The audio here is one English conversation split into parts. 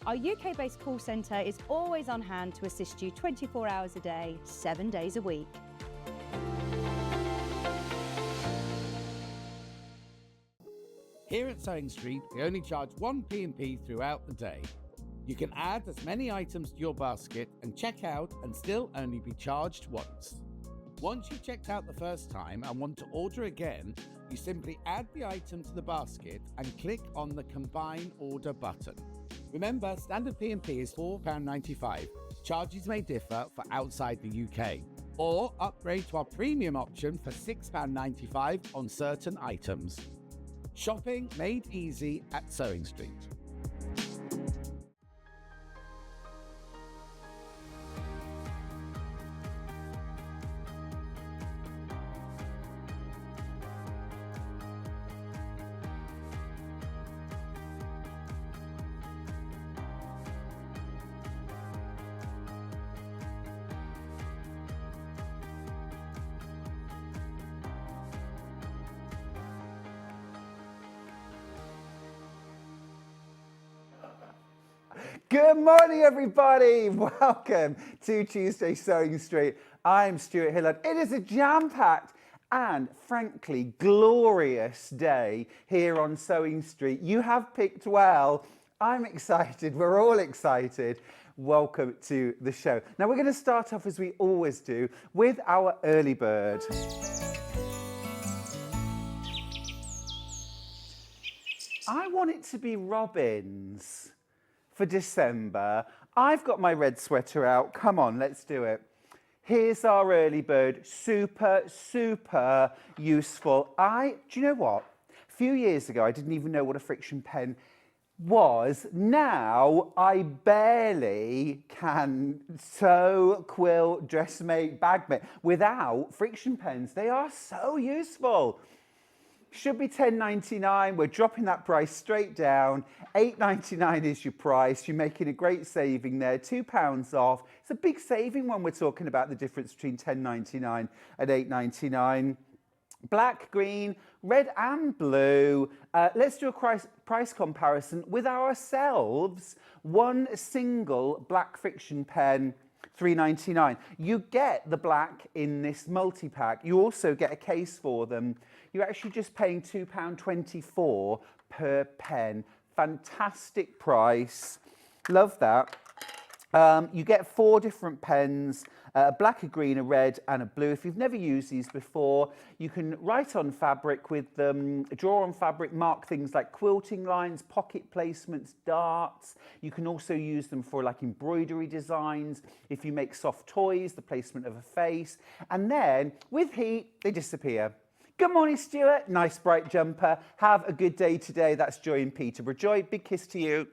Our UK-based call centre is always on hand to assist you 24 hours a day, 7 days a week. Here at Sewing Street, we only charge one P&P throughout the day. You can add as many items to your basket and check out and still only be charged once. Once you've checked out the first time and want to order again, you simply add the item to the basket and click on the Combine Order button. Remember, standard P&P is £4.95. Charges may differ for outside the UK. Or upgrade to our premium option for £6.95 on certain items. Shopping made easy at Sewing Street. Good morning, everybody. Welcome to Tuesday Sewing Street. I'm Stuart Hillard. It is a jam-packed and, frankly, glorious day here on Sewing Street. You have picked well. I'm excited. We're all excited. Welcome to the show. Now, we're going to start off, as we always do, with our early bird. I want it to be robins. For December. I've got my red sweater out. Come on, let's do it. Here's our early bird. Super, super useful. Do you know what? A few years ago, I didn't even know what a friction pen was. Now, I barely can sew, quilt, dressmake, bagmate without friction pens. They are so useful. Should be £10.99. We're dropping that price straight down. £8.99 is your price. You're making a great saving there. £2 off. It's a big saving when we're talking about the difference between £10.99 and £8.99. Black, green, red and blue. Let's do a price comparison with ourselves. One single black friction pen, £3.99. You get the black in this multi-pack. You also get a case for them. You're actually just paying £2.24 per pen. Fantastic price. Love that. You get 4 different pens, a black, a green, a red and a blue. If you've never used these before, you can write on fabric with them, draw on fabric, mark things like quilting lines, pocket placements, darts. You can also use them for like embroidery designs. If you make soft toys, the placement of a face. And then with heat, they disappear. Good morning, Stuart. Nice bright jumper. Have a good day today. That's Joy in Peterborough. Joy, big kiss to you.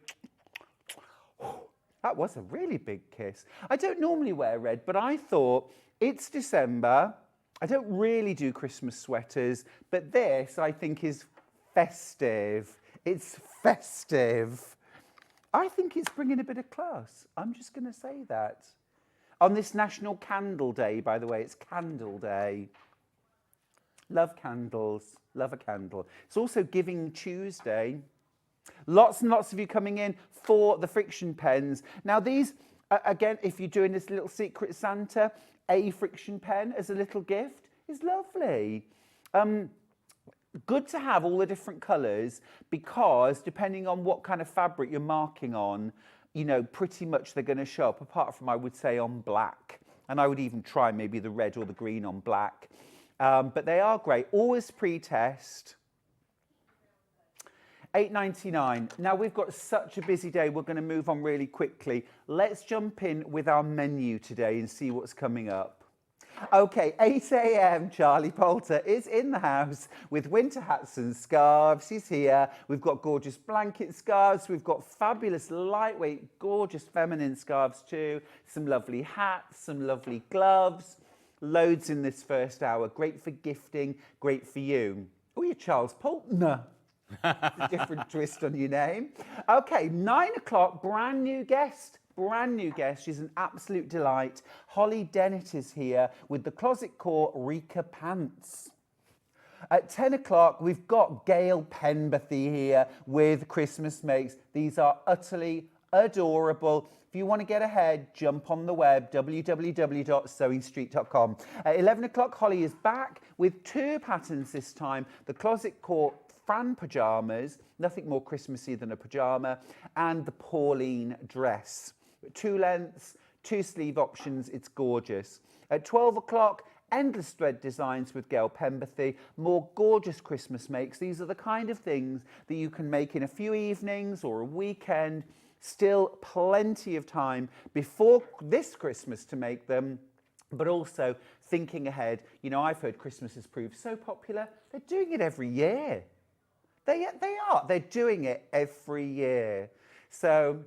That was a really big kiss. I don't normally wear red, but I thought it's December. I don't really do Christmas sweaters, but this I think is festive. It's festive. I think it's bringing a bit of class. I'm just going to say that. On this National Candle Day, by the way, it's Candle Day. Love candles, love a candle. It's also Giving Tuesday. Lots and lots of you coming in for the friction pens. Now these, again, if you're doing this little Secret Santa, a friction pen as a little gift is lovely. Good to have all the different colours because depending on what kind of fabric you're marking on, you know, pretty much they're going to show up, apart from, I would say, on black. And I would even try maybe the red or the green on black. But they are great. Always pre-test. £8.99. Now we've got such a busy day. We're going to move on really quickly. Let's jump in with our menu today and see what's coming up. Okay, 8 a.m. Charlie Poulter is in the house with winter hats and scarves. He's here. We've got gorgeous blanket scarves. We've got fabulous, lightweight, gorgeous feminine scarves too. Some lovely hats, some lovely gloves. Loads in this first hour. Great for gifting, great for you. Oh, you're Charles Poultner. A different twist on your name. Okay, 9 o'clock, brand new guest. Brand new guest. She's an absolute delight. Holly Dennett is here with the Closet Core Rika Pants. At 10 o'clock, we've got Gail Penberthy here with Christmas Makes. These are utterly Adorable. If you want to get ahead, jump on the web, www.sewingstreet.com. At 11 o'clock, Holly is back with 2 patterns this time. The Closet Core Fran Pyjamas, nothing more Christmassy than a pyjama, and the Pauline dress. 2 lengths, 2 sleeve options, it's gorgeous. At 12 o'clock, endless thread designs with Gail Penberthy, more gorgeous Christmas makes. These are the kind of things that you can make in a few evenings or a weekend. Still plenty of time before this Christmas to make them, but also thinking ahead. You know, I've heard Christmas has proved so popular, they're doing it every year. They are. They're doing it every year. So,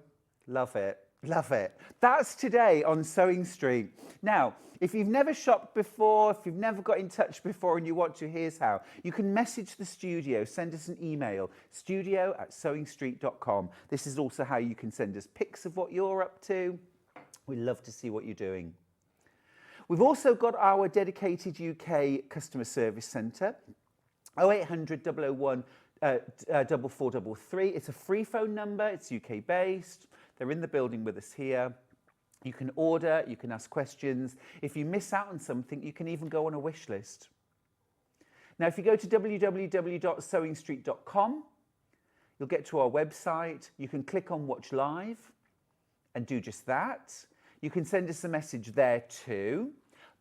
love it. Love it. That's today on Sewing Street. Now, if you've never shopped before, if you've never got in touch before and you want to, here's how. You can message the studio, send us an email, studio@sewingstreet.com. This is also how you can send us pics of what you're up to. We love to see what you're doing. We've also got our dedicated UK customer service centre, 0800 001 4433. It's a free phone number, it's UK based. They're in the building with us here. You can order, you can ask questions. If you miss out on something, you can even go on a wish list. Now, if you go to www.sewingstreet.com, you'll get to our website. You can click on Watch Live and do just that. You can send us a message there too.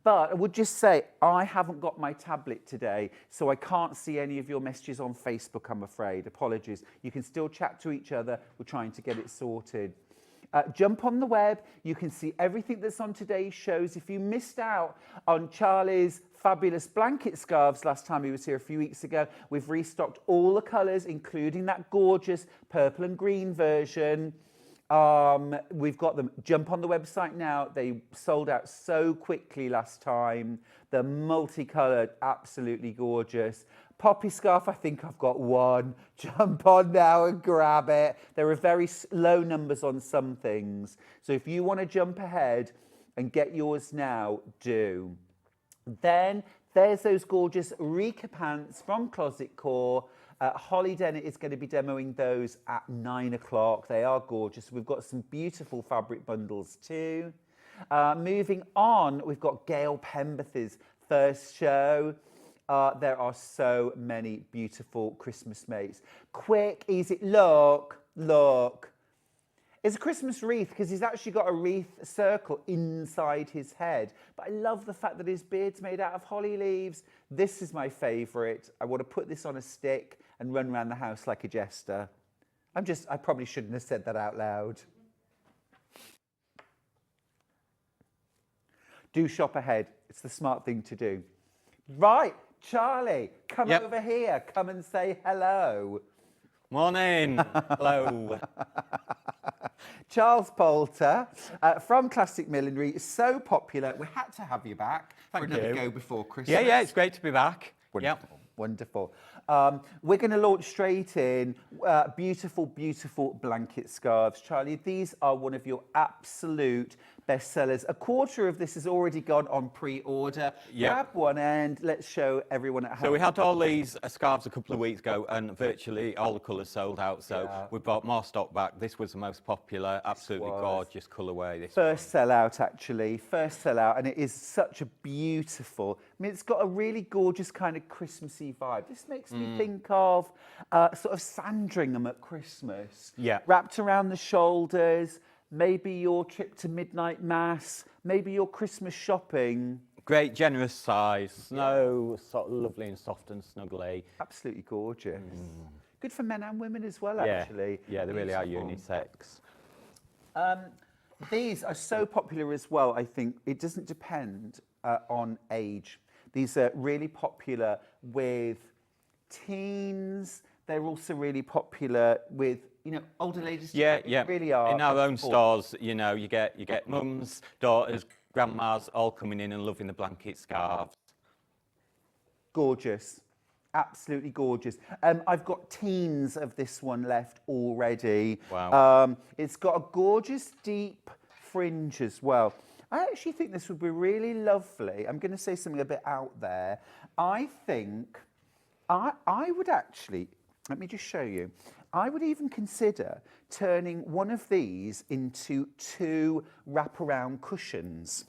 But I would just say, I haven't got my tablet today, so I can't see any of your messages on Facebook, I'm afraid. Apologies. You can still chat to each other. We're trying to get it sorted. Jump on the web. You can see everything that's on today's shows. If you missed out on Charlie's fabulous blanket scarves last time he was here a few weeks ago, we've restocked all the colours, including that gorgeous purple and green version. We've got them. Jump on the website now. They sold out so quickly last time. They're multicoloured, absolutely gorgeous. Poppy scarf, I think I've got one. Jump on now and grab it. There are very low numbers on some things. So if you want to jump ahead and get yours now, do. Then there's those gorgeous Rika pants from Closet Core. Holly Dennett is going to be demoing those at 9 o'clock. They are gorgeous. We've got some beautiful fabric bundles too. Moving on, we've got Gail Penberthy's first show. There are so many beautiful Christmas mates. Quick, easy, look. It's a Christmas wreath because he's actually got a wreath circle inside his head. But I love the fact that his beard's made out of holly leaves. This is my favourite. I want to put this on a stick and run around the house like a jester. I probably shouldn't have said that out loud. Do shop ahead. It's the smart thing to do. Right, Charlie, come over here. Come and say hello. Morning. Hello. Charles Poulter from Classic Millinery is so popular. We had to have you back for another go before Christmas. Yeah, it's great to be back. Wonderful. Yep. Wonderful. We're going to launch straight in beautiful, beautiful blanket scarves. Charlie, these are one of your absolute bestsellers. A quarter of this has already gone on pre-order. Yep. Grab one and let's show everyone at home. So we had all these scarves a couple of weeks ago and virtually all the colours sold out. So we bought more stock back. This was the most popular, absolutely gorgeous colourway. First sellout, actually. First sellout. And it is such a beautiful... I mean, it's got a really gorgeous kind of Christmassy vibe. This makes me think of sort of Sandringham at Christmas. Yeah. Wrapped around the shoulders, maybe your trip to midnight mass, maybe your Christmas shopping. Great, generous size. Snow, sort of lovely and soft and snuggly. Absolutely gorgeous. Good for men and women as well, actually. Yeah, they really are unisex. These are so popular as well, I think. It doesn't depend on age. These are really popular with teens. They're also really popular with, you know, older ladies. Yeah. Really are. In our own stores, you know, you get mums, daughters, grandmas all coming in and loving the blanket scarves. Gorgeous. Absolutely gorgeous. I've got teens of this one left already. Wow. It's got a gorgeous deep fringe as well. I actually think this would be really lovely. I'm going to say something a bit out there. I think I would actually, let me just show you. I would even consider turning one of these into 2 wraparound cushions.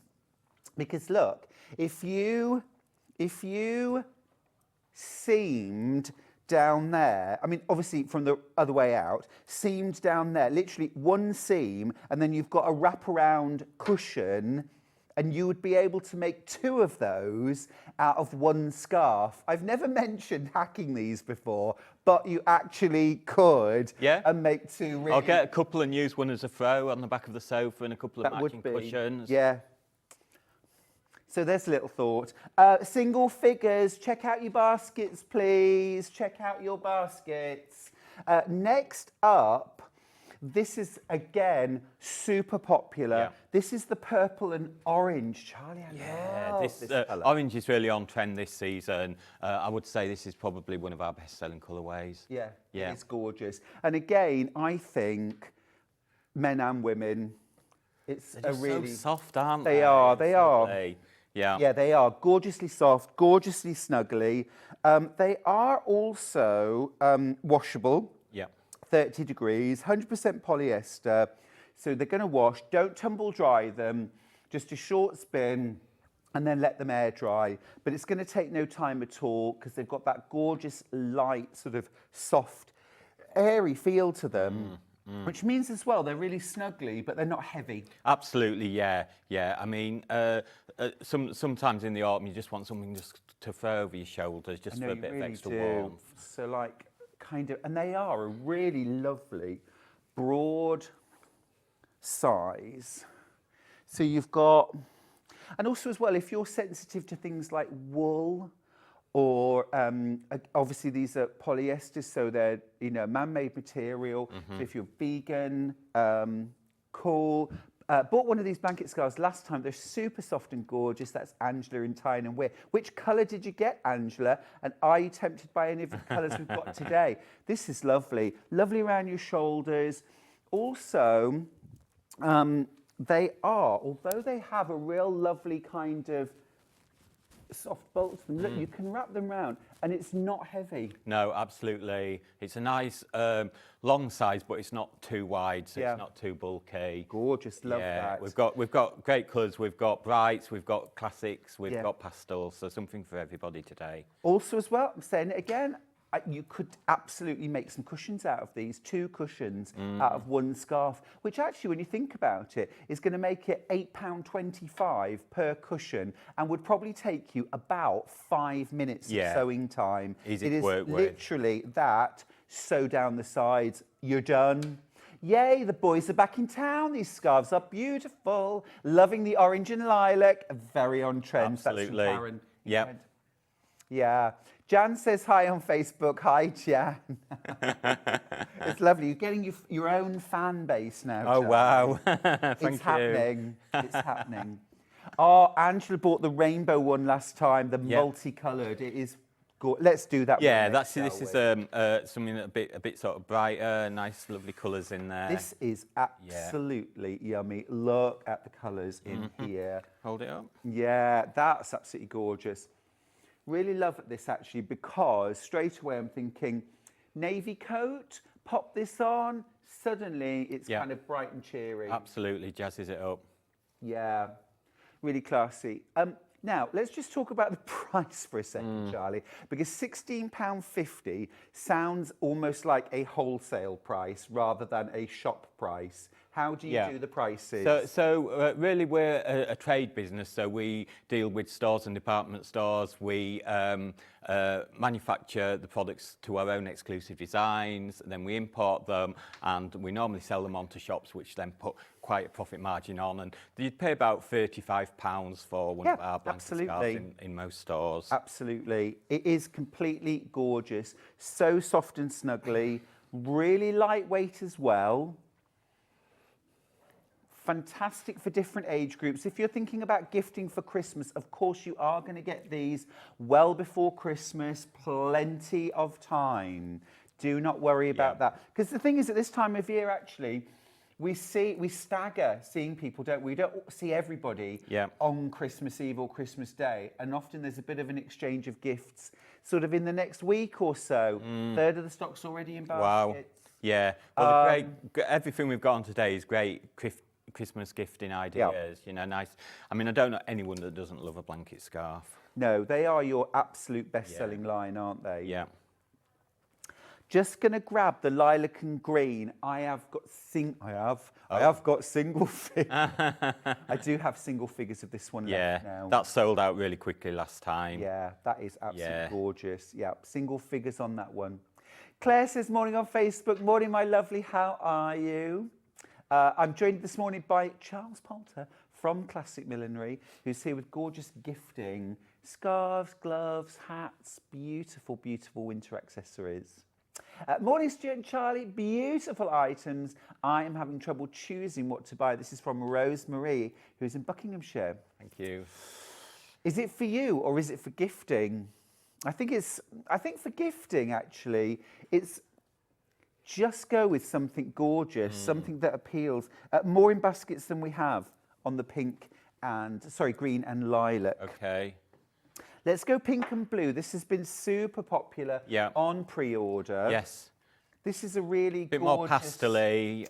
Because look, if you seamed down there, I mean, obviously from the other way out, seamed down there, literally one seam, and then you've got a wraparound cushion, and you would be able to make 2 of those out of one scarf. I've never mentioned hacking these before, but you actually could. Yeah. And make 2 really... I'll get a couple and use one as a throw on the back of the sofa and a couple of matching cushions. Yeah. So there's a little thought. Single figures, check out your baskets, please. Check out your baskets. Next up, this is, again, super popular. Yeah. This is the purple and orange. Charlie, I love this colour. Orange is really on trend this season. I would say this is probably one of our best-selling colourways. Yeah, Yeah. it's gorgeous. And again, I think men and women, it's They're just so soft, aren't they? They are. Yeah. Yeah, they are gorgeously soft, gorgeously snuggly. They are also washable. Yeah. 30 degrees, 100% polyester. So they're going to wash. Don't tumble dry them. Just a short spin and then let them air dry. But it's going to take no time at all because they've got that gorgeous, light, sort of soft, airy feel to them. Which means as well, they're really snuggly, but they're not heavy. Absolutely, yeah. I mean, sometimes in the autumn, you just want something just to throw over your shoulders, just for a bit of extra warmth. So like, kind of, and they are a really lovely, broad size. So you've got, and also as well, if you're sensitive to things like wool, or obviously these are polyesters, so they're, you know, man-made material. So if you're vegan, cool. Bought one of these blanket scarves last time. They're super soft and gorgeous. That's Angela in Tyne and Wear. Which colour did you get, Angela? And are you tempted by any of the colours we've got today? This is lovely. Lovely around your shoulders. Also, they are, although they have a real lovely kind of soft bolts, look, you can wrap them round and it's not heavy. No, absolutely. It's a nice long size, but it's not too wide, so it's not too bulky. Gorgeous, love that. We've got great colours. We've got brights, we've got classics, we've got pastels, so something for everybody today. Also as well, I'm saying it again, you could absolutely make some cushions out of these, 2 cushions out of one scarf, which actually, when you think about it, is going to make it £8.25 per cushion and would probably take you about 5 minutes of sewing time. Easy to work with. Literally that, sew down the sides, you're done. Yay, the boys are back in town. These scarves are beautiful. Loving the orange and lilac, very on trend. Absolutely. That's from Karen. Yeah. Yeah. Jan says hi on Facebook. Hi, Jan. It's lovely. You're getting your own fan base now. Oh, Jan. wow. It's happening. It's happening. Oh, Angela bought the rainbow one last time, the multicoloured. It is good. Let's do that one next, this is something a bit sort of brighter, nice, lovely colours in there. This is absolutely yummy. Look at the colours in here. Hold it up. Yeah, that's absolutely gorgeous. Really love this actually because straight away I'm thinking navy coat, pop this on, suddenly it's kind of bright and cheery. Absolutely, jazzes it up. Yeah, really classy. Now, let's just talk about the price for a second, Charlie, because £16.50 sounds almost like a wholesale price rather than a shop price. How do you do the prices? So really, we're a trade business, so we deal with stores and department stores. We manufacture the products to our own exclusive designs, then we import them, and we normally sell them onto shops, which then put quite a profit margin on. And you'd pay about £35 for one of our blanket scarves in most stores. Absolutely. It is completely gorgeous. So soft and snuggly, really lightweight as well. Fantastic for different age groups. If you're thinking about gifting for Christmas, of course you are going to get these well before Christmas, plenty of time. Do not worry about that. Because the thing is, at this time of year, actually, we stagger seeing people, don't we? We don't see everybody on Christmas Eve or Christmas Day. And often there's a bit of an exchange of gifts sort of in the next week or so. Third of the stock's already in baskets. Wow. Yeah, well, everything we've got on today is great Christmas gifting ideas. You know, nice. I mean, I don't know anyone that doesn't love a blanket scarf. No, they are your absolute best-selling line, aren't they? Yeah. Just gonna grab the lilac and green. I have got single figures. I do have single figures of this one left now. That sold out really quickly last time. Yeah, that is absolutely gorgeous. Yeah, single figures on that one. Claire says, morning on Facebook. Morning, my lovely. How are you? I'm joined this morning by Charles Poulter from Classic Millinery, who's here with gorgeous gifting, scarves, gloves, hats, beautiful, beautiful winter accessories. Morning, Stuart and Charlie. Beautiful items. I am having trouble choosing what to buy. This is from Rosemary, who's in Buckinghamshire. Thank you. Is it for you or is it for gifting? I think for gifting, actually, it's just go with something gorgeous, something that appeals. More in baskets than we have on the green and lilac. Okay. Let's go pink and blue. This has been super popular on pre-order. Yes. This is a really bit more pastel-y,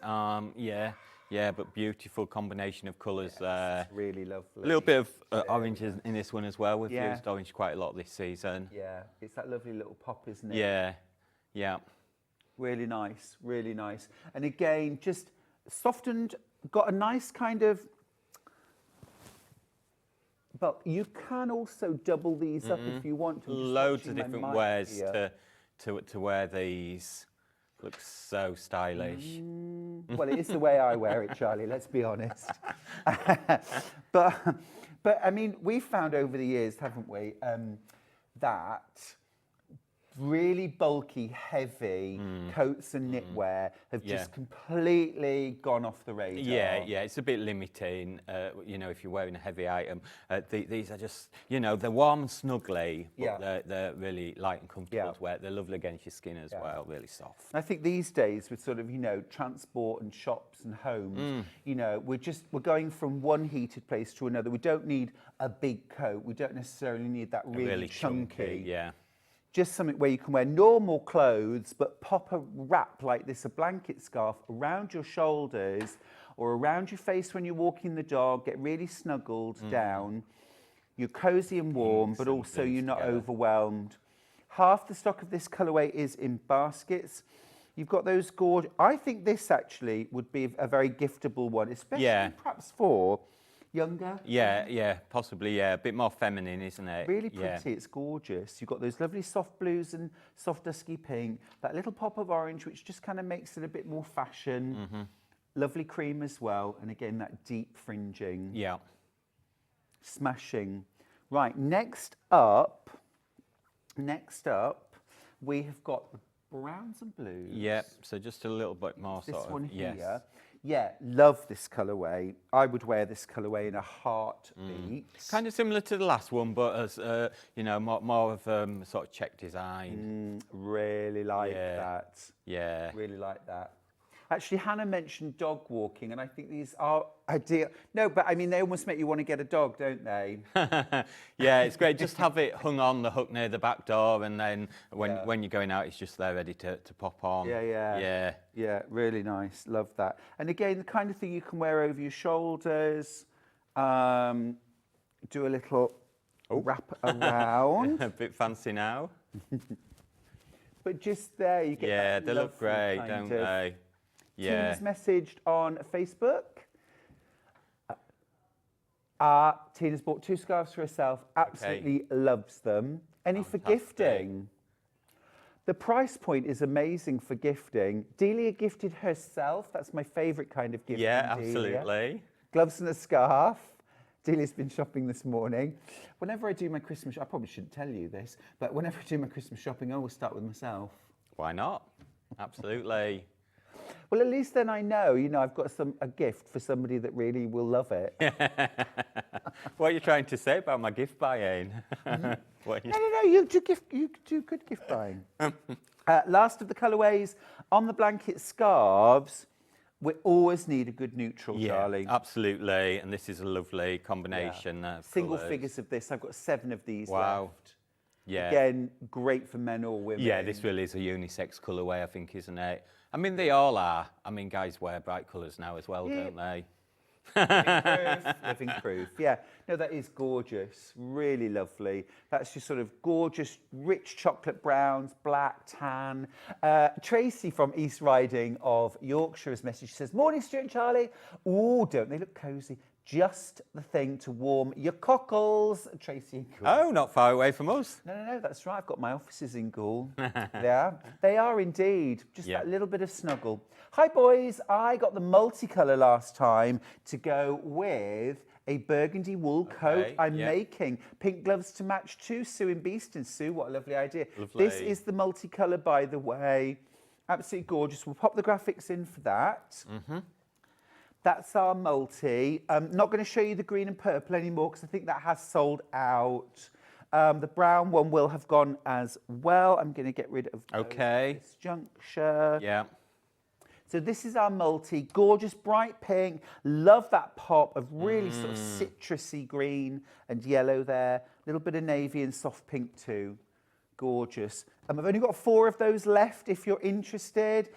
yeah, but beautiful combination of colours there. It's really lovely. A little bit of orange in this one as well. We've used orange quite a lot this season. Yeah, it's that lovely little pop, isn't it? Yeah, yeah. Really nice, really nice. And again, just softened, got a nice kind of, but you can also double these up if you want to. Loads of different ways to wear these. Looks so stylish. Well, it is the way I wear it, Charlie, let's be honest. but I mean, we've found over the years, haven't we, that really bulky, heavy coats and knitwear have just completely gone off the radar. Yeah, it's a bit limiting, you know, if you're wearing a heavy item. These are just, you know, they're warm and snuggly, but they're really light and comfortable to wear. They're lovely against your skin as well, really soft. I think these days with sort of, you know, transport and shops and homes, you know, we're going from one heated place to another. We don't need a big coat. We don't necessarily need that really chunky. Just something where you can wear normal clothes, but pop a wrap like this, a blanket scarf, around your shoulders or around your face when you're walking the dog, get really snuggled down. You're cozy and warm, but also you're not overwhelmed. Half the stock of this colourway is in baskets. You've got those gorgeous... I think this actually would be a very giftable one, especially perhaps for... younger? Yeah, possibly, a bit more feminine, isn't it? Really pretty, it's gorgeous. You've got those lovely soft blues and soft dusky pink, that little pop of orange, which just kind of makes it a bit more fashion. Lovely cream as well, and again, that deep fringing. Yeah. Smashing. Right, next up, we have got the browns and blues. Yeah, so just a little bit more this sort of... one here. Yeah, love this colourway. I would wear this colourway in a heartbeat. Kind of similar to the last one, but as you know, more of sort of check design. Really like that. Yeah. Really like that. Actually, Hannah mentioned dog walking, and I think these are ideal. No, but I mean, they almost make you want to get a dog, don't they? Yeah, it's great. Just have it hung on the hook near the back door, and then when you're going out, it's just there ready to pop on. Yeah, really nice. Love that. And again, the kind of thing you can wear over your shoulders. Do a little wrap around. A bit fancy now. But just there, you get that they look great, don't they? Yeah. Tina's messaged on Facebook. Tina's bought 2 scarves for herself, absolutely loves them. Any for gifting? The price point is amazing for gifting. Delia gifted herself. That's my favourite kind of gifting. Yeah, absolutely. Delia. Gloves and a scarf. Delia's been shopping this morning. Whenever I do my Christmas, I probably shouldn't tell you this, but whenever I do my Christmas shopping, I always start with myself. Why not? Absolutely. Well, at least then I know, you know, I've got a gift for somebody that really will love it. What are you trying to say about my gift buying? No, you do good gift buying. Last of the colourways, on the blanket scarves, we always need a good neutral, Charlie. Absolutely, and this is a lovely combination. Single figures of this, I've got 7 of these left. Yeah. Again, great for men or women. Yeah, this really is a unisex colourway, I think, isn't it? I mean, they all are. I mean, guys wear bright colours now as well, don't they? Living proof. Yeah, no, that is gorgeous. Really lovely. That's just sort of gorgeous, rich chocolate browns, black, tan. Tracy from East Riding of Yorkshire has messaged. She says, "Morning, Stuart and Charlie. Ooh, don't they look cosy? Just the thing to warm your cockles." Tracy. Oh, not far away from us. No, that's right. I've got my offices in Goole. Yeah, they are indeed. Just that little bit of snuggle. Hi, boys. I got the multicolour last time to go with a burgundy wool coat I'm making. Pink gloves to match too. Sue in Beeston. Sue, what a lovely idea. Lovely. This is the multicolour, by the way. Absolutely gorgeous. We'll pop the graphics in for that. That's our multi. I'm not going to show you the green and purple anymore because I think that has sold out. The brown one will have gone as well. I'm going to get rid of those at this juncture. Yeah. So this is our multi. Gorgeous bright pink. Love that pop of really sort of citrusy green and yellow there. A little bit of navy and soft pink too. Gorgeous. I've only got 4 of those left. If you're interested,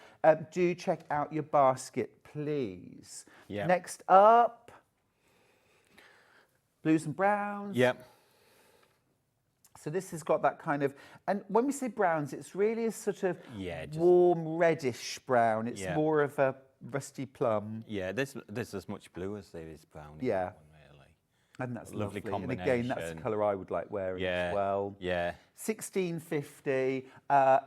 do check out your basket, please. Yeah. Next up, blues and browns. Yep. So this has got that kind of, and when we say browns, it's really a sort of just warm reddish brown. It's more of a rusty plum. Yeah, there's as much blue as there is brown. Yeah. One, really. And that's Lovely lovely. And again, that's the colour I would like wearing as well. Yeah. 1650,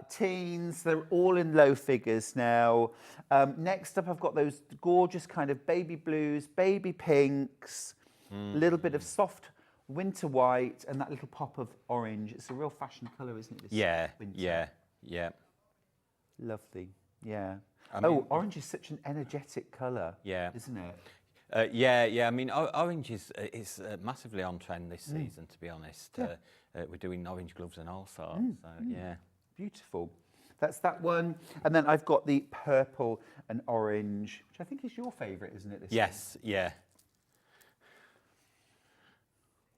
teens, they're all in low figures now. Next up, I've got those gorgeous kind of baby blues, baby pinks, a little bit of soft winter white, and that little pop of orange. It's a real fashion colour, isn't it? This winter? Yeah. Lovely, yeah. I mean, orange is such an energetic colour, isn't it? Yeah. I mean, orange is massively on trend this season, to be honest. We're doing orange gloves and all sorts. Yeah. Beautiful. That's that one. And then I've got the purple and orange, which I think is your favourite, isn't it? Yes, yeah.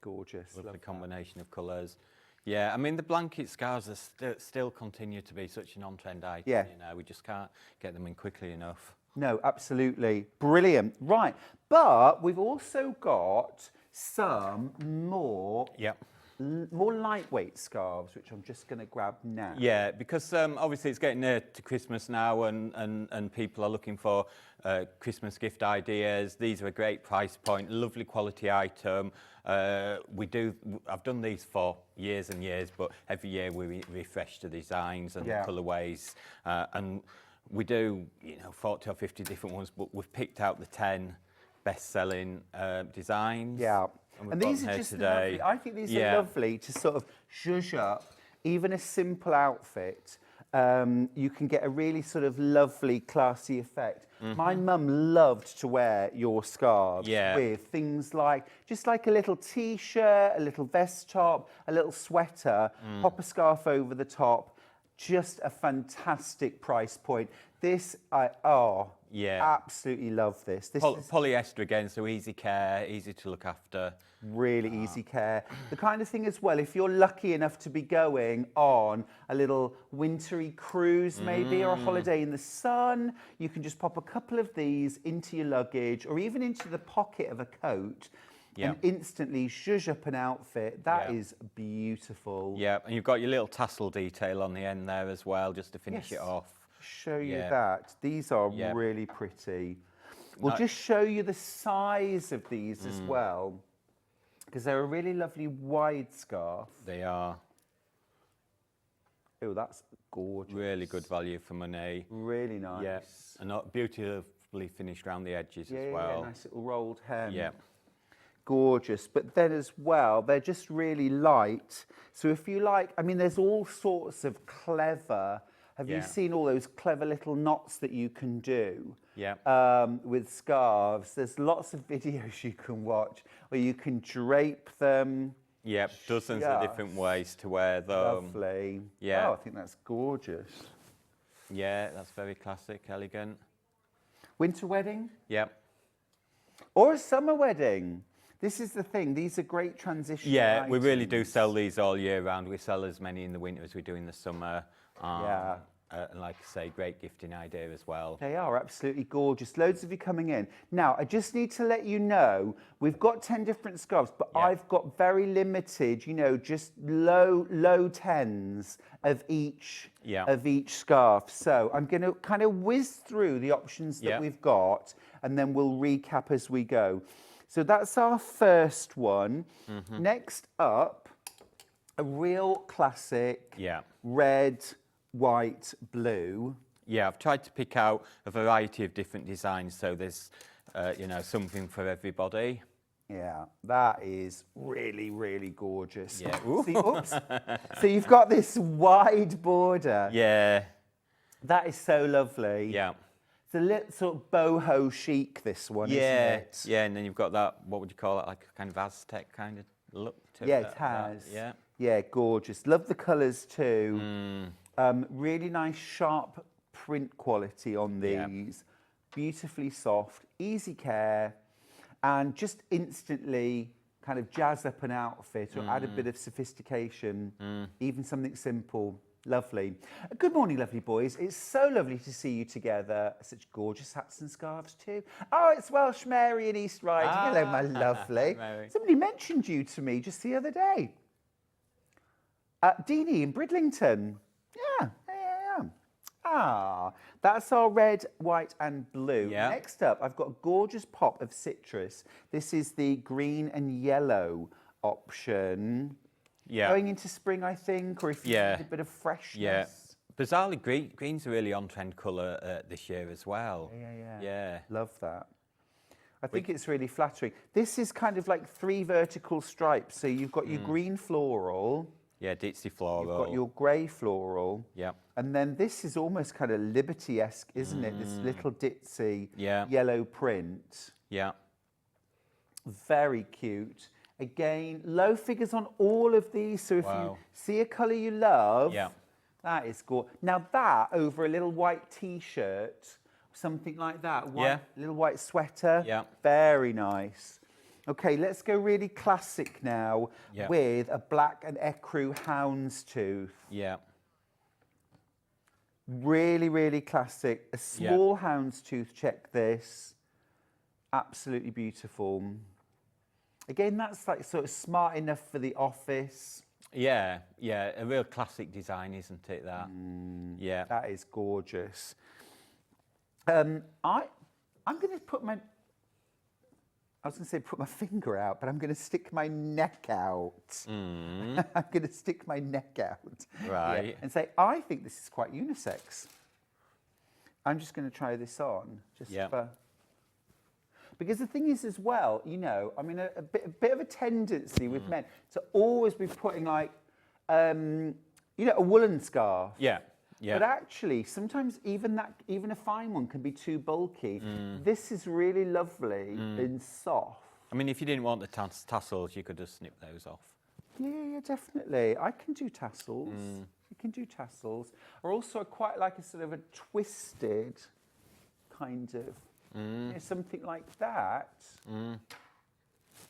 Gorgeous. Lovely combination of colours. Yeah, I mean, the blanket scarves are still continue to be such an on-trend item. Yeah. You know, we just can't get them in quickly enough. No, absolutely. Brilliant. Right. But we've also got some more lightweight scarves, which I'm just going to grab now. Yeah, because obviously it's getting near to Christmas now, and people are looking for Christmas gift ideas. These are a great price point, lovely quality item. I've done these for years and years, but every year we refresh the designs and the colourways, and we do 40 or 50 different ones, but we've picked out the 10 best-selling designs. Yeah. And these are just lovely. I think these are lovely to sort of zhuzh up even a simple outfit. You can get a really sort of lovely, classy effect. My mum loved to wear your scarves with things like, just like a little T-shirt, a little vest top, a little sweater, pop a scarf over the top. Just a fantastic price point. This, absolutely love this. This is polyester again, so easy care, easy to look after. Really easy care. The kind of thing as well, if you're lucky enough to be going on a little wintry cruise maybe, or a holiday in the sun, you can just pop a couple of these into your luggage or even into the pocket of a coat and instantly zhuzh up an outfit. That is beautiful. Yeah, and you've got your little tassel detail on the end there as well, just to finish it off. Show you that. These are really pretty. We'll just show you the size of these as well, because they're a really lovely wide scarf. They are. Oh, that's gorgeous. Really good value for money. Really nice. Yeah, and beautifully finished around the edges as well. Yeah, nice little rolled hem. Yeah. Gorgeous. But then as well, they're just really light. So if you like, I mean, there's all sorts of clever. Have you seen all those clever little knots that you can do with scarves? There's lots of videos you can watch where you can drape them. Yeah, dozens of different ways to wear them. Lovely. Yeah. Oh, I think that's gorgeous. Yeah, that's very classic, elegant. Winter wedding? Yeah. Or a summer wedding. This is the thing. These are great transition Yeah, items. we really do sell these all year round. We sell as many in the winter as we do in the summer. And like I say, great gifting idea as well. They are absolutely gorgeous. Loads of you coming in. Now, I just need to let you know, we've got 10 different scarves, but Yeah. I've got very limited, you know, just low tens of each scarf. So I'm going to kind of whiz through the options that we've got, and then we'll recap as we go. So that's our first one. Next up, a real classic red, white, blue. Yeah, I've tried to pick out a variety of different designs, so there's, you know, something for everybody. Yeah, that is really, really gorgeous. Yeah. See, oops. So you've got this wide border. Yeah. That is so lovely. Yeah. It's a little sort of boho chic, this one, isn't it? Yeah, and then you've got that, what would you call it, like a kind of Aztec kind of look to it. Yeah, it has. Yeah. Yeah, gorgeous. Love the colours too. Really nice sharp print quality on these. Beautifully soft, easy care, and just instantly kind of jazz up an outfit or add a bit of sophistication, even something simple. Lovely. Good morning, lovely boys. It's so lovely to see you together. Such gorgeous hats and scarves too. Oh, it's Welsh Mary in East Riding. Hello, my lovely. Mary. Somebody mentioned you to me just the other day. Deanie in Bridlington. Yeah, I am. Ah, that's our red, white and blue. Yeah. Next up, I've got a gorgeous pop of citrus. This is the green and yellow option. Yeah. Going into spring, I think, or if you need a bit of freshness. Yeah. Bizarrely, green's a really on-trend colour this year as well. Yeah. Love that. I think it's really flattering. This is kind of like 3 vertical stripes. So you've got your green floral. Yeah, ditzy floral. You've got your grey floral. Yeah. And then this is almost kind of Liberty-esque, isn't it? This little ditzy yellow print. Yeah. Very cute. Again, low figures on all of these. So if you see a colour you love, that is good. Now that over a little white T-shirt, something like that. Little white sweater. Yeah. Very nice. Okay, let's go really classic now with a black and ecru houndstooth. Yeah. Really, really classic. A small houndstooth, check this. Absolutely beautiful. Again, that's like sort of smart enough for the office. Yeah, a real classic design, isn't it, that? Yeah. That is gorgeous. I'm going to put my... I was going to say put my finger out, but I'm going to stick my neck out. I'm going to stick my neck out. Right. And say, I think this is quite unisex. I'm just going to try this on. For... Because the thing is as well, you know, I mean, a bit of a tendency with men to always be putting like, you know, a woolen scarf. Yeah. But actually, sometimes even a fine one can be too bulky. This is really lovely and soft. I mean, if you didn't want the tassels, you could just snip those off. Yeah, definitely. I can do tassels. You can do tassels. Or also quite like a sort of a twisted kind of, you know, something like that.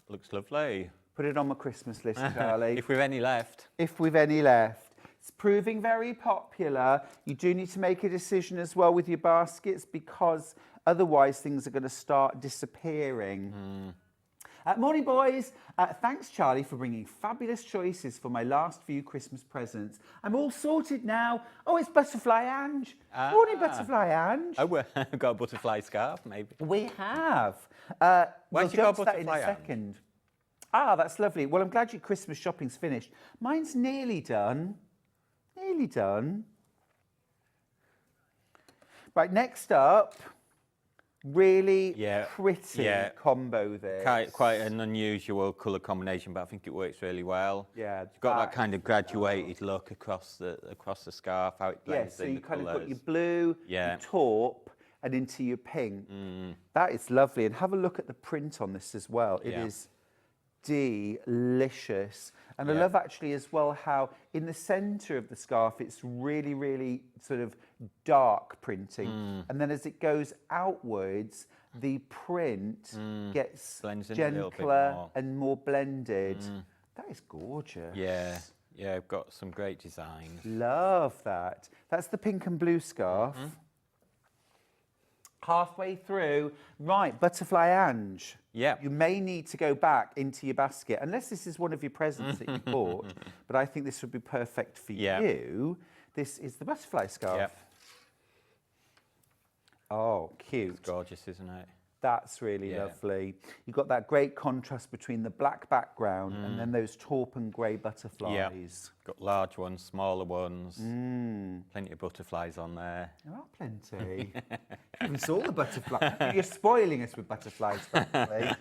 Looks lovely. Put it on my Christmas list, Charlie. If we've any left. If we've any left. It's proving very popular. You do need to make a decision as well with your baskets because otherwise things are going to start disappearing. Morning, boys. Thanks, Charlie, for bringing fabulous choices for my last few Christmas presents. I'm all sorted now. Oh, it's Butterfly Ange. Morning, Butterfly Ange. Oh, we've got a butterfly scarf, maybe. We have. Where's your butterfly in a second. Ah, that's lovely. Well, I'm glad your Christmas shopping's finished. Mine's nearly done. Nearly done. Right, next up, really pretty combo this. Quite an unusual colour combination, but I think it works really well. Yeah. You've got that kind of graduated look across the scarf, how it blends so in you the kind colours. of got your blue, your taupe, and into your pink. That is lovely. And have a look at the print on this as well. It is delicious. And I love actually as well how in the centre of the scarf it's really, really sort of dark printing. And then as it goes outwards, the print gets Blends in gentler and more blended. That is gorgeous. Yeah, I've got some great designs. Love that. That's the pink and blue scarf. Halfway through, right, Butterfly Ange. Yeah. You may need to go back into your basket, unless this is one of your presents that you bought, but I think this would be perfect for you. This is the butterfly scarf. Yep. Oh, cute. It's gorgeous, isn't it? That's really lovely. You've got that great contrast between the black background and then those taupe and grey butterflies. Got large ones, smaller ones. Plenty of butterflies on there. There are plenty. We saw the butterfly. You're spoiling us with butterflies, frankly.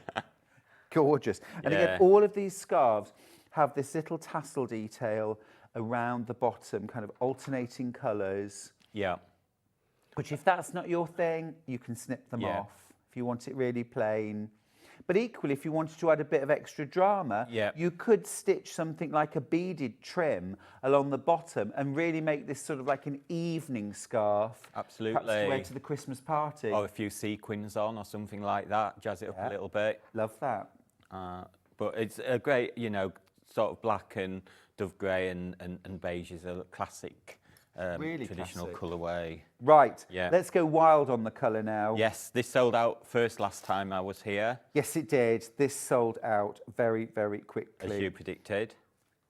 Gorgeous. And again, all of these scarves have this little tassel detail around the bottom, kind of alternating colours. Yeah. Which, if that's not your thing, you can snip them off if you want it really plain. But equally, if you wanted to add a bit of extra drama, you could stitch something like a beaded trim along the bottom and really make this sort of like an evening scarf. Absolutely. Perhaps to wear to the Christmas party. Or a few sequins on or something like that, jazz it up a little bit. Love that. But it's a great, you know, sort of black and dove grey and beige is a classic really traditional classic. colourway. Right, Yeah. let's go wild on the colour now. Yes, this sold out first last time I was here. Yes, it did. This sold out very, very quickly. As you predicted.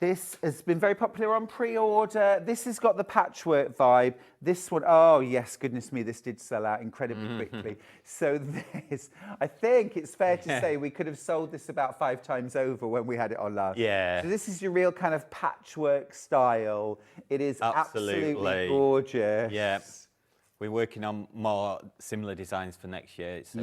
This has been very popular on pre-order. This has got the patchwork vibe. This one, oh yes, goodness me, this did sell out incredibly quickly. So this, I think it's fair to say we could have sold this about 5 times over when we had it on last. Yeah. So this is your real kind of patchwork style. It is absolutely gorgeous. Yeah. We're working on more similar designs for next year. It's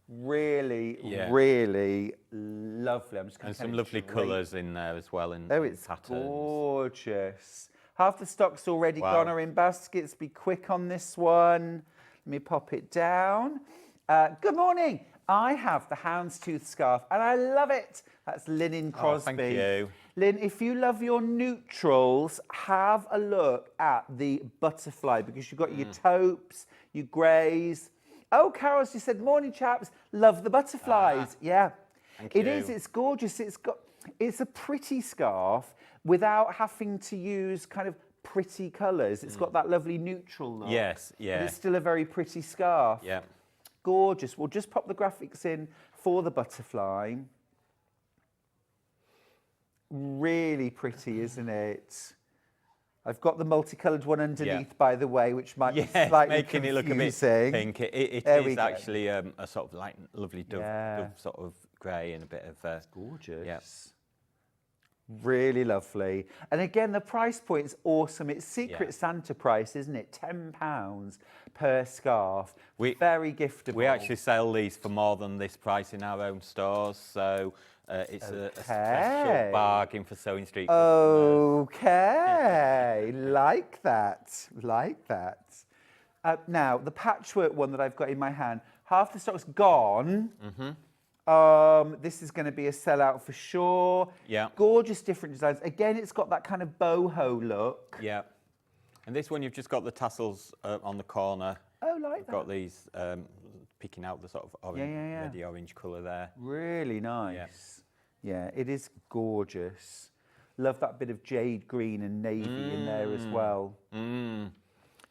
really, really lovely. I'm just going and some lovely colours in there as well. In it's patterns. Gorgeous. Half the stock's already gone or in baskets. Be quick on this one. Let me pop it down. Good morning. I have the houndstooth scarf and I love it. That's Lynn Crosby. Oh, thank you. Lynn, if you love your neutrals, have a look at the butterfly because you've got your taupes, your greys. Oh, Carol, she said, morning, chaps. Love the butterflies. Thank you. It is. It's gorgeous. It's a pretty scarf without having to use kind of pretty colours. It's got that lovely neutral look. Yes, yeah. But it's still a very pretty scarf. Yeah. Gorgeous. We'll just pop the graphics in for the butterfly. Really pretty, isn't it? I've got the multicoloured one underneath, by the way, which might be slightly making confusing. it look a bit pink. It is actually a sort of like lovely dove sort of grey and a bit of... gorgeous. Yeah. Really lovely. And again, the price point is awesome. It's Secret Santa price, isn't it? £10 per scarf. Very giftable. We actually sell these for more than this price in our own stores, so it's a special bargain for Sewing Street. Okay, like that, like that. Now, the patchwork one that I've got in my hand, half the stock's gone. This is going to be a sellout for sure. Yeah. Gorgeous different designs. Again, it's got that kind of boho look. Yeah. And this one, you've just got the tassels on the corner. Oh, like You've that. got these picking out the sort of orange, ready orange colour there. Really nice. Yeah, it is gorgeous. Love that bit of jade green and navy in there as well.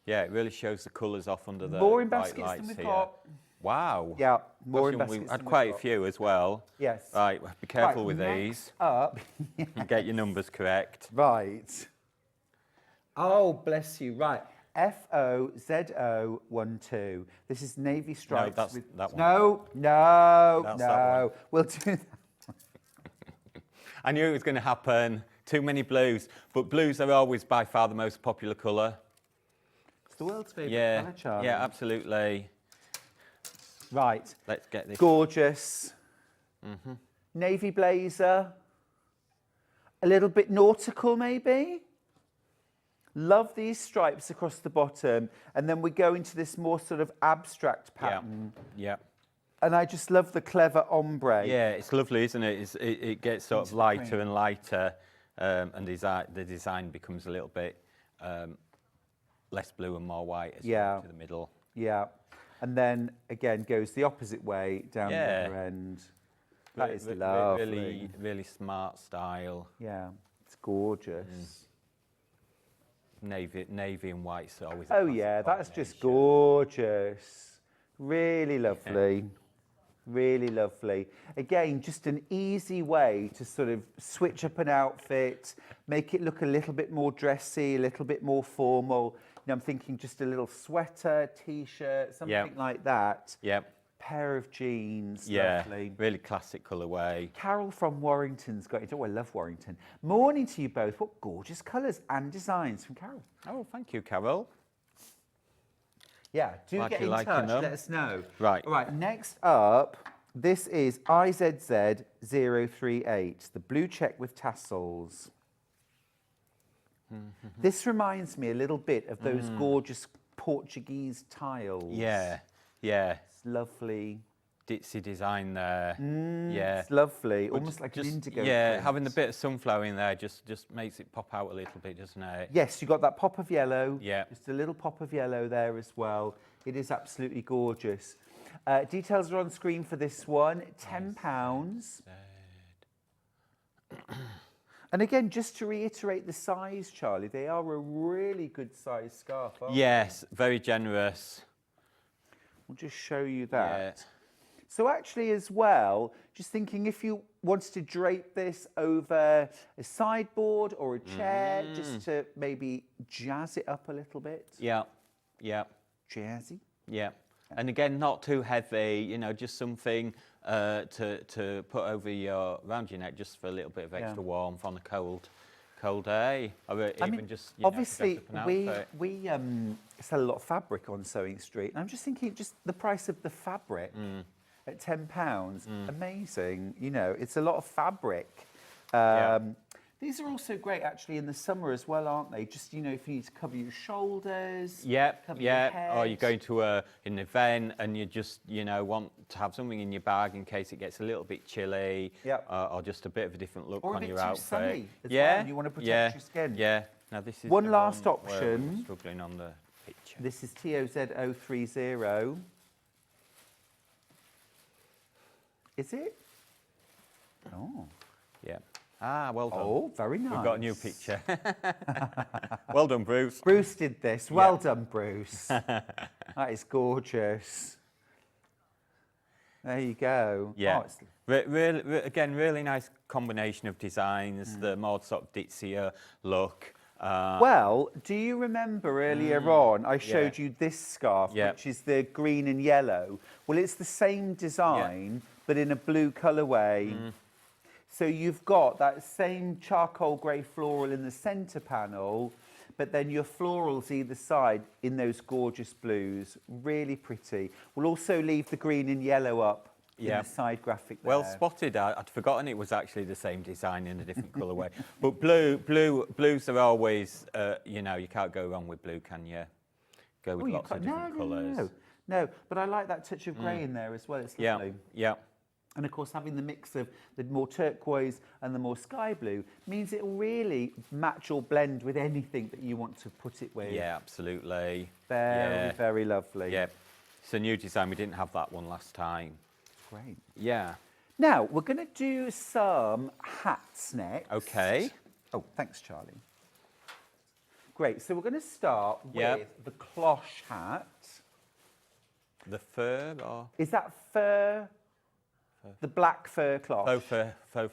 Yeah, it really shows the colours off under the More in bright baskets lights than we've here. got. Wow. Yeah, more in We've baskets had than quite we've a got. few as well. Yes. Right, be careful with next these. Up. And get your numbers correct. Right. Oh, bless you. Right. FOZO12. This is navy stripes. No, that's that one. No. That one. We'll do that. I knew it was going to happen. Too many blues. But blues are always by far the most popular colour. It's the world's favourite colour, Charlie. Yeah, absolutely. Right. Let's get this. Gorgeous. Navy blazer. A little bit nautical, maybe. Love these stripes across the bottom. And then we go into this more sort of abstract pattern. Yeah. And I just love the clever ombre. Yeah, it's lovely, isn't it? It gets sort of lighter and lighter, and the design becomes a little bit less blue and more white as you go to the middle. Yeah. And then, again, goes the opposite way down the other end. That is lovely. Really smart style. Yeah. It's gorgeous. Navy and white's always. Oh yeah, that's just gorgeous. Really lovely. Really lovely. Again, just an easy way to sort of switch up an outfit, make it look a little bit more dressy, a little bit more formal. You know, I'm thinking just a little sweater, t-shirt, something like that. Yep. Pair of jeans, Yeah, lovely. really classic colourway. Carol from Warrington's got it. Oh, I love Warrington. Morning to you both. What gorgeous colours and designs from Carol. Oh, thank you, Carol. Yeah, do Glad get you're in liking touch. them. Let us know. Right. All right, next up, this is IZZ038, the blue check with tassels. This reminds me a little bit of those gorgeous Portuguese tiles. Yeah, yeah. It's lovely. Ditzy design there. Yeah. It's lovely, But almost like just, an indigo Yeah, print. having a bit of sunflower in there just makes it pop out a little bit, doesn't it? Yes, you got that pop of yellow. Yeah. Just a little pop of yellow there as well. It is absolutely gorgeous. Details are on screen for this one, £10. And again, just to reiterate the size, Charlie, they are a really good size scarf, aren't Yes, very generous. they? We'll just show you that. Yeah. So actually as well, just thinking if you wanted to drape this over a sideboard or a chair, just to maybe jazz it up a little bit. Yeah, yeah, Jazzy. yeah. And again, not too heavy, you know, just something to put over around your neck just for a little bit of extra warmth on a cold day. Or even just, you know, to dress obviously, up an outfit. we sell a lot of fabric on Sewing Street, and I'm just thinking, just the price of the fabric at £10, amazing. You know, it's a lot of fabric. These are also great, actually, in the summer as well, aren't they? Just, you know, if you need to cover your shoulders, cover your head. Or you're going to an event and you just, you know, want to have something in your bag in case it gets a little bit chilly, or just a bit of a different look Or on a bit your too outfit. sunny as well, and you want to protect your skin. Yeah. Now this is One the last where we're option. struggling on the picture. This is TOZ030. Is it? Oh. Yeah. Ah, well done. Oh, very nice. We've got a new picture. Well done, Bruce. Bruce did this. Well done, Bruce. That is gorgeous. There you go. Yeah. Oh, it's Again, really nice combination of designs, the more sort of ditzier look. well, do you remember earlier on I showed you this scarf, which is the green and yellow? Well, it's the same design, but in a blue colourway. So you've got that same charcoal grey floral in the centre panel, but then your florals either side in those gorgeous blues. Really pretty. We'll also leave the green and yellow up in the side graphic there. Well spotted. I'd forgotten it was actually the same design in a different colourway. But blues are always, you know, you can't go wrong with blue, can you? Go with lots of different colours. No, but I like that touch of grey in there as well. It's lovely. Yeah. And of course, having the mix of the more turquoise and the more sky blue means it will really match or blend with anything that you want to put it with. Yeah, absolutely. Very, very lovely. Yeah. It's a new design. We didn't have that one last time. Great. Yeah. Now, we're going to do some hats next. Okay. Oh, thanks, Charlie. Great. So we're going to start with Yep. the cloche hat. The fur or? Is that fur? The black fur cloche. Faux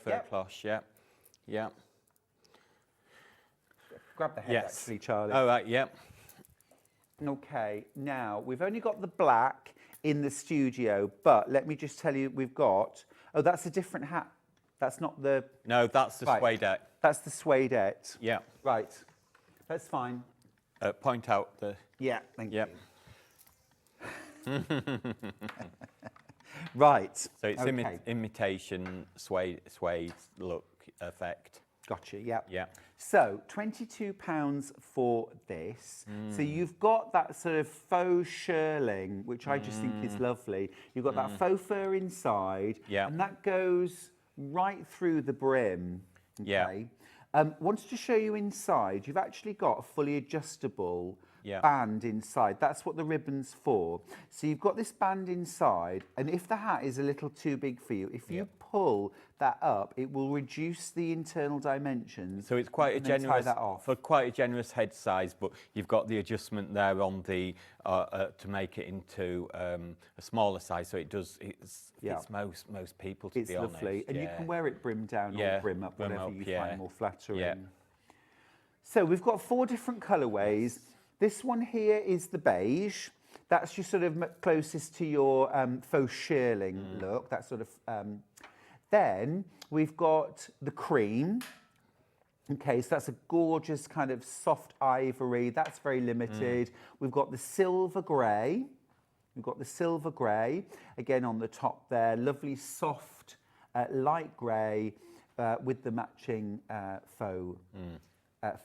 fur cloche, yeah. Yeah. Grab the head, actually, Charlie. Oh, right, yeah. Okay, now, we've only got the black in the studio, but let me just tell you, we've got... Oh, that's a different hat. That's not the... No, that's the suedette. That's the suedette. Yeah. Right. That's fine. Point out the... Yeah, thank Yep. you. Right. So it's imitation suede look effect. Gotcha, yep. Yeah. So, £22 for this. So you've got that sort of faux shearling, which I just think is lovely. You've got that faux fur inside, and that goes right through the brim. Okay? Yeah. Wanted to show you inside. You've actually got a fully adjustable band inside. That's what the ribbon's for. So you've got this band inside, and if the hat is a little too big for you, if you pull that up, it will reduce the internal dimensions. So it's quite a generous, tie that off. for quite a generous head size, but you've got the adjustment there on the to make it into a smaller size. So it does fits most people, to be honest. It's lovely, and you can wear it brim down or brim up, whatever you find more flattering. Yeah. So we've got 4 different colourways. This one here is the beige. That's your sort of closest to your faux shearling look. That sort of. Then we've got the cream. Okay, so that's a gorgeous kind of soft ivory. That's very limited. We've got the silver grey. We've got the silver grey again on the top there. Lovely soft light grey with the matching faux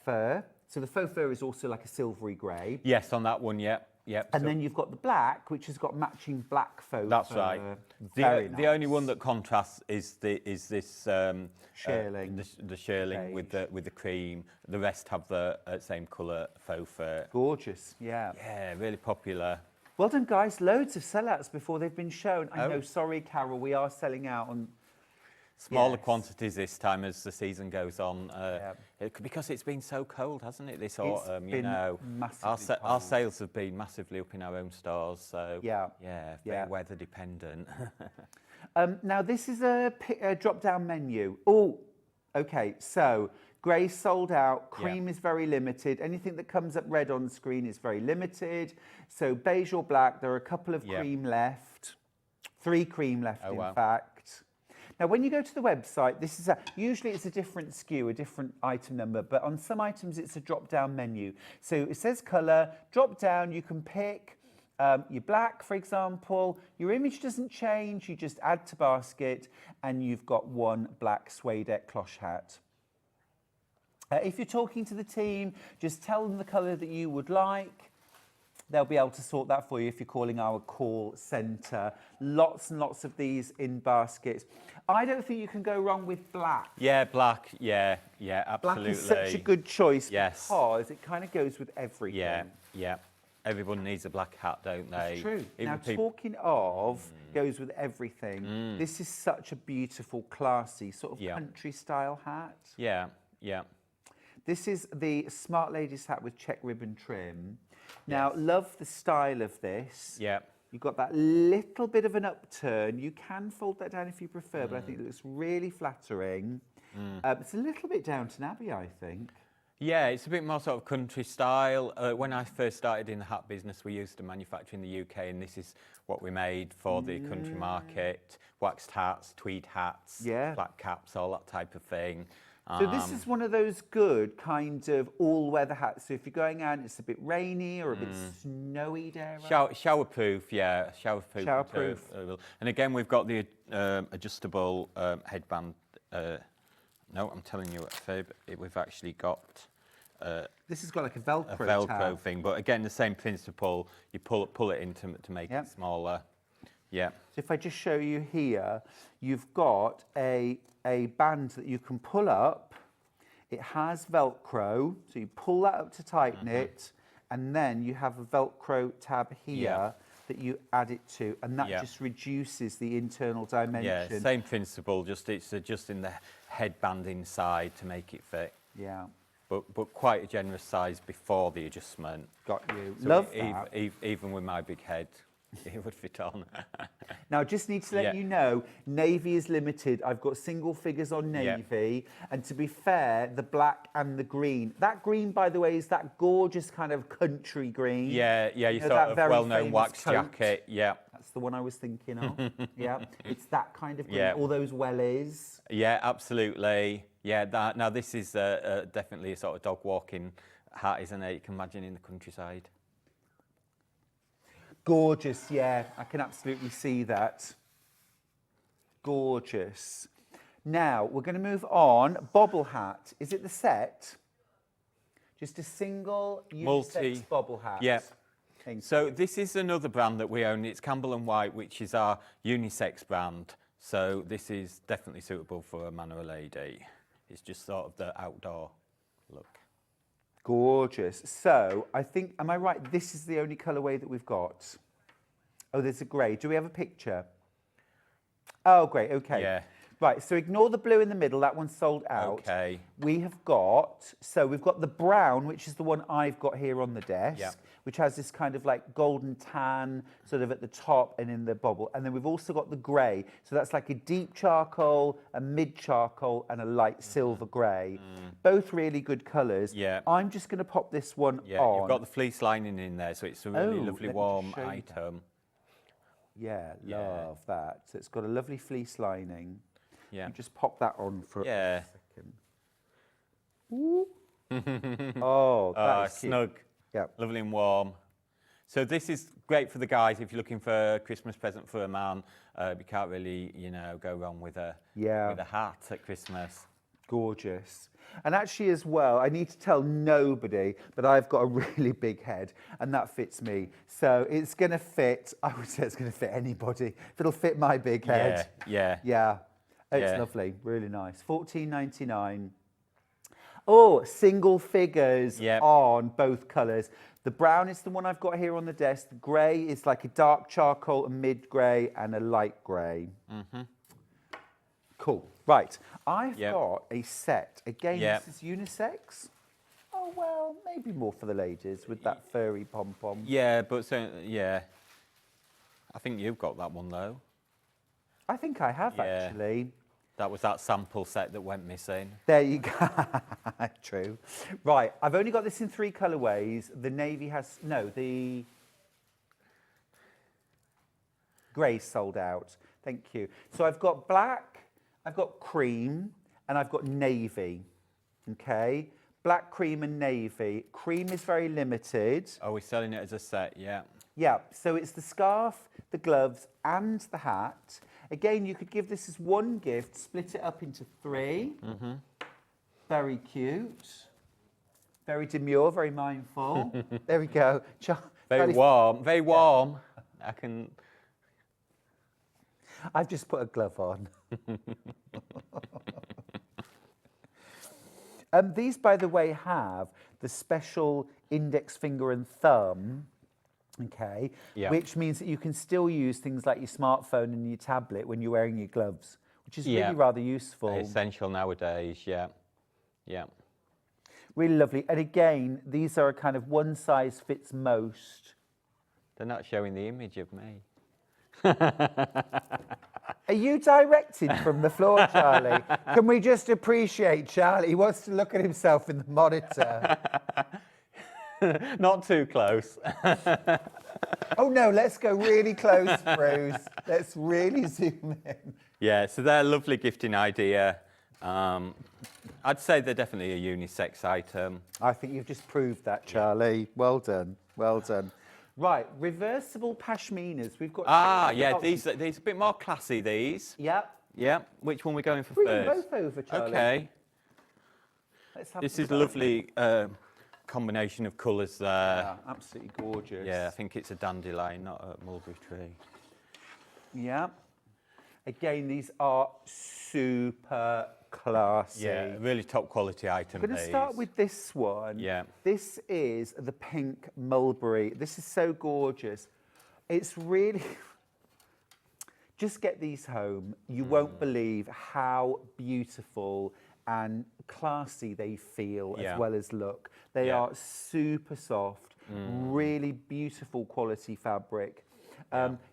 fur. So the faux fur is also like a silvery grey. Yes, on that one, yeah. And then you've got the black, which has got matching black faux That's fur. right. Very The nice. only one that contrasts is this shearling. the shearling with the cream. The rest have the same colour faux fur. Gorgeous, yeah. Yeah, really popular. Well done, guys. Loads of sellouts before they've been shown. I know, sorry, Carol, we are selling out on Smaller quantities this time as the season goes on, because it's been so cold, hasn't it, this autumn? You know, our sales have been massively up in our own stores, so very weather dependent. Now this is a drop-down menu. Oh, okay. So grey sold out. Cream is very limited. Anything that comes up red on screen is very limited. So beige or black. There are a couple of cream left. 3 cream left, in fact. Now, when you go to the website, this is usually it's a different SKU, a different item number, but on some items it's a drop-down menu. So it says colour, drop down, you can pick your black, for example. Your image doesn't change, you just add to basket, and you've got 1 black suede cloche hat. If you're talking to the team, just tell them the colour that you would like. They'll be able to sort that for you if you're calling our call centre. Lots and lots of these in baskets. I don't think you can go wrong with black. Yeah, black. Yeah, absolutely. Black is such a good choice because it kind of goes with everything. Yeah. Everyone needs a black hat, don't they? It's true. Even now, talking of goes with everything, this is such a beautiful, classy, sort of country-style hat. Yeah. This is the Smart Ladies hat with check ribbon trim. Now, love the style of this. Yeah. You've got that little bit of an upturn. You can fold that down if you prefer, but I think it looks really flattering. It's a little bit Downton Abbey, I think. Yeah, it's a bit more sort of country style. When I first started in the hat business, we used to manufacture in the UK, and this is what we made for the country market. Waxed hats, tweed hats, black caps, all that type of thing. So this is one of those good kind of all-weather hats. So if you're going out, it's a bit rainy or a bit snowy, dare I? Showerproof, yeah, showerproof. And again, we've got the adjustable headband. No, I'm telling you, we've actually got. This has got like a Velcro tab thing, but again, the same principle. You pull it in to make it smaller. Yeah. So if I just show you here, you've got a band that you can pull up. It has Velcro, so you pull that up to tighten it, and then you have a Velcro tab here that you add it to, and that just reduces the internal dimension. Yeah, same principle, it's adjusting the headband inside to make it fit. Yeah. But quite a generous size before the adjustment. Got you. So Love that. Even with my big head, it would fit on. Now, just need to let you know, navy is limited. I've got single figures on navy. And to be fair, the black and the green. That green, by the way, is that gorgeous kind of country green. Yeah, you sort of well-known wax jacket. Yeah. That's the one I was thinking of. It's that kind of green, all those wellies. Yeah, absolutely. Yeah, now this is definitely a sort of dog walking hat, isn't it? You can imagine in the countryside. Gorgeous, yeah, I can absolutely see that. Gorgeous. Now, we're going to move on. Bobble hat. Is it the set? Just a single unisex bobble hat. Yeah. So this is another brand that we own. It's Campbell & White, which is our unisex brand. So this is definitely suitable for a man or a lady. It's just sort of the outdoor look. Gorgeous. So I think, am I right? This is the only colourway that we've got. Oh, there's a grey. Do we have a picture? Oh, great. Okay. Yeah. Right. So ignore the blue in the middle. That one's sold out. Okay. We have got, so we've got the brown, which is the one I've got here on the desk, Yeah. which has this kind of like golden tan sort of at the top and in the bobble. And then we've also got the grey. So that's like a deep charcoal, a mid charcoal, and a light silver grey. Both really good colours. Yeah. I'm just going to pop this one Yeah, on. you've got the fleece lining in there, so it's a really Oh, lovely let me warm show you item. Yeah, Yeah. love that. So it's got a lovely fleece lining. Yeah. You just pop that on for Yeah. a second. Ooh. Oh, that's snug. Yeah. Lovely and warm. So this is great for the guys if you're looking for a Christmas present for a man. You can't really, you know, go wrong with a hat at Christmas. Gorgeous. And actually as well, I need to tell nobody, but I've got a really big head and that fits me. So it's going to fit, I would say it's going to fit anybody. If it'll fit my big head. Yeah. Yeah. It's Yeah. lovely, really nice. $14.99. Oh, single figures Yep. on both colours. The brown is the one I've got here on the desk. The grey is like a dark charcoal, a mid grey, and a light grey. Cool. Right. I've Yep. got a set. Again, Yep. this is unisex. Oh, well, maybe more for the ladies with that furry pom-pom. Yeah, but so, yeah. I think you've got that one though. I think I have, Yeah. actually. That was that sample set that went missing. There you go. True. Right, I've only got this in 3 colourways. The navy has, no, the grey sold out. Thank you. So I've got black, I've got cream, and I've got navy. Okay? Black, cream, and navy. Cream is very limited. Oh, we're selling it as a set, yeah. Yeah, so it's the scarf, the gloves, and the hat. Again, you could give this as one gift, split it up into 3. Very cute. Very demure, very mindful. There we go. Very warm, very warm. I can... I've just put a glove on. These, by the way, have the special index finger and thumb, okay, Yeah. which means that you can still use things like your smartphone and your tablet when you're wearing your gloves, which is Yeah. really rather useful. Essential nowadays, yeah. Yeah. Really lovely. And again, these are a kind of one size fits most. They're not showing the image of me. Are you directed from the floor, Charlie? Can we just appreciate Charlie? He wants to look at himself in the monitor. Not too close. Oh no, let's go really close, Bruce. Let's really zoom in. Yeah, so they're a lovely gifting idea. I'd say they're definitely a unisex item. I think you've just proved that, Charlie. Well done, well done. Right, reversible pashminas. We've got. Yeah, these are a bit more classy, these. Yep. Yeah, which one are we going for Bring first? them both over, Charlie. Okay. Let's have This them is a both. lovely combination of colours there. Yeah, absolutely gorgeous. Yeah, I think it's a dandelion, not a mulberry tree. Yeah. Again, these are super classy. Yeah, really top quality item. I'm going to start with this one. Yeah. This is the pink mulberry. This is so gorgeous. It's really... Just get these home. You won't believe how beautiful and classy they feel Yeah. as well as look. They Yeah. are super soft, really beautiful quality fabric.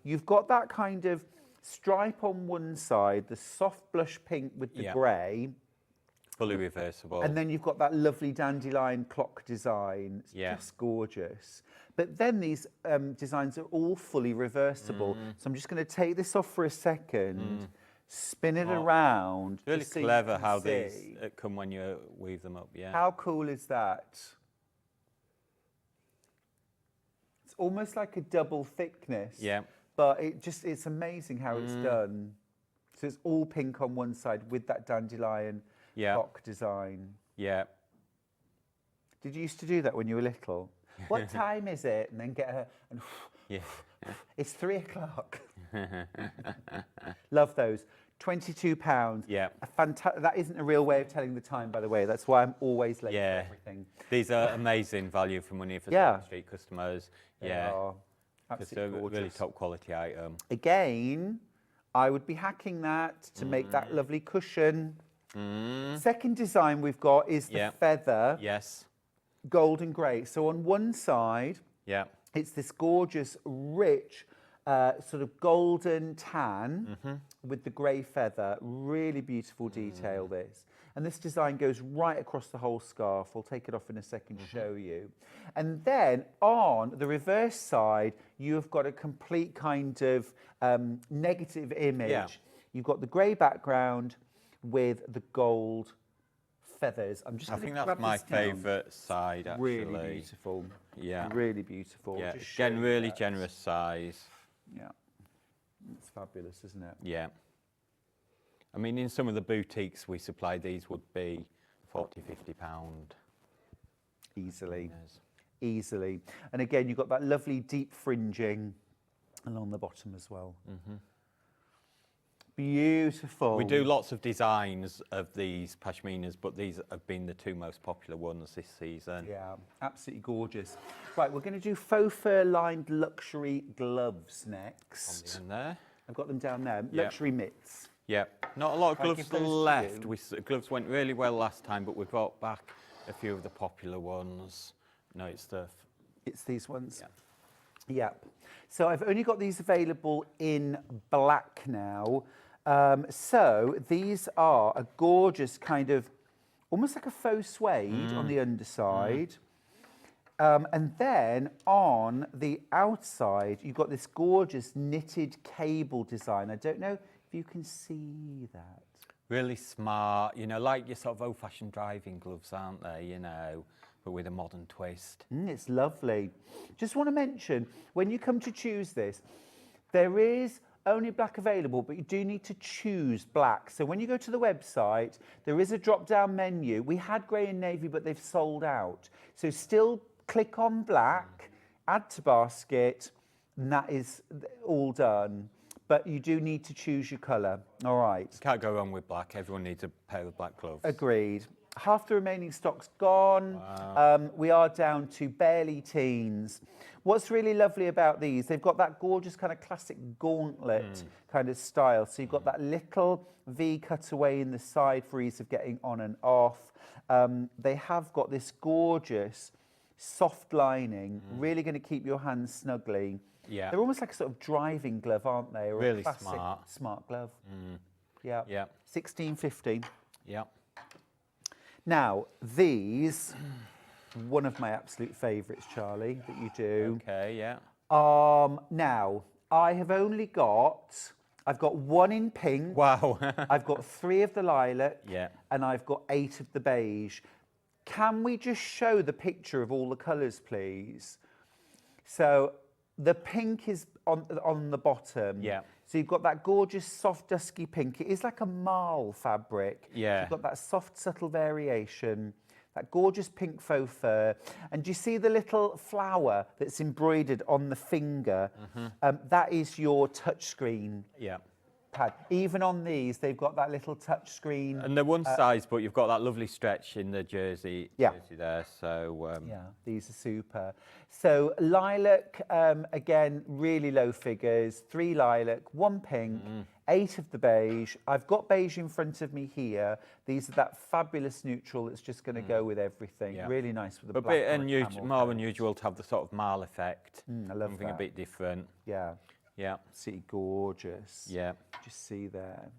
You've got that kind of stripe on one side, the soft blush pink with the Yeah. grey, Fully reversible. and then you've got that lovely dandelion clock design. It's Yeah. just gorgeous. But then these designs are all fully reversible. So I'm just going to take this off for a second, spin it around. Really just so you clever can how see. these come when you weave them up, yeah. How cool is that? It's almost like a double thickness. Yeah. But it's amazing how it's done. So it's all pink on one side with that dandelion Yeah. clock design. Yeah. Did you used to do that when you were little? What time is it? And then get her, and Yeah. it's 3 o'clock. Love those. £22. Yeah. That isn't a real way of telling the time, by the way. That's why I'm always late for everything. These are amazing value for money for street customers. They are It's a really top quality item. Again, I would be hacking that to make that lovely cushion. Second design we've got is the feather. Yes. Gold and grey. So on one side, it's this gorgeous, rich, sort of golden tan with the grey feather. Really beautiful detail, this. And this design goes right across the whole scarf. We'll take it off in a second to show you. And then on the reverse side, you have got a complete kind of negative image. Yeah. You've got the grey background with the gold feathers. I think that's my favourite side, actually. Really beautiful. Yeah. Really beautiful. Yeah. Again, really generous size. Yeah. It's fabulous, isn't it? Yeah. I mean, in some of the boutiques we supply, these would be £40, £50. Easily. Yes. Easily. And again, you've got that lovely deep fringing along the bottom as well. Beautiful. We do lots of designs of these pashminas, but these have been the two most popular ones this season. Yeah, absolutely gorgeous. Right, we're going to do faux fur lined luxury gloves next. In there. I've got them down there. Luxury mitts. Yeah, not a lot of I'll gloves give those to left. Gloves went really well last time, but we brought back a few of the popular ones. No, it's these ones. Yep. So I've only got these available in black now. So these are a gorgeous kind of, almost like a faux suede on the underside. And then on the outside, you've got this gorgeous knitted cable design. I don't know if you can see that. Really smart, you know, like your sort of old-fashioned driving gloves, aren't they, you know, but with a modern twist. It's lovely. Just want to mention, when you come to choose this, there is only black available, but you do need to choose black. So when you go to the website, there is a drop-down menu. We had grey and navy, but they've sold out. So still click on black, add to basket, and that is all done. But you do need to choose your colour. All right. Can't go wrong with black. Everyone needs a pair of black gloves. Agreed. Half the remaining stock's gone. Wow. We are down to barely teens. What's really lovely about these, they've got that gorgeous kind of classic gauntlet kind of style. So you've got that little V cutaway in the side for ease of getting on and off. They have got this gorgeous soft lining, really going to keep your hands snugly. Yeah. They're almost like a sort of driving glove, aren't they? Or Really a classic smart glove. Yeah. Yeah. £16.50. Yeah. Now, these, one of my absolute favourites, Charlie, that you do. Okay, yeah. Now, I've got one in pink. Wow. I've got 3 of the lilac. Yeah. And I've got 8 of the beige. Can we just show the picture of all the colours, please? So the pink is on the bottom. Yeah. So you've got that gorgeous soft dusky pink. It is like a marl fabric. Yeah. So you've got that soft subtle variation, that gorgeous pink faux fur. And do you see the little flower that's embroidered on the finger? That is your touchscreen Yeah. pad. Even on these, they've got that little touchscreen. And they're one size, but you've got that lovely stretch in the jersey there. So yeah, these are super. So lilac, again, really low figures. 3 lilac, 1 pink, 8 of the beige. I've got beige in front of me here. These are that fabulous neutral that's just going to go with everything. Yeah. Really nice with the a black. bit more unusual to have the sort of marl effect. I love something that. a bit different. Yeah, Yeah. absolutely gorgeous. Yeah. Just see there.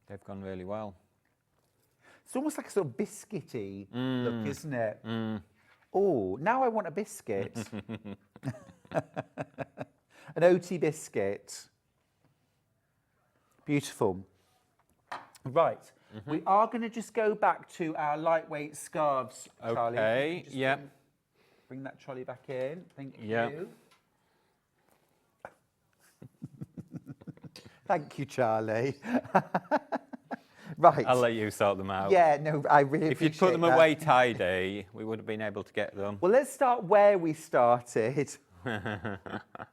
They've gone really well. It's almost like a sort of biscuity look, isn't it? Oh, now I want a biscuit. An OT biscuit. Beautiful. Right. We are going to just go back to our lightweight scarves, Charlie. Okay, Just yeah. Bring that trolley back in. Thank you. Yeah. Thank you, Charlie. Right. I'll let you sort them out. Yeah, no, I really If you'd appreciate put them that. away tidy, we would have been able to get them. Well, let's start where we started.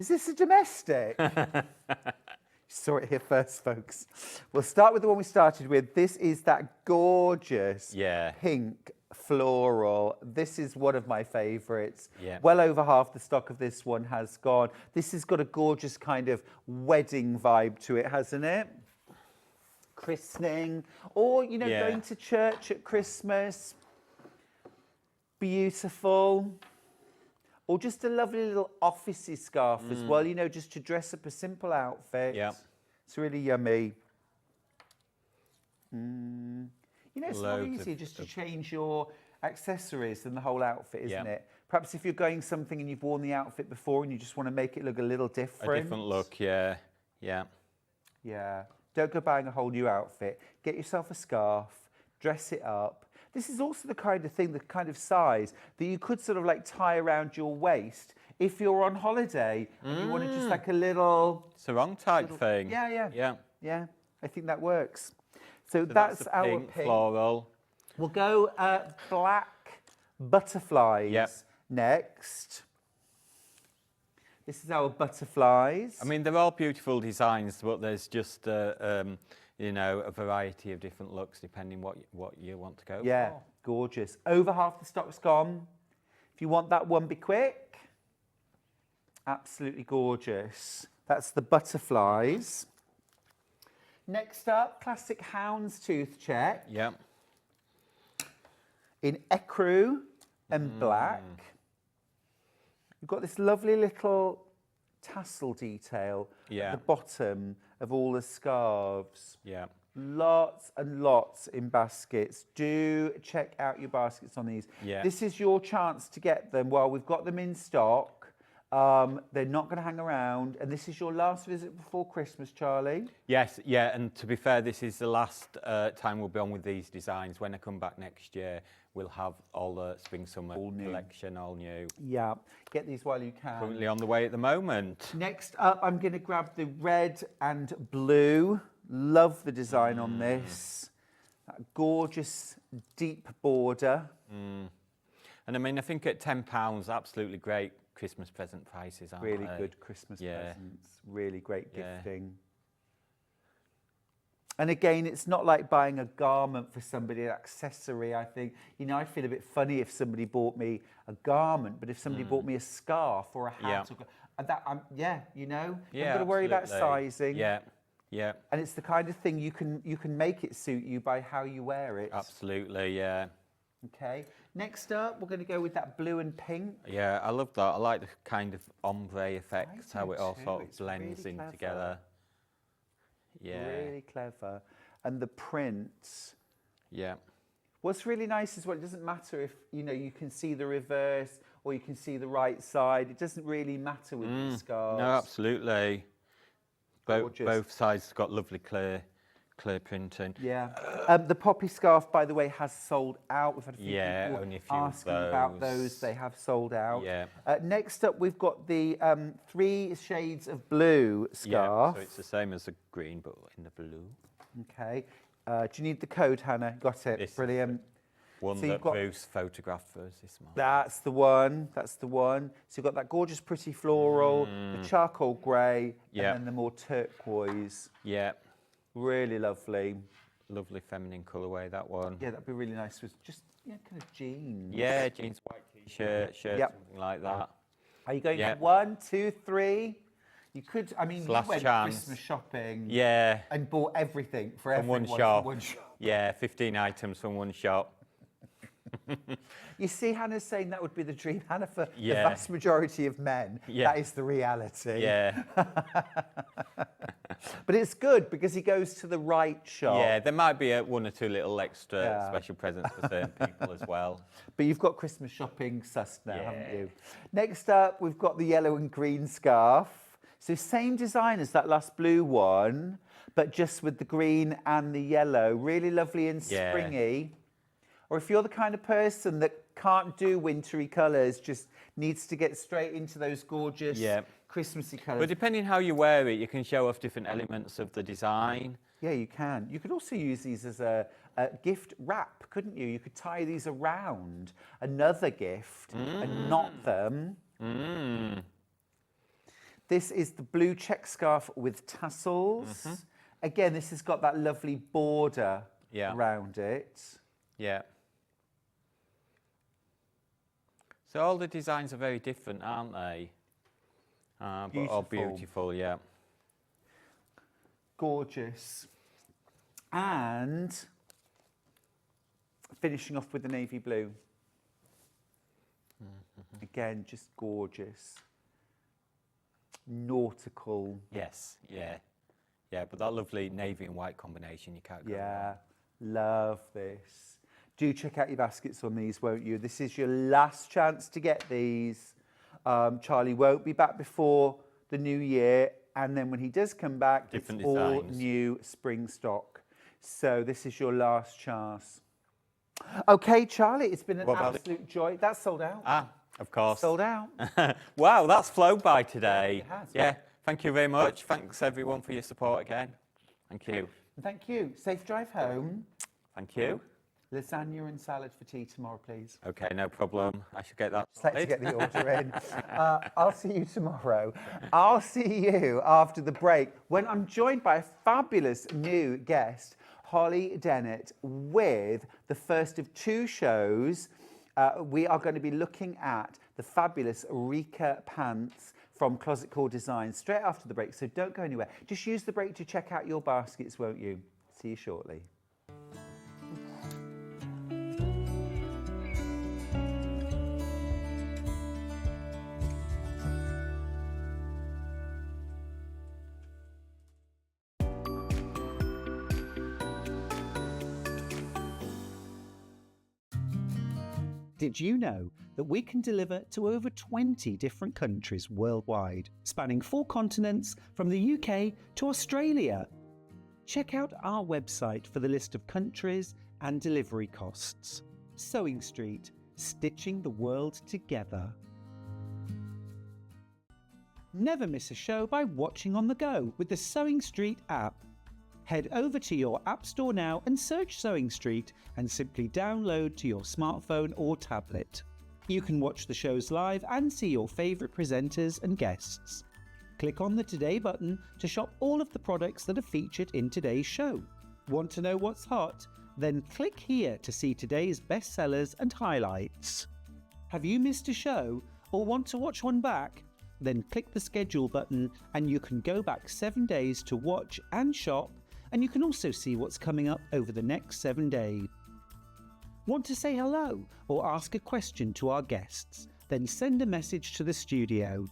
Is this a domestic? Saw it here first, folks. We'll start with the one we started with. This is that gorgeous pink floral. This is one of my favourites. Yeah. Well over half the stock of this one has gone. This has got a gorgeous kind of wedding vibe to it, hasn't it? Christening, or, you know, going to church at Christmas. Beautiful. Or just a lovely little officey scarf as well, you know, just to dress up a simple outfit. Yeah. It's really yummy. You know, it's not easy just to change your accessories and the whole outfit, isn't it? Perhaps if you're going something and you've worn the outfit before and you just want to make it look a little different. A different look, yeah. Yeah. Don't go buying a whole new outfit. Get yourself a scarf, dress it up. This is also the kind of thing, the kind of size that you could sort of like tie around your waist if you're on holiday and you want to just like a little... Sarong type thing. Yeah. I think that works. So that's our pink floral. We'll go black butterflies next. This is our butterflies. I mean, they're all beautiful designs, but there's just, you know, a variety of different looks depending what you want to go for. Yeah, gorgeous. Over half the stock's gone. If you want that one, be quick. Absolutely gorgeous. That's the butterflies. Next up, classic houndstooth check. Yeah. In ecru and black. You've got this lovely little tassel detail at the bottom of all the scarves. Yeah. Lots and lots in baskets. Do check out your baskets on these. Yeah. This is your chance to get them while we've got them in stock. They're not going to hang around. And this is your last visit before Christmas, Charlie? Yes, yeah. And to be fair, this is the last time we'll be on with these designs. When I come back next year, we'll have all the spring-summer collection, all new. Yeah, get these while you can. Currently on the way at the moment. Next up, I'm going to grab the red and blue. Love the design on this. That gorgeous deep border. And I mean, I think at £10, absolutely great Christmas present prices, aren't Really they? good Christmas presents. Really great gifting. And again, it's not like buying a garment for somebody, an accessory, I think. You know, I'd feel a bit funny if somebody bought me a garment, but if somebody bought me a scarf or a hat, you know, you've got to worry about sizing. Yeah. And it's the kind of thing you can make it suit you by how you wear it. Absolutely, yeah. Okay. Next up, we're going to go with that blue and pink. Yeah, I love that. I like the kind of ombre effect, how it all sort of blends really in clever. together. Yeah. Really clever. And the prints. Yeah. What's really nice is, well, it doesn't matter if, you know, you can see the reverse or you can see the right side. It doesn't really matter with the scarves. No, absolutely. Both sides have got lovely clear printing. Yeah. The poppy scarf, by the way, has sold out. We've had a few people only a few asking about those. They have sold out. Yeah. Next up, we've got the 3 shades of blue scarf. Yeah, so it's the same as the green, but in the blue. Okay. Do you need the code, Hannah? Got it. This Brilliant. One So that you've got- Bruce photographed for us this month. That's the one. That's the one. So you've got that gorgeous, pretty floral, the charcoal grey, and then the more turquoise. Yeah. Really lovely. Lovely feminine colourway, that one. Yeah, that'd be really nice with just kind of jeans. Yeah, jeans, white t-shirt, something like that. Are you going for 1, 2, 3? You could, I mean, Last you went chance. Christmas shopping Yeah. and bought everything for From everyone one shop. from one shop. Yeah, 15 items from one shop. You see, Hannah's saying that would be the dream, Hannah, for the Yeah. vast majority of men. Yeah. That is the reality. Yeah. But it's good because he goes to the right shop. Yeah, there might be one or two little extra special presents for certain people as well. But you've got Christmas shopping sussed now, haven't Yeah. you? Next up, we've got the yellow and green scarf. So same design as that last blue one, but just with the green and the yellow. Really lovely and Yeah. springy. Or if you're the kind of person that can't do wintry colours, just needs to get straight into those gorgeous Christmassy colours. But depending how you wear it, you can show off different elements of the design. Yeah, you can. You could also use these as a gift wrap, couldn't you? You could tie these around another gift and knot them. This is the blue check scarf with tassels. Again, this has got that lovely border around it. Yeah. So all the designs are very different, aren't they? But all beautiful, yeah. Gorgeous. And finishing off with the navy blue. Again, just gorgeous. Nautical. Yes, yeah. Yeah, but that lovely navy and white combination, you can't go Yeah, love this. Do check out your baskets on these, won't you? This is your last chance to get these. Charlie won't be back before the new year. And then when he does come back, Different it's all designs. new spring stock. So this is your last chance. Okay, Charlie, it's been an What about absolute joy. That's sold out. Ah, of course. Sold out. Wow, that's flown by today. It has. Yeah, thank you very much. Thanks everyone for your support again. Thank you. Thank you. Safe drive home. Thank you. Lasagna and salad for tea tomorrow, please. Okay, no problem. I should get that. Just like to sorted. get the order in. I'll see you tomorrow. I'll see you after the break when I'm joined by a fabulous new guest, Holly Dennett, with the first of 2 shows. We are going to be looking at the fabulous Rika Pants from Closet Core Design straight after the break, so don't go anywhere. Just use the break to check out your baskets, won't you? See you shortly. Did you know that we can deliver to over 20 different countries worldwide, spanning 4 continents from the UK to Australia? Check out our website for the list of countries and delivery costs. Sewing Street, stitching the world together. Never miss a show by watching on the go with the Sewing Street app. Head over to your App Store now and search Sewing Street and simply download to your smartphone or tablet. You can watch the shows live and see your favourite presenters and guests. Click on the Today button to shop all of the products that are featured in today's show. Want to know what's hot? Then click here to see today's bestsellers and highlights. Have you missed a show or want to watch one back? Then click the schedule button and you can go back 7 days to watch and shop, and you can also see what's coming up over the next 7 days. Want to say hello or ask a question to our guests? Then send a message to the studio.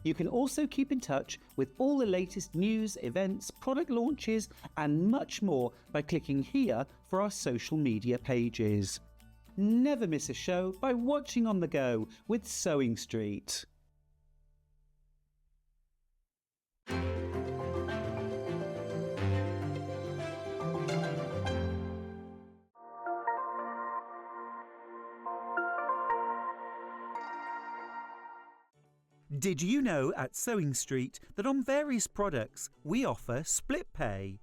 You can also keep in touch with all the latest news, events, product launches and much more by clicking here for our social media pages. Never miss a show by watching on the go with Sewing Street. Did you know at Sewing Street that on various products we offer split pay?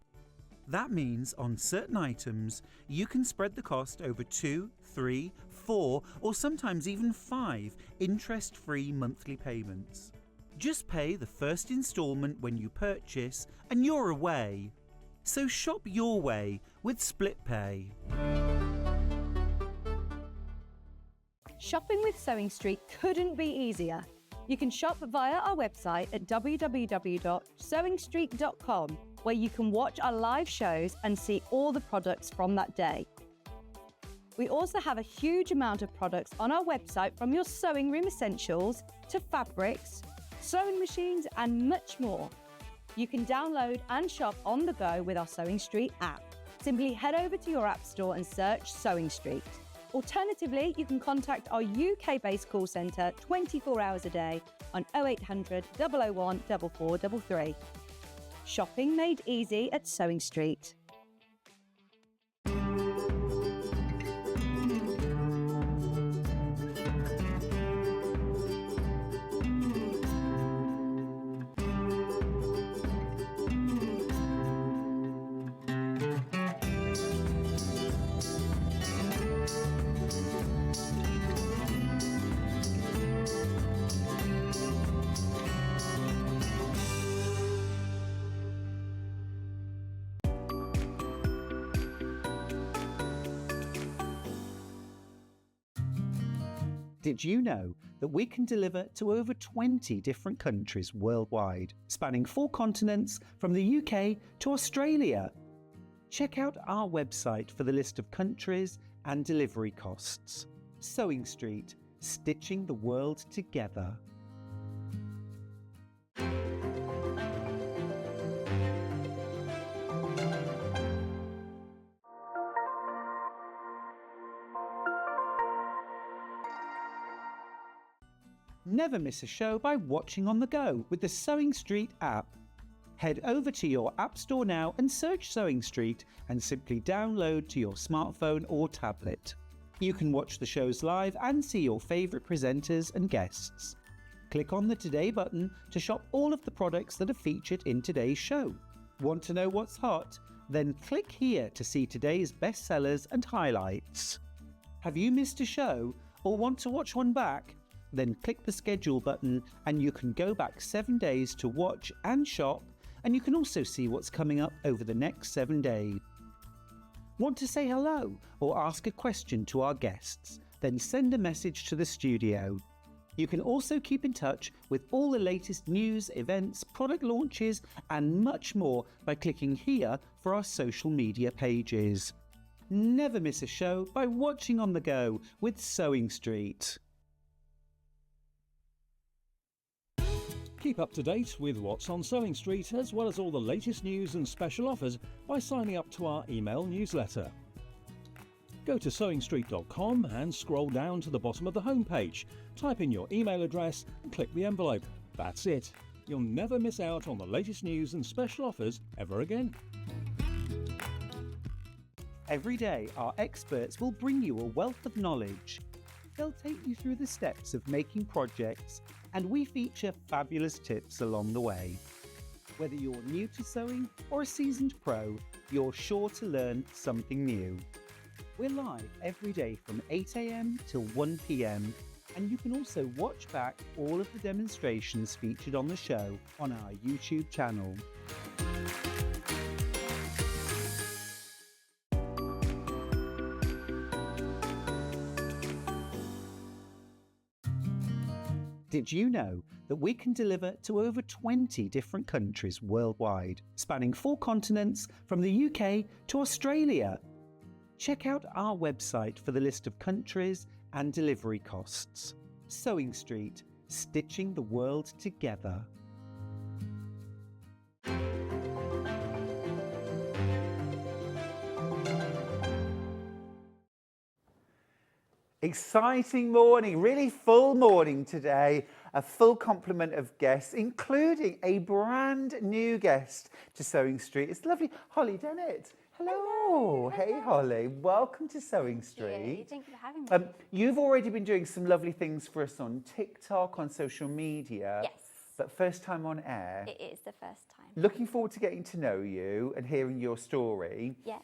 That means on certain items you can spread the cost over 2, 3, 4 or sometimes even 5 interest-free monthly payments. Just pay the first instalment when you purchase and you're away. So shop your way with split pay. Shopping with Sewing Street couldn't be easier. You can shop via our website at www.sewingstreet.com, where you can watch our live shows and see all the products from that day. We also have a huge amount of products on our website, from your sewing room essentials to fabrics, sewing machines and much more. You can download and shop on the go with our Sewing Street app. Simply head over to your app store and search Sewing Street. Alternatively, you can contact our UK-based call centre 24 hours a day on 0800 001 4433. Shopping made easy at Sewing Street. Did you know that we can deliver to over 20 different countries worldwide, spanning 4 continents from the UK to Australia? Check out our website for the list of countries and delivery costs. Sewing Street, stitching the world together. Never miss a show by watching on the go with the Sewing Street app. Head over to your App Store now and search Sewing Street and simply download to your smartphone or tablet. You can watch the shows live and see your favourite presenters and guests. Click on the Today button to shop all of the products that are featured in today's show. Want to know what's hot? Then click here to see today's bestsellers and highlights. Have you missed a show or want to watch one back? Then click the schedule button and you can go back 7 days to watch and shop, and you can also see what's coming up over the next 7 days. Want to say hello or ask a question to our guests? Then send a message to the studio. You can also keep in touch with all the latest news, events, product launches and much more by clicking here for our social media pages. Never miss a show by watching on the go with Sewing Street. Keep up to date with what's on Sewing Street, as well as all the latest news and special offers by signing up to our email newsletter. Go to sewingstreet.com and scroll down to the bottom of the homepage. Type in your email address and click the envelope. That's it. You'll never miss out on the latest news and special offers ever again. Every day, our experts will bring you a wealth of knowledge. They'll take you through the steps of making projects, and we feature fabulous tips along the way. Whether you're new to sewing or a seasoned pro, you're sure to learn something new. We're live every day from 8 AM till 1 PM, and you can also watch back all of the demonstrations featured on the show on our YouTube channel. Did you know that we can deliver to over 20 different countries worldwide, spanning 4 continents from the UK to Australia? Check out our website for the list of countries and delivery costs. Sewing Street, stitching the world together. Exciting morning, really full morning today. A full complement of guests, including a brand new guest to Sewing Street. It's lovely, Holly Dennett. Hello. Hey, Holly. Welcome to Sewing Street. Thank you for having me. You've already been doing some lovely things for us on TikTok, on social media. Yes. But first time on air. It is the first time. Looking forward to getting to know you and hearing your story. Yeah.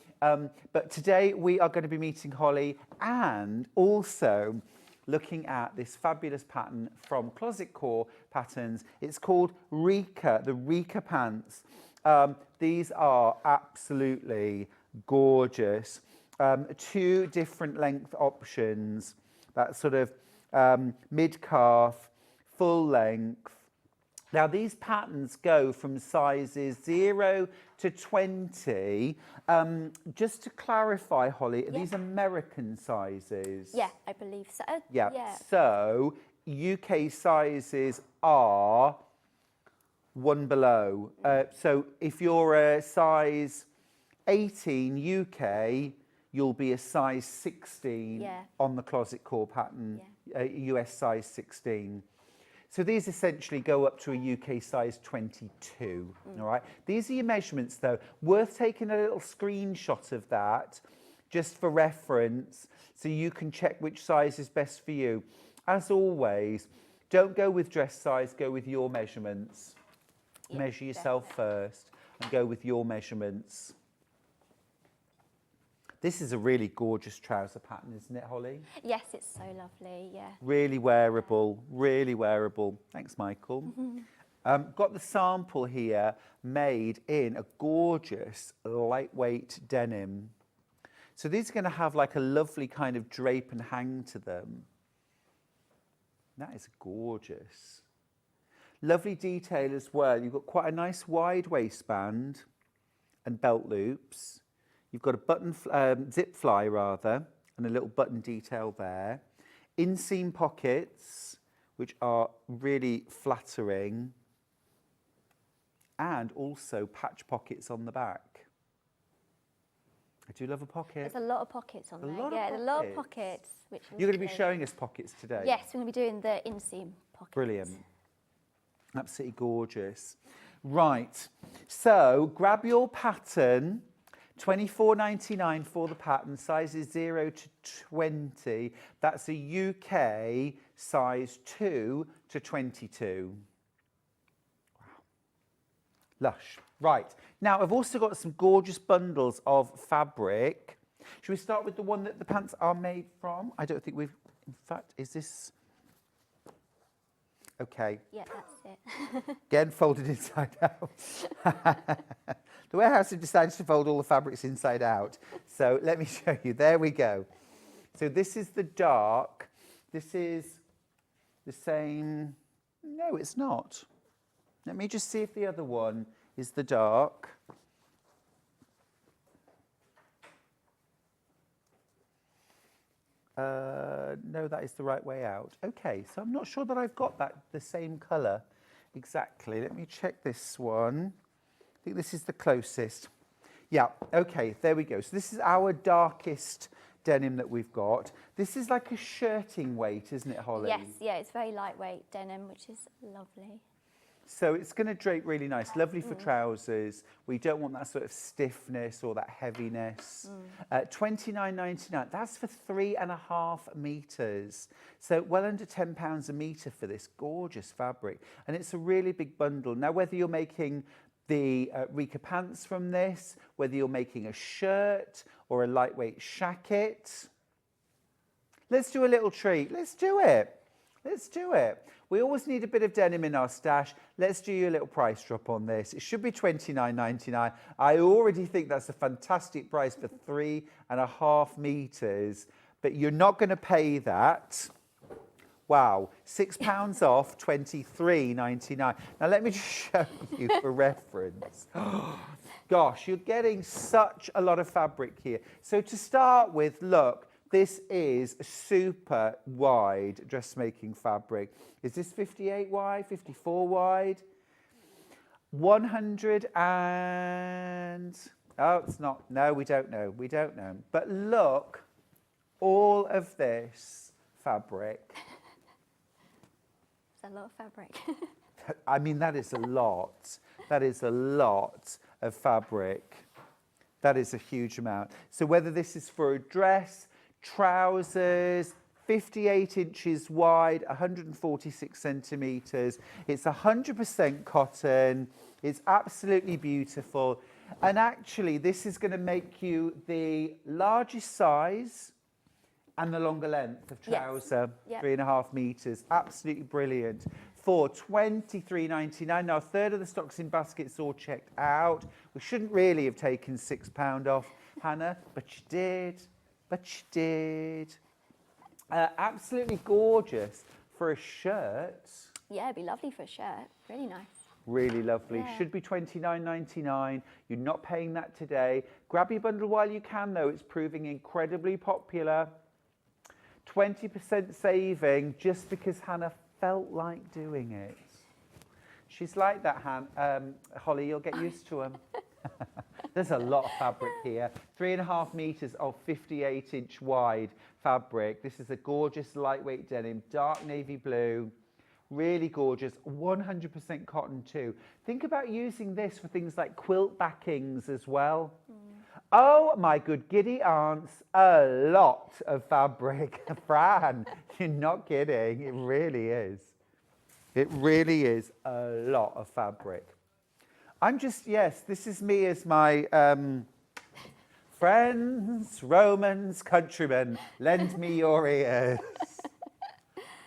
But today we are going to be meeting Holly and also looking at this fabulous pattern from Closet Core Patterns. It's called Rika, the Rika Pants. These are absolutely gorgeous. 2 different length options, that sort of mid-calf, full length. Now, these patterns go from sizes 0 to 20. Just to clarify, Holly, are these American sizes? Yeah, I believe so. Yeah. So, UK sizes are 1 below. So, if you're a size 18 UK, you'll be a size 16 on the Closet Core pattern, US size 16. So these essentially go up to a UK size 22, all right? These are your measurements though. Worth taking a little screenshot of that just for reference so you can check which size is best for you. As always, don't go with dress size, go with your measurements. Measure yourself first and go with your measurements. This is a really gorgeous trouser pattern, isn't it, Holly? Yes, it's so lovely, yeah. Really wearable, really wearable. Thanks, Michael. Got the sample here made in a gorgeous lightweight denim. So these are going to have like a lovely kind of drape and hang to them. That is gorgeous. Lovely detail as well. You've got quite a nice wide waistband and belt loops. You've got a button, zip fly rather, and a little button detail there. Inseam pockets, which are really flattering. And also patch pockets on the back. I do love a pocket. There's a lot of pockets on there. A A lot of pockets. Which You're going to be showing us pockets today? Yes, we're going to be doing the inseam pockets. Brilliant. Absolutely gorgeous. Right, so grab your pattern, $24.99 for the pattern, sizes 0 to 20. That's a UK size 2 to 22. Wow. Lush. Right, now I've also got some gorgeous bundles of fabric. Should we start with the one that the pants are made from? I don't think we've, in fact, is this... Okay. Yeah, that's it. Again, folded inside out. The warehouse have decided to fold all the fabrics inside out. So let me show you. There we go. So this is the dark. This is the same. No, it's not. Let me just see if the other one is the dark. No, that is the right way out. Okay, so I'm not sure that I've got that the same colour exactly. Let me check this one. I think this is the closest. Yeah, okay, there we go. So this is our darkest denim that we've got. This is like a shirting weight, isn't it, Holly? Yes, yeah, it's very lightweight denim, which is lovely. So it's going to drape really nice, lovely for trousers. We don't want that sort of stiffness or that heaviness. $29.99, that's for 3.5 metres. So well under £10 a metre for this gorgeous fabric. And it's a really big bundle. Now, whether you're making the Rika pants from this, whether you're making a shirt or a lightweight shacket, let's do a little treat. Let's do it. Let's do it. We always need a bit of denim in our stash. Let's do you a little price drop on this. It should be $29.99. I already think that's a fantastic price for 3.5 metres, but you're not going to pay that. Wow, £6 off, $23.99. Now let me just show you for reference. Gosh, you're getting such a lot of fabric here. So to start with, look, this is super wide dressmaking fabric. Is this 58 wide, 54 wide? 100 and... Oh, it's not. No, we don't know. We don't know. But look, all of this fabric. It's a lot of fabric. I mean, that is a lot. That is a lot of fabric. That is a huge amount. So whether this is for a dress, trousers, 58 inches wide, 146 centimetres. It's 100% cotton. It's absolutely beautiful. And actually, this is going to make you the largest size and the longer length of trouser, Yes. Yep. 3.5 metres. Absolutely brilliant. For $23.99. Now, a third of the stock's in baskets all checked out. We shouldn't really have taken £6 off, Hannah, but you did. But you did. Absolutely gorgeous for a shirt. Yeah, it'd be lovely for a shirt. Really nice. Really lovely. Yeah. Should be $29.99. You're not paying that today. Grab your bundle while you can, though. It's proving incredibly popular. 20% saving just because Hannah felt like doing it. She's like that, Holly. You'll get used to them. There's a lot of fabric here. 3.5 metres of 58-inch wide fabric. This is a gorgeous lightweight denim, dark navy blue. Really gorgeous. 100% cotton too. Think about using this for things like quilt backings as well. Oh my good giddy aunts, a lot of fabric. Fran, you're not kidding. It really is. It really is a lot of fabric. I'm just, yes, this is me as my friends, Romans, countrymen, lend me your ears.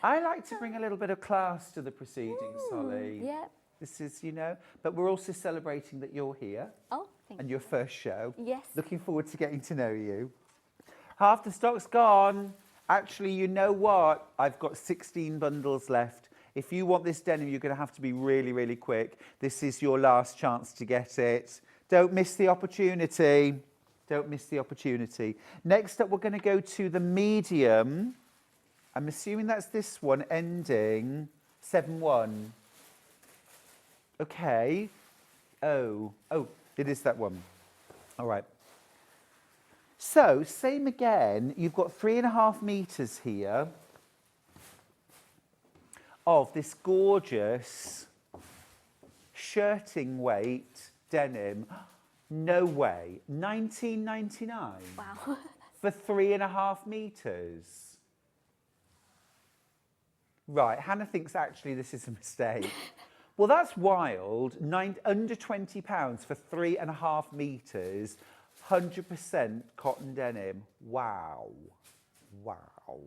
I like to bring a little bit of class to the proceedings, Holly. Yeah. This is, you know, but we're also celebrating that you're here Oh, thank and you. your first show. Yes. Looking forward to getting to know you. Half the stock's gone. Actually, you know what? I've got 16 bundles left. If you want this denim, you're going to have to be really, really quick. This is your last chance to get it. Don't miss the opportunity. Don't miss the opportunity. Next up, we're going to go to the medium. I'm assuming that's this one ending 7-1. Okay. Oh, it is that one. All right. So, same again. You've got 3.5 meters here of this gorgeous shirting weight denim. No way. $19.99. Wow. For 3.5 meters. Right, Hannah thinks actually this is a mistake. Well, that's wild. Under £20 for 3.5 meters, 100% cotton denim. Wow. Wow.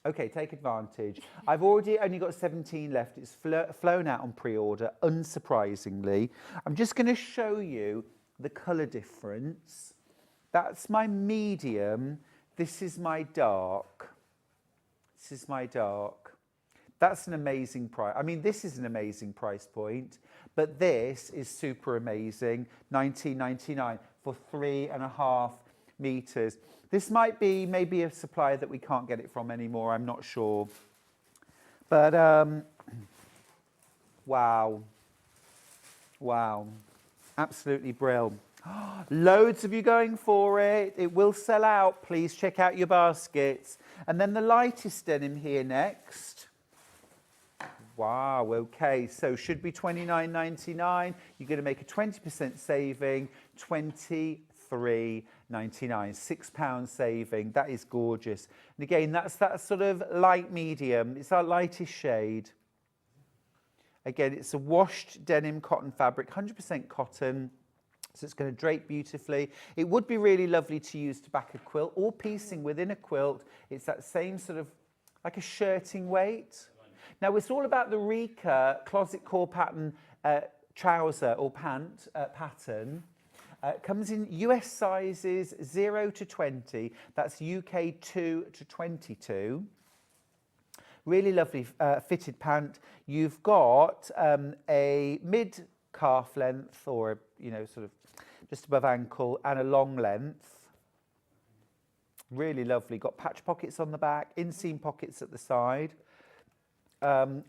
Okay, take advantage. I've already only got 17 left. It's flown out on pre-order, unsurprisingly. I'm just going to show you the colour difference. That's my medium. This is my dark. This is my dark. That's an amazing price. I mean, this is an amazing price point, but this is super amazing. $19.99 for 3.5 meters. This might be maybe a supplier that we can't get it from anymore. I'm not sure. But, wow. Wow. Absolutely brilliant. Loads of you going for it. It will sell out. Please check out your baskets. And then the lightest denim here next. Wow, okay, so should be $29.99. You're going to make a 20% saving, $23.99, £6 saving. That is gorgeous. And again, that's that sort of light medium. It's our lightest shade. Again, it's a washed denim cotton fabric, 100% cotton. So it's going to drape beautifully. It would be really lovely to use to back a quilt or piecing within a quilt. It's that same sort of, like a shirting weight. Now, it's all about the Rika Closet Core pattern trouser or pant pattern. Comes in US sizes 0 to 20. That's UK 2 to 22. Really lovely fitted pant. You've got a mid-calf length or, you know, sort of just above ankle and a long length. Really lovely. Got patch pockets on the back, inseam pockets at the side.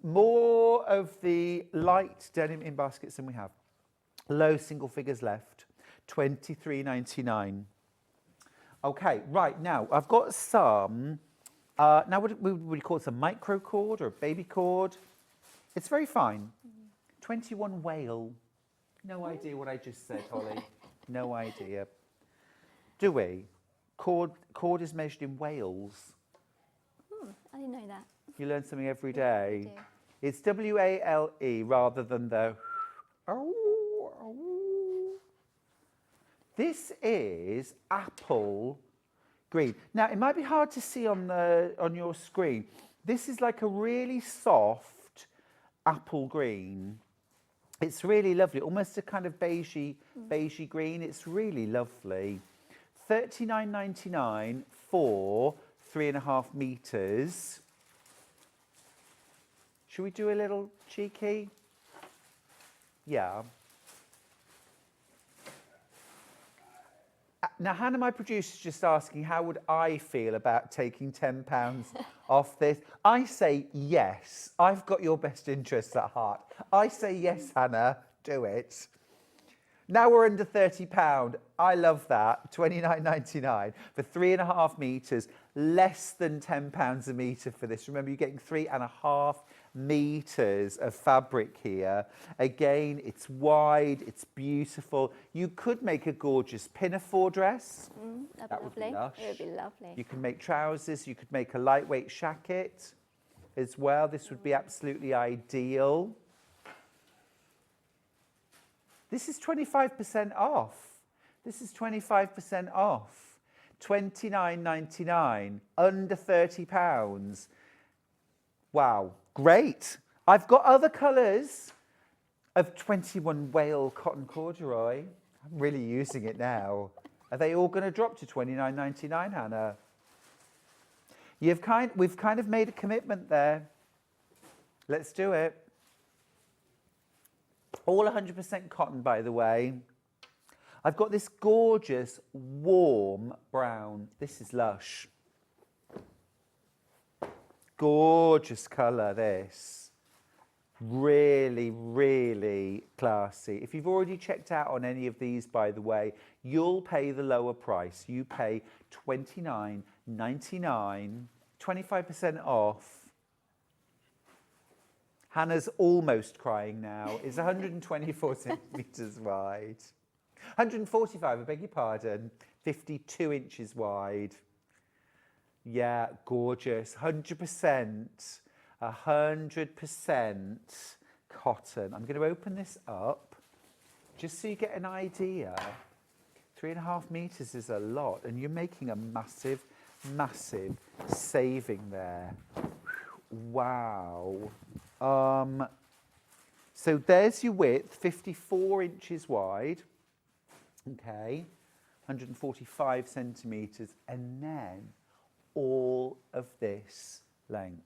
More of the light denim in baskets than we have. Low single figures left. $23.99. Okay, right now I've got some. Now what would we call it? A micro cord or a baby cord? It's very fine. 21 whale. No idea what I just said, Holly. No idea. Do we? Cord is measured in whales. I didn't know that. You learn something every day. Yeah, It's W-A-L-E rather than the... This is apple green. Now, it might be hard to see on your screen. This is like a really soft apple green. It's really lovely, almost a kind of beigey green. It's really lovely. $39.99 for 3.5 meters. Should we do a little cheeky? Yeah. Now, Hannah, my producer, is just asking, how would I feel about taking £10 off this? I say yes. I've got your best interests at heart. I say yes, Hannah, do it. Now we're under £30. I love that. $29.99 for 3.5 meters, less than £10 a meter for this. Remember, you're getting 3.5 meters of fabric here. Again, it's wide, it's beautiful. You could make a gorgeous pinafore dress. That would be lush. It would be lovely. You can make trousers, you could make a lightweight shacket as well. This would be absolutely ideal. This is 25% off. This is 25% off. $29.99, under £30. Wow, great. I've got other colours of 21 whale cotton corduroy. I'm really using it now. Are they all going to drop to $29.99, Hannah? We've kind of made a commitment there. Let's do it. All 100% cotton, by the way. I've got this gorgeous, warm brown. This is Lush. Gorgeous colour, this. Really, really classy. If you've already checked out on any of these, by the way, you'll pay the lower price. You pay $29.99, 25% off. Hannah's almost crying now. It's 124 centimetres wide. 145, I beg your pardon. 52 inches wide. Yeah, gorgeous. 100%. 100% cotton. I'm going to open this up just so you get an idea. 3.5 meters is a lot, and you're making a massive, massive saving there. Wow. So there's your width, 54 inches wide. Okay, 145 centimetres, and then all of this length.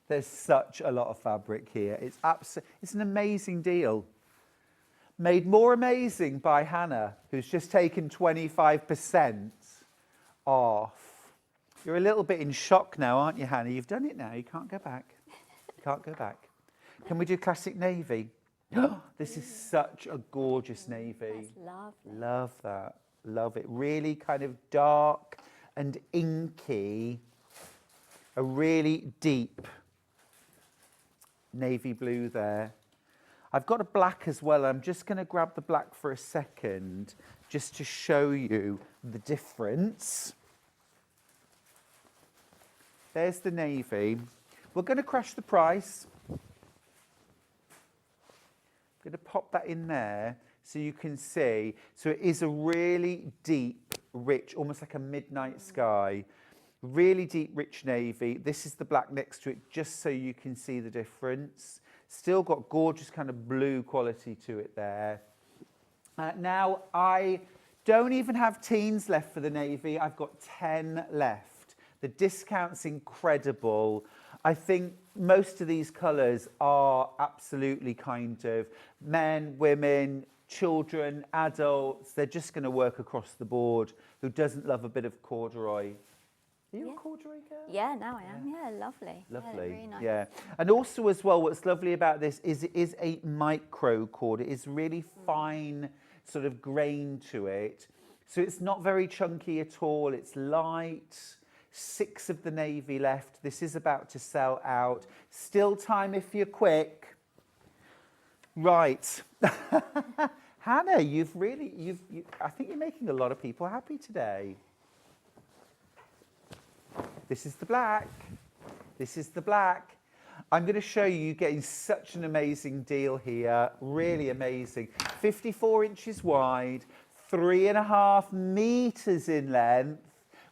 There's such a lot of fabric here. It's an amazing deal. Made more amazing by Hannah, who's just taken 25% off. You're a little bit in shock now, aren't you, Hannah? You've done it now. You can't go back. You can't go back. Can we do classic navy? This is such a gorgeous navy. That's lovely. Love that. Love it. Really kind of dark and inky. A really deep navy blue there. I've got a black as well. I'm just going to grab the black for a second just to show you the difference. There's the navy. We're going to crash the price. I'm going to pop that in there so you can see. So it is a really deep, rich, almost like a midnight sky. Really deep, rich navy. This is the black next to it, just so you can see the difference. Still got gorgeous kind of blue quality to it there. Now, I don't even have teens left for the navy. I've got 10 left. The discount's incredible. I think most of these colours are absolutely kind of men, women, children, adults. They're just going to work across the board. Who doesn't love a bit of corduroy? Are you a corduroy girl? Yeah, now I am. Yeah, lovely. Lovely. Yeah, really nice. Yeah. And also as well, what's lovely about this is it is a micro cord. It is really fine sort of grain to it. So it's not very chunky at all. It's light. 6 of the navy left. This is about to sell out. Still time if you're quick. Right. Hannah, I think you're making a lot of people happy today. This is the black. This is the black. I'm going to show you getting such an amazing deal here. Really amazing. 54 inches wide, 3.5 meters in length,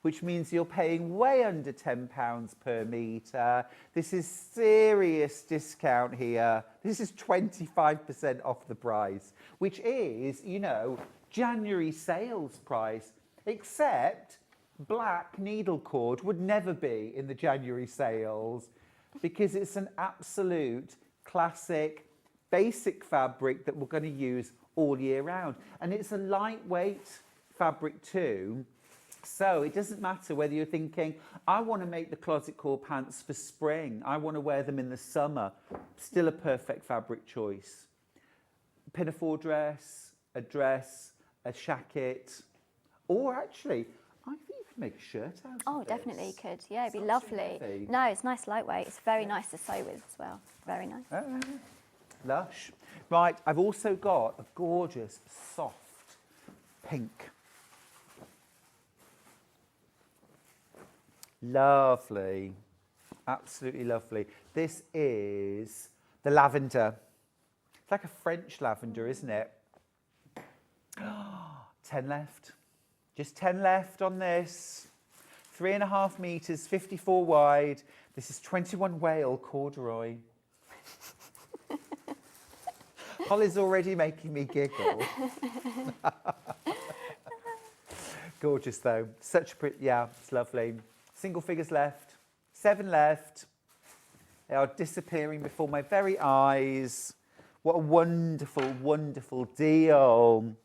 which means you're paying way under £10 per metre. This is serious discount here. This is 25% off the price, which is, you know, January sales price, except black needle cord would never be in the January sales because it's an absolute classic, basic fabric that we're going to use all year round. And it's a lightweight fabric too. So it doesn't matter whether you're thinking, I want to make the Closet Core pants for spring. I want to wear them in the summer. Still a perfect fabric choice. Pinafore dress, a shacket, or actually, I think you could make a shirt out of this. Definitely could. Yeah, it'd be lovely. Heavy. No, it's nice, lightweight. It's very nice to sew with as well. Very nice. Lush. Right, I've also got a gorgeous, soft pink. Lovely. Absolutely lovely. This is the lavender. It's like a French lavender, isn't it? 10 left. Just 10 left on this. 3.5 meters, 54 wide. This is 21 whale corduroy. Holly's already making me giggle. Gorgeous though. Such a pretty, yeah, it's lovely. Single figures left, 7 left. They are disappearing before my very eyes. What a wonderful, wonderful deal.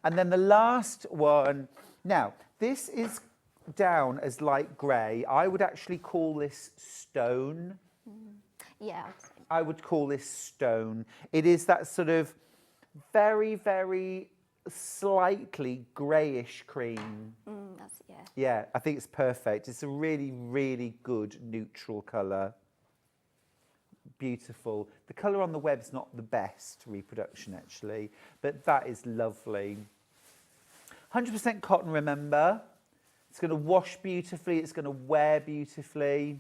And then the last one. Now, this is down as light grey. I would actually call this stone. Yeah. I would call this stone. It is that sort of very, very slightly greyish cream. Yeah. Yeah, I think it's perfect. It's a really, really good neutral colour. Beautiful. The colour on the web's not the best reproduction, actually, but that is lovely. 100% cotton, remember. It's going to wash beautifully. It's going to wear beautifully.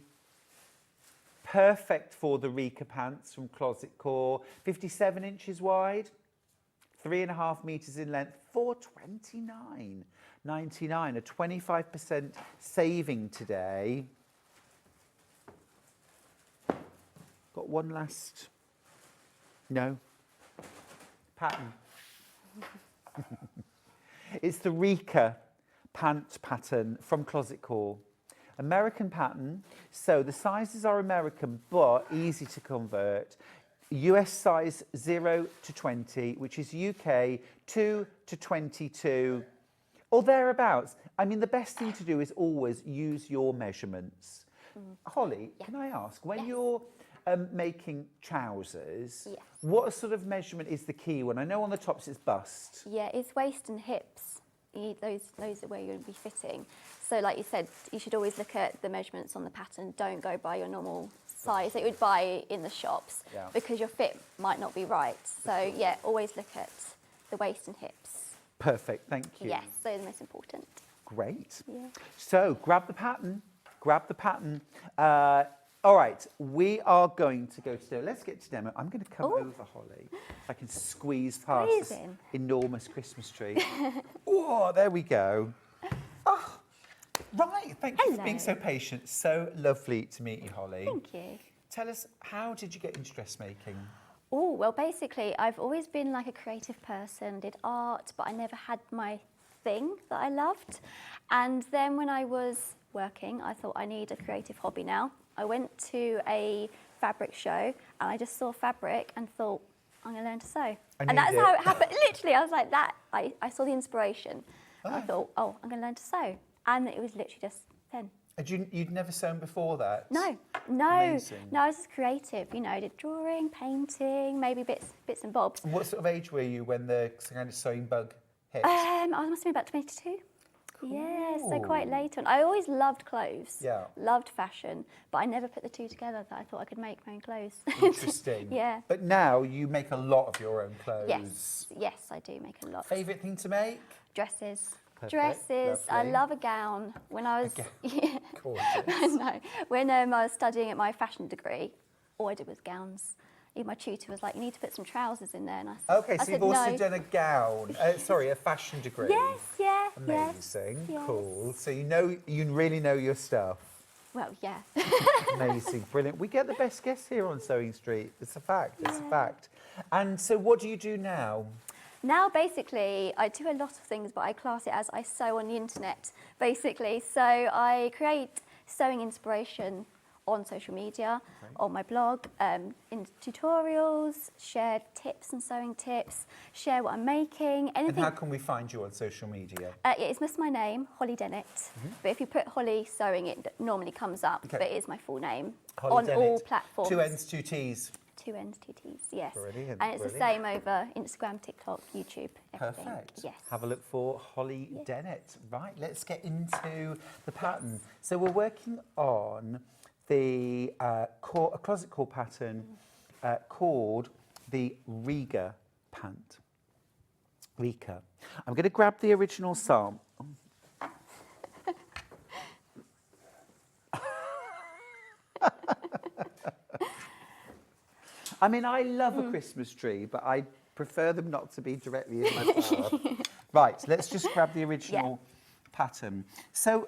Perfect for the Rika pants from Closet Core. 57 inches wide, 3.5 metres in length, $429.99, a 25% saving today. Got one last, no, pattern. It's the Rika pant pattern from Closet Core. American pattern, so the sizes are American but easy to convert. US size 0 to 20, which is UK 2 to 22, or thereabouts. I mean, the best thing to do is always use your measurements. Holly, can I ask, when you're making trousers, what sort of measurement is the key one? I know on the tops it's bust. Yeah, it's waist and hips. You need those are where you'll be fitting. So like you said, you should always look at the measurements on the pattern. Don't go by your normal size that you would buy in the shops because your fit might not be right. So yeah, always look at the waist and hips. Perfect, thank you. Yes, those are the most important. Great. Yeah. So grab the pattern, grab the pattern. All right, we are going to go to demo. Let's get to demo. I'm going to come over, Holly. I can squeeze past this enormous Christmas tree. Oh, there we go. Oh, right, thank you for being so patient. So lovely to meet you, Holly. Thank you. Tell us, how did you get into dressmaking? Oh, well, basically, I've always been like a creative person, did art, but I never had my thing that I loved. And then when I was working, I thought I need a creative hobby now. I went to a fabric show and I just saw fabric and thought, I'm going to learn to sew. And that's how it happened. Literally, I was like that. I saw the inspiration. I thought, oh, I'm going to learn to sew. And it was literally just then. You'd never sewn before that? No. Amazing. No, I was just creative. You know, I did drawing, painting, maybe bits and bobs. And what sort of age were you when the kind of sewing bug hit? I must have been about 22. Cool. Yeah, so quite late on. I always loved clothes. Yeah. Loved fashion, but I never put the two together that I thought I could make my own clothes. Interesting. Yeah. But now you make a lot of your own clothes. Yes, I do make a lot. Favourite thing to make? Dresses. Perfect. Dresses. Lovely. I love a gown. When I was Gorgeous. no, when I was studying at my fashion degree, all I did was gowns. Even my tutor was like, "You need to put some trousers in there." And I said, okay, so you've also done a gown. Sorry, a fashion degree. Yes, yeah. Amazing, yes. cool. So you really know your stuff. Well, yeah. Amazing, brilliant. We get the best guests here on Sewing Street. It's a fact. It's a fact. And so, what do you do now? Now, basically, I do a lot of things, but I class it as I sew on the internet, basically. So I create sewing inspiration on social media, on my blog, in tutorials, share tips and sewing tips, share what I'm making, anything. And how can we find you on social media? It's just my name, Holly Dennett. But if you put Holly Sewing, it normally comes up, but it is my full name. Holly on Dennett. All platforms. 2 N's, 2 T's. 2 N's, 2 T's, yes. Brilliant, and it's the same over Instagram, TikTok, YouTube, everything. Perfect. Yes. Have a look for Holly Dennett. Right, let's get into the pattern. So we're working on the Closet Core pattern called the Rika pant. Rika. I'm going to grab the original sample. I mean, I love a Christmas tree, but I prefer them not to be directly in my path. Right, let's just grab the original pattern. So,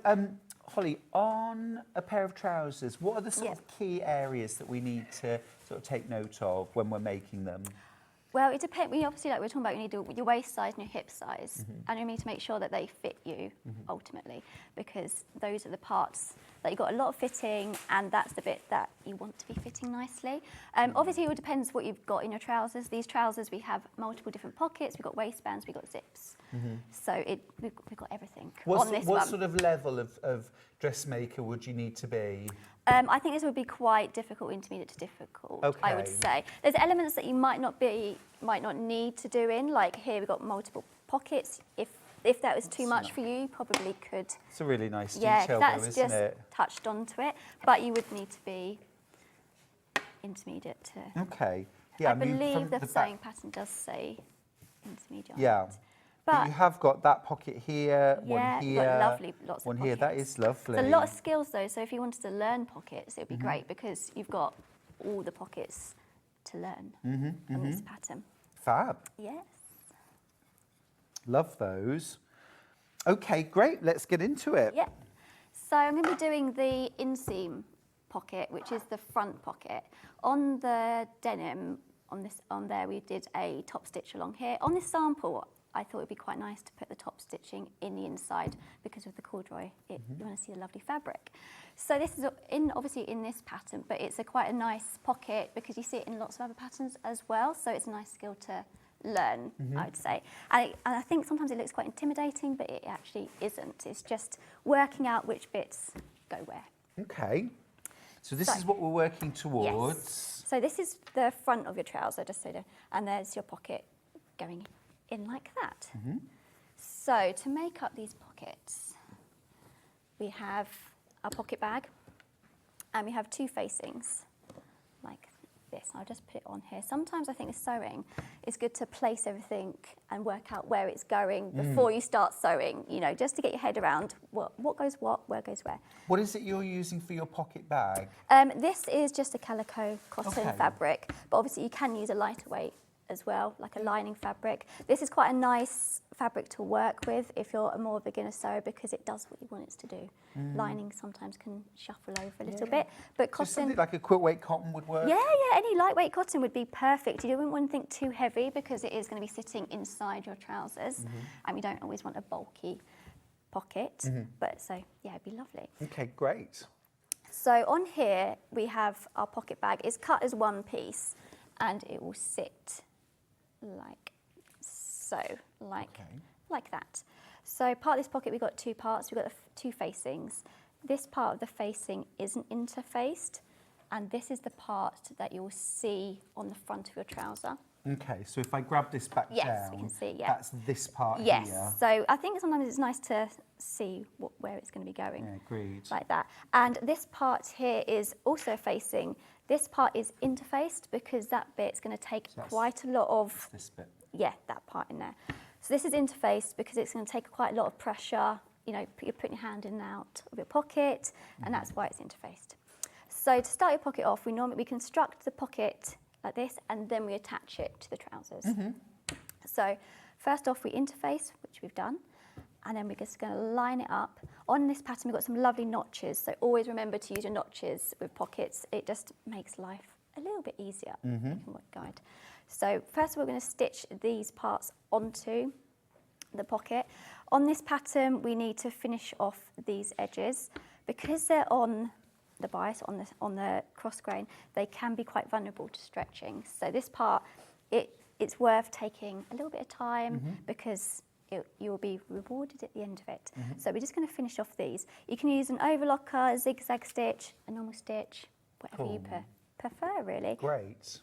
Holly, on a pair of trousers, what are the sort of key areas that we need to sort of take note of when we're making them? Well, it depends. We obviously, like we were talking about, you need your waist size and your hip size, and you need to make sure that they fit you ultimately, because those are the parts that you've got a lot of fitting, and that's the bit that you want to be fitting nicely. Obviously, it all depends what you've got in your trousers. These trousers, we have multiple different pockets. We've got waistbands, we've got zips. So we've got everything on this one. What sort of level of dressmaker would you need to be? I think this would be quite difficult, intermediate to difficult, I would say. There's elements that you might not need to do in, like here we've got multiple pockets. If that was too much for you, you probably could. It's a really nice detail, detail, that's though, isn't just it? touched onto it, but you would need to be intermediate to. Okay. Yeah, I believe the sewing pattern does say intermediate. Yeah. On it. But you have got that pocket here, Yeah, one here, you've got lovely, lots one of here. That pockets. is lovely. It's a lot of skills though, so if you wanted to learn pockets, it would be great because you've got all the pockets to learn on this pattern. Fab. Yes. Love those. Okay, great. Let's get into it. Yeah. So I'm going to be doing the inseam pocket, which is the front pocket. On the denim, on there, we did a top stitch along here. On this sample, I thought it'd be quite nice to put the top stitching in the inside because of the corduroy. You want to see the lovely fabric. So this is obviously in this pattern, but it's quite a nice pocket because you see it in lots of other patterns as well. So it's a nice skill to learn, I would say. And I think sometimes it looks quite intimidating, but it actually isn't. It's just working out which bits go where. Okay. So this is what we're working towards. Yes. So this is the front of your trouser, just so and there's your pocket going in like that. So to make up these pockets, we have our pocket bag, and we have two facings like this. I'll just put it on here. Sometimes I think with sewing, it's good to place everything and work out where it's going before you start sewing, you know, just to get your head around what goes what, where goes where. What is it you're using for your pocket bag? This is just a calico cotton fabric, but obviously you can use a lighter weight as well, like a lining fabric. This is quite a nice fabric to work with if you're a more beginner sewer because it does what you want it to do. Lining sometimes can shuffle over a little bit, but cotton... So something like a quilt weight cotton would work? Yeah, any lightweight cotton would be perfect. You don't want anything too heavy because it is going to be sitting inside your trousers, and we don't always want a bulky pocket, but so, yeah, it'd be lovely. Okay, great. So on here, we have our pocket bag. It's cut as one piece, and it will sit like so, like that. So part of this pocket, we've got two parts. We've got the two facings. This part of the facing isn't interfaced, and this is the part that you'll see on the front of your trouser. Okay, so if I grab this back down, we can see, that's this part here. Yes, so I think sometimes it's nice to see where it's going to be going. Yeah, agreed. Like that. And this part here is also facing. This part is interfaced because that bit's going to take quite a lot of... This bit. Yeah, that part in there. So this is interfaced because it's going to take quite a lot of pressure. You know, you're putting your hand in and out of your pocket, and that's why it's interfaced. So to start your pocket off, we construct the pocket like this, and then we attach it to the trousers. So first off, we interface, which we've done, and then we're just going to line it up. On this pattern, we've got some lovely notches, so always remember to use your notches with pockets. It just makes life a little bit easier. Guide. So first we're going to stitch these parts onto the pocket. On this pattern, we need to finish off these edges. Because they're on the bias, on the cross grain, they can be quite vulnerable to stretching. So this part, it's worth taking a little bit of time because you'll be rewarded at the end of it. So we're just going to finish off these. You can use an overlocker, a zigzag stitch, a normal stitch, whatever you prefer, really. Great.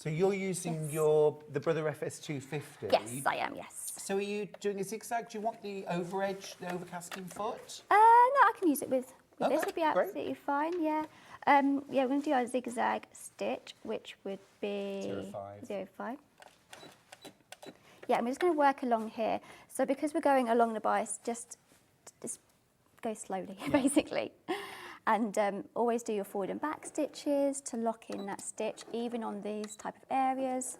So you're using the Brother FS250? Yes, I am, yes. So are you doing a zigzag? Do you want the over edge, the overcasting foot? No, I can use it with Okay, this would be absolutely fine, yeah. Yeah, we're going to do our zigzag stitch, which would be 0.5. Yeah, and we're just going to work along here. So because we're going along the bias, just go slowly, basically. And always do your forward and back stitches to lock in that stitch, even on these type of areas.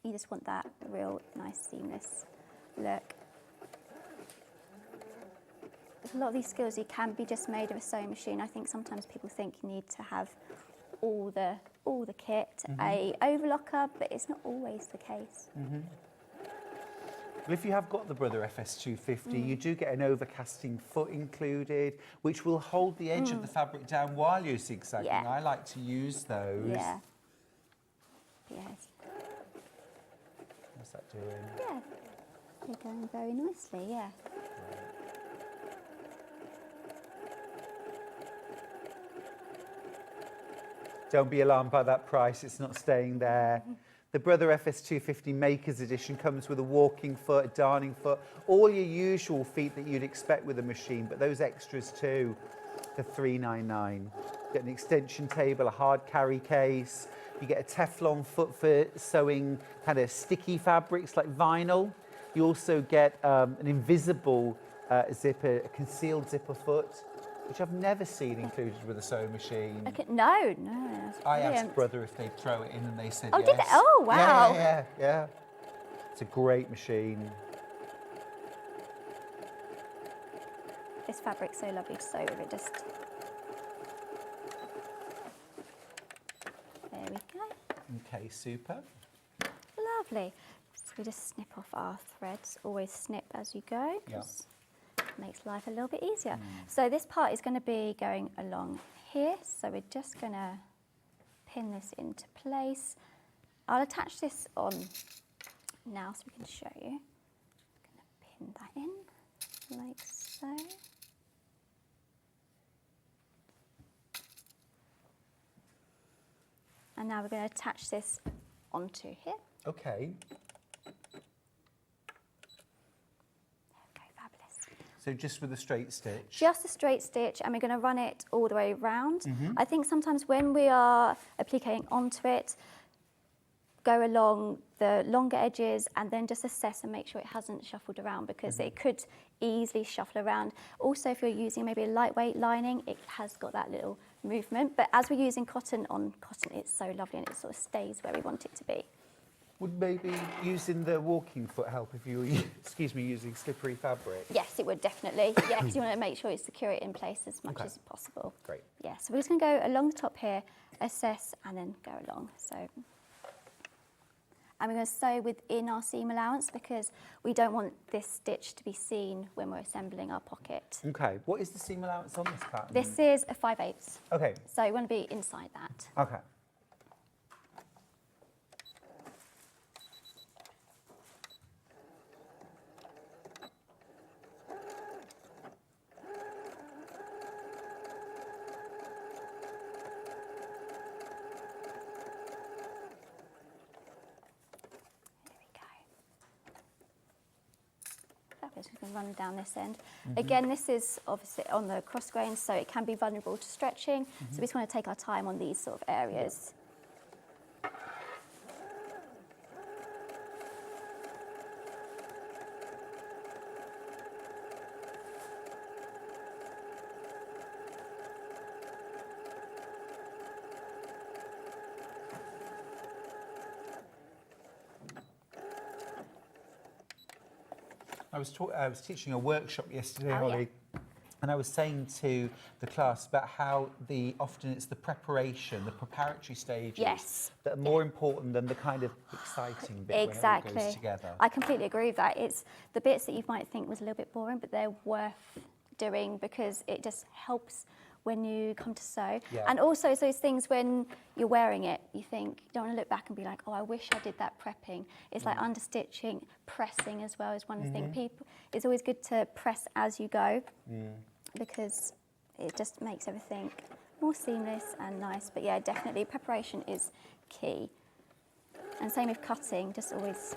You just want that real nice seamless look. A lot of these skills you can be just made of a sewing machine. I think sometimes people think you need to have all the kit, a overlocker, but it's not always the case. Well, if you have got the Brother FS250, you do get an overcasting foot included, which will hold the edge of the fabric down while you're zigzagging. Yeah. I like to use those. Yeah. Yes. What's that doing? Yeah. They're going very nicely, yeah. Don't be alarmed by that price, it's not staying there. The Brother FS250 Maker's Edition comes with a walking foot, a darning foot, all your usual feet that you'd expect with a machine, but those extras too, for $399. You get an extension table, a hard carry case, you get a Teflon foot for sewing kind of sticky fabrics like vinyl. You also get an invisible zipper, a concealed zipper foot, which I've never seen included with a sewing machine. Okay, no. That's I brilliant. asked Brother if they'd throw it in and they said Oh, yes. did they? Oh, wow. Yeah. It's a great machine. This fabric's so lovely to sew with. It just... There we go. Okay, super. Lovely. So we just snip off our threads. Always snip as you go. Yeah. Makes life a little bit easier. So this part is going to be going along here. So we're just going to pin this into place. I'll attach this on now so we can show you. I'm going to pin that in like so. And now we're going to attach this onto here. Okay. Okay, fabulous. So just with a straight stitch. Just a straight stitch, and we're going to run it all the way around. I think sometimes when we are appliquing onto it, go along the longer edges and then just assess and make sure it hasn't shuffled around, because it could easily shuffle around. Also, if you're using maybe a lightweight lining, it has got that little movement. But as we're using cotton on cotton, it's so lovely and it sort of stays where we want it to be. Would maybe using the walking foot help if you were, using slippery fabric? Yes, it would definitely. Yeah, because you want to make sure you secure it in place as much as possible. Great. Yeah, so we're just going to go along the top here, assess, and then go along. So, and we're going to sew within our seam allowance because we don't want this stitch to be seen when we're assembling our pocket. Okay. What is the seam allowance on this pattern? This is a 5/8. Okay. So you want to be inside that. Okay. Just going to run down this end. Again, this is obviously on the cross grain, so it can be vulnerable to stretching. So we just want to take our time on these sort of areas. I was teaching a workshop yesterday, Oh, yeah. Holly, and I was saying to the class about how often it's the preparation, the preparatory stages that are more important than the kind of exciting bit when it all goes together. I completely agree with that. It's the bits that you might think was a little bit boring, but they're worth doing because it just helps when you come to sew. Yeah. And also it's those things when you're wearing it, you think, you don't want to look back and be like, oh, I wish I did that prepping. It's like understitching, pressing as well is one of the things. It's always good to press as you go because it just makes everything more seamless and nice. But yeah, definitely preparation is key. And same with cutting, just always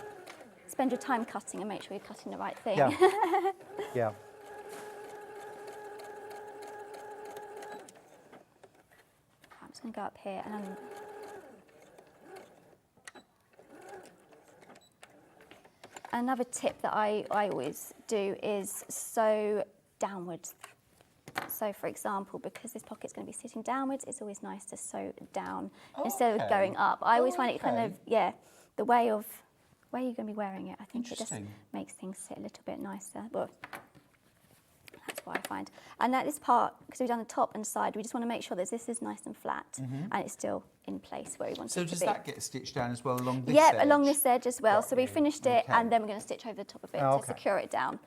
spend your time cutting and make sure you're cutting the right thing. Yeah. Yeah. I'm just going to go up here and another tip that I always do is sew downwards. So for example, because this pocket's going to be sitting downwards, it's always nice to sew down instead of going up. I always find it kind of, the way of where you're going to be wearing it. I think it just makes things sit a little bit nicer. Well, that's what I find. And at this part, because we've done the top and side, we just want to make sure that this is nice and flat and it's still in place where we want it to be. So does that get stitched down as well along this edge? edge? Along this edge as well. So we finished it Okay. and then we're going to stitch over the top of it to secure it down.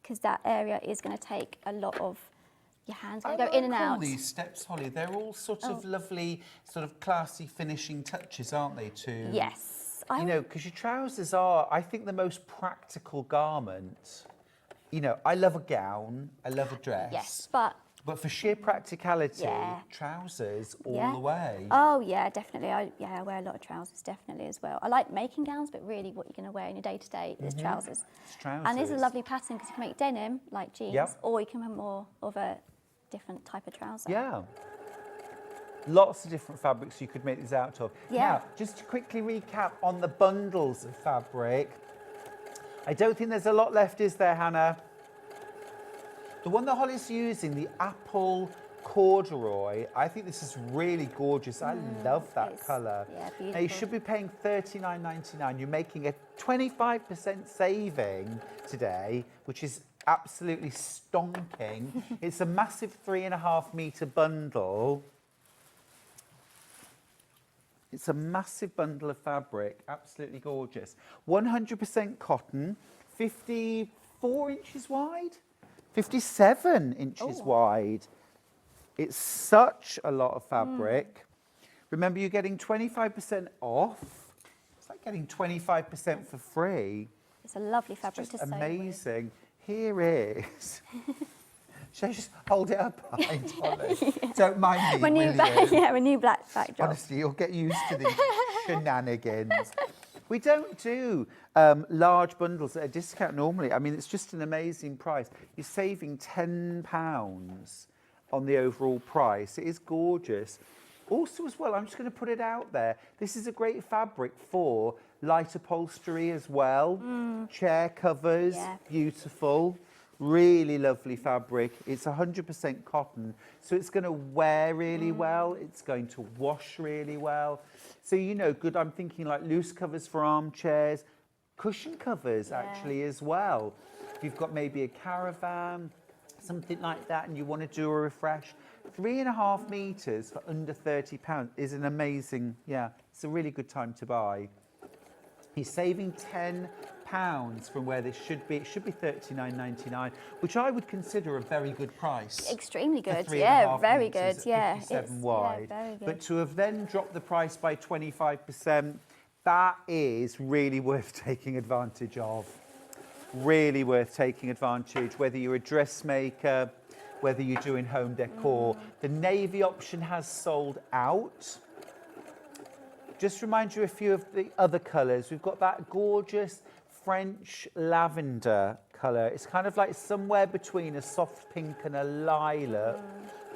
Because that area is going to take a lot of your hands. Going to go in and out. All these steps, Holly, they're all sort of lovely, sort of classy finishing touches, aren't they, too? Yes. You know, because your trousers are, I think, the most practical garment. You know, I love a gown, I love a dress. Yes, but for sheer practicality, Yeah. trousers all the way. Oh yeah, definitely. I wear a lot of trousers, definitely as well. I like making gowns, but really, what you're going to wear in your day to day is trousers. It's trousers. And it's a lovely pattern because you can make denim like jeans, or you can have more of a different type of trouser. Yeah. Lots of different fabrics you could make these out of. Yeah. Now, just to quickly recap on the bundles of fabric. I don't think there's a lot left, is there, Hannah? The one that Holly's using, the apple corduroy, I think this is really gorgeous. I love that colour. Yeah, beautiful. Now, you should be paying $39.99. You're making a 25% saving today, which is absolutely stonking. It's a massive 3.5 metre bundle. It's a massive bundle of fabric, absolutely gorgeous. 100% cotton, 54 inches wide, 57 inches wide. It's such a lot of fabric. Remember, you're getting 25% off. It's like getting 25% for free. It's a lovely fabric Just to sew with. amazing. Here is. Shall I just hold it up behind Holly? Don't mind me, will you? A new black backdrop. Honestly, you'll get used to these shenanigans. We don't do large bundles at a discount normally. I mean, it's just an amazing price. You're saving £10 on the overall price. It is gorgeous. Also as well, I'm just going to put it out there, this is a great fabric for light upholstery as well. Chair covers, beautiful. Really lovely fabric. It's 100% cotton, so it's going to wear really well. It's going to wash really well. So, you know, good, I'm thinking like loose covers for armchairs, cushion covers actually as well. If you've got maybe a caravan, something like that, and you want to do a refresh, 3.5 metres for under £30 is an amazing, it's a really good time to buy. He's saving £10 from where this should be. It should be $39.99, which I would consider a very good price. Extremely good, For 3.5 yeah, very good, metres at 57 wide. very good. But to have then dropped the price by 25%, that is really worth taking advantage of. Really worth taking advantage, whether you're a dressmaker, whether you're doing home decor. The navy option has sold out. Just remind you a few of the other colours. We've got that gorgeous French lavender colour. It's kind of like somewhere between a soft pink and a lilac.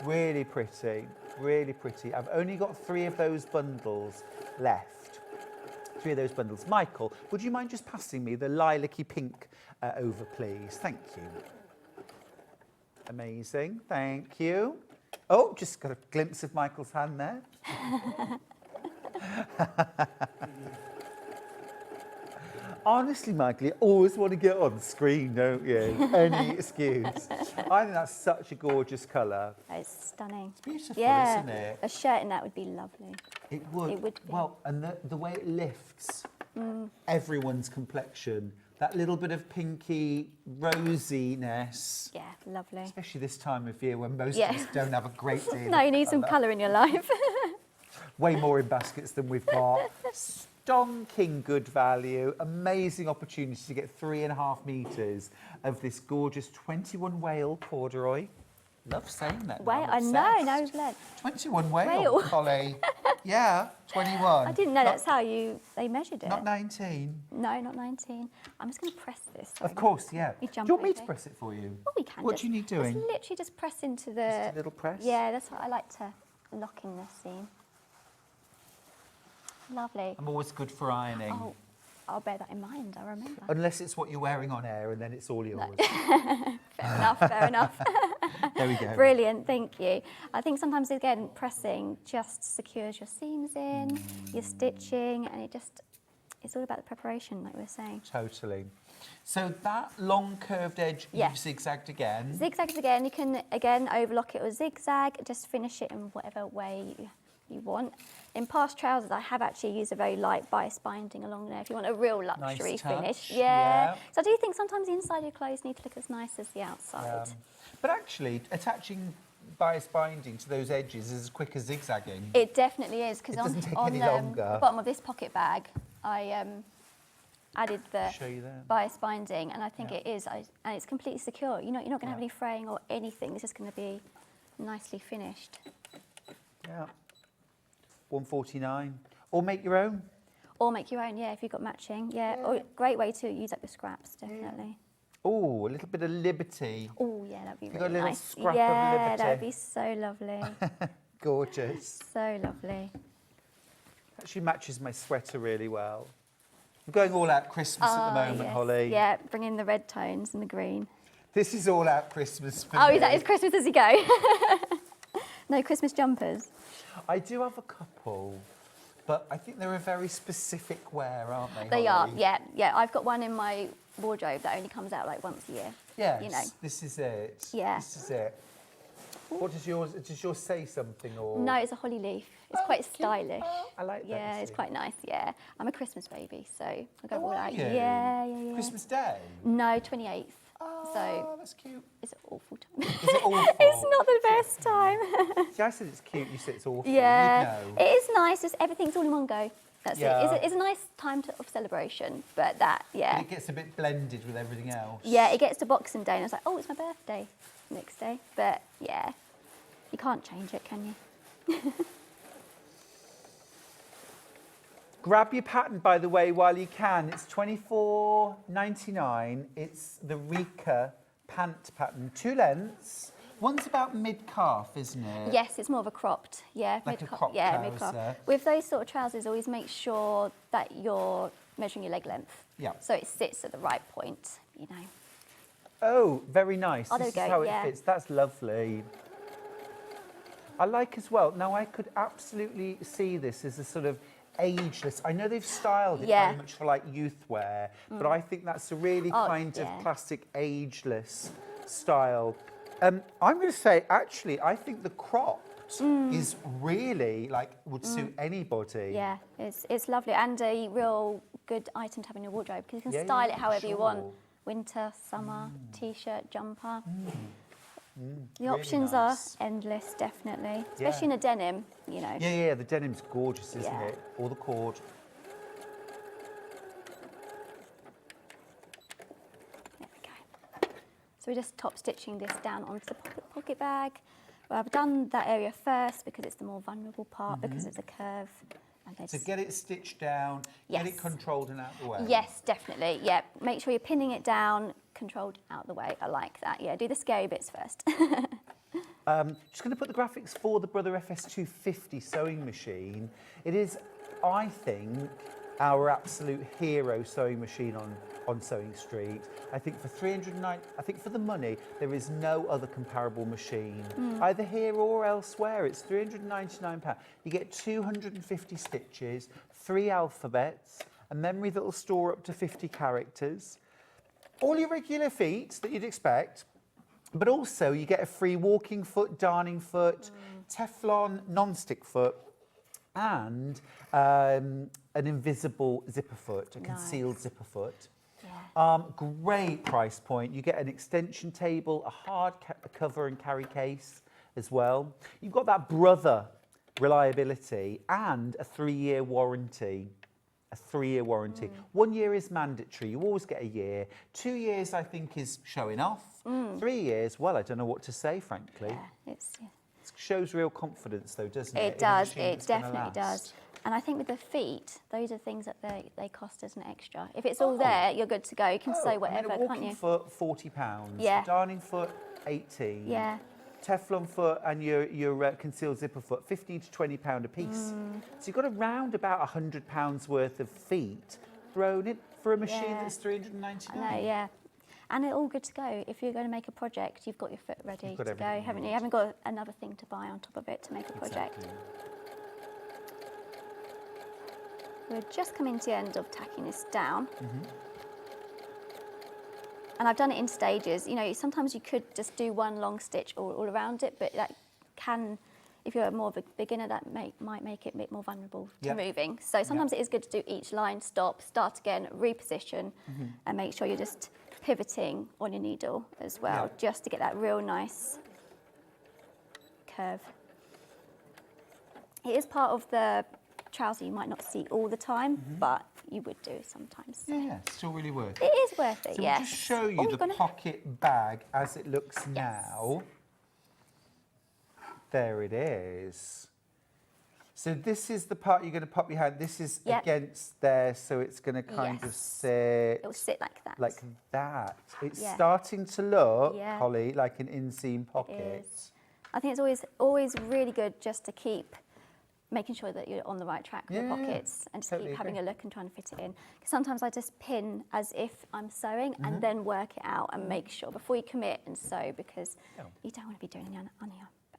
Really pretty, really pretty. I've only got 3 of those bundles left. 3 of those bundles. Michael, would you mind just passing me the lilac-y pink over, please? Thank you. Amazing, thank you. Oh, just got a glimpse of Michael's hand there. Honestly, Michael, you always want to get on screen, don't you? Any excuse. I think that's such a gorgeous colour. It's stunning. It's beautiful, Yeah, isn't it? a shirt in that would be lovely. It would. It would be. Well, and the way it lifts everyone's complexion, that little bit of pinky rosiness, Yeah, lovely. especially this time of year when most of us don't have a great deal No, of you need some colour. colour in your life. Way more in baskets than we've got. Stonking good value. Amazing opportunity to get 3.5 metres of this gorgeous 21 whale corduroy. Love saying that. Wait, now, I I'm know, obsessed. no, 21 whale, Whale. Holly. Yeah, 21. I didn't know Not- that's how they measured it. Not 19. No, not 19. I'm just going to press this. Of course, yeah. You Do jump you want me to over. press it for you? Oh, we can. What just, do you need doing? Just literally just press into the... Just a little press? Yeah, that's what I like to lock in this seam. Lovely. I'm always good for ironing. Oh, I'll bear that in mind, I remember. Unless it's what you're wearing on air and then it's all yours. Fair enough, fair enough. There we go. Brilliant, thank you. I think sometimes, again, pressing just secures your seams in, your stitching, and it just it's all about the preparation, like we were saying. Totally. So that long curved edge, you've zigzagged again. Zigzags again. You can, again, overlock it or zigzag, just finish it in whatever way you want. In past trousers, I have actually used a very light bias binding along there if you want a real luxury finish. Yeah. So I do think sometimes the inside of your clothes need to look as nice as the outside. But actually, attaching bias binding to those edges is as quick as zigzagging. It definitely is, because on the bottom of this pocket bag, I added the bias binding, and I think it is, and it's completely secure. You're not going to have any fraying or anything. It's just going to be nicely finished. Yeah. £1.49. Or make your own. Or make your own, yeah, if you've got matching. Yeah, or great way to use up your scraps, definitely. Oh, a little bit of liberty. Oh, yeah, that'd be You've really got a little nice. scrap of Yeah, liberty. that'd be so lovely. Gorgeous. So lovely. Actually matches my sweater really well. I'm going all out Christmas at the moment, Holly. Yeah, bring in the red tones and the green. This is all out Christmas for Oh, me. that is Christmas as you go. No Christmas jumpers. I do have a couple, but I think they're a very specific wear, aren't they, They Holly? are, yeah, yeah. I've got one in my wardrobe that only comes out like once a year. Yes, you know. this is it. Yeah. This is it. What does yours say something or? No, it's a holly leaf. It's quite stylish. I like that. Yeah, it's quite nice, yeah. I'm a Christmas baby, so I go all out. You? Yeah, yeah, yeah. Christmas Day? No, 28th. Oh, so that's cute. it's an awful time. Is it awful? It's not the best time. See, I said it's cute, you said it's awful. Yeah, You'd know. it is nice, just everything's all in one go. That's Yeah. it. It's a nice time of celebration, but that, yeah. But it gets a bit blended with everything else. Yeah, it gets to Boxing Day and it's like, oh, it's my birthday next day. But yeah, you can't change it, can you? Grab your pattern, by the way, while you can. It's $24.99. It's the Rika pant pattern. 2 lengths. One's about mid-calf, isn't it? Yes, it's more of a cropped, yeah. Like a mid-calf, crop yeah, trouser. mid-calf. With those sort of trousers, always make sure that you're measuring your leg length. Yeah. So it sits at the right point, you know. Oh, very nice. Oh, there This we is go, how yeah. it fits. That's lovely. I like as well. Now, I could absolutely see this as a sort of ageless. I know they've styled it very much for like youth wear, but I think that's a really kind of classic ageless style. I'm going to say, actually, I think the cropped is really like would suit anybody. Yeah, it's lovely and a real good item to have in your wardrobe because you can style it however you want. Winter, summer, t-shirt, jumper. The options are endless, definitely. Especially in a denim, you know. Yeah, the denim's gorgeous, isn't it? Or the cord. There we go. So we're just top stitching this down onto the pocket bag. Well, I've done that area first because it's the more vulnerable part because it's a curve. And So get it stitched down, get it controlled and out the way. Yes, definitely. Yeah, make sure you're pinning it down, controlled out the way. I like that. Yeah, do the scary bits first. Just going to put the graphics for the Brother FS250 sewing machine. It is, I think, our absolute hero sewing machine on Sewing Street. I think for $309, I think for the money, there is no other comparable machine, either here or elsewhere. It's £399. You get 250 stitches, 3 alphabets, a memory that will store up to 50 characters, all your regular feet that you'd expect, but also you get a free walking foot, darning foot, Teflon non-stick foot, and an invisible zipper foot, a concealed zipper foot. Great price point. You get an extension table, a hard cover and carry case as well. You've got that Brother reliability and a 3-year warranty. A 3-year warranty. 1 year is mandatory. You always get a year. 2 years, I think, is showing off. 3 years, well, I don't know what to say, frankly. Yeah, It shows real confidence, though, doesn't it? It does. It definitely does. And I think with the feet, those are things that they cost as an extra. If it's all there, you're good to go. You can sew whatever, I mean, a can't you? walking foot, £40. Yeah. Darning foot, 18. Yeah. Teflon foot and your concealed zipper foot, £15 to £20 a piece. So you've got around about £100 worth of feet thrown in for a machine that's $399. I know, yeah. And they're all good to go. If you're going to make a project, you've got your foot ready to go, haven't you? You haven't got another thing to buy on top of it to make a project. we're just coming to the end of tacking this down. And I've done it in stages. You know, sometimes you could just do one long stitch all around it, but that can, if you're more of a beginner, that might make it a bit more vulnerable to moving. So sometimes it is good to do each line, stop, start again, reposition, and make sure you're just pivoting on your needle as well, just to get that real nice curve. It is part of the trouser you might not see all the time, but you would do sometimes. Yeah, still really worth it. It is worth it, So yes. we'll just show you the pocket bag as it looks now. There it is. So this is the part you're going to pop your hand. This is against there, so it's going to kind of sit. It'll sit like that. Like that. It's starting to look, Holly, like an inseam pocket. It is. I think it's always really good just to keep making sure that you're on the right track with the pockets and just keep having a look and trying to fit it in. Because sometimes I just pin as if I'm sewing and then work it out and make sure before you commit and sew, because you don't want to be doing any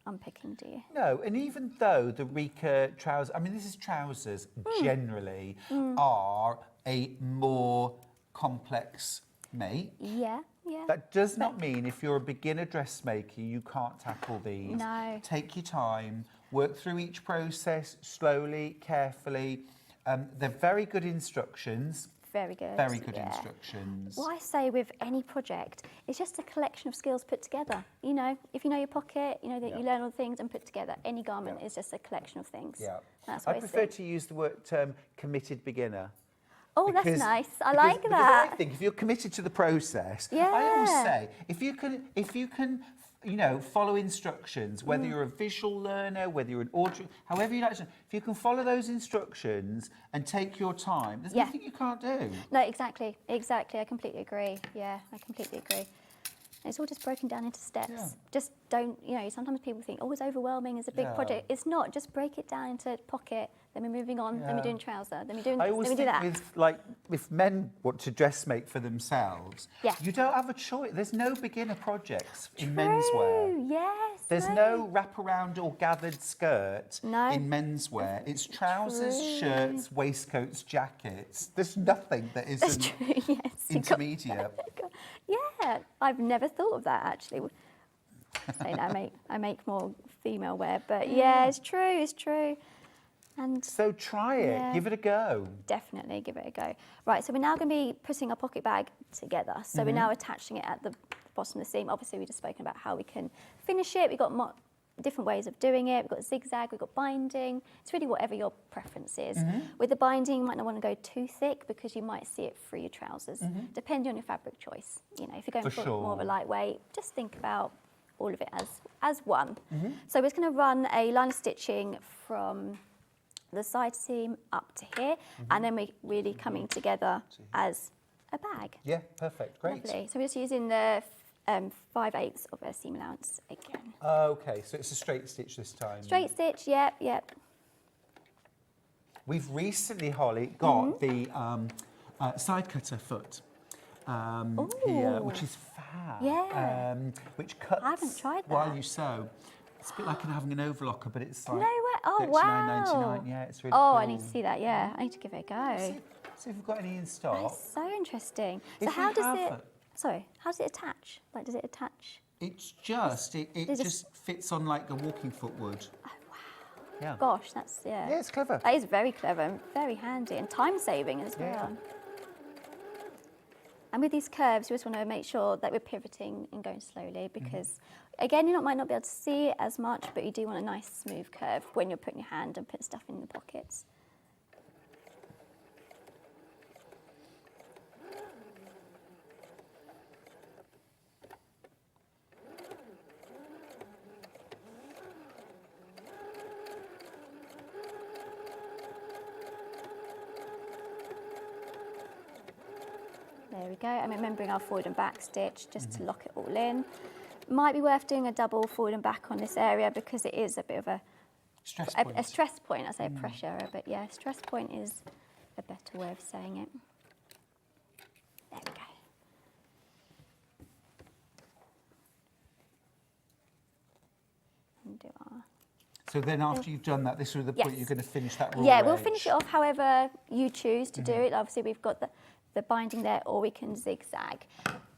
unpicking, do you? No, and even though the Rika trousers, I mean, this is trousers generally are a more complex make. Yeah. That does not mean if you're a beginner dressmaker, you can't tackle these. No. Take your time, work through each process slowly, carefully. They're very good instructions. Very good. Very good instructions. What I say with any project, it's just a collection of skills put together. You know, if you know your pocket, you know that you learn all the things and put together. Any garment is just a collection of things. Yeah. That's what I prefer to use the word term committed beginner. Oh, that's nice. I like because that. I think if you're committed to the process, I always say if you can, you know, follow instructions, whether you're a visual learner, whether you're an auditory, however you like to, if you can follow those instructions and take your time, there's nothing you can't do. No, exactly. I completely agree. Yeah, I completely agree. It's all just broken down into steps. Yeah. Just don't, you know, sometimes people think, oh, it's overwhelming, it's a big project. It's not. Just break it down into pocket, then we're moving on, then we're doing trouser, then we're doing this, then we do that. With, like, if men want to dressmake for themselves, you don't have a choice. There's no beginner projects in menswear. Yes. There's no wraparound or gathered skirt in menswear. It's trousers, shirts, waistcoats, jackets. There's nothing that isn't intermediate. Yeah, I've never thought of that actually. Saying I make more female wear, but yeah, it's true. And so try it, give it a go. Definitely give it a go. Right, so we're now going to be putting our pocket bag together. So we're now attaching it at the bottom of the seam. Obviously, we just spoken about how we can finish it. We've got different ways of doing it. We've got zigzag, we've got binding. It's really whatever your preference is. With the binding, you might not want to go too thick because you might see it through your trousers, depending on your fabric choice. You know, if you're going for more of a lightweight, just think about all of it as one. So we're just going to run a line of stitching from the side seam up to here, and then we're really coming together as a bag. Yeah, perfect, great. Lovely. So we're just using the 5/8 of a seam allowance again. Okay, so it's a straight stitch this time. Straight stitch, yep. We've recently, Holly, got the side cutter foot here, which is fab. Yeah. Which cuts I haven't tried that. while you sew. It's a bit like having an overlocker, but it's like No way. Oh, wow. $39.99. Yeah, it's really Oh, cool. I need to see that, yeah. I need to give it a go. See if we've got any in stock. That's so interesting. So If how we does have it, sorry, how does it attach? Like, does it attach? It's just, it just fits on like a walking foot would. Oh, wow. Yeah. Gosh, that's, Yeah, it's clever. That is very clever and very handy and time-saving as well. Yeah. And with these curves, you just want to make sure that we're pivoting and going slowly because, again, you might not be able to see it as much, but you do want a nice smooth curve when you're putting your hand and putting stuff in the pockets. There we go, and remembering our forward and back stitch just to lock it all in. Might be worth doing a double forward and back on this area because it is a bit of a stress point. I say a pressure, but yeah, stress point is a better way of saying it. There we go. And do our So then after you've done that, this is the point you're going to finish that raw Yeah, we'll edge. finish it off however you choose to do it. Obviously, we've got the binding there, or we can zigzag.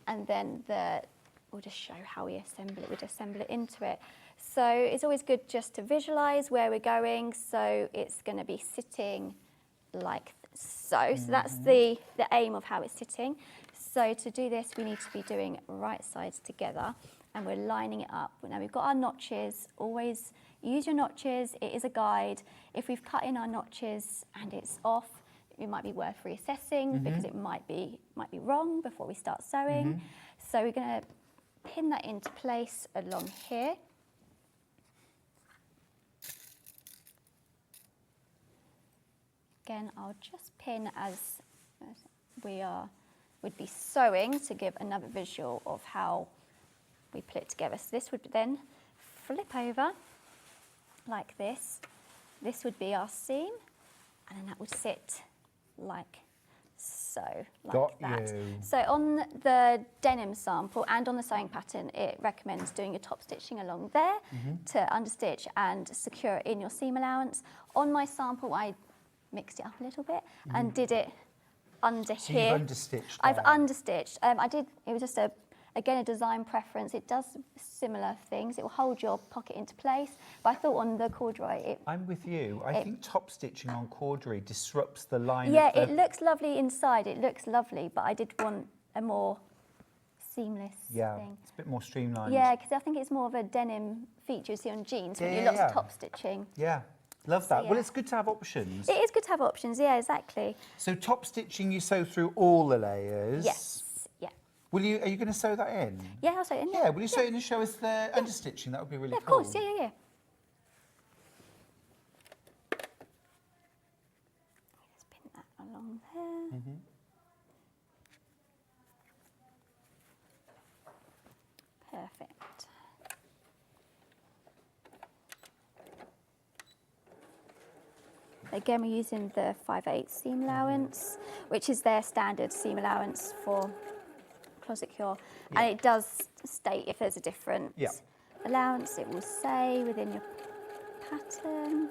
And then we'll just show how we assemble it. We just assemble it into it. So it's always good just to visualise where we're going. So it's going to be sitting like so. So that's the aim of how it's sitting. So to do this, we need to be doing right sides together, and we're lining it up. Now we've got our notches. Always use your notches. It is a guide. If we've cut in our notches and it's off, it might be worth reassessing because it might be wrong before we start sewing. So we're going to pin that into place along here. Again, I'll just pin as would be sewing to give another visual of how we put it together. So this would then flip over like this. This would be our seam, and then that would sit like so, like that. So on the denim sample and on the sewing pattern, it recommends doing your top stitching along there to understitch and secure it in your seam allowance. On my sample, I mixed it up a little bit and did it under So here. you've understitched I've there. understitched. It was just again, a design preference. It does similar things. It will hold your pocket into place. But I thought on the corduroy, I'm with you. I think top stitching on corduroy disrupts the line. yeah, of the... it looks lovely inside. It looks lovely, but I did want a more seamless thing. It's a bit more streamlined. Yeah, because I think it's more of a denim feature you see on jeans when you do lots of top stitching. Yeah, love that. Well, yeah. it's good to have options. It is good to have options. Yeah, exactly. So top stitching, you sew through all the layers. Yes. Yeah. Are you going to sew that in? Yeah, I'll sew it in. Yeah, will you sew it in and show us the understitching? That would be really Yeah, of cool. course. Yeah. Just pin that along there. Perfect. Again, we're using the 5/8 seam allowance, which is their standard seam allowance for Closet Core, and it does state if there's a different allowance, it will say within your pattern.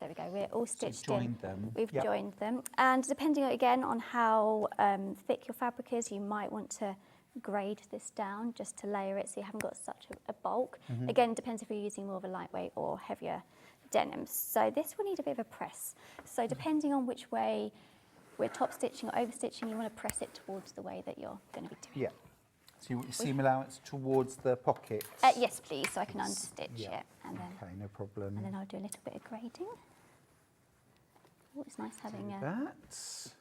There we go, we're all stitched in. We've joined them. And depending again on how thick your fabric is, you might want to grade this down just to layer it so you haven't got such a bulk. Again, depends if you're using more of a lightweight or heavier denim. So this will need a bit of a press. So depending on which way we're top stitching or over stitching, you want to press it towards the way that you're going to be doing. Yeah. So you want your seam allowance towards the pocket? Yes, please, so I can understitch it. And then, okay, no problem. And then I'll do a little bit of grading. Oh, it's nice having a... That.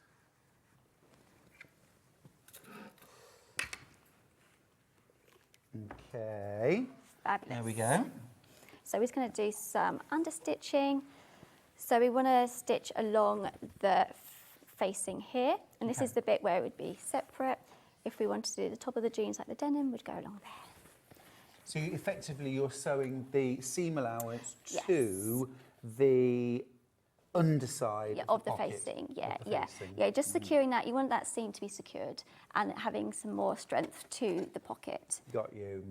Okay. Fabulous. There we go. So we're just going to do some understitching. So we want to stitch along the facing here, and this is the bit where it would be separate. If we wanted to do the top of the jeans like the denim, would go along there. So effectively you're sewing the seam allowance to the underside of the pocket. facing. Yeah, just securing that. You want that seam to be secured and having some more strength to the pocket. Got you.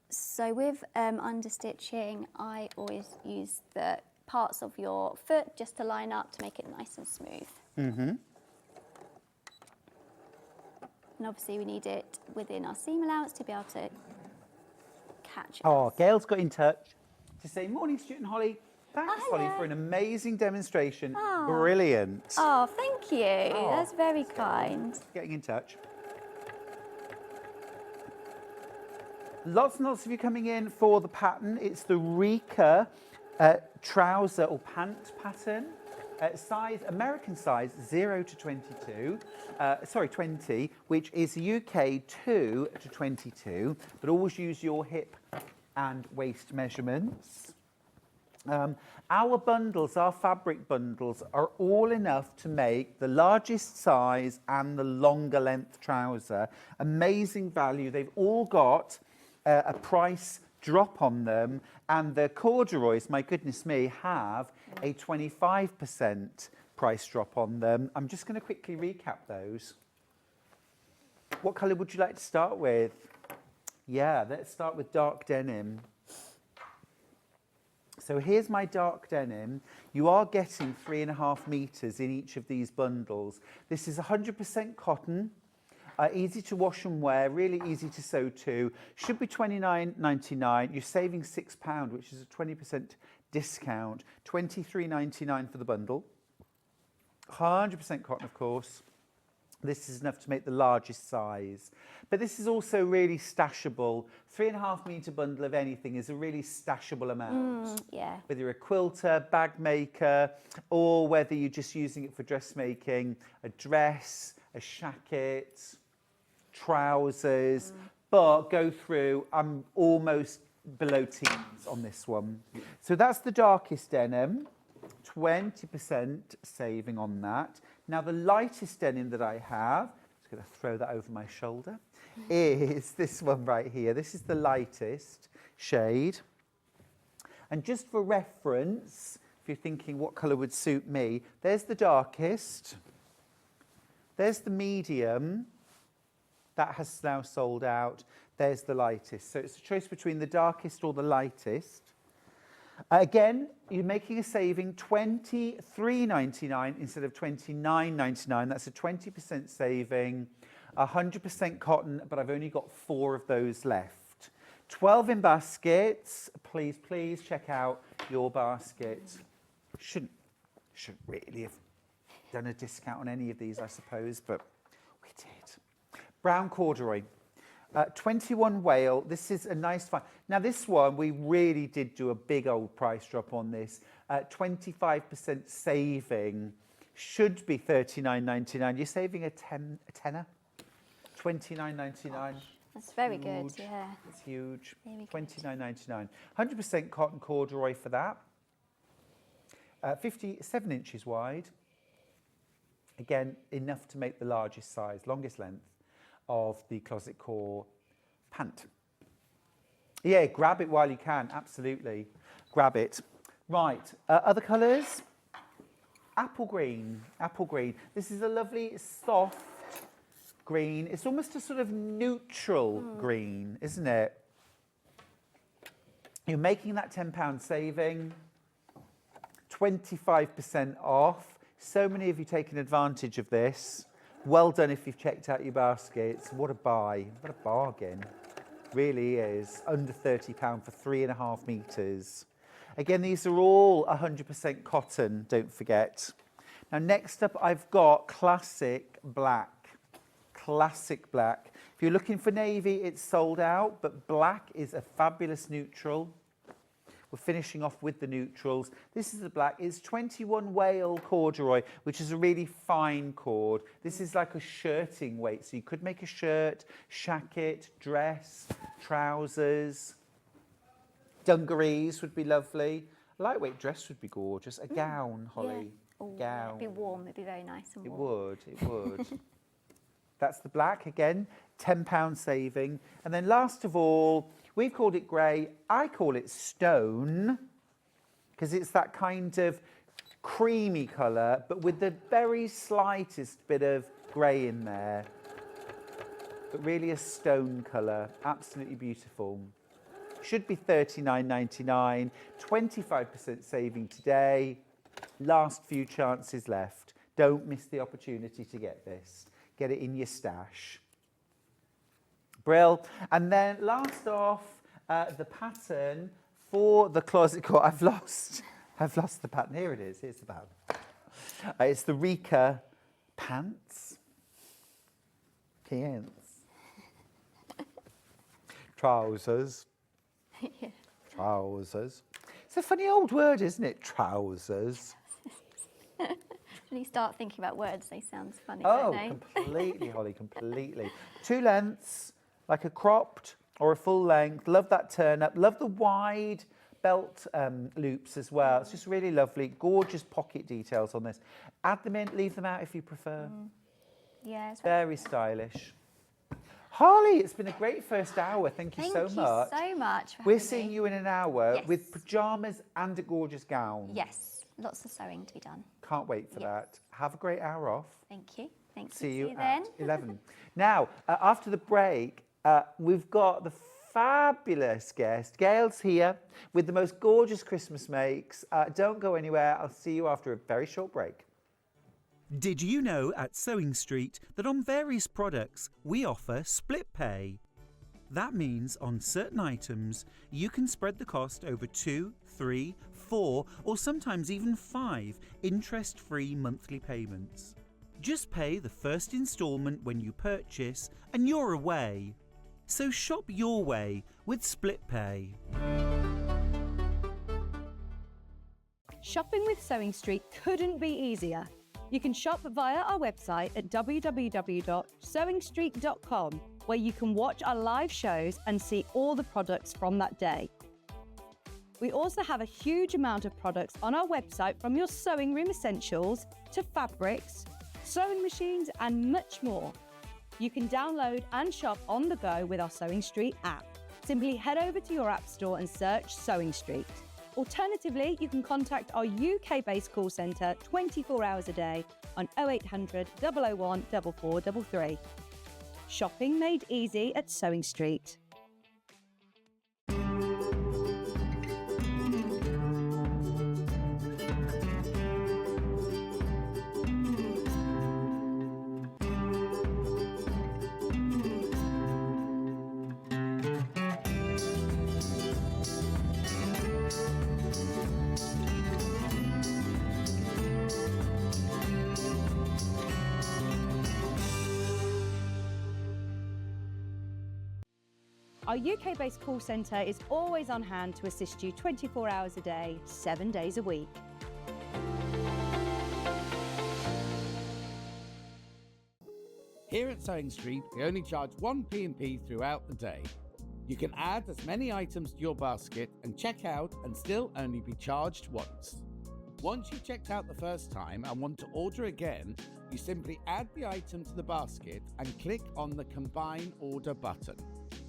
So with understitching, I always use the parts of your foot just to line up to make it nice and smooth. And obviously we need it within our seam allowance to be able to catch it. Oh, Gail's got in touch to say, morning Stuart and Holly. Thanks, Holly, for an amazing demonstration. Brilliant. Oh, thank you. That's very kind. Getting in touch. Lots and lots of you coming in for the pattern. It's the Rika trouser or pant pattern. Size, American size 0 to 22, 20, which is UK 2 to 22, but always use your hip and waist measurements. Our bundles, our fabric bundles, are all enough to make the largest size and the longer length trouser. Amazing value. They've all got a price drop on them, and the corduroys, my goodness me, have a 25% price drop on them. I'm just going to quickly recap those. What colour would you like to start with? Yeah, let's start with dark denim. So here's my dark denim. You are getting 3.5 meters in each of these bundles. This is 100% cotton, easy to wash and wear, really easy to sew too. Should be £29.99. You're saving £6, which is a 20% discount. £23.99 for the bundle. 100% cotton, of course. This is enough to make the largest size. But this is also really stashable. 3.5 meter bundle of anything is a really stashable amount. Yeah. Whether you're a quilter, bag maker, or whether you're just using it for dressmaking, a dress, a shacket, trousers. But go through, I'm almost below teens on this one. So that's the darkest denim. 20% saving on that. Now the lightest denim that I have, just going to throw that over my shoulder, is this one right here. This is the lightest shade. And just for reference, if you're thinking what colour would suit me, there's the darkest, there's the medium, that has now sold out, there's the lightest. So it's a choice between the darkest or the lightest. Again, you're making a saving £23.99 instead of £29.99. That's a 20% saving, 100% cotton, but I've only got 4 of those left. 12 in baskets. Please, please check out your basket. Shouldn't really have done a discount on any of these, I suppose, but we did. Brown corduroy. 21 whale, this is a nice find. Now this one, we really did do a big old price drop on this. 25% saving, should be £39.99. You're saving a tenner, £29.99. That's very good, yeah. It's huge, £29.99. 100% cotton corduroy for that. 57 inches wide. Again, enough to make the largest size, longest length of the Closet Core pant. Yeah, grab it while you can, absolutely. Grab it. Right, other colours? Apple green, apple green. This is a lovely soft green. It's almost a sort of neutral green, isn't it? You're making that £10 saving, 25% off. So many of you taken advantage of this. Well done if you've checked out your baskets. What a buy. What a bargain. Really is. Under £30 for 3.5 meters. Again, these are all 100% cotton, don't forget. Now, next up, I've got classic black. Classic black. If you're looking for navy, it's sold out, but black is a fabulous neutral. We're finishing off with the neutrals. This is the black. It's 21 whale corduroy, which is a really fine cord. This is like a shirting weight. So you could make a shirt, shacket, dress, trousers. Dungarees would be lovely. A lightweight dress would be gorgeous. A gown, Holly. Yeah. Ooh, gown. It'd be warm. It'd be very nice and It warm. would, it would. That's the black again, £10 saving. And then last of all, we've called it grey. I call it stone because it's that kind of creamy colour, but with the very slightest bit of grey in there. But really a stone colour, absolutely beautiful. Should be £39.99, 25% saving today. Last few chances left. Don't miss the opportunity to get this. Get it in your stash. Brill. And then last off, the pattern for the Closet Core. I've lost the pattern. Here it is. Here's the pattern. It's the Rika Pants. Pants. Trousers. Yeah. Trousers. It's a funny old word, isn't it? Trousers. When you start thinking about words, they sound funny, Oh, don't they? completely, Holly, completely. 2 lengths, like a cropped or a full length. Love that turn up. Love the wide belt loops as well. It's just really lovely. Gorgeous pocket details on this. Add them in, leave them out if you prefer. Yeah, it's Very stylish. Harley, it's been a great first hour. Thank you so much. Thank you so much for We're having seeing me. you in an hour Yes. with pyjamas and a gorgeous gown. Yes, lots of sewing to be done. Can't wait for Yes. that. Have a great hour off. Thank you. Thank you. See you then. at 11. Now, after the break, we've got the fabulous guest. Gail's here with the most gorgeous Christmas makes. Don't go anywhere. I'll see you after a very short break. Did you know at Sewing Street that on various products we offer split pay? That means on certain items you can spread the cost over 2, 3, 4 or sometimes even 5 interest-free monthly payments. Just pay the first instalment when you purchase and you're away. So shop your way with split pay. Shopping with Sewing Street couldn't be easier. You can shop via our website at www.sewingstreet.com, where you can watch our live shows and see all the products from that day. We also have a huge amount of products on our website, from your sewing room essentials to fabrics, sewing machines and much more. You can download and shop on the go with our Sewing Street app. Simply head over to your app store and search Sewing Street. Alternatively, you can contact our UK-based call centre 24 hours a day on 0800 001 4433. Shopping made easy at Sewing Street. Our UK-based call centre is always on hand to assist you 24 hours a day, 7 days a week. Here at Sewing Street, we only charge 1 P&P throughout the day. You can add as many items to your basket and check out and still only be charged once. Once you've checked out the first time and want to order again, you simply add the item to the basket and click on the Combine Order button.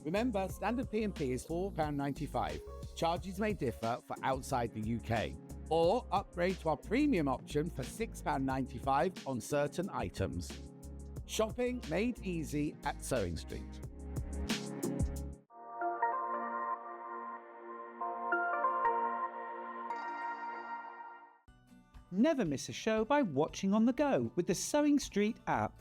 Remember, standard P&P is £4.95. Charges may differ for outside the UK. Or upgrade to our premium option for £6.95 on certain items. Shopping made easy at Sewing Street. Never miss a show by watching on the go with the Sewing Street app.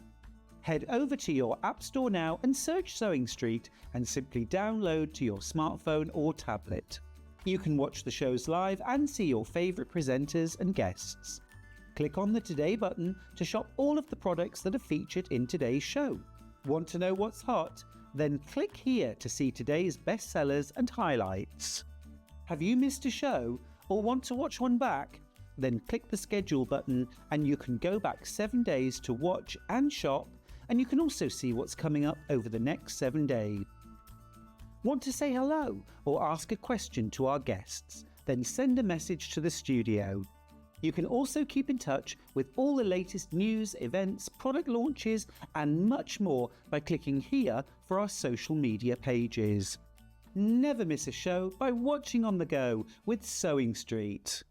Head over to your App Store now and search Sewing Street and simply download to your smartphone or tablet. You can watch the shows live and see your favourite presenters and guests. Click on the Today button to shop all of the products that are featured in today's show. Want to know what's hot? Then click here to see today's bestsellers and highlights. Have you missed a show or want to watch one back? Then click the schedule button and you can go back 7 days to watch and shop, and you can also see what's coming up over the next 7 days. Want to say hello or ask a question to our guests? Then send a message to the studio. You can also keep in touch with all the latest news, events, product launches and much more by clicking here for our social media pages. Never miss a show by watching on the go with Sewing Street.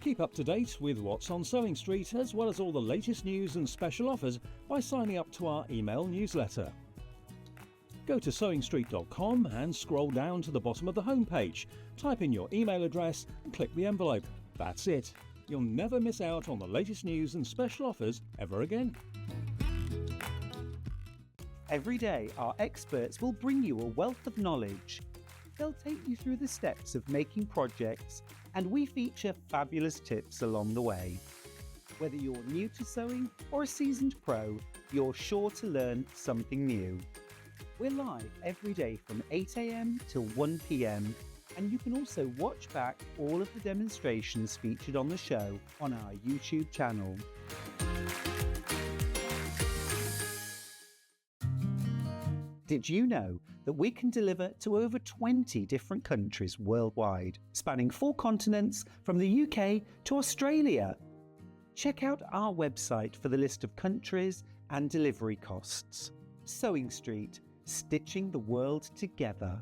Keep up to date with what's on Sewing Street, as well as all the latest news and special offers by signing up to our email newsletter. Go to sewingstreet.com and scroll down to the bottom of the homepage. Type in your email address and click the envelope. That's it. You'll never miss out on the latest news and special offers ever again. Every day, our experts will bring you a wealth of knowledge. They'll take you through the steps of making projects, and we feature fabulous tips along the way. Whether you're new to sewing or a seasoned pro, you're sure to learn something new. We're live every day from 8 AM till 1 PM, and you can also watch back all of the demonstrations featured on the show on our YouTube channel. Did you know that we can deliver to over 20 different countries worldwide, spanning 4 continents from the UK to Australia? Check out our website for the list of countries and delivery costs. Sewing Street, stitching the world together.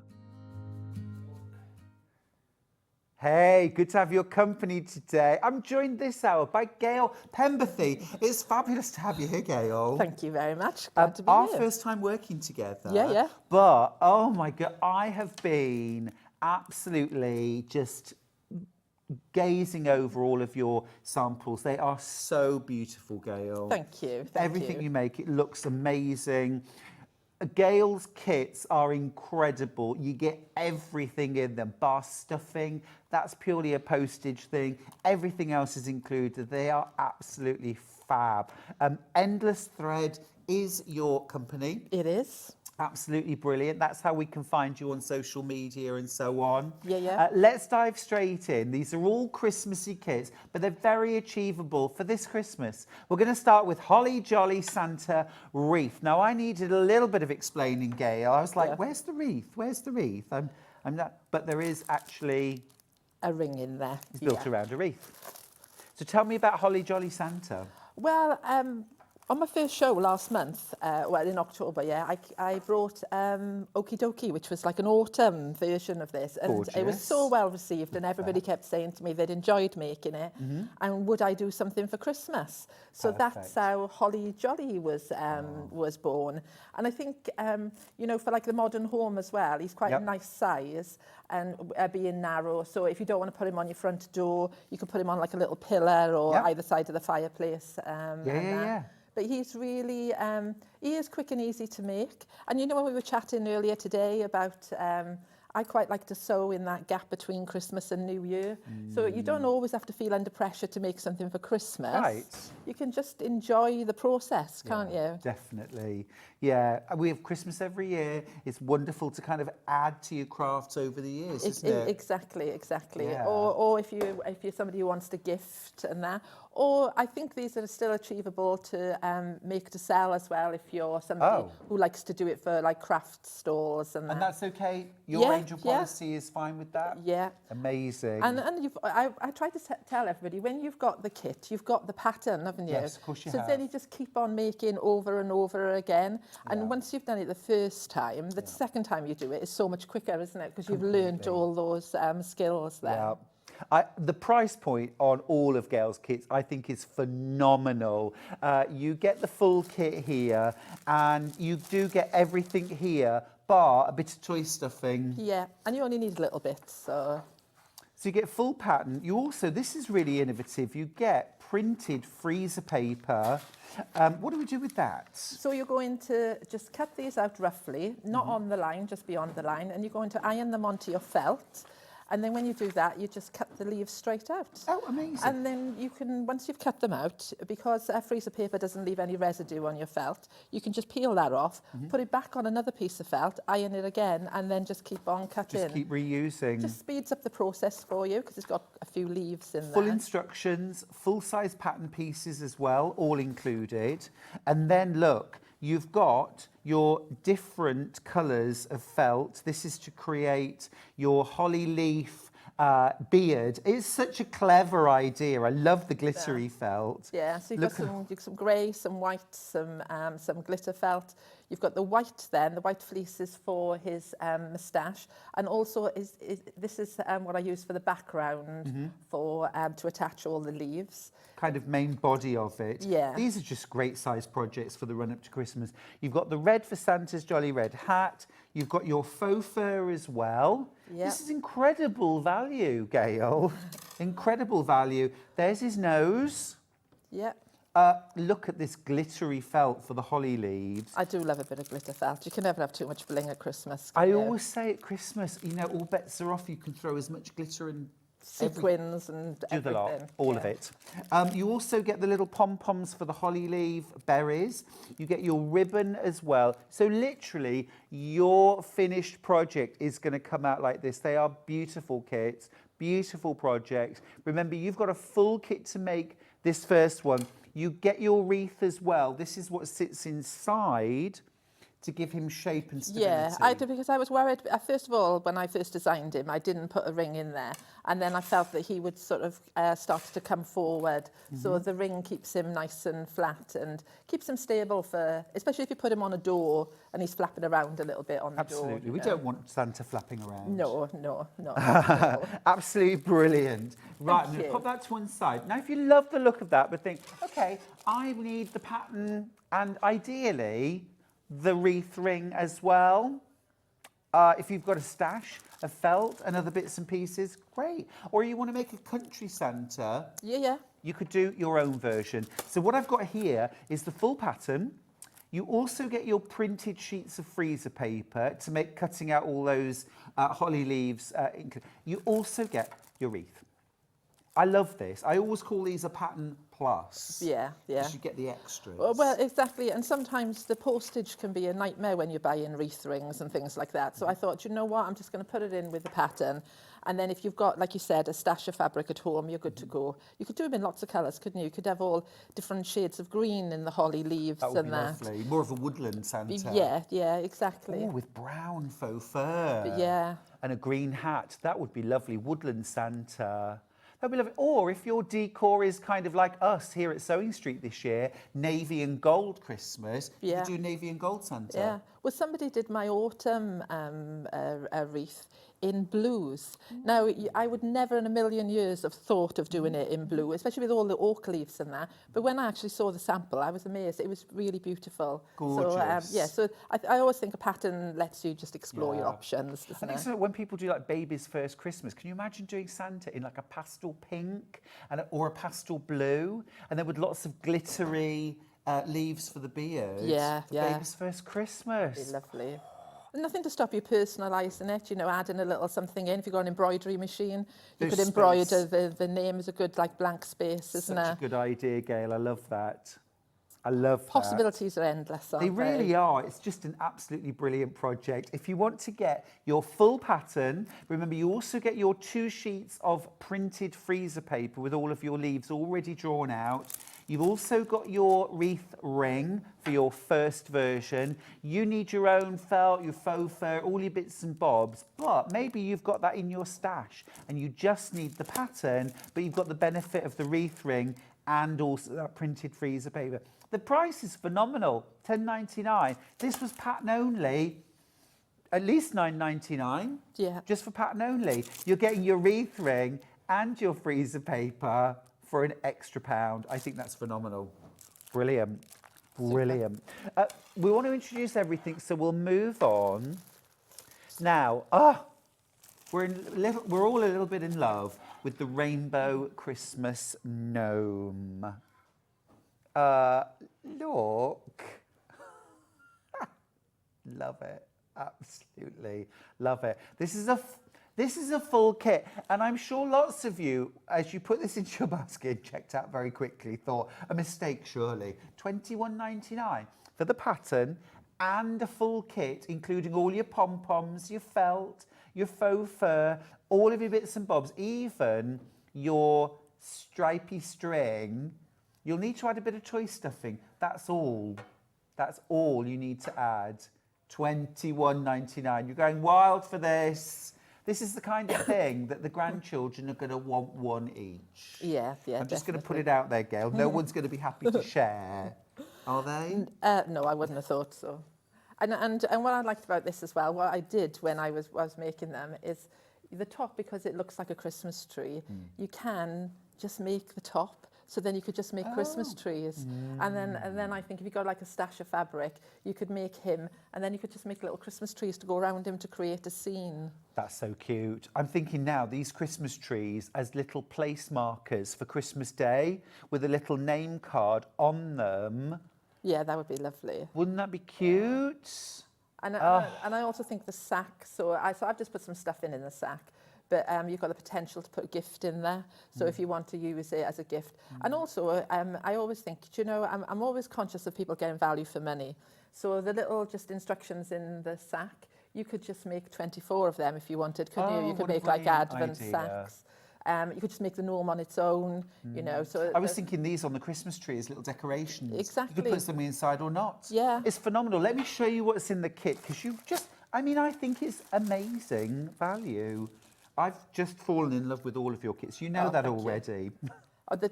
Hey, good to have your company today. I'm joined this hour by Gail Penberthy. It's fabulous to have you here, Gail. Thank you very much. Glad to be Our here. first time working together. Yeah. But, oh my God, I have been absolutely just gazing over all of your samples. They are so beautiful, Gail. Thank you. Everything you make, it looks amazing. Gail's kits are incredible. You get everything in them. Bar stuffing, that's purely a postage thing. Everything else is included. They are absolutely fab. Endless Thread is your company. It is. Absolutely brilliant. That's how we can find you on social media and so on. Yeah. Let's dive straight in. These are all Christmassy kits, but they're very achievable for this Christmas. We're going to start with Holly Jolly Santa wreath. Now, I needed a little bit of explaining, Gail. I was like, where's the wreath? Where's the wreath? I'm not, but there is actually a ring in there. It's built around a wreath. So tell me about Holly Jolly Santa. Well, on my first show last month, well, in October, I brought Okie Dokie, which was like an autumn version of this. And Gorgeous. It was so well received, and everybody kept saying to me they'd enjoyed making it. And would I do something for Christmas? So that's how Holly Jolly was born. And I think, for like the modern home as well, he's quite a nice size and being narrow. So if you don't want to put him on your front door, you can put him on like a little pillar or either side of the fireplace. But he's really, he is quick and easy to make. And when we were chatting earlier today about, I quite like to sew in that gap between Christmas and New Year. So you don't always have to feel under pressure to make something for Christmas. Right. You can just enjoy the process, can't you? Definitely. Yeah, we have Christmas every year. It's wonderful to kind of add to your crafts over the years, isn't it? Exactly. Yeah. Or if you're somebody who wants to gift and that. Or I think these are still achievable to make to sell as well if you're somebody who likes to do it for like craft stores and that. And that's okay? Your angel policy is fine with that? Yeah. Amazing. And I try to tell everybody, when you've got the kit, you've got the pattern, haven't you? Yes, of course you have. So then you just keep on making over and over again. And once you've done it the first time, the second time you do it is so much quicker, isn't it? Because you've learned all those skills there. Yeah. The price point on all of Gail's kits, I think, is phenomenal. You get the full kit here, and you do get everything here, bar a bit of toy stuffing. Yeah, and you only need a little bit, so you get full pattern. You also, this is really innovative, you get printed freezer paper. What do we do with that? So you're going to just cut these out roughly, not on the line, just beyond the line, and you're going to iron them onto your felt. And then when you do that, you just cut the leaves straight out. Oh, amazing. And then you can, once you've cut them out, because freezer paper doesn't leave any residue on your felt, you can just peel that off, put it back on another piece of felt, iron it again, and then just keep on cutting. Just keep reusing. Just speeds up the process for you, because it's got a few leaves in there. Full instructions, full-size pattern pieces as well, all included. And then look, you've got your different colours of felt. This is to create your holly leaf beard. It's such a clever idea. I love the glittery felt. Yeah, so you've got some grey, some white, some glitter felt. You've got the white then, the white fleece is for his moustache. And also, this is what I use for the background for to attach all the leaves. Kind of main body of it. Yeah. These are just great size projects for the run up to Christmas. You've got the red for Santa's Jolly Red Hat. You've got your faux fur as well. Yeah. This is incredible value, Gail. Incredible value. There's his nose. Yeah. Look at this glittery felt for the holly leaves. I do love a bit of glitter felt. You can never have too much bling at Christmas. I always say at Christmas, all bets are off. You can throw as much glitter and sequins and do the everything. lot, all of it. You also get the little pom-poms for the holly leaf berries. You get your ribbon as well. So literally, your finished project is going to come out like this. They are beautiful kits, beautiful projects. Remember, you've got a full kit to make this first one. You get your wreath as well. This is what sits inside to give him shape and stability. Yeah, I did, because I was worried. First of all, when I first designed him, I didn't put a ring in there, and then I felt that he would sort of start to come forward. So the ring keeps him nice and flat and keeps him stable for, especially if you put him on a door and he's flapping around a little bit on the door. Absolutely, we don't want Santa flapping around. No, no. Absolutely brilliant. Right, I'm going to you. pop that to one side. Now, if you love the look of that, but think, okay, I need the pattern and ideally the wreath ring as well. If you've got a stash of felt and other bits and pieces, great. Or you want to make a country Santa, Yeah. you could do your own version. So what I've got here is the full pattern. You also get your printed sheets of freezer paper to make cutting out all those holly leaves. You also get your wreath. I love this. I always call these a pattern plus. Yeah. Because you get the extras. Well, exactly. And sometimes the postage can be a nightmare when you're buying wreath rings and things like that. So I thought, you know what, I'm just going to put it in with the pattern. And then if you've got, like you said, a stash of fabric at home, you're good to go. You could do them in lots of colours, couldn't you? You could have all different shades of green in the holly leaves That would and be that. lovely. More of a woodland Santa. Yeah, exactly. Oh, with brown faux fur. Yeah. And a green hat. That would be lovely. Woodland Santa. That'd be lovely. Or if your decor is kind of like us here at Sewing Street this year, navy and gold Christmas, you could do navy and gold Santa. Yeah. Well, somebody did my autumn wreath in blues. Now, I would never in a million years have thought of doing it in blue, especially with all the oak leaves and that. But when I actually saw the sample, I was amazed. It was really beautiful. Gorgeous. So I always think a pattern lets you just explore your options, doesn't I think it? so. When people do like baby's first Christmas, can you imagine doing Santa in like a pastel pink or a pastel blue, and then with lots of glittery leaves for the beard? For baby's first Christmas. It'd be lovely. Nothing to stop you personalising it, you know, adding a little something in. If you've got an embroidery machine, you could embroider the name as a good, like, blank space, isn't it? Such a good idea, Gail. I love that. I love that. Possibilities are endless, aren't they? They really are. It's just an absolutely brilliant project. If you want to get your full pattern, remember you also get your 2 sheets of printed freezer paper with all of your leaves already drawn out. You've also got your wreath ring for your first version. You need your own felt, your faux fur, all your bits and bobs, but maybe you've got that in your stash and you just need the pattern, but you've got the benefit of the wreath ring and also that printed freezer paper. The price is phenomenal, $10.99. This was pattern only, at least $9.99. Yeah. Just for pattern only. You're getting your wreath ring and your freezer paper for an extra £1. I think that's phenomenal. Brilliant. Brilliant. We want to introduce everything, so we'll move on. Now, we're all a little bit in love with the rainbow Christmas gnome. Look. Love it. Absolutely love it. This is a full kit, and I'm sure lots of you, as you put this into your basket, checked out very quickly, thought, a mistake surely. $21.99 for the pattern and a full kit, including all your pom-poms, your felt, your faux fur, all of your bits and bobs, even your stripy string. You'll need to add a bit of choice stuffing. That's all. That's all you need to add. $21.99. You're going wild for this. This is the kind of thing that the grandchildren are going to want one each. Yeah, I'm just going to put it out there, Gail. No one's going to be happy to share. Are they? No, I wouldn't have thought so. And what I liked about this as well, what I did when I was making them is the top, because it looks like a Christmas tree, you can just make the top. So then you could just make Christmas trees. And then I think if you got like a stash of fabric, you could make him, and then you could just make little Christmas trees to go around him to create a scene. That's so cute. I'm thinking now, these Christmas trees as little place markers for Christmas Day with a little name card on them. Yeah, that would be lovely. Wouldn't that be cute? And I also think the sack, so I've just put some stuff in the sack. But you've got the potential to put a gift in there. So if you want to use it as a gift. And also, I always think, you know, I'm always conscious of people getting value for money. So the little just instructions in the sack, you could just make 24 of them if you wanted, couldn't you? You could make like advent sacks. You could just make the gnome on its own, you know. So I was thinking these on the Christmas tree as little decorations. Exactly. You could put something inside or not. Yeah. It's phenomenal. Let me show you what's in the kit, because you just, I mean, I think it's amazing value. I've just fallen in love with all of your kits. You know that already.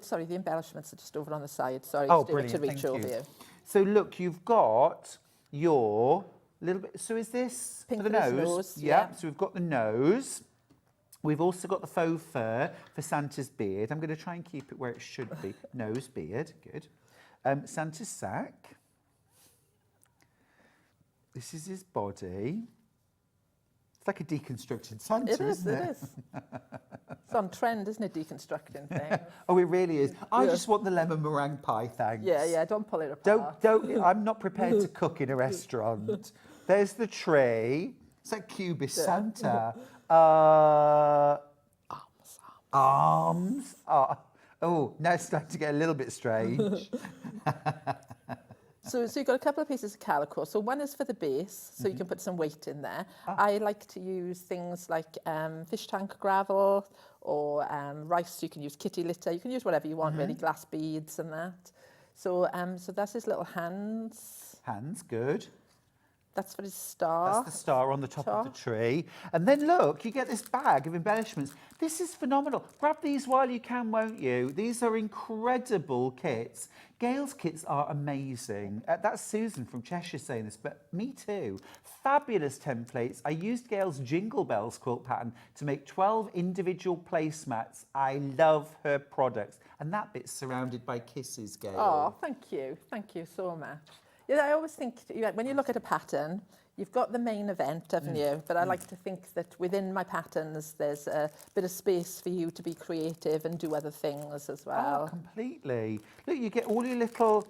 Sorry, the embellishments are just over on the side. Sorry, Oh, Stuart, brilliant. to reach Thank over you. you. So look, you've got your little bit. So is this Pink for the for his nose? nose, Yeah. yeah. So we've got the nose. We've also got the faux fur for Santa's beard. I'm going to try and keep it where it should be. Nose, beard, good. Santa's sack. This is his body. It's like a deconstructed Santa, isn't it? It is. It's on trend, isn't it, deconstructing things? Oh, it really is. I just want the lemon meringue pie, thanks. Yeah, don't pull it apart. Don't. I'm not prepared to cook in a restaurant. There's the tree. It's like Cubist Santa. Arms. Oh, now it's starting to get a little bit strange. So you've got a couple of pieces of calico. So one is for the base, so you can put some weight in there. I like to use things like fish tank gravel or rice. You can use kitty litter. You can use whatever you want, really, glass beads and that. So so that's his little hands. Hands, good. That's for his star. That's the star on the top of the tree. And then look, you get this bag of embellishments. This is phenomenal. Grab these while you can, won't you? These are incredible kits. Gail's kits are amazing. That's Susan from Cheshire saying this, but me too. Fabulous templates. I used Gail's Jingle Bells quilt pattern to make 12 individual placemats. I love her products. And that bit's surrounded by kisses, Gail. Oh, thank you. Thank you so much. Yeah, I always think when you look at a pattern, you've got the main event, haven't you? But I like to think that within my patterns, there's a bit of space for you to be creative and do other things as well. Oh, completely. Look, you get all your little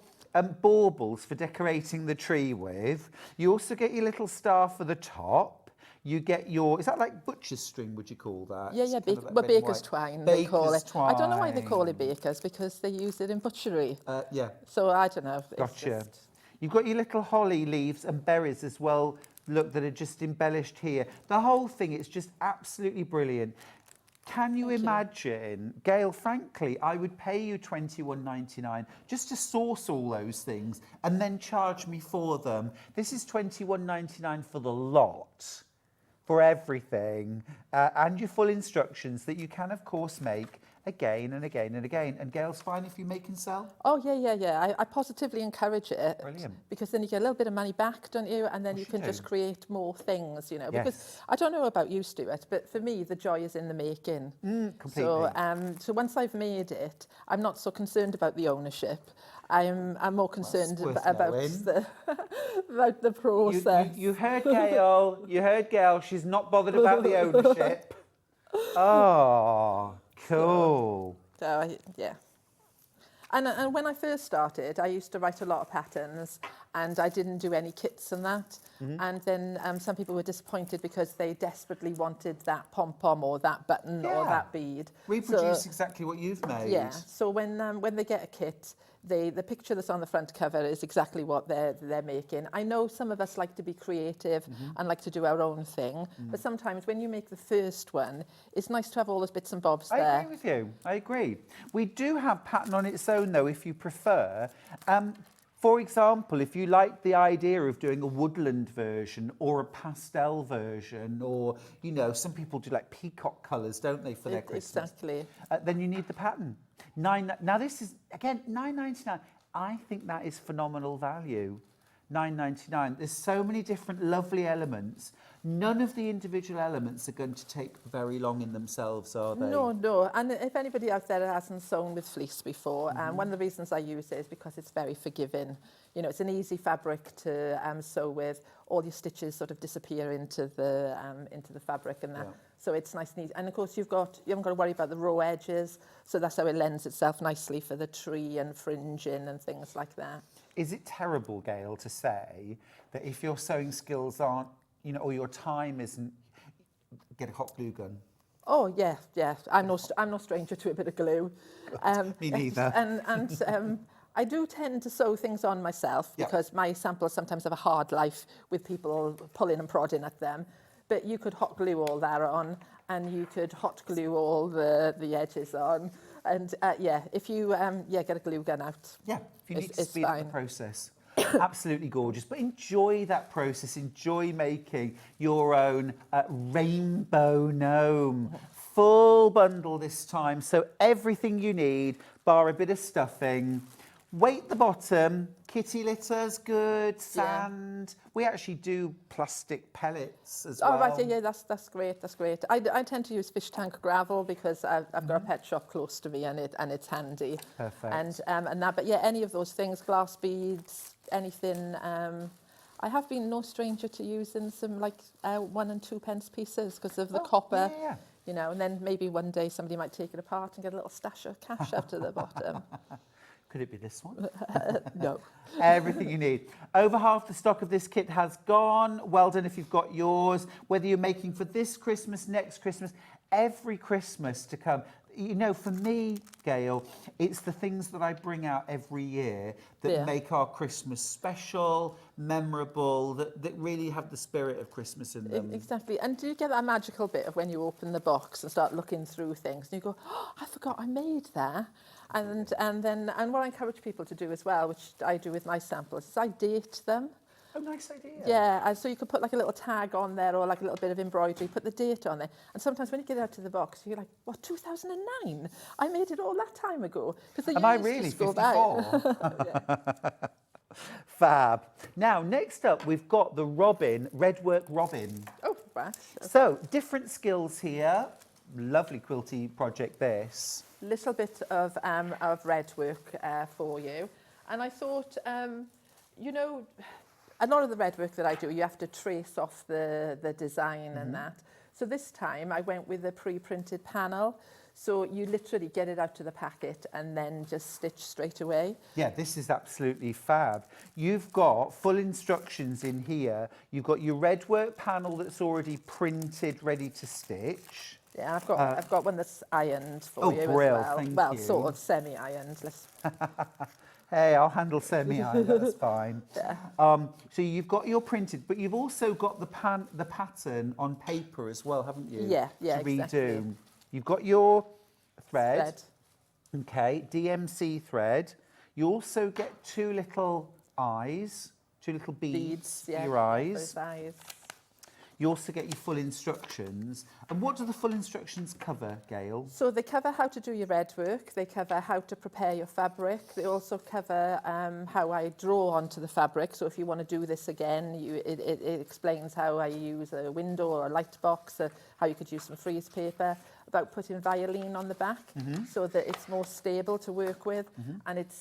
baubles for decorating the tree with. You also get your little star for the top. You get your, is that like butcher's string, would you call that? Yeah, Kind of like red and baker's white. twine, they call it. Twine. I don't know why they call it bakers, because they use it in butchery. Yeah. So I don't know. Gotcha. You've got your little holly leaves and berries as well, look, that are just embellished here. The whole thing is just absolutely brilliant. Can you imagine, Gail, frankly, I would pay you $21.99 just to source all those things and then charge me for them. This is $21.99 for the lot, for everything, and your full instructions that you can, of course, make again and again and again. And Gail's fine if you make and sell? Oh, yeah. I positively encourage it. Brilliant. Because then you get a little bit of money back, don't you? And then you can just create more things, you know. Yes. Because I don't know about you, Stuart, but for me, the joy is in the making. Completely. So once I've made it, I'm not so concerned about the ownership. I'm more concerned about the process. You heard Gail. You heard Gail. She's not bothered about the ownership. Oh, cool. So, yeah. And when I first started, I used to write a lot of patterns and I didn't do any kits and that. And then some people were disappointed because they desperately wanted that pom-pom or that button or that bead. Reproduce exactly what you've made. Yeah, so when they get a kit, the picture that's on the front cover is exactly what they're making. I know some of us like to be creative and like to do our own thing, but sometimes when you make the first one, it's nice to have all those bits and bobs there. I agree with you. I agree. We do have pattern on its own, though, if you prefer. For example, if you like the idea of doing a woodland version or a pastel version, or, you know, some people do like peacock colours, don't they, for their Christmas? Exactly. Then you need the pattern. Now this is, again, $9.99. I think that is phenomenal value. $9.99. There's so many different lovely elements. None of the individual elements are going to take very long in themselves, are they? No. And if anybody out there hasn't sewn with fleece before, one of the reasons I use it is because it's very forgiving. You know, it's an easy fabric to sew with. All your stitches sort of disappear into the fabric and that. Yeah. So it's nice and easy. And of course, you haven't got to worry about the raw edges. So that's how it lends itself nicely for the tree and fringing and things like that. Is it terrible, Gail, to say that if your sewing skills aren't, you know, or your time isn't, get a hot glue gun? Oh yeah. I'm no stranger to a bit of glue. Me neither. And I do tend to sew things on myself because my samples sometimes have a hard life with people pulling and prodding at them. but you could hot glue all that on, and you could hot glue all the edges on. And yeah, if you get a glue gun out. Yeah, if you need to it's speed up fine. the process. Absolutely gorgeous. But enjoy that process. Enjoy making your own rainbow gnome. Full bundle this time. So everything you need, bar a bit of stuffing. Weight the bottom. Kitty litter's good. Sand. We actually do plastic pellets as well. Oh, right, yeah, that's great, that's great. I tend to use fish tank gravel because I've got a pet shop close to me and it's handy. Perfect. And that, but yeah, any of those things, glass beads, anything. I have been no stranger to using some like 1 and 2 pence pieces because of the copper. Yeah. You know, and then maybe one day somebody might take it apart and get a little stash of cash out of the bottom. Could it be this one? No. Everything you need. Over half the stock of this kit has gone. Well done if you've got yours. Whether you're making for this Christmas, next Christmas, every Christmas to come. You know, for me, Gail, it's the things that I bring out every year that make our Christmas special, memorable, that really have the spirit of Christmas in them. Exactly. And do you get that magical bit of when you open the box and start looking through things and you go, oh, I forgot I made that. And what I encourage people to do as well, which I do with my samples, is I date them. Oh, nice idea. Yeah, and so you could put like a little tag on there or like a little bit of embroidery, put the date on there. And sometimes when you get out to the box, you're like, what, 2009? I made it all that time ago. Am I really 54? Fab. Now, next up, we've got the robin, redwork robin. Oh, right. So, different skills here. Lovely quilty project, this. Little bit of red work for you. And I thought, you know, a lot of the red work that I do, you have to trace off the design and that. So this time I went with a pre-printed panel. So you literally get it out to the packet and then just stitch straight away. Yeah, this is absolutely fab. You've got full instructions in here. You've got your red work panel that's already printed, ready to stitch. Yeah, I've got one that's ironed for you as well. Well, sort of semi-ironed. Hey, I'll handle semi-iron, that's fine. Yeah. So you've got your printed, but you've also got the pattern on paper as well, haven't you? Yeah, to redo. exactly. You've got your thread. Okay, DMC thread. You also get 2 little eyes, 2 little beads for your eyes. Those eyes. You also get your full instructions. And what do the full instructions cover, Gail? So they cover how to do your red work, they cover how to prepare your fabric, they also cover how I draw onto the fabric. So if you want to do this again, it explains how I use a window or a light box, how you could use some freeze paper, about putting violin on the back so that it's more stable to work with and it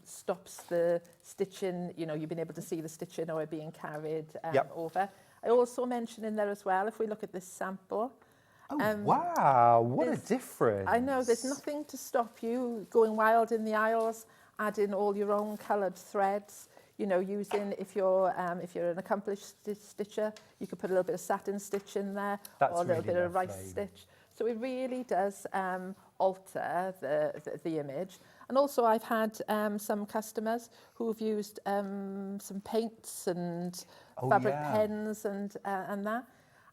stops the stitching, you know, you've been able to see the stitching or it being carried over. I also mentioned in there as well, if we look at this sample. Oh, wow, what a difference. I know, there's nothing to stop you going wild in the aisles, adding all your own coloured threads, you know, using, if you're an accomplished stitcher, you could put a little bit of satin stitch in there, or a little bit of rice stitch. So it really does alter the image. And also I've had some customers who've used some paints and fabric pens and that.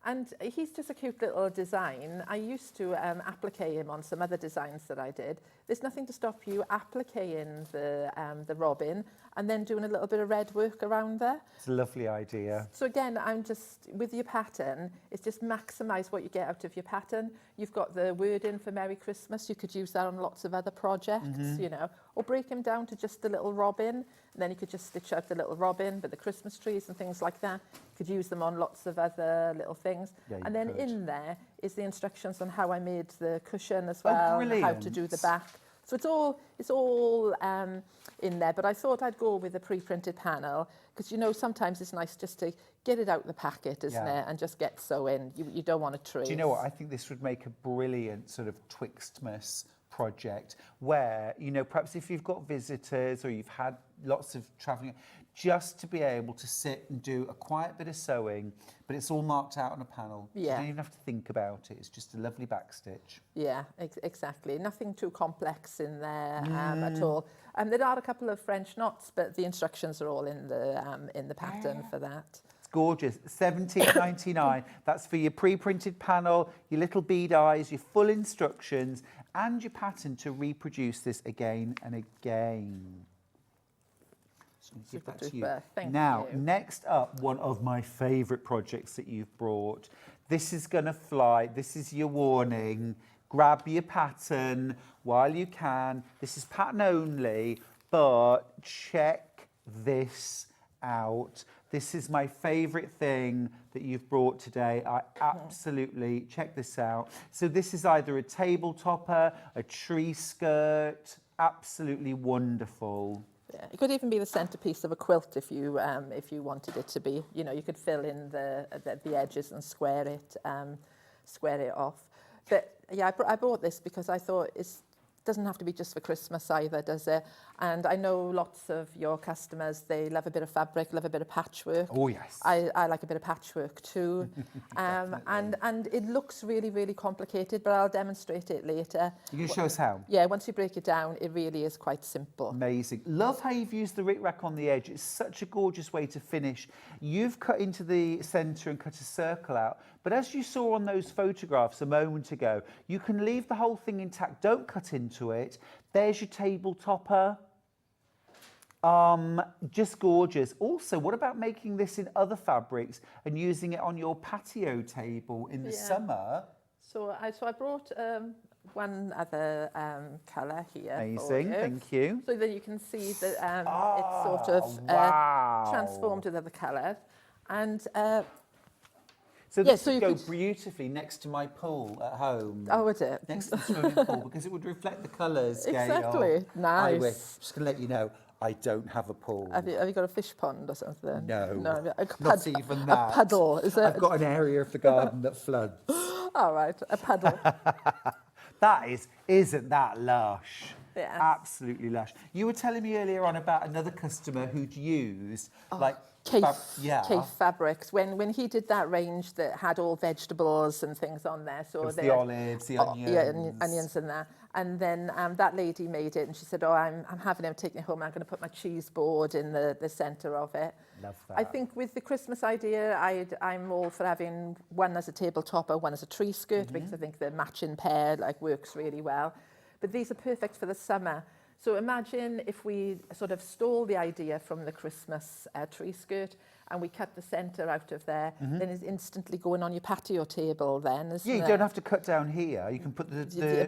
And he's just a cute little design. I used to applique him on some other designs that I did. There's nothing to stop you appliquing the robin and then doing a little bit of red work around there. It's a lovely idea. So again, I'm just, with your pattern, it's just maximise what you get out of your pattern. You've got the wording for Merry Christmas. You could use that on lots of other projects, you know, or break them down to just the little robin. And then you could just stitch out the little robin, but the Christmas trees and things like that. You could use them on lots of other little things. Yeah, and then could. In there is the instructions on how I made the cushion as well, and how to do the back. So it's all in there, but I thought I'd go with a pre-printed panel because, you know, sometimes it's nice just to get it out the packet, isn't it, and just get sewing. You don't want to trace. Do you know what? I think this would make a brilliant sort of Twixtmas project where, you know, perhaps if you've got visitors or you've had lots of travelling, just to be able to sit and do a quiet bit of sewing, but it's all marked out on a panel. Yeah. You don't even have to think about it. It's just a lovely backstitch. Yeah, exactly. Nothing too complex in there at all. There are a couple of French knots, but the instructions are all in the pattern for that. gorgeous. £17.99. That's for your pre-printed panel, your little bead eyes, your full instructions, and your pattern to reproduce this again and again. So I'm gonna give that to you. Thank now, you. next up, one of my favourite projects that you've brought. This is going to fly. This is your warning. Grab your pattern while you can. This is pattern only, but check this out. This is my favourite thing that you've brought today. I absolutely, check this out. So this is either a table topper, a tree skirt, absolutely wonderful. Yeah, it could even be the centerpiece of a quilt if you wanted it to be. You know, you could fill in the edges and square it off. But yeah, I bought this because I thought it doesn't have to be just for Christmas either, does it? And I know lots of your customers, they love a bit of fabric, love a bit of patchwork. Oh, yes. I like a bit of patchwork too. And it looks really, really complicated, but I'll demonstrate it later. You can show us how? Yeah, once you break it down, it really is quite simple. Amazing. Love how you've used the rickrack on the edge. It's such a gorgeous way to finish. You've cut into the centre and cut a circle out. But as you saw on those photographs a moment ago, you can leave the whole thing intact. Don't cut into it. There's your table topper. Just gorgeous. Also, what about making this in other fabrics and using it on your patio table in the summer? So I brought one other colour here. Amazing, thank you. So then you can see that it's sort of transformed with other colours. And so this would go beautifully next to my pool at home. Oh, would it? Next to the swimming pool, because it would reflect the colours, Gail. Exactly, nice. I wish. Just going to let you know, I don't have a pool. Have you got a fish pond or something? No, not even that. A puddle, is it? I've got an area of the garden that floods. All right, a puddle. Isn't that lush? Yeah. Absolutely lush. You were telling me earlier on about another customer who'd used Cafe Fabrics. When he did that range that had all vegetables and things on there, so the olives, the onions, onions and that. And then that lady made it, and she said, "Oh, I'm having him taking it home. I'm going to put my cheese board in the centre of it." Love that. I think with the Christmas idea, I'm all for having one as a table topper, one as a tree skirt, because I think the matching pair works really well. But these are perfect for the summer. So imagine if we sort of stole the idea from the Christmas tree skirt and we cut the centre out of there, then it's instantly going on your patio table then, isn't it? Yeah, you don't have to cut down here. You can put the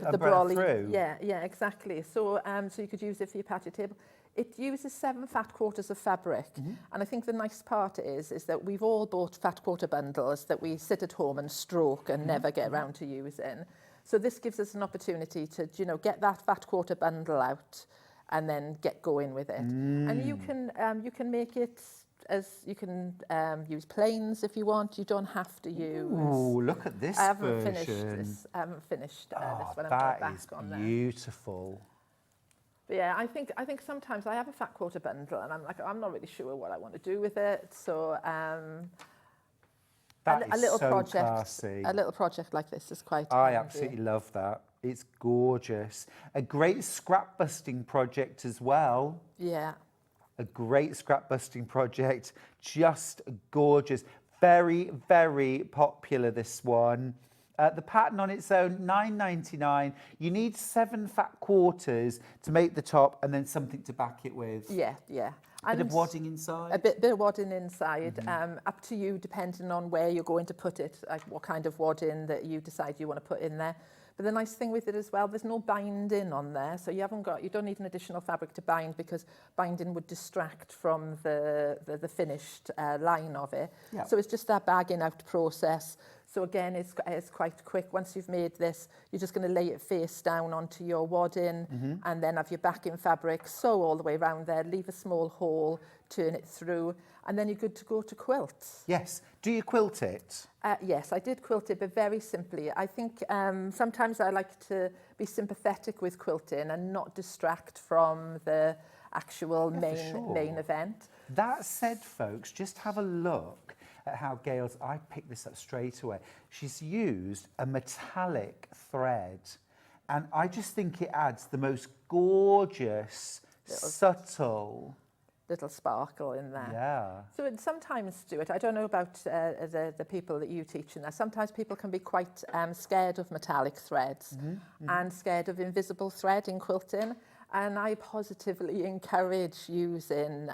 umbrella brolly through. Yeah, exactly. So so you could use it for your patio table. It uses 7 fat quarters of fabric. And I think the nice part is that we've all bought fat quarter bundles that we sit at home and stroke and never get around to using. So this gives us an opportunity to, get that fat quarter bundle out and then get going with it. And you can make it as you can use plains if you want. You don't have to use. Ooh, look at this version. I haven't finished this one. That is beautiful. But yeah, I think sometimes I have a fat quarter bundle and I'm like, I'm not really sure what I want to do with it. So a little project, classy. A little project like this is quite. I absolutely love that. It's gorgeous. A great scrap busting project as well. Yeah. A great scrap busting project. Just gorgeous. Very, very popular, this one. The pattern on its own, $9.99. You need 7 fat quarters to make the top and then something to back it with. Yeah. A bit of wadding inside? A bit of wadding inside. Up to you, depending on where you're going to put it, like what kind of wadding that you decide you want to put in there. But the nice thing with it as well, there's no binding on there, so you don't need an additional fabric to bind, because binding would distract from the finished line of it. Yep. So it's just that bagging out process. So again, it's quite quick. Once you've made this, you're just going to lay it face down onto your wadding, and then have your backing fabric, sew all the way around there, leave a small hole, turn it through, and then you're good to go to quilt. Yes. Do you quilt it? Yes, I did quilt it, but very simply. I think sometimes I like to be sympathetic with quilting and not distract from the actual main event. That said, folks, just have a look at how Gail's, I picked this up straight away. She's used a metallic thread, and I just think it adds the most gorgeous, subtle little sparkle in there. Yeah. So sometimes, Stuart, I don't know about the people that you teach in there, sometimes people can be quite scared of metallic threads and scared of invisible thread in quilting. And I positively encourage using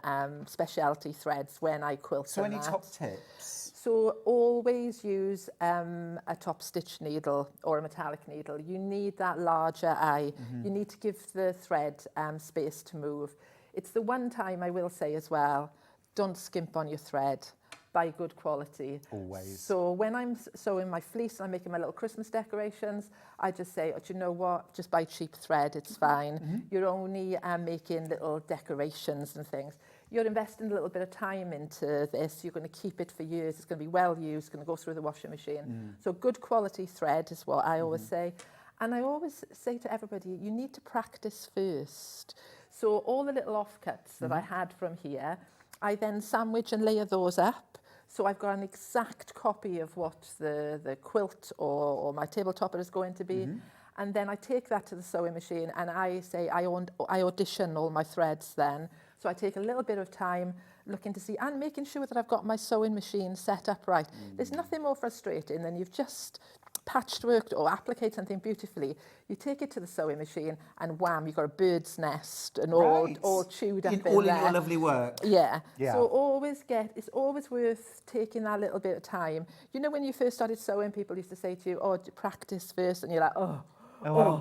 specialty threads when I quilt. So any top tips? So always use a top stitch needle or a metallic needle. You need that larger eye. You need to give the thread space to move. It's the one time I will say as well, don't skimp on your thread. Buy good quality. Always. So when I'm sewing my fleece and I'm making my little Christmas decorations, I just say, oh, do you know what? Just buy cheap thread, it's fine. You're only making little decorations and things. You're investing a little bit of time into this. You're going to keep it for years. It's going to be well used. It's going to go through the washing machine. So good quality thread is what I always say. And I always say to everybody, you need to practice first. So all the little offcuts that I had from here, I then sandwich and layer those up. So I've got an exact copy of what the quilt or my table topper is going to be. And then I take that to the sewing machine and I say, I audition all my threads then. So I take a little bit of time looking to see and making sure that I've got my sewing machine set up right. There's nothing more frustrating than you've just patchworked or appliqued something beautifully. You take it to the sewing machine and wham, you've got a bird's nest and all chewed up in all there. in your lovely work. Yeah. Yeah. So it's always worth taking that little bit of time. You know, when you first started sewing, people used to say to you, oh, practice first, and you're like, oh,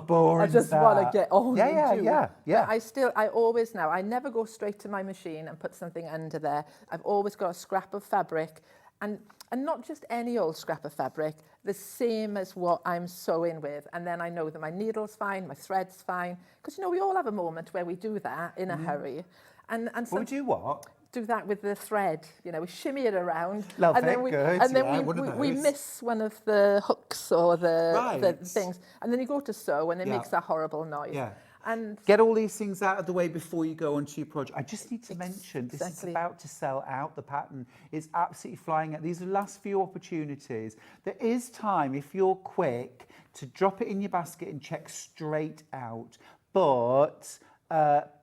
boring I just want to get on and do. Yeah. But I always now, I never go straight to my machine and put something under there. I've always got a scrap of fabric and not just any old scrap of fabric, the same as what I'm sewing with. And then I know that my needle's fine, my thread's fine. Because, you know, we all have a moment where we do that in a hurry. And we do what? do that with the thread. You know, we shimmy it around. Love and it, then we, good. And then Yeah, we miss one of the hooks or the Right. things. And then you go to sew and it makes that horrible noise. Yeah. And get all these things out of the way before you go onto your project. I just need to mention, this is about to sell out. The pattern is absolutely flying out. These are the last few opportunities. There is time, if you're quick, to drop it in your basket and check straight out. But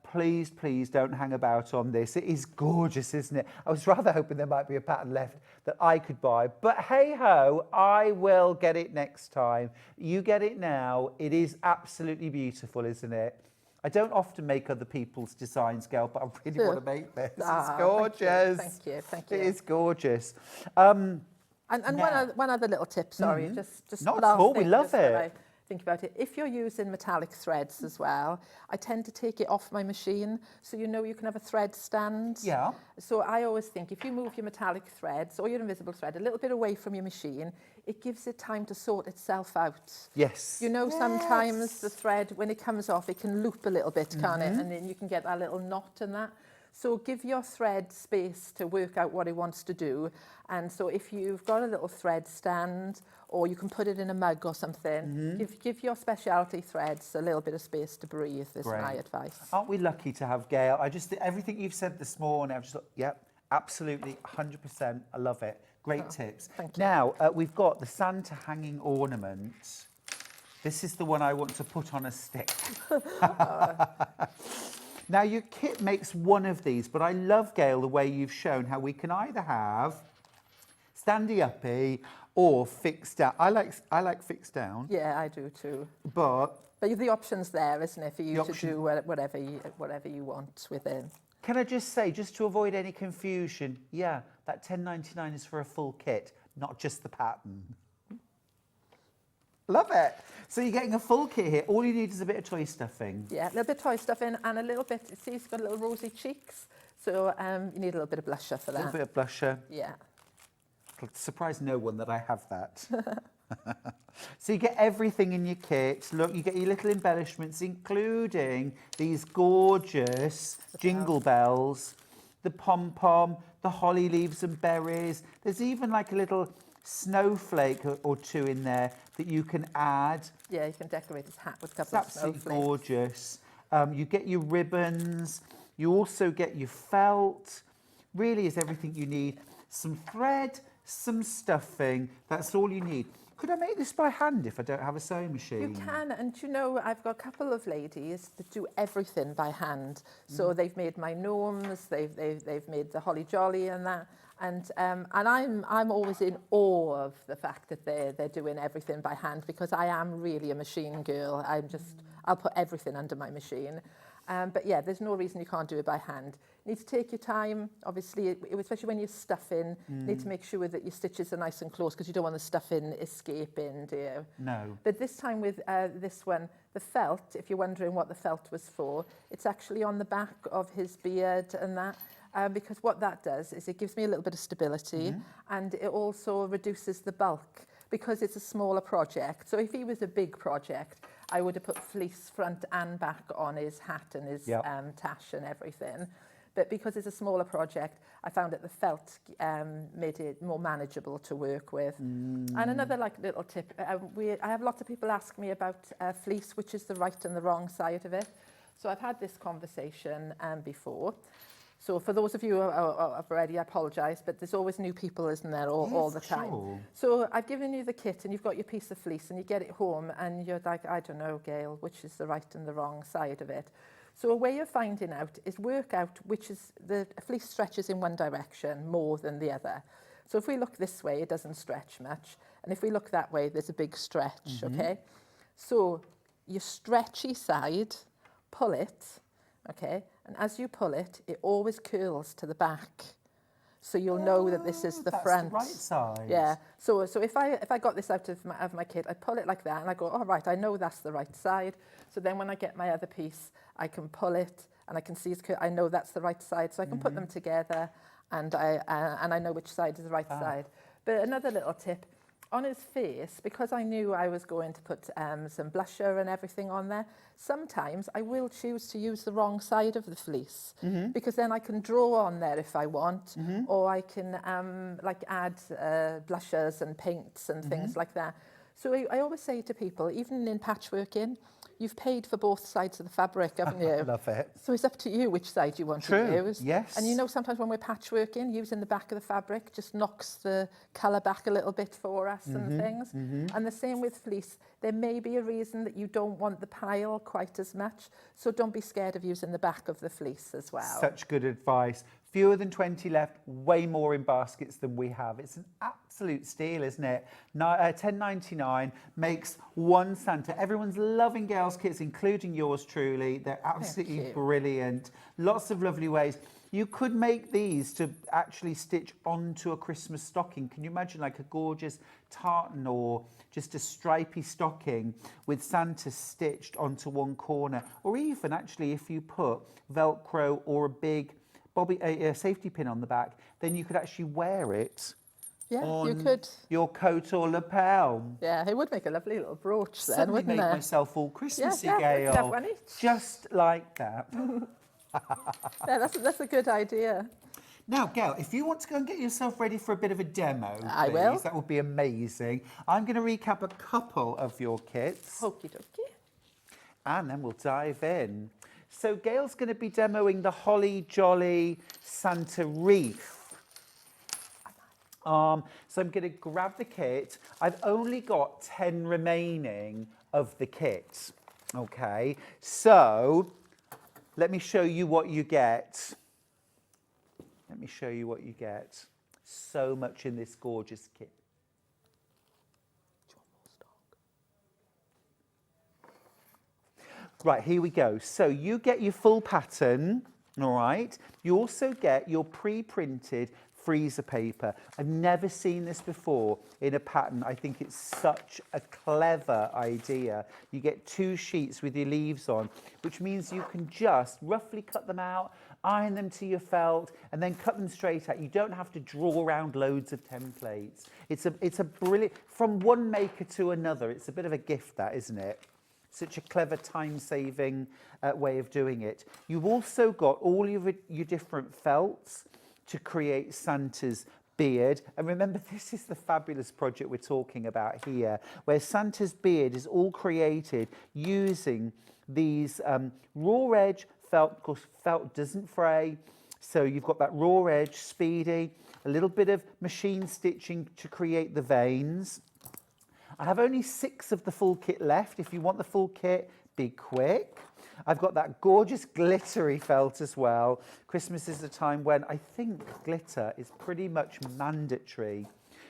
please, please don't hang about on this. It is gorgeous, isn't it? I was rather hoping there might be a pattern left that I could buy. But hey-ho, I will get it next time. You get it now. It is absolutely beautiful, isn't it? I don't often make other people's designs, Gail, but I really want to make this. It's gorgeous. Thank you. It is gorgeous. And one other little tip, sorry, just not at all, we love it. Think about it. If you're using metallic threads as well, I tend to take it off my machine, so you know you can have a thread stand. Yeah. So I always think if you move your metallic threads or your invisible thread a little bit away from your machine, it gives it time to sort itself out. Yes. You know, sometimes the thread, when it comes off, it can loop a little bit, can't it? And then you can get that little knot and that. So give your thread space to work out what it wants to do. And so if you've got a little thread stand, or you can put it in a mug or something, give your specialty threads a little bit of space to breathe, is my advice. Aren't we lucky to have Gail? Everything you've said this morning, I've just thought, yep, absolutely, 100%, I love it. Great tips. Thank you. Now, we've got the Santa hanging ornament. This is the one I want to put on a stick. Now, your kit makes one of these, but I love, Gail, the way you've shown how we can either have standy-uppy or fixed down. I like fixed down. Yeah, I do too. But the option's there, isn't it, for you to do whatever you want with it. Can I just say, just to avoid any confusion, yeah, that $10.99 is for a full kit, not just the pattern. Love it. So you're getting a full kit here. All you need is a bit of toy stuffing. Yeah, a little bit of toy stuffing and a little bit, see, it's got little rosy cheeks. So you need a little bit of blusher for that. A little bit of blusher. Yeah. It'll surprise no one that I have that. So you get everything in your kit. Look, you get your little embellishments, including these gorgeous jingle bells, the pom-pom, the holly leaves and berries. There's even like a little snowflake or two in there that you can add. Yeah, you can decorate his hat with a couple of snowflakes. Absolutely gorgeous. You get your ribbons. You also get your felt. really is everything you need. Some thread, some stuffing, that's all you need. Could I make this by hand if I don't have a sewing machine? You can, and you know, I've got a couple of ladies that do everything by hand. So they've made my gnomes, they've made the holly jolly and that. And I'm always in awe of the fact that they're doing everything by hand, because I am really a machine girl. I'll put everything under my machine. But yeah, there's no reason you can't do it by hand. You need to take your time, obviously, especially when you're stuffing. You need to make sure that your stitches are nice and close, because you don't want the stuffing escaping, do you? No. But this time with this one, the felt, if you're wondering what the felt was for, it's actually on the back of his beard and that. Because what that does is it gives me a little bit of stability, and it also reduces the bulk, because it's a smaller project. So if he was a big project, I would have put fleece front and back on his hat and his tash and everything. But because it's a smaller project, I found that the felt made it more manageable to work with. And another little tip, I have lots of people ask me about fleece, which is the right and the wrong side of it. So I've had this conversation before. So for those of you who are already, I apologise, but there's always new people, isn't there, all the time. Sure. So I've given you the kit and you've got your piece of fleece and you get it home and you're like, I don't know, Gail, which is the right and the wrong side of it. So a way of finding out is work out which is the fleece stretches in one direction more than the other. So if we look this way, it doesn't stretch much. And if we look that way, there's a big stretch, okay? So your stretchy side, pull it, okay? And as you pull it, it always curls to the back. So you'll know that this is the front. That's the right side. Yeah. So if I got this out of my kit, I pull it like that and I go, all right, I know that's the right side. So then when I get my other piece, I can pull it and I can see I know that's the right side. So I can put them together and I know which side is the right side. But another little tip, on his face, because I knew I was going to put some blusher and everything on there, sometimes I will choose to use the wrong side of the fleece, because then I can draw on there if I want, or I can add blushers and paints and things like that. So I always say to people, even in patchworking, you've paid for both sides of the fabric, haven't you? Love it. So it's up to you which side you want True, to use. yes. And you know, sometimes when we're patchworking, using the back of the fabric just knocks the colour back a little bit for us and things. And the same with fleece. There may be a reason that you don't want the pile quite as much, so don't be scared of using the back of the fleece as well. Such good advice. Fewer than 20 left, way more in baskets than we have. It's an absolute steal, isn't it? $10.99 makes one Santa. Everyone's loving Gail's kits, including yours truly. They're absolutely brilliant. Lots of lovely ways. You could make these to actually stitch onto a Christmas stocking. Can you imagine like a gorgeous tartan or just a stripy stocking with Santa stitched onto one corner? Or even actually if you put Velcro or a big a safety pin on the back, then you could actually wear it on you could. Your coat or lapel. Yeah, it would make a lovely little brooch then, Suddenly wouldn't make it? myself all Christmassy, yeah, Gail. we could have one each. Just like that. Yeah, that's a good idea. Now, Gail, if you want to go and get yourself ready for a bit of a demo, I please, will. that would be amazing. I'm going to recap a couple of your kits. Okie dokie. And then we'll dive in. So Gail's going to be demoing the Holly Jolly Santa wreath. So I'm going to grab the kit. I've only got 10 remaining of the kit. Okay, so let me show you what you get. Let me show you what you get. So much in this gorgeous kit. Right, here we go. So you get your full pattern, all right? You also get your pre-printed freezer paper. I've never seen this before in a pattern. I think it's such a clever idea. You get 2 sheets with your leaves on, which means you can just roughly cut them out, iron them to your felt, and then cut them straight out. You don't have to draw around loads of templates. It's a brilliant, from one maker to another, it's a bit of a gift, that, isn't it? Such a clever time-saving way of doing it. You've also got all your different felts to create Santa's beard. And remember, this is the fabulous project we're talking about here, where Santa's beard is all created using these raw edge felt, because felt doesn't fray, So you've got that raw edge, speedy, a little bit of machine stitching to create the veins. I have only 6 of the full kit left. If you want the full kit, be quick. I've got that gorgeous glittery felt as well. Christmas is a time when I think glitter is pretty much mandatory.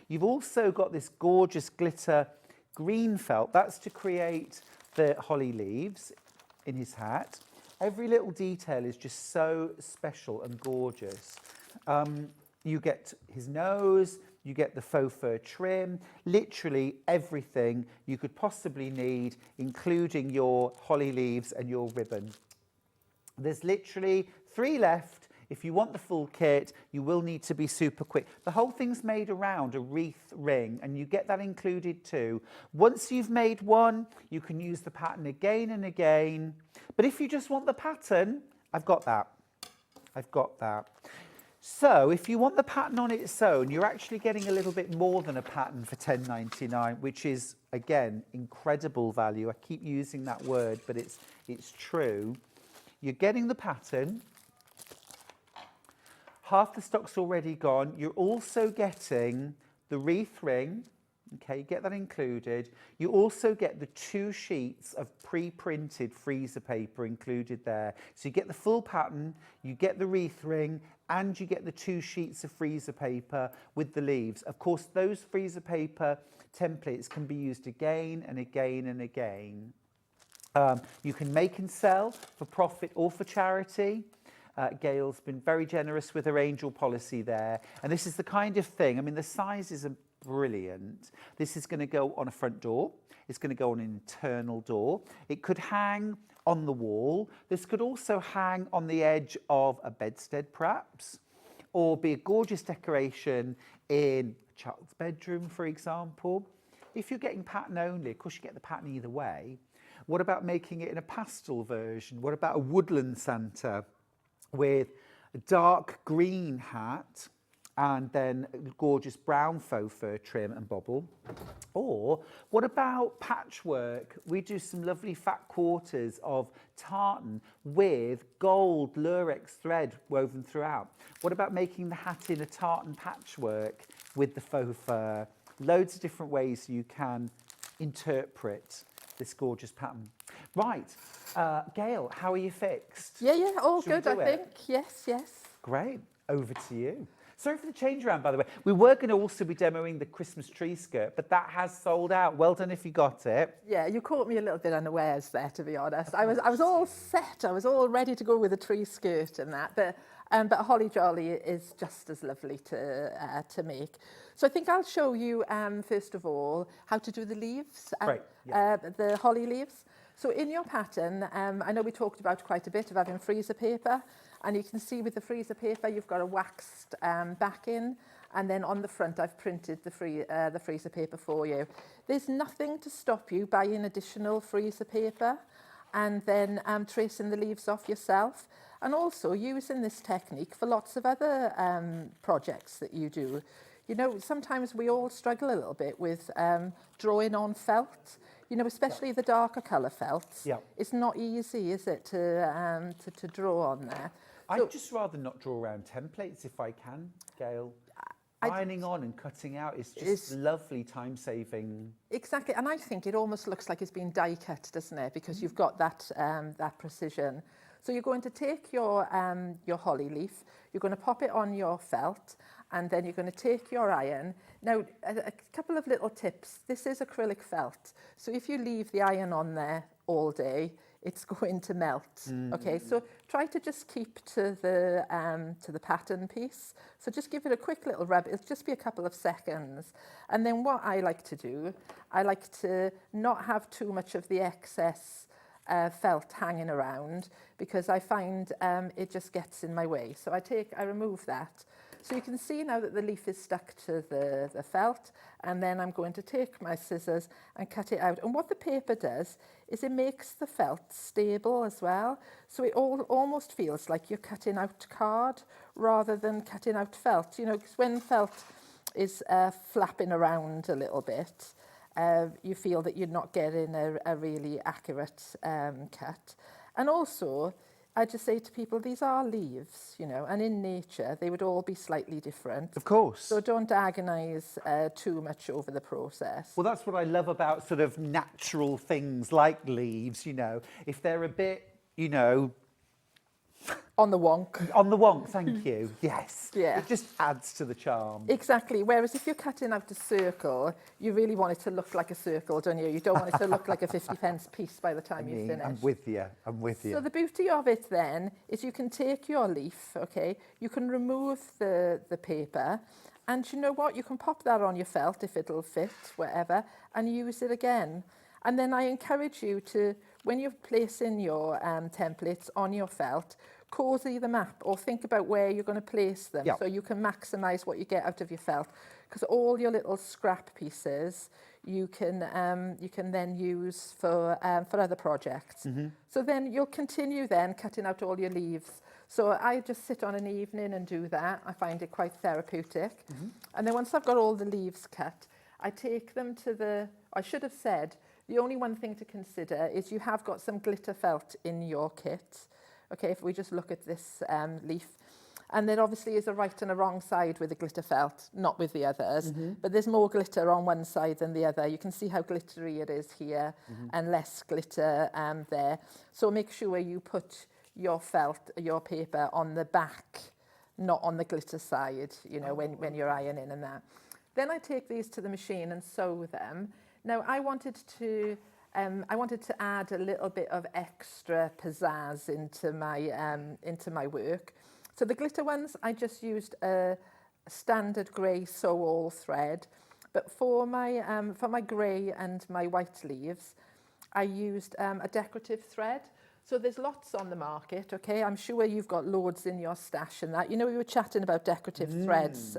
You've also got this gorgeous glitter green felt. That's to create the holly leaves in his hat. Every little detail is just so special and gorgeous. You get his nose, you get the faux fur trim, literally everything you could possibly need, including your holly leaves and your ribbon. There's literally 3 left. If you want the full kit, you will need to be super quick. The whole thing's made around a wreath ring, and you get that included too. Once you've made one, you can use the pattern again and again. But if you just want the pattern, I've got that. I've got that. So if you want the pattern on its own, you're actually getting a little bit more than a pattern for £10.99, which is, again, incredible value. I keep using that word, but it's true. You're getting the pattern. Half the stock's already gone. You're also getting the wreath ring. Okay, you get that included. You also get the 2 sheets of pre-printed freezer paper included there. So you get the full pattern, you get the wreath ring, and you get the 2 sheets of freezer paper with the leaves. Of course, those freezer paper templates can be used again and again and again. You can make and sell for profit or for charity. Gail's been very generous with her angel policy there. And this is the kind of thing, I mean, the sizes are brilliant. This is going to go on a front door. It's going to go on an internal door. It could hang on the wall. This could also hang on the edge of a bedstead, perhaps, or be a gorgeous decoration in a child's bedroom, for example. If you're getting pattern only, of course, you get the pattern either way. What about making it in a pastel version? What about a woodland Santa with a dark green hat and then a gorgeous brown faux fur trim and bobble? Or what about patchwork? We do some lovely fat quarters of tartan with gold lurex thread woven throughout. What about making the hat in a tartan patchwork with the faux fur? Loads of different ways you can interpret this gorgeous pattern. Right, Gail, how are you fixed? Yeah, all Should we good, do I it? think. Yes. Great, over to you. Sorry for the change around, by the way. We were going to also be demoing the Christmas tree skirt, but that has sold out. Well done if you got it. Yeah, you caught me a little bit unawares there, to be honest. I was all set. I was all ready to go with a tree skirt and that, but Holly Jolly is just as lovely to make. So I think I'll show you first of all how to do the leaves, Right, yeah. the holly leaves. So in your pattern, I know we talked about quite a bit of having freezer paper, and you can see with the freezer paper you've got a waxed backing, and then on the front I've printed the freezer paper for you. There's nothing to stop you buying additional freezer paper and then tracing the leaves off yourself, and also using this technique for lots of other projects that you do. You know, sometimes we all struggle a little bit with drawing on felt. You know, especially the darker colour felts. Yeah. It's not easy, is it, to draw on there? So, I'd just rather not draw around templates if I can, Gail. Ironing on and cutting out is just lovely time-saving. Exactly, and I think it almost looks like it's been die cut, doesn't it? Because you've got that that precision. So you're going to take your holly leaf, you're going to pop it on your felt, and then you're going to take your iron. Now, a couple of little tips. This is acrylic felt, so if you leave the iron on there all day, it's going to melt. Okay, so try to just keep to the pattern piece. So just give it a quick little rub. It'll just be a couple of seconds. And then what I like to do, I like to not have too much of the excess felt hanging around, because I find it just gets in my way. So I remove that. So you can see now that the leaf is stuck to the felt, and then I'm going to take my scissors and cut it out. And what the paper does is it makes the felt stable as well. So it almost feels like you're cutting out card rather than cutting out felt. You know, because when felt is flapping around a little bit, you feel that you're not getting a really accurate cut. And also, I just say to people, these are leaves, you know, and in nature, they would all be slightly different. Of course. So don't agonise too much over the process. Well, that's what I love about sort of natural things like leaves, you know. If they're a bit, you know... On the wonk. On the wonk, thank you. Yes. Yeah. It just adds to the charm. Exactly. Whereas if you're cutting out a circle, you really want it to look like a circle, don't you? You don't want it to look like a 50-pence piece by the time you finish. I'm with you. I'm with you. So the beauty of it then is you can take your leaf, okay, you can remove the paper, and you know what? You can pop that on your felt if it'll fit, whatever, and use it again. And then I encourage you to, when you're placing your templates on your felt, cosy them up or think about where you're going to place them so you can maximise what you get out of your felt, because all your little scrap pieces you can then use for other projects. So then you'll continue then cutting out all your leaves. So I just sit on an evening and do that. I find it quite therapeutic. And then once I've got all the leaves cut, I take them to the, I should have said, the only one thing to consider is you have got some glitter felt in your kit. Okay, if we just look at this leaf, and there obviously is a right and a wrong side with the glitter felt, not with the others, but there's more glitter on one side than the other. You can see how glittery it is here and less glitter there. So make sure you put your felt, your paper on the back, not on the glitter side, you know, when you're ironing and that. Then I take these to the machine and sew them. Now I wanted to add a little bit of extra pizzazz into my work. So the glitter ones, I just used a standard grey sew-all thread, but for my grey and my white leaves, I used a decorative thread. So there's lots on the market, okay? I'm sure you've got loads in your stash and that. You know, we were chatting about decorative threads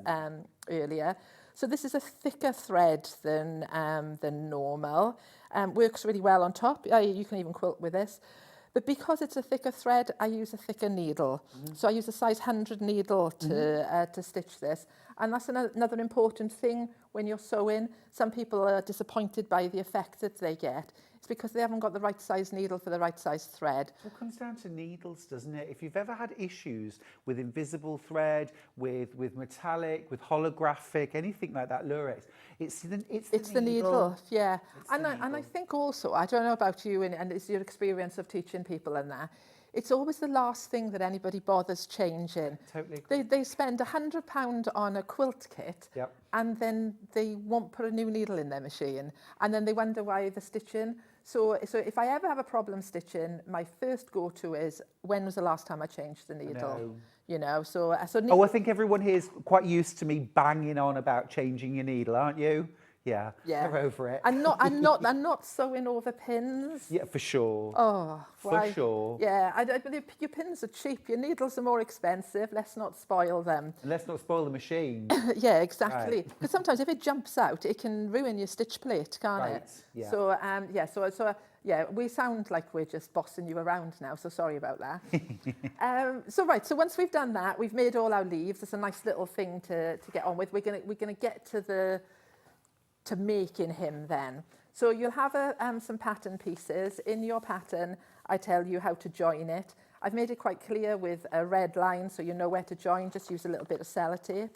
earlier. So this is a thicker thread than normal. Works really well on top. You can even quilt with this. But because it's a thicker thread, I use a thicker needle. So I use a size 100 needle to stitch this. And that's another important thing when you're sewing. Some people are disappointed by the effect that they get. It's because they haven't got the right size needle for the right size thread. So it comes down to needles, doesn't it? If you've ever had issues with invisible thread, with metallic, with holographic, anything like that, lurex, it's the needle. Yeah. And I think also, I don't know about you, and it's your experience of teaching people and that, it's always the last thing that anybody bothers changing. Totally. They spend £100 on a quilt kit, and then they won't put a new needle in their machine, and then they wonder why they're stitching. So if I ever have a problem stitching, my first go-to is, when was the last time I changed the needle? You know, so I think everyone here is quite used to me banging on about changing your needle, aren't you? Yeah, they're over it. I'm not sewing over pins. Yeah, for sure. Oh, for sure. Yeah, your pins are cheap. Your needles are more expensive. Let's not spoil them. And let's not spoil the machine. Yeah, exactly. Because sometimes if it jumps out, it can ruin your stitch plate, can't it? Yeah. So we sound like we're just bossing you around now. So sorry about that. So once we've done that, we've made all our leaves. It's a nice little thing to get on with. We're gonna get to making him then. So you'll have some pattern pieces. In your pattern, I tell you how to join it. I've made it quite clear with a red line so you know where to join. Just use a little bit of sellotape.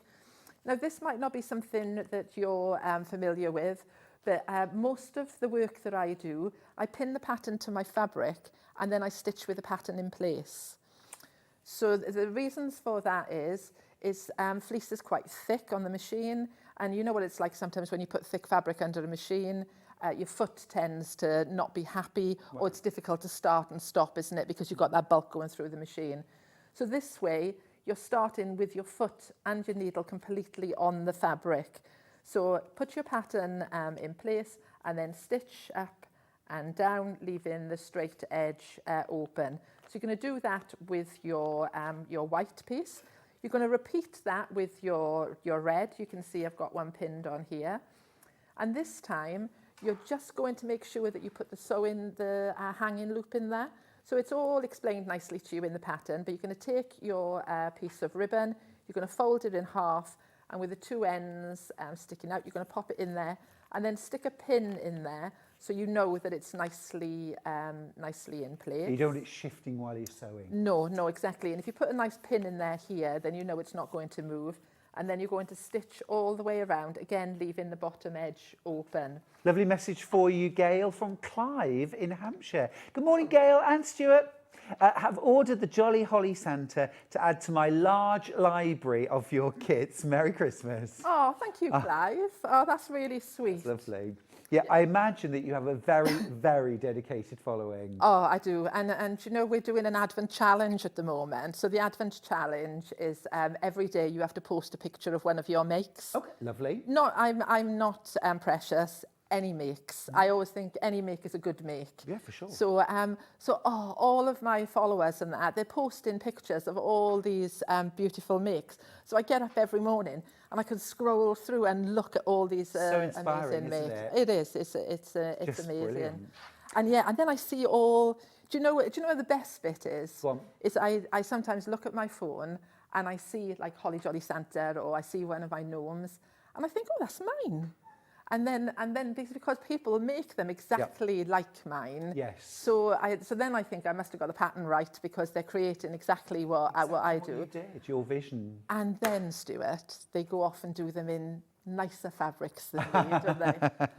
Now this might not be something that you're familiar with, but most of the work that I do, I pin the pattern to my fabric and then I stitch with the pattern in place. So the reasons for that is fleece is quite thick on the machine, and you know what it's like sometimes when you put thick fabric under a machine, your foot tends to not be happy, or it's difficult to start and stop, isn't it, because you've got that bulk going through the machine. So this way, you're starting with your foot and your needle completely on the fabric. So put your pattern in place and then stitch up and down, leaving the straight edge open. So you're going to do that with your white piece. You're going to repeat that with your red. You can see I've got one pinned on here. And this time, you're just going to make sure that you put the hanging loop in there. So it's all explained nicely to you in the pattern, but you're going to take your piece of ribbon, you're going to fold it in half, and with the two ends sticking out, you're going to pop it in there, and then stick a pin in there so you know that it's nicely in place. You don't want it shifting while you're sewing. No, exactly. And if you put a nice pin in there here, then you know it's not going to move. And then you're going to stitch all the way around, again, leaving the bottom edge open. Lovely message for you, Gail, from Clive in Hampshire. Good morning, Gail and Stuart. Have ordered the Jolly Holly Santa to add to my large library of your kits. Merry Christmas. Oh, thank you, Clive. Oh, that's really sweet. That's lovely. Yeah, I imagine that you have a very, very dedicated following. Oh, I do. And you know, we're doing an Advent challenge at the moment. So the Advent challenge is every day you have to post a picture of one of your makes. Okay, lovely. No, I'm not precious. Any makes. I always think any make is a good make. Yeah, for sure. So, all of my followers and that, they're posting pictures of all these beautiful makes. So I get up every morning and I can scroll through and look at all these amazing makes. It is. It's amazing. Brilliant. And yeah, and then I see all. Do you know what the best bit is? Go on. Is I sometimes look at my phone and I see like Holly Jolly Santa, or I see one of my gnomes, and I think, oh, that's mine. And then because people make them exactly like mine. Yes. So then I think I must have got the pattern right, because they're creating exactly what I do. You did, your vision. And then, Stuart, they go off and do them in nicer fabrics than me, don't they?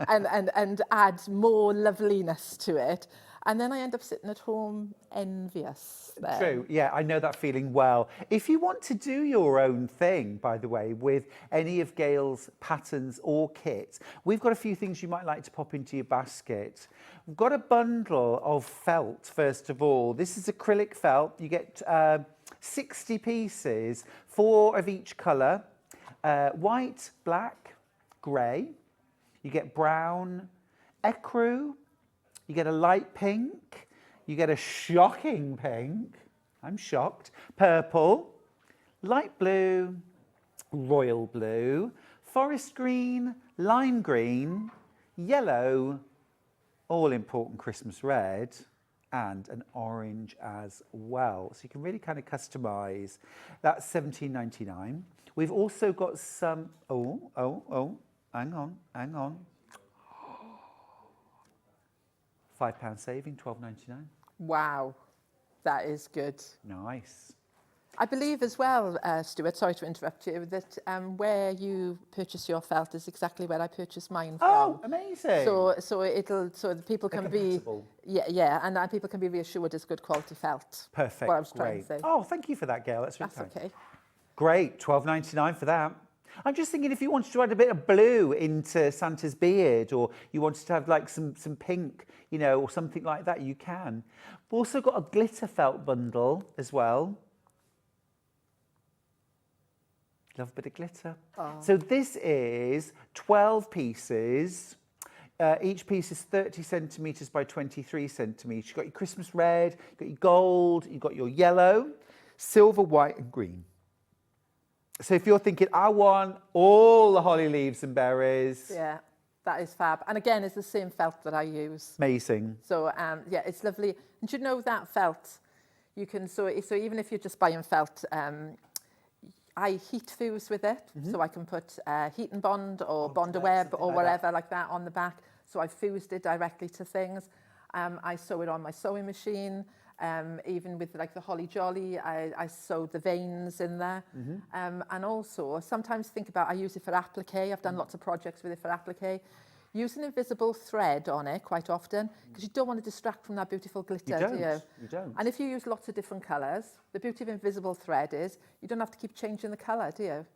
And add more loveliness to it. And then I end up sitting at home envious. Then. True, yeah, I know that feeling well. If you want to do your own thing, by the way, with any of Gail's patterns or kits, we've got a few things you might like to pop into your basket. We've got a bundle of felt, first of all. This is acrylic felt. You get 60 pieces, 4 of each colour. White, black, grey. You get brown, ecru. You get a light pink, you get a shocking pink, I'm shocked, purple, light blue, royal blue, forest green, lime green, yellow, all important Christmas red, and an orange as well. So you can really kind of customise. That's $17.99. We've also got some, hang on. £5 saving, $12.99. Wow, that is good. Nice. I believe as well, Stuart, sorry to interrupt you, that where you purchase your felt is exactly where I purchase mine from. Oh, amazing. So the people can be and people can be reassured it's good quality felt. Perfect. What I was trying to say. Oh, thank you for that, Gail. That's really kind. Okay. Great, $12.99 for that. I'm just thinking, if you wanted to add a bit of blue into Santa's beard, or you wanted to have like some pink, you know, or something like that, you can. We've also got a glitter felt bundle as well. Love a bit of glitter. Oh. So this is 12 pieces. Each piece is 30 centimetres by 23 centimetres. You've got your Christmas red, you've got your gold, you've got your yellow, silver, white and green. So if you're thinking, I want all the holly leaves and berries. Yeah, that is fab. And again, it's the same felt that I use. Amazing. So yeah, it's lovely. And you know that felt, you can, so even if you're just buying felt, I heat fuse with it. So I can put heat and bond or bond a web or whatever like that on the back. So I fused it directly to things. I sew it on my sewing machine. Even with like the Holly Jolly, I sew the veins in there. And also sometimes think about, I use it for applique. I've done lots of projects with it for applique. Use an invisible thread on it quite often, because you don't want to distract from that beautiful glitter, do you? You don't. And if you use lots of different colours, the beauty of invisible thread is you don't have to keep changing the colour, do you?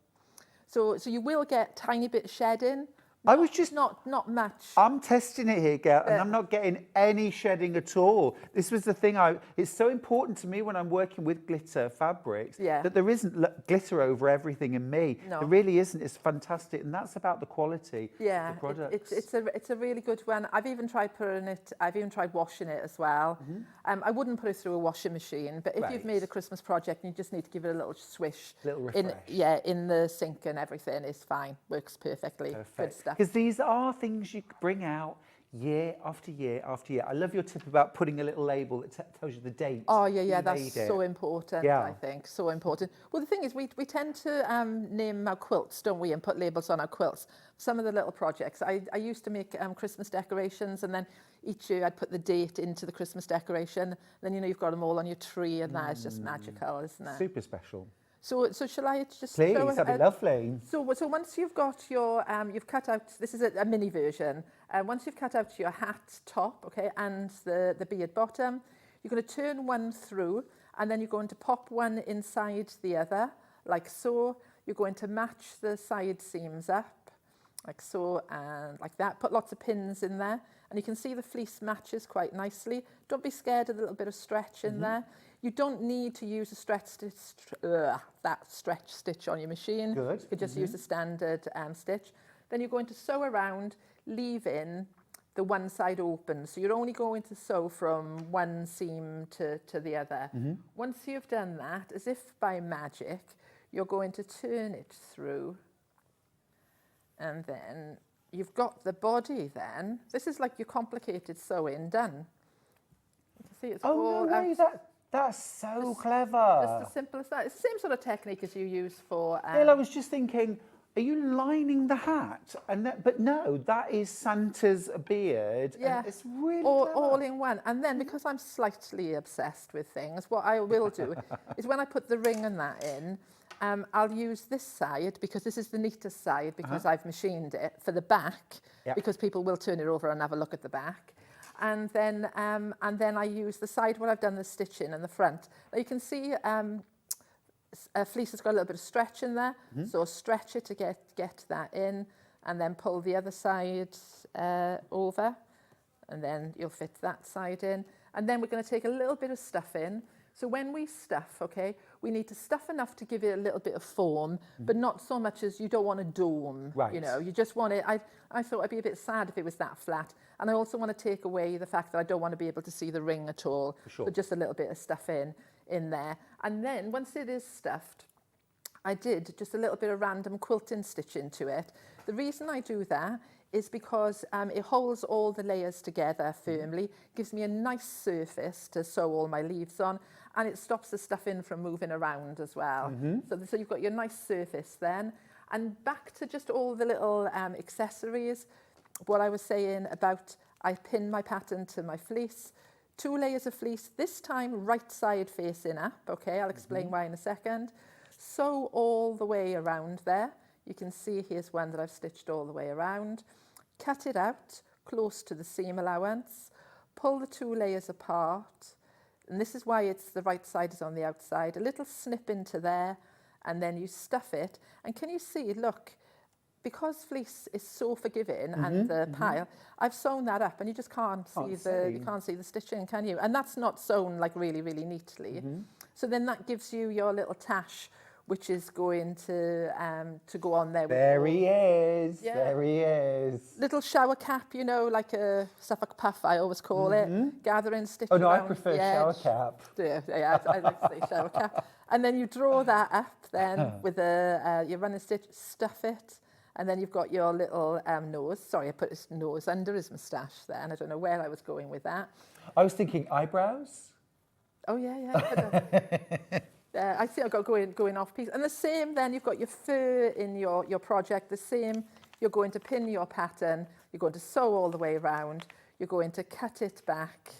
So you will get tiny bit of shedding. I was just not much. I'm testing it here, Gail, and I'm not getting any shedding at all. This was the thing. It's so important to me when I'm working with glitter fabrics that there isn't glitter over everything in me. No. There really isn't. It's fantastic, and that's about the quality of the products. It's a really good one. I've even tried putting it. I've even tried washing it as well. I wouldn't put it through a washing machine, but if you've made a Christmas project and you just need to give it a little swish, little refresh. in the sink and everything, is fine. Works perfectly. Good stuff. Because these are things you bring out, year after year after year. I love your tip about putting a little label that tells you the date. Oh, yeah, that you that's made it. so important, Yeah. I think, so important. Well, the thing is, we tend to name our quilts, don't we, and put labels on our quilts. Some of the little projects. I used to make Christmas decorations, and then each year I'd put the date into the Christmas decoration. Then, you know, you've got them all on your tree, and that is just magical, isn't it? Super special. So shall I just Please, show that'd be lovely. So once you've got your, you've cut out, this is a mini version. Once you've cut out your hat top, okay, and the beard bottom, you're going to turn one through, and then you're going to pop one inside the other, like so. You're going to match the side seams up, like so, and like that. Put lots of pins in there, and you can see the fleece matches quite nicely. Don't be scared of a little bit of stretch in there. You don't need to use a stretch stitch on your machine. Good. You could just use a standard stitch. Then you're going to sew around, leaving the one side open. So you're only going to sew from one seam to the other. Once you've done that, as if by magic, you're going to turn it through, and then you've got the body then. This is like your complicated sewing done. You can see it's all no way, that's so clever. Just as simple as that. It's the same sort of technique as you use for... Gail, I was just thinking, are you lining the hat? But no, that is Santa's beard. Yeah, and it's really all in one. And then, because I'm slightly obsessed with things, what I will do is when I put the ring and that in, I'll use this side, because this is the neatest side, because I've machined it, for the back, because people will turn it over and have a look at the back. And then I use the side where I've done the stitching and the front. Now you can see fleece has got a little bit of stretch in there, so stretch it to get that in, and then pull the other side over, and then you'll fit that side in. And then we're going to take a little bit of stuff in. So when we stuff, okay, we need to stuff enough to give it a little bit of form, but not so much as you don't want a dome. Right. You know, you just want it. I thought I'd be a bit sad if it was that flat. And I also want to take away the fact that I don't want to be able to see the ring at all. For sure. So just a little bit of stuff in there. And then once it is stuffed, I did just a little bit of random quilting stitch into it. The reason I do that is because it holds all the layers together firmly, gives me a nice surface to sew all my leaves on, and it stops the stuff in from moving around as well. So you've got your nice surface then. And back to just all the little accessories, what I was saying about I pin my pattern to my fleece, 2 layers of fleece, this time right side facing up, okay, I'll explain why in a second. Sew all the way around there. You can see here's one that I've stitched all the way around. Cut it out close to the seam allowance, pull the 2 layers apart, and this is why it's the right side is on the outside. A little snip into there, and then you stuff it. And can you see, look, because fleece is so forgiving and the pile, I've sewn that up, and you just can't see the stitching, can you? And that's not sewn like really, really neatly. So then that gives you your little tash, which is going to go on there. There he is. Yeah. There he is. Little shower cap, you know, like a Suffolk puff, I always call it. Gathering stitch. Oh no, I around prefer the shower edge. cap. Yeah, I like to say shower cap. And then you draw that up then with your running stitch, stuff it, and then you've got your little nose. Sorry, I put his nose under his moustache there, and I don't know where I was going with that. I was thinking eyebrows. Oh yeah. I think I've got going off piece. And the same then, you've got your fur in your project, the same, you're going to pin your pattern, you're going to sew all the way around, you're going to cut it back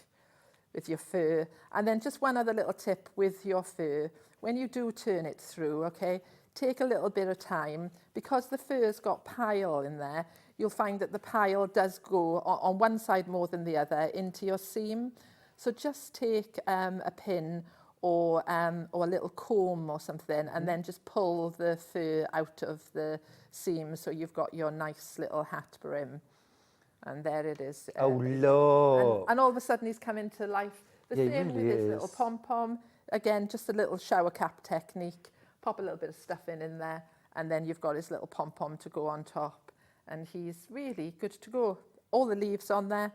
with your fur. And then just one other little tip with your fur, when you do turn it through, okay, take a little bit of time, because the fur's got pile in there, you'll find that the pile does go on one side more than the other into your seam. So just take a pin or a little comb or something, and then just pull the fur out of the seam, so you've got your nice little hat brim. And there it is. Oh, look. And all of a sudden he's come into life. The same with his little pom-pom. Again, just a little shower cap technique. Pop a little bit of stuff in there, and then you've got his little pom-pom to go on top. And he's really good to go. All the leaves on there.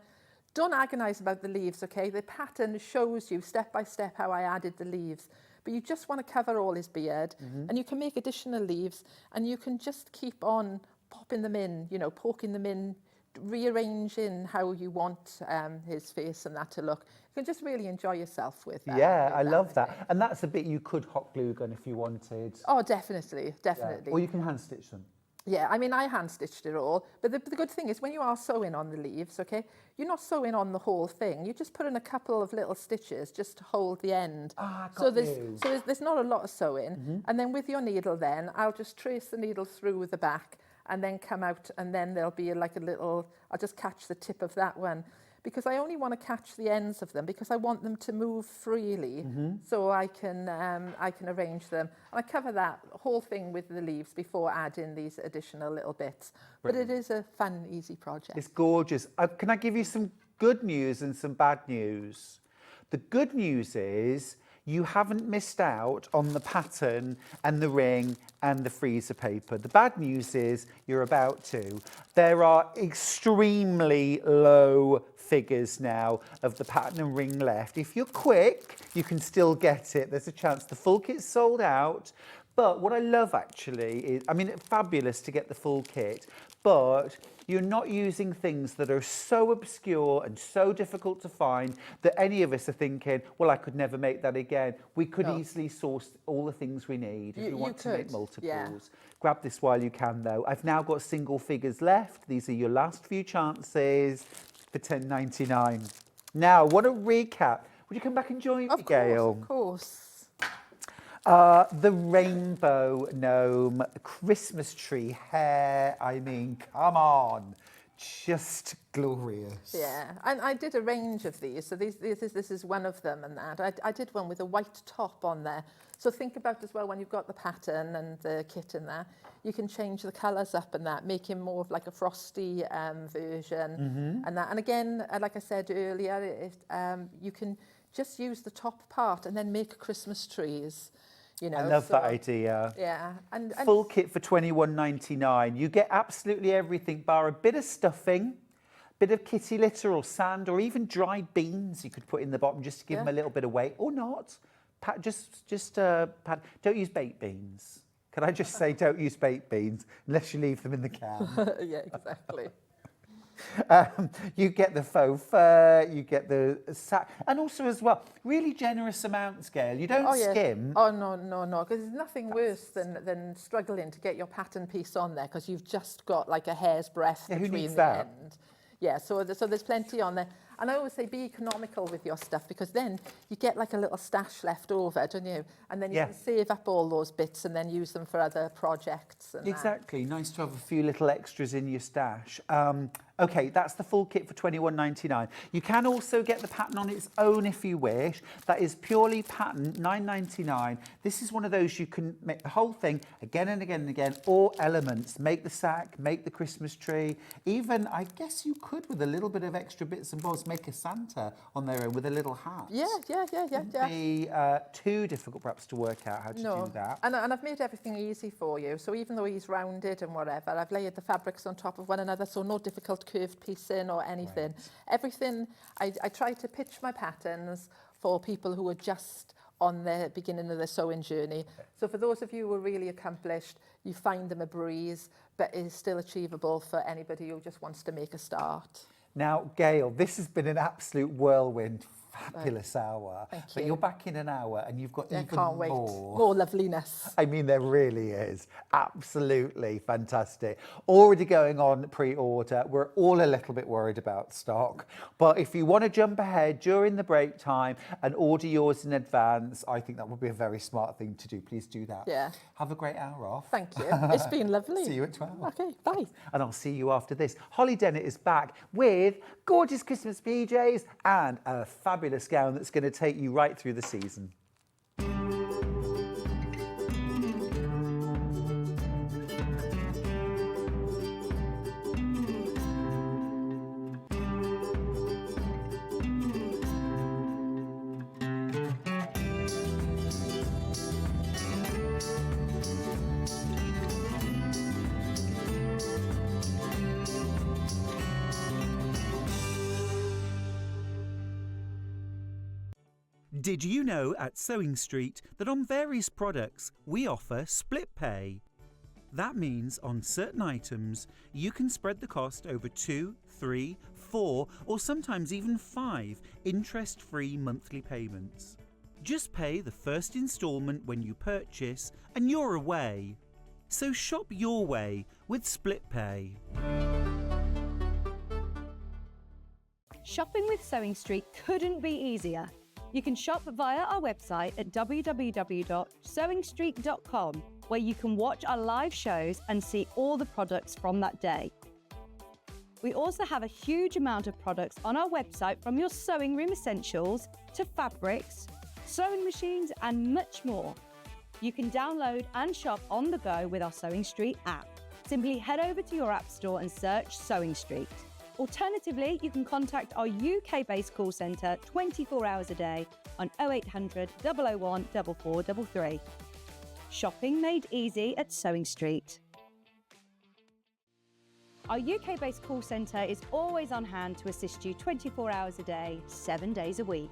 Don't agonise about the leaves, okay? The pattern shows you step by step how I added the leaves. But you just want to cover all his beard, and you can make additional leaves, and you can just keep on popping them in, you know, poking them in rearranging how you want his face and that to look. You can just really enjoy yourself with that. Yeah, I love that. And that's a bit you could hot glue gun if you wanted. Oh, definitely. Yeah. Or you can hand stitch them. Yeah, I mean, I hand stitched it all, but the good thing is when you are sewing on the leaves, okay, you're not sewing on the whole thing. You just put in a couple of little stitches just to hold the end. So there's not a lot of sewing. And then with your needle then, I'll just trace the needle through the back and then come out, and then there'll be like a little, I'll just catch the tip of that one, because I only want to catch the ends of them because I want them to move freely, so I can arrange them. And I cover that whole thing with the leaves before adding these additional little bits. Brilliant. But it is a fun, easy project. It's gorgeous. Can I give you some good news and some bad news? The good news is you haven't missed out on the pattern and the ring and the freezer paper. The bad news is you're about to. There are extremely low figures now of the pattern and ring left. If you're quick, you can still get it. There's a chance. The full kit's sold out. But what I love actually is, I mean, it's fabulous to get the full kit, but you're not using things that are so obscure and so difficult to find that any of us are thinking, well, I could never make that again. We could easily source all the things we need if we want to make multiples. Yeah. Grab this while you can, though. I've now got single figures left. These are your last few chances for $10.99. Now, what a recap. Would you come back and join me, Gail? Of course. The rainbow gnome Christmas tree hair. I mean, come on, just glorious. Yeah, and I did a range of these. So this is one of them, and that I did one with a white top on there. So think about as well when you've got the pattern and the kit in there, you can change the colours up and that, make him more of like a frosty version and that. And again, like I said earlier, you can just use the top part and then make Christmas trees. You know, I love that idea. Yeah. And full kit for $21.99. You get absolutely everything bar a bit of stuffing, bit of kitty litter or sand, or even dried beans you could put in the bottom just to give them a little bit of weight, or not. Don't use baked beans. Can I just say don't use baked beans unless you leave them in the can. Yeah, exactly. You get the faux fur, you get the sack, and also as well, really generous amounts, Gail. You don't skim. Oh, no, because there's nothing worse than struggling to get your pattern piece on there because you've just got like a hair's breadth between the end. Yeah, so there's plenty on there. And I always say be economical with your stuff because then you get like a little stash left over, don't you? And then you can save up all those bits and then use them for other projects. And exactly. Nice to have a few little extras in your stash. Okay, that's the full kit for $21.99. You can also get the pattern on its own if you wish. That is purely pattern, $9.99. This is one of those you can make the whole thing again and again and again, or elements. Make the sack, make the Christmas tree. Even, I guess you could, with a little bit of extra bits and bobs, make a Santa on their own with a little hat. Yeah. Wouldn't be too difficult perhaps to work out how to do that. And I've made everything easy for you. So even though he's rounded and whatever, I've layered the fabrics on top of one another, so no difficult curved piecing or anything. Right. Everything, I try to pitch my patterns for people who are just on the beginning of their sewing journey. So for those of you who are really accomplished, you find them a breeze, but is still achievable for anybody who just wants to make a start. Now, Gail, this has been an absolute whirlwind. Fabulous hour. Thank you. But you're back in an hour and you've got even can't wait. more. More loveliness. I mean, there really is. Absolutely fantastic. Already going on pre-order. We're all a little bit worried about stock. But if you want to jump ahead during the break time and order yours in advance, I think that would be a very smart thing to do. Please do that. Yeah. Have a great hour off. Thank you. It's been lovely. See you at 12. Okay, bye. And I'll see you after this. Holly Dennett is back with gorgeous Christmas PJs and a fabulous gown that's going to take you right through the season. Did you know at Sewing Street that on various products we offer split pay? That means on certain items you can spread the cost over 2, 3, 4, or sometimes even 5 interest-free monthly payments. Just pay the first instalment when you purchase and you're away. So shop your way with Split Pay. Shopping with Sewing Street couldn't be easier. You can shop via our website at www.sewingstreet.com, where you can watch our live shows and see all the products from that day. We also have a huge amount of products on our website, from your sewing room essentials to fabrics, sewing machines and much more. You can download and shop on the go with our Sewing Street app. Simply head over to your app store and search Sewing Street. Alternatively, you can contact our UK-based call centre 24 hours a day on 0800 001 4433. Shopping made easy at Sewing Street. Our UK-based call centre is always on hand to assist you 24 hours a day, 7 days a week.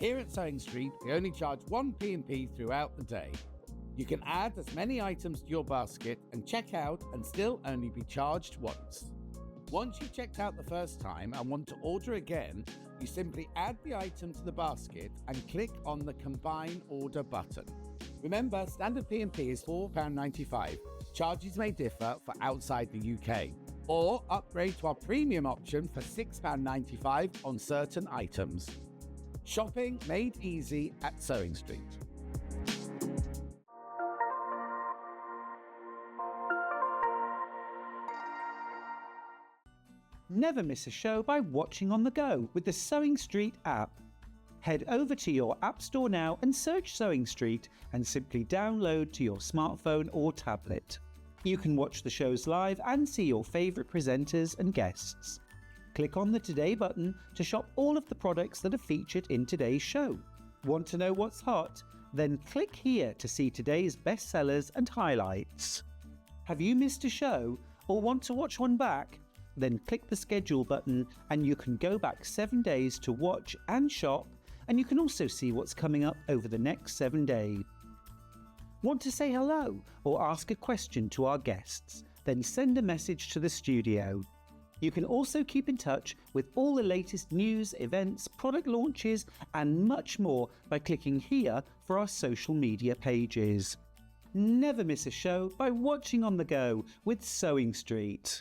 Here at Sewing Street, we only charge one P&P throughout the day. You can add as many items to your basket and check out and still only be charged once. Once you've checked out the first time and want to order again, you simply add the item to the basket and click on the Combine Order button. Remember, standard P&P is £4.95. Charges may differ for outside the UK. Or upgrade to our premium option for £6.95 on certain items. Shopping made easy at Sewing Street. Never miss a show by watching on the go with the Sewing Street app. Head over to your App Store now and search Sewing Street and simply download to your smartphone or tablet. You can watch the shows live and see your favourite presenters and guests. Click on the Today button to shop all of the products that are featured in today's show. Want to know what's hot? Then click here to see today's bestsellers and highlights. Have you missed a show or want to watch one back? Then click the schedule button and you can go back 7 days to watch and shop, and you can also see what's coming up over the next 7 days. Want to say hello or ask a question to our guests? Then send a message to the studio. You can also keep in touch with all the latest news, events, product launches and much more by clicking here for our social media pages. Never miss a show by watching on the go with Sewing Street.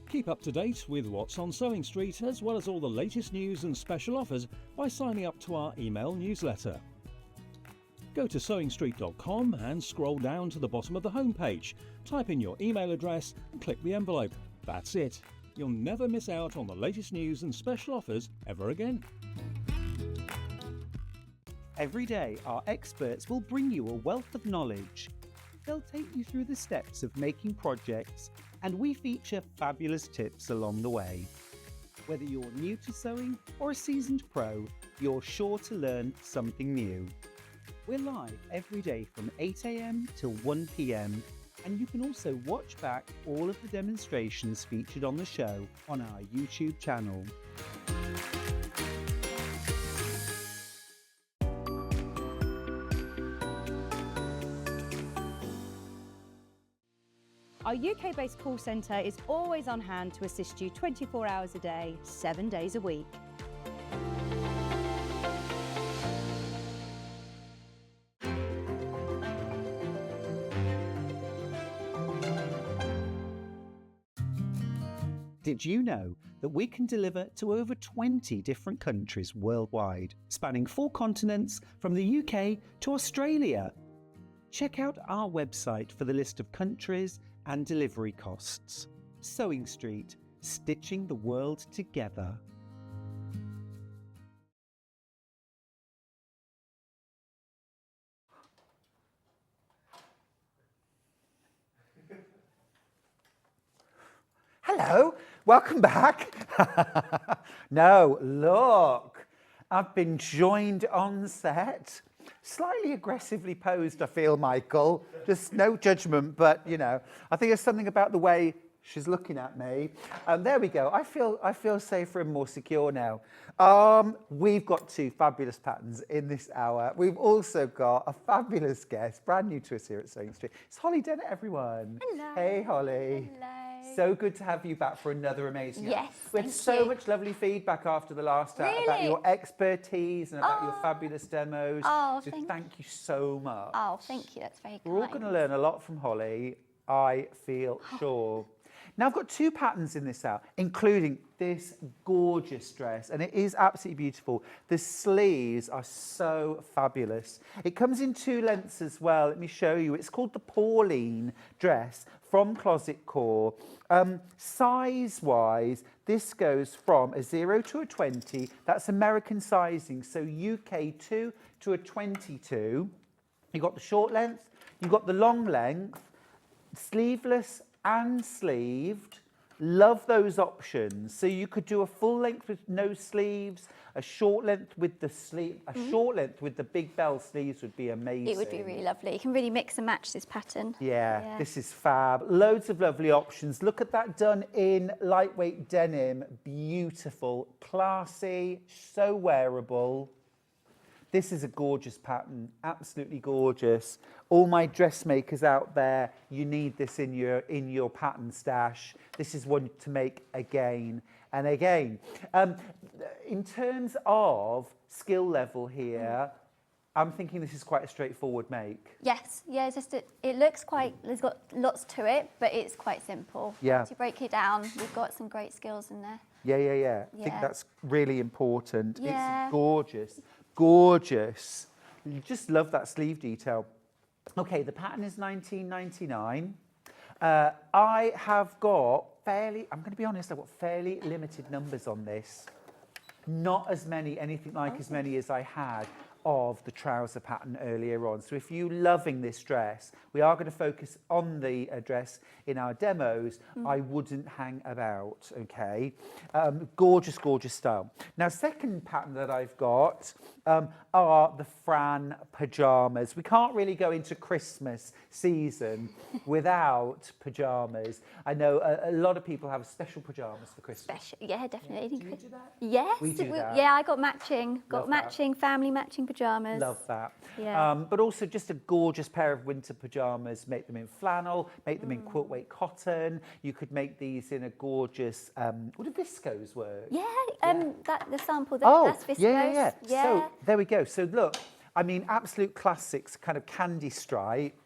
Keep up to date with what's on Sewing Street, as well as all the latest news and special offers by signing up to our email newsletter. Go to sewingstreet.com and scroll down to the bottom of the homepage. Type in your email address and click the envelope. That's it. You'll never miss out on the latest news and special offers ever again. Every day, our experts will bring you a wealth of knowledge. They'll take you through the steps of making projects, and we feature fabulous tips along the way. Whether you're new to sewing or a seasoned pro, you're sure to learn something new. We're live every day from 8 AM till 1 PM, and you can also watch back all of the demonstrations featured on the show on our YouTube channel. Our UK-based call centre is always on hand to assist you 24 hours a day, 7 days a week. Did you know that we can deliver to over 20 different countries worldwide, spanning 4 continents from the UK to Australia? Check out our website for the list of countries and delivery costs. Sewing Street, stitching the world together. Hello, welcome back. No, look, I've been joined on set Slightly aggressively posed, I feel, Michael. Just no judgment, but, you know, I think there's something about the way she's looking at me. There we go. I feel safer and more secure now. We've got 2 fabulous patterns in this hour. We've also got a fabulous guest, brand new to us here at Sewing Street. It's Holly Dennett, everyone. Hello. Hey, Holly. Hello. So good to have you back for another amazing Yes, We had so much lovely feedback after the last hour about Really? your expertise and about your fabulous demos. Oh, so thank thank you so much. Oh, thank you. That's very kind. We're all going to learn a lot from Holly, I feel sure. Now, I've got 2 patterns in this out, including this gorgeous dress, and it is absolutely beautiful. The sleeves are so fabulous. It comes in 2 lengths as well. Let me show you. It's called the Pauline dress from Closet Core. Size-wise, this goes from a 0 to a 20. That's American sizing, so UK 2 to a 22. You've got the short length, you've got the long length, sleeveless and sleeved. Love those options. So you could do a full length with no sleeves, a short length with the sleeve, short length with the big bell sleeves would be amazing. It would be really lovely. You can really mix and match this pattern. Yeah, this is fab. Loads of lovely options. Look at that done in lightweight denim. Beautiful, classy, so wearable. This is a gorgeous pattern, absolutely gorgeous. All my dressmakers out there, you need this in your pattern stash. This is one to make again and again. In terms of skill level here, I'm thinking this is quite a straightforward make. Yes, yeah, it's just it looks quite, there's got lots to it, but it's quite simple. Yeah. Once you break it down, we've got some great skills in there. Yeah. I think Yeah. that's really important. Yeah. It's gorgeous, gorgeous. You just love that sleeve detail. Okay, the pattern is 19.99. I have got I'm going to be honest, I've got fairly limited numbers on this. Not as many, anything like as many as I had of the trouser pattern earlier on. So if you're loving this dress, we are going to focus on the dress in our demos. I wouldn't hang about, okay? Gorgeous, gorgeous style. Now, second pattern that I've got are the Fran pyjamas. We can't really go into Christmas season without pyjamas. I know a lot of people have special pyjamas for Christmas. Yeah, definitely. Do you do that? Yes, We do that. yeah, I got matching, Love that. matching, family matching pyjamas. Love that. Yeah. But also just a gorgeous pair of winter pyjamas. Make them in flannel, make them in quilt weight cotton. You could make these in a gorgeous, what do viscose work? Yeah, the sample, that's viscose. Yeah. So there we go. So look, I mean, absolute classics, kind of candy stripe.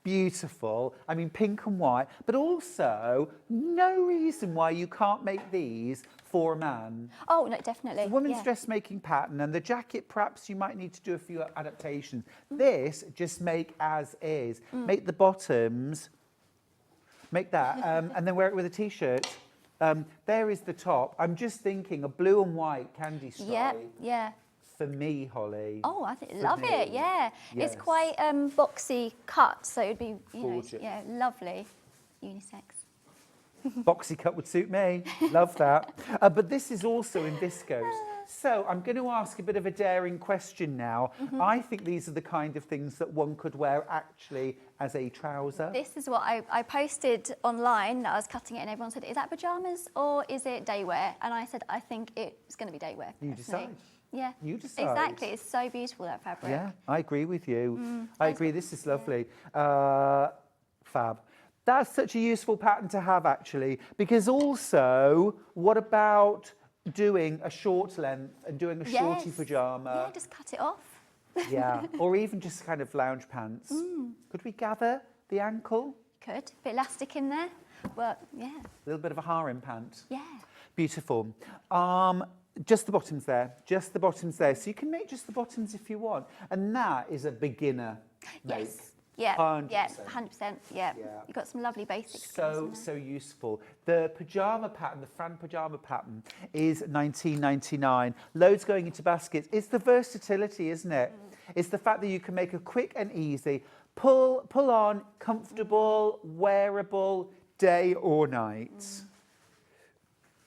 Beautiful. I mean, pink and white, but also no reason why you can't make these for a man. Oh, no, definitely. It's a woman's dressmaking pattern, and the jacket, perhaps you might need to do a few adaptations. This, just make as is. Make the bottoms, make that, and then wear it with a T-shirt. There is the top. I'm just thinking a blue and white candy stripe. Yeah. For me, Holly. Oh, I think For love me. it. Yeah, Yes. it's quite boxy cut, so it'd be Gorgeous. yeah, lovely, unisex. Boxy cut would suit me. Love that. But this is also in viscose. So I'm going to ask a bit of a daring question now. I think these are the kind of things that one could wear actually as a trouser. This is what I posted online. I was cutting it, and everyone said, "Is that pajamas or is it day wear?" And I said, "I think it's going to be day wear." You personally. decide. Yeah. You decide. Exactly. It's so beautiful, that fabric. Yeah, I agree with you. I agree. This is lovely. Fab. That's such a useful pattern to have, actually, because also, what about doing a short length and doing a shorty pyjama? Yeah, just cut it off. Yeah, or even just kind of lounge pants. Could we gather the ankle? Could. Bit elastic in there. Well, yeah. A little bit of a harem pant. Yeah. Beautiful. Just the bottoms there. Just the bottoms there. So you can make just the bottoms if you want. And that is a beginner make. Yes. Yeah. 100%. Yeah. 100%. Yeah. Yeah. You've got some lovely basic skills in there. So useful. The pyjama pattern, the Fran pyjama pattern, is $19.99. Loads going into baskets. It's the versatility, isn't it? It's the fact that you can make a quick and easy, pull on, comfortable, wearable, day or night.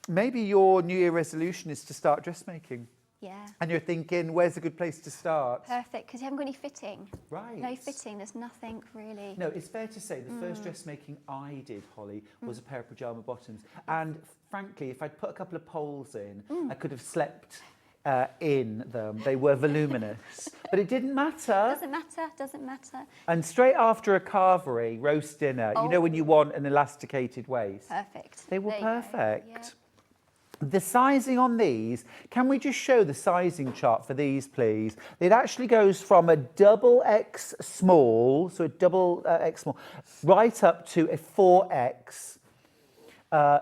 Maybe your New Year resolution is to start dressmaking. Yeah. And you're thinking, where's a good place to start? Perfect, because you haven't got any fitting. Right. No fitting, there's nothing really. No, it's fair to say the first dressmaking I did, Holly, was a pair of pyjama bottoms. And frankly, if I'd put a couple of poles in, I could have slept in them. They were voluminous. But it didn't matter. Doesn't matter. And straight after a carvery, roast dinner, you know when you want an elasticated waist? Perfect. They were There you go. perfect. Yeah. The sizing on these, can we just show the sizing chart for these, please? It actually goes from a double X small, so a double X small, right up to a 4X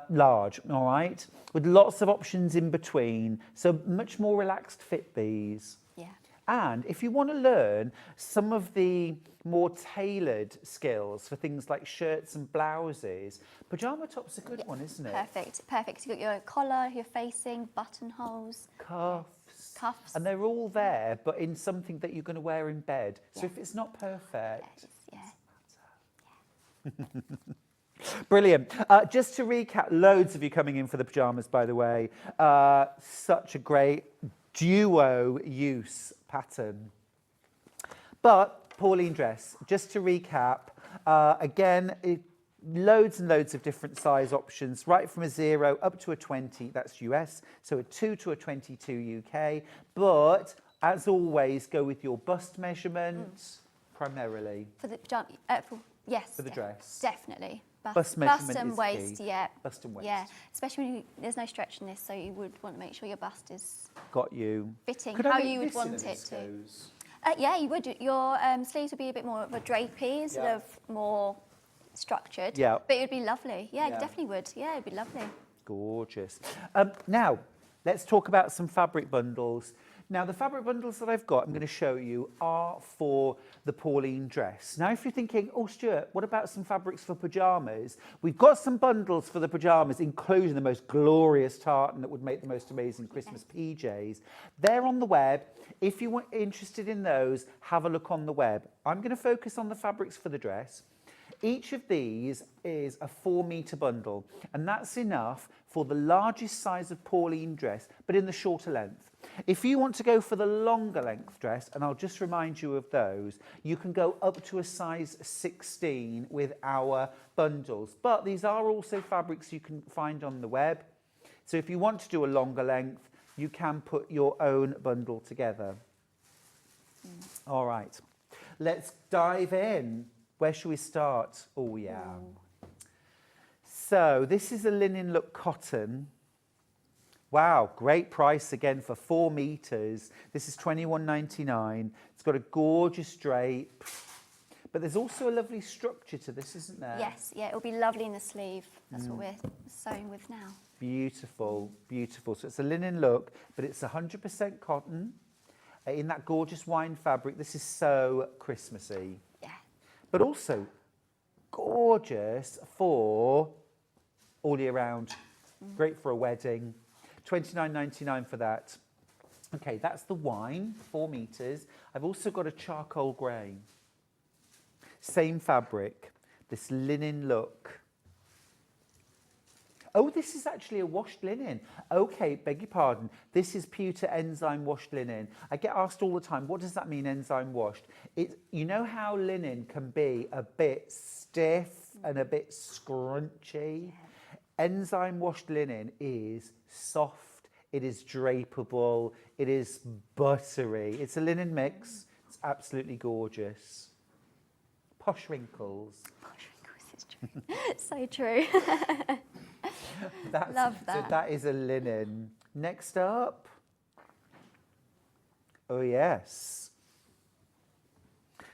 large, all right? With lots of options in between, so much more relaxed fit these. Yeah. And if you want to learn some of the more tailored skills for things like shirts and blouses, pyjama top's a good one, isn't it? Perfect, perfect. You've got your collar, your facing, buttonholes. Cuffs. Cuffs. And they're all there, but in something that you're going to wear in bed. So if it's not perfect... Yeah. Brilliant. Just to recap, loads of you coming in for the pyjamas, by the way. Such a great duo use pattern. But Pauline dress, just to recap, again, loads and loads of different size options, right from a 0 up to a 20, that's US, so a 2 to a 22 UK. But as always, go with your bust measurement primarily. For the pajama, yes. For the dress. Definitely. Bust measurement bust and is waist, key. yeah. Bust and waist. Yeah, especially when there's no stretch in this, so you would want to make sure your bust is Got you. fitting Could I how make you would this in want a it to. viscose? Yeah, you would. Your sleeves would be a bit more of a drapey instead Yeah. of more structured. Yeah. But it would be lovely. Yeah, Yeah. it definitely would. Yeah, it'd be lovely. Gorgeous. Now, let's talk about some fabric bundles. Now, the fabric bundles that I've got, I'm going to show you, are for the Pauline dress. Now, if you're thinking, oh, Stuart, what about some fabrics for pyjamas? We've got some bundles for the pyjamas, including the most glorious tartan that would make the most amazing Christmas PJs. They're on the web. If you're interested in those, have a look on the web. I'm going to focus on the fabrics for the dress. Each of these is a 4-metre bundle, and that's enough for the largest size of Pauline dress, but in the shorter length. If you want to go for the longer length dress, and I'll just remind you of those, you can go up to a size 16 with our bundles. But these are also fabrics you can find on the web. So if you want to do a longer length, you can put your own bundle together. All right, let's dive in. Where should we start? Oh, yeah. So this is a linen look cotton. Wow, great price again for 4 meters. This is £21.99. It's got a gorgeous drape, but there's also a lovely structure to this, isn't there? Yes, yeah, it'll be lovely in the sleeve. That's what we're sewing with now. Beautiful, beautiful. So it's a linen look, but it's 100% cotton in that gorgeous wine fabric. This is so Christmassy. Yeah. But also gorgeous for all year round. Great for a wedding. £29.99 for that. Okay, that's the wine, 4 meters. I've also got a charcoal grey. Same fabric, this linen look. Oh, this is actually a washed linen. Okay, beg your pardon. This is pewter enzyme washed linen. I get asked all the time, what does that mean, enzyme washed? You know how linen can be a bit stiff and a bit scrunchy? Enzyme washed linen is soft, it is drapeable, it is buttery. It's a linen mix. It's absolutely gorgeous. Posh wrinkles. Posh wrinkles is true. So true. Love that. So that is a linen. Next up. Oh, yes.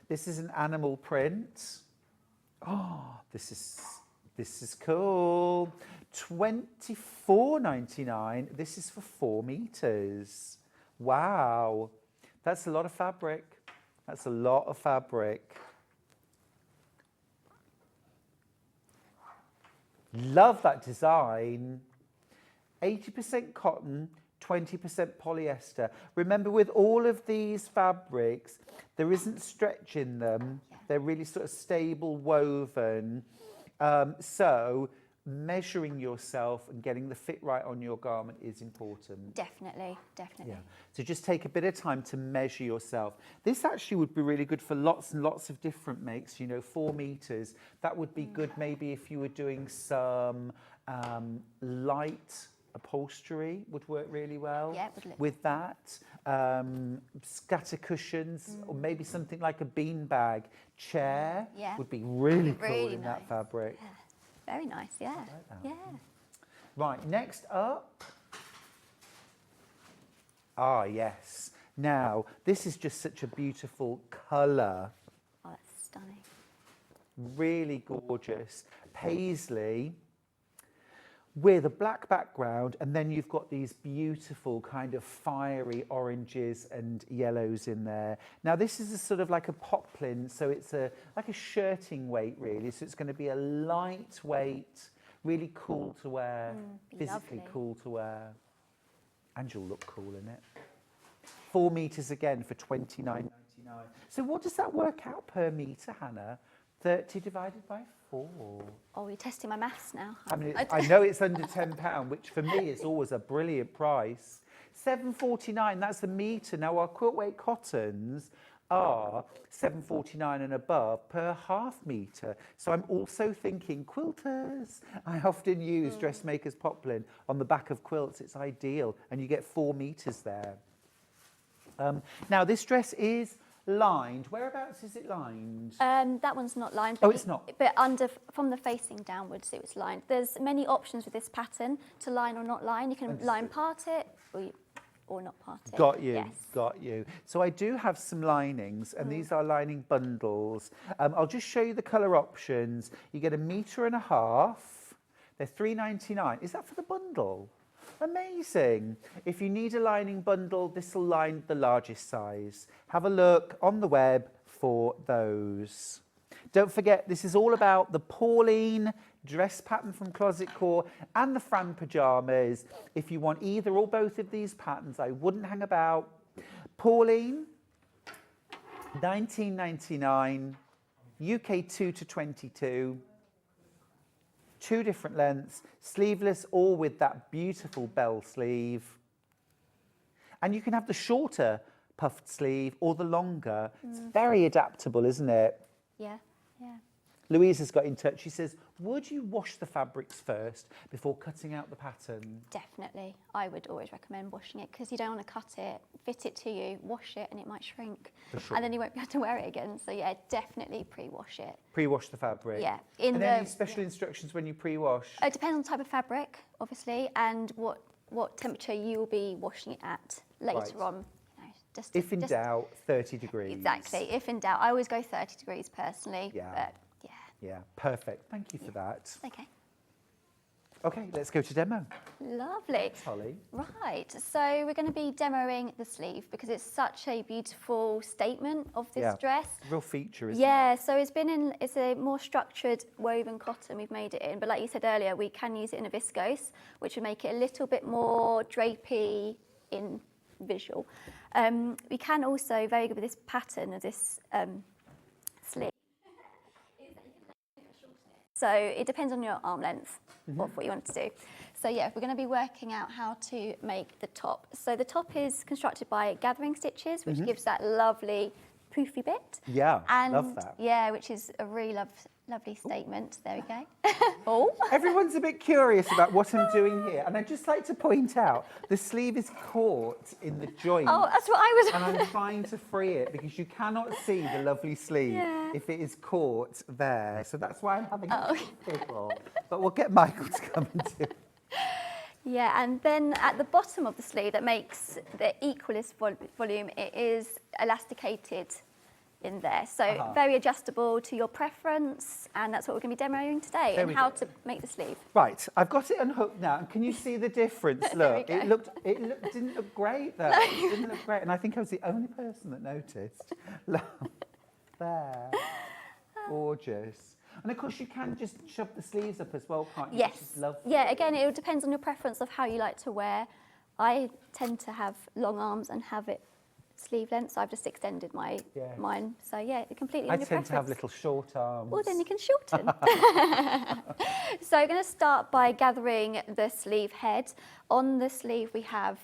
This is an animal print. Oh, this is cool. £24.99. This is for 4 meters. Wow. That's a lot of fabric. That's a lot of fabric. Love that design. 80% cotton, 20% polyester. Remember, with all of these fabrics, there isn't stretch in them. They're really sort of stable woven. So measuring yourself and getting the fit right on your garment is important. Definitely, definitely. Yeah. So just take a bit of time to measure yourself. This actually would be really good for lots and lots of different makes, you know, 4 meters. That would be good maybe if you were doing some light upholstery would work really well. Yeah, it would look with that. Scatter cushions or maybe something like a beanbag chair would be really cool in that fabric. Yeah. Very nice, yeah. I like that. Yeah. Right, next up. Ah, yes. Now, this is just such a beautiful colour. Oh, that's stunning. Really gorgeous. Paisley with a black background, and then you've got these beautiful kind of fiery oranges and yellows in there. Now this is a sort of like a poplin, so it's like a shirting weight really, so it's going to be a lightweight, really cool to wear, physically cool to wear, and you'll look cool in it. 4 meters again for £29.99. So what does that work out per meter, Hannah? 30 divided by 4. Oh, you're testing my maths now. I mean, I know it's under £10, which for me is always a brilliant price. £7.49, that's a metre. Now, our quilt weight cottons are £7.49 and above per half metre. So I'm also thinking quilters. I often use dressmaker's poplin on the back of quilts. It's ideal, and you get 4 metres there. Now, this dress is lined. Whereabouts is it lined? That one's not lined. Oh, it's not. But from the facing downwards, it was lined. There's many options with this pattern to line or not line. You can line part it or not part it. Got you, yes. got you. So I do have some linings, and these are lining bundles. I'll just show you the colour options. You get 1.5 meters. They're £3.99. Is that for the bundle? Amazing. If you need a lining bundle, this will line the largest size. Have a look on the web for those. Don't forget, this is all about the Pauline dress pattern from Closet Core and the Fran pyjamas. If you want either or both of these patterns, I wouldn't hang about. Pauline, £19.99, UK 2 to 22. 2 different lengths, sleeveless or with that beautiful bell sleeve. And you can have the shorter puffed sleeve or the longer. It's very adaptable, isn't it? Yeah, yeah. Louise has got in touch. She says, would you wash the fabrics first before cutting out the pattern? Definitely. I would always recommend washing it because you don't want to cut it, fit it to you, wash it, and it might shrink. For sure. And then you won't be able to wear it again. So yeah, definitely pre-wash it. Pre-wash the fabric? Yeah. Any special instructions when you pre-wash? It depends on the type of fabric, obviously, and what temperature you will be washing it at later on. If in doubt, 30 degrees. Exactly. If in doubt, I always go 30 degrees personally. Yeah. But yeah. Yeah, perfect. Thank you for that. Okay. Okay, let's go to demo. Lovely. Thanks, Holly. Right, so we're going to be demoing the sleeve because it's such a beautiful statement of this dress. Real feature, isn't it? Yeah, so it's a more structured woven cotton we've made it in, but like you said earlier, we can use it in a viscose, which would make it a little bit more drapey in visual. We can also, very good with this pattern of this sleeve. So it depends on your arm length of what you want to do. So yeah, we're going to be working out how to make the top. So the top is constructed by gathering stitches, which gives that lovely poofy bit. Yeah, and love that. Yeah, which is a really lovely statement. There we go. Oh. Everyone's a bit curious about what I'm doing here, and I'd just like to point out the sleeve is caught in the joint. Oh, that's what I was. And I'm trying to free it because you cannot see the lovely sleeve if it is caught there. So that's why I'm having a giggle. But we'll get Michael to come and do it. Yeah, and then at the bottom of the sleeve that makes the equalist volume, it is elasticated in there. So very adjustable to your preference, and that's what we're going to be demoing today, and how to make the sleeve. Right, I've got it unhooked now. And can you see the difference? Look, it didn't look great though. It didn't look great, and I think I was the only person that noticed. Look, there, gorgeous. And of course, you can just shove the sleeves up as well, can't you? Yes. Yeah. Again, it depends on your preference of how you like to wear. I tend to have long arms and have it sleeve length, so I've just extended mine. So yeah, completely I on your tend to have preference. little short arms. Well, then you can shorten. So I'm going to start by gathering the sleeve head. On the sleeve we have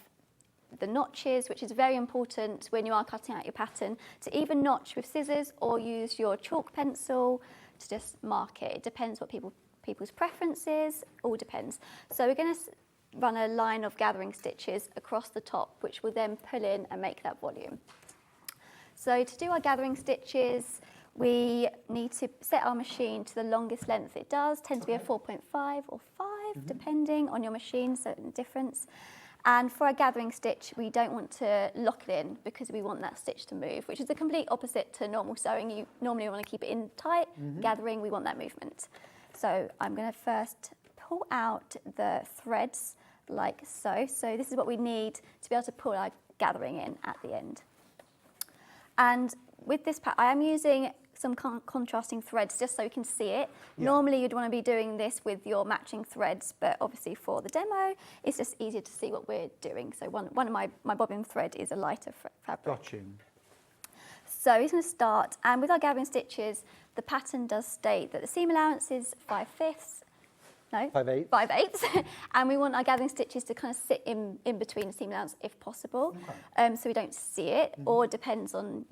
the notches, which is very important when you are cutting out your pattern, to either notch with scissors or use your chalk pencil to just mark it. It depends what people's preferences, all depends. So we're going to run a line of gathering stitches across the top, which will then pull in and make that volume. So to do our gathering stitches, we need to set our machine to the longest length it does, tends to be a 4.5 or 5, depending on your machine, so difference. And for a gathering stitch, we don't want to lock it in because we want that stitch to move, which is the complete opposite to normal sewing. You normally want to keep it in tight. Gathering, we want that movement. So I'm going to first pull out the threads like so. So this is what we need to be able to pull our gathering in at the end. And with this pattern, I am using some contrasting threads just so you can see it. Normally you'd want to be doing this with your matching threads, but obviously for the demo, it's just easier to see what we're doing. So one of my bobbin thread is a lighter fabric. Got you. So we're going to start, and with our gathering stitches, the pattern does state that the seam allowance is 5/5. No, 5/8. 5/8, and we want our gathering stitches to kind of sit in between the seam allowance if possible, so we don't see it, or depends on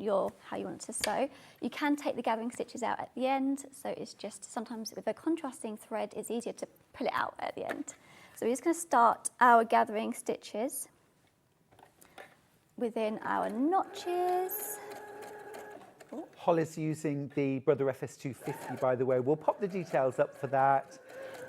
how you want to sew. You can take the gathering stitches out at the end, so it's just sometimes with a contrasting thread, it's easier to pull it out at the end. So we're just going to start our gathering stitches within our notches. Holly's using the Brother FS250, by the way. We'll pop the details up for that.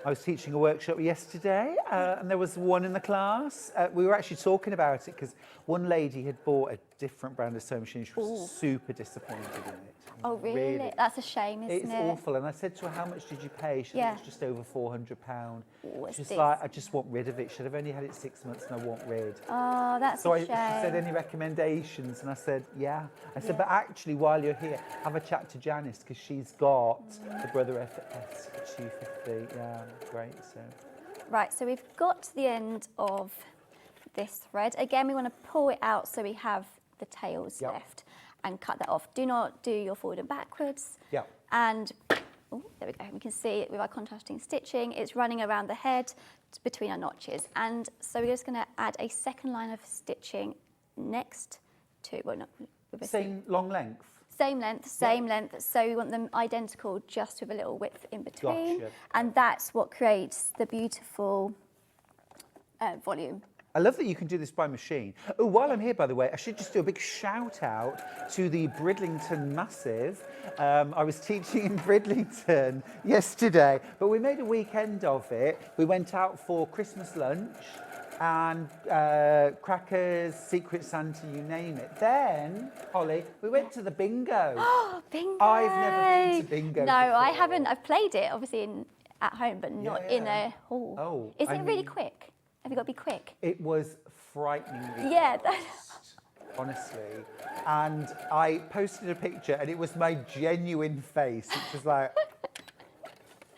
I was teaching a workshop yesterday and there was one in the class. We were actually talking about it because one lady had bought a different brand of sewing machine. She was super disappointed in it. Oh, really? That's a shame, isn't it? It's awful. And I said to her, how much did you pay? She said, it's just over £400. She's like, I just want rid of it. She said, I've only had it 6 months and I want rid. Oh, that's a shame. So she said, any recommendations? And I said, yeah. I said, but actually, while you're here, have a chat to Janice because she's got the Brother FS250. Yeah, great. So. Right, so we've got to the end of this thread. Again, we want to pull it out so we have the tails left and cut that off. Do not do your forward and backwards. Yeah. And oh, there we go. We can see with our contrasting stitching, it's running around the head between our notches. And so we're just going to add a second line of stitching next to, well, not with a Same long length? Same length, same length. So we want them identical, just with a little width in between. Gotcha. And that's what creates the beautiful volume. I love that you can do this by machine. Oh, while I'm here, by the way, I should just do a big shout out to the Bridlington Massive. I was teaching in Bridlington yesterday, but we made a weekend of it. We went out for Christmas lunch and crackers, Secret Santa, you name it. Then, Holly, we went to the bingo. Oh, bingo! I've never been to bingo No, before. I haven't. I've played it, obviously, at home, but not in a hall. Oh, Is it really quick? Have you got to be quick? It was frighteningly Yeah. fast, honestly. And I posted a picture and it was my genuine face. It was like,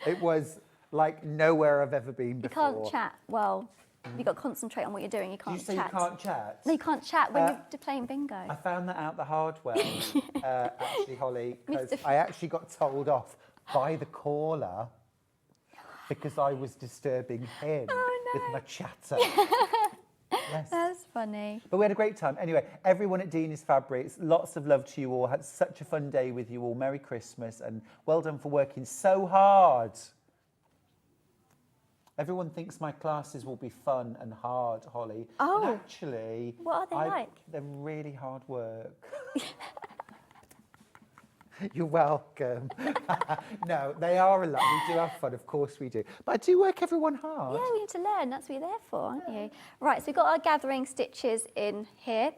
it was like nowhere I've ever been before. You can't chat. Well, you've got to concentrate on what you're doing. You can't Did you say chat. you can't chat? No, you can't chat when you're playing bingo. I found that out the hard way, actually, Holly, because I actually got told off by the caller because I was disturbing him with my chatter. Yes. That's funny. But we had a great time. Anyway, everyone at Dean's Fabrics, lots of love to you all. Had such a fun day with you all. Merry Christmas and well done for working so hard. Everyone thinks my classes will be fun and hard, Holly. Oh. And actually, what are they like? They're really hard work. You're welcome. No, they are a lot. We do have fun, of course we do. But I do work everyone hard. Yeah, we need to learn. That's what you're there for, aren't you? Right, so we've got our gathering stitches in here.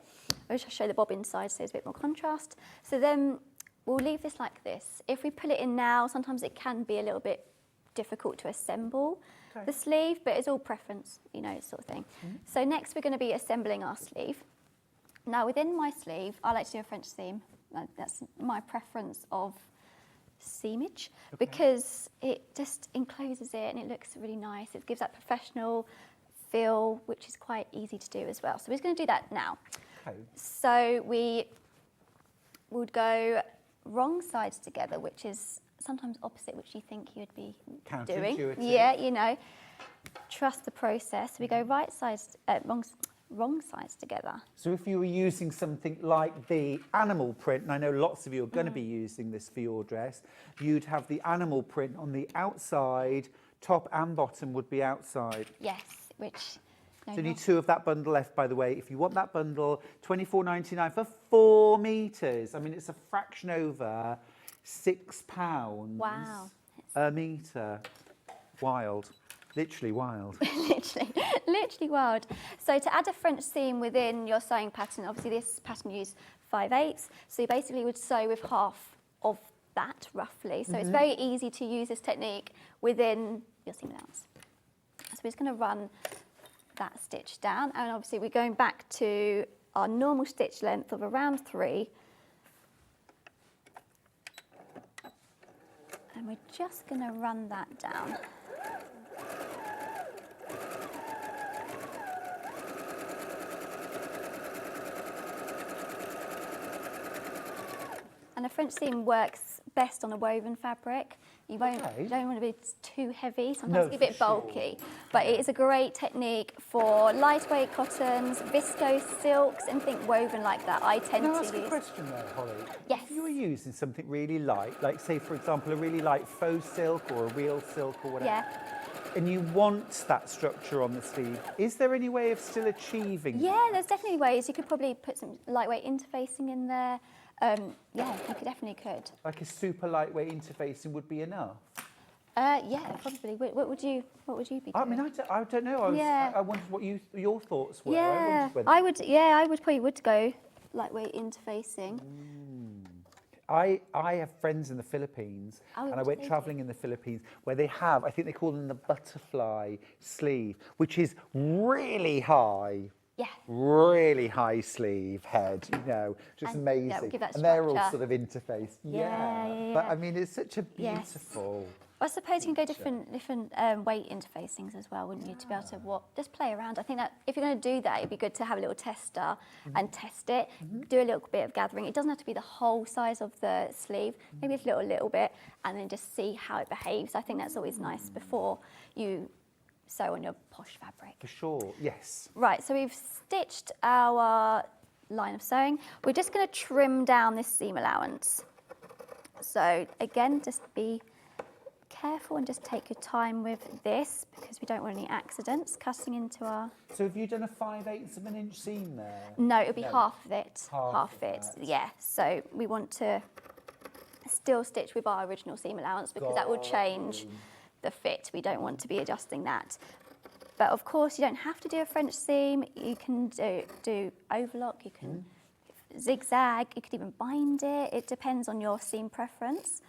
I'll just show the bobbin side so there's a bit more contrast. So then we'll leave this like this. If we pull it in now, sometimes it can be a little bit difficult to assemble the sleeve, but it's all preference, you know, sort of thing. So next we're going to be assembling our sleeve. Now within my sleeve, I like to do a French seam. That's my preference of seamage because it just encloses it and it looks really nice. It gives that professional feel, which is quite easy to do as well. So we're just going to do that now. Okay. So we would go wrong sides together, which is sometimes opposite, which you think you'd be doing. Counterintuitive. Yeah, you know. Trust the process. We go right sides, wrong sides together. So if you were using something like the animal print, and I know lots of you are going to be using this for your dress, you'd have the animal print on the outside, top and bottom would be outside. Yes, which... No, So you need 2 of that bundle left, by the way. If you want that bundle, £24.99 for 4 metres. I mean, it's a fraction over £6 wow. a metre. Wild. Literally wild. literally wild. So to add a French seam within your sewing pattern, obviously this pattern used 5/8, so you basically would sew with half of that roughly. So it's very easy to use this technique within your seam allowance. So we're just going to run that stitch down, and obviously we're going back to our normal stitch length of around 3, and we're just going to run that down. And a French seam works best on a woven fabric. You don't want to be too heavy, sometimes it's a bit bulky. But it is a great technique for lightweight cottons, viscose silks, anything woven like that. I tend to use... Can I ask a question there, Holly? Yes. If you were using something really light, like say for example a really light faux silk or a real silk or whatever, and you want that structure on the sleeve, is there any way of still achieving Yeah, that? there's definitely ways. You could probably put some lightweight interfacing in there. Yeah, you definitely could. Like a super lightweight interfacing would be enough? Yeah, probably. What would you be doing? I mean, I don't know. I wondered what your thoughts were. Yeah, I would probably go lightweight interfacing. I have friends in the Philippines, and I went travelling in the Philippines where they have, I think they call them the butterfly sleeve, which is really high. Yeah. Really high sleeve head, you know, just And, amazing. yeah, we'll give that and they're all structure. sort of interfaced. Yeah. But I mean, it's such a beautiful. I suppose you can go different weight interfacings as well, wouldn't you, to be able to just play around. I think that if you're going to do that, it'd be good to have a little tester and test it, do a little bit of gathering. It doesn't have to be the whole size of the sleeve, maybe a little bit, and then just see how it behaves. I think that's always nice before you sew on your posh fabric. For sure, yes. Right, so we've stitched our line of sewing. We're just going to trim down this seam allowance. So again, just be careful and just take your time with this because we don't want any accidents cutting into our... So have you done a 5/8 of an inch seam there? No, it'll be half of it. Half of it, that. yeah. So we want to still stitch with our original seam allowance because that will change the fit. We don't want to be adjusting that. But of course, you don't have to do a French seam. You can do overlock, you can zigzag, you could even bind it. It depends on your seam preference.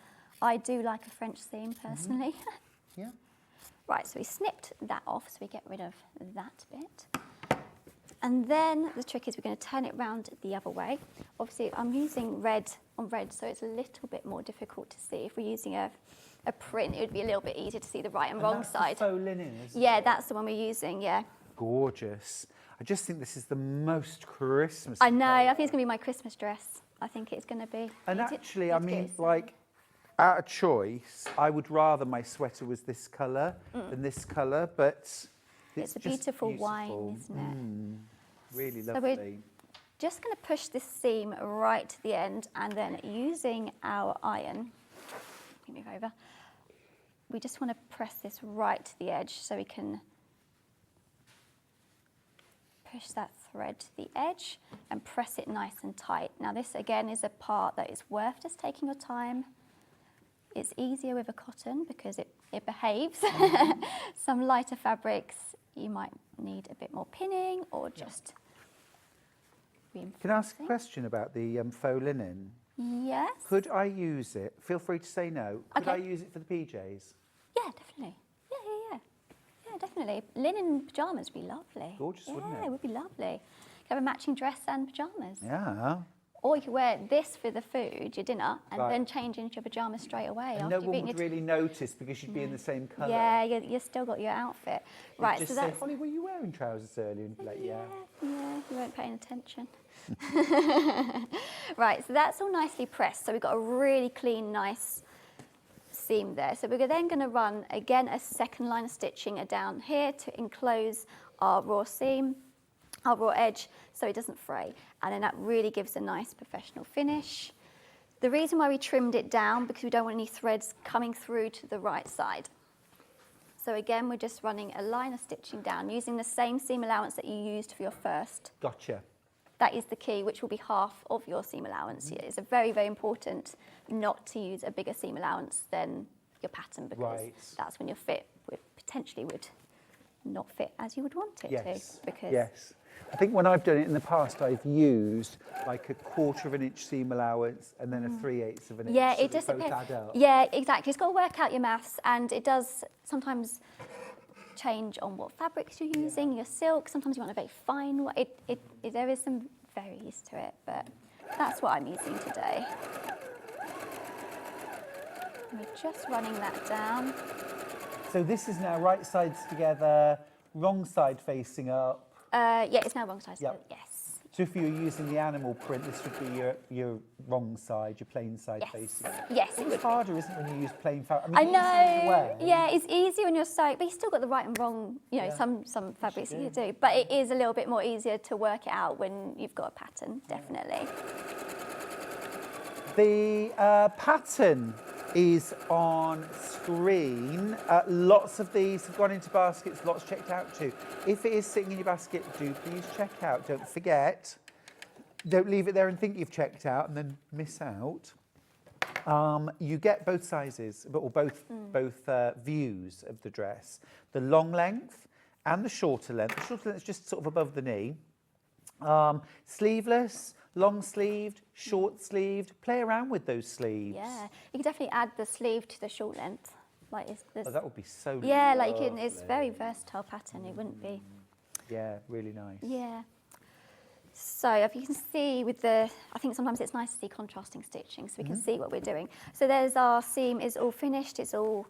I do like a French seam personally. Yeah. Right, so we snipped that off, so we get rid of that bit. And then the trick is we're going to turn it round the other way. Obviously, I'm using red on red, so it's a little bit more difficult to see. If we're using a print, it would be a little bit easier to see the right and wrong side. Faux linen, isn't Yeah, it? that's the one we're using, yeah. Gorgeous. I just think this is the most Christmas. I know, I think it's going to be my Christmas dress. I think it's going to be. And Need to- actually, need I to get mean, it like, out of choice, I would rather my sweater was this colour than this colour, but It's a just beautiful wine, isn't it? Really So we're lovely. just going to push this seam right to the end, and then using our iron, let me move over, we just want to press this right to the edge so we can push that thread to the edge and press it nice and tight. Now this again is a part that is worth just taking your time. It's easier with a cotton because it behaves. Some lighter fabrics you might need a bit more pinning or just reinforcing. Can I ask a question about the faux linen? Yes. Could I use it? Feel free to say no. Could Okay. I use it for the PJs? Yeah, definitely. Yeah, definitely. Linen pyjamas would be lovely. Gorgeous, wouldn't it? Yeah, it would be lovely. Have a matching dress and pyjamas. Yeah. Or you could wear this for the food, your dinner, and Right. then change into your pyjamas straight away. And after no you've one eaten would your really notice because you'd be in the same colour. Yeah, you've still got your outfit. You'd Right, just so say, that's... Holly, were you wearing trousers earlier? And be like, yeah. Yeah, you weren't paying attention. Right, so that's all nicely pressed. So we've got a really clean, nice seam there. So we're then going to run, again, a second line of stitching down here to enclose our raw seam, our raw edge, so it doesn't fray. And then that really gives a nice professional finish. The reason why we trimmed it down, because we don't want any threads coming through to the right side. So again, we're just running a line of stitching down using the same seam allowance that you used for your first. Gotcha. That is the key, which will be half of your seam allowance. It's a very, very important not to use a bigger seam allowance than your pattern, because that's when your fit potentially would not fit as you would want it to. Because Yes. I think when I've done it in the past, I've used like a 1/4 of an inch seam allowance and then a 3/8 of an inch. Yeah, so it they does both depend. add up. Yeah, exactly. It's got to work out your maths, and it does sometimes change on what fabrics you're using, your silk. Sometimes you want a very fine one. There is some varies to it, but that's what I'm using today. And we're just running that down. So this is now right sides together, wrong side facing up. Yeah, it's now wrong side. Yep. Yes. So if you're using the animal print, this would be your wrong side, your plain side facing up. Yes, it It's would. harder, isn't it, when you use plain fabric? I mean, it's easier to know. wear. Yeah, it's easier when you're sewing, but you still got the right and wrong. You know, some fabrics you do, but it is a little bit more easier to work it out when you've got a pattern. Definitely. The pattern is on screen. Lots of these have gone into baskets, lots checked out too. If it is sitting in your basket, do please check out. Don't forget. Don't leave it there and think you've checked out and then miss out. You get both sizes, or both views of the dress. The long length and the shorter length. The shorter length is just sort of above the knee. Sleeveless, long sleeved, short sleeved. Play around with those sleeves. Yeah, you can definitely add the sleeve to the short length. Like Oh, that would be so yeah, like you can, lovely. it's very versatile pattern. It wouldn't be. Yeah, really nice. Yeah. So if you can see with the, I think sometimes it's nice to see contrasting stitching so we can see what we're doing. So there's our seam is all finished, it's all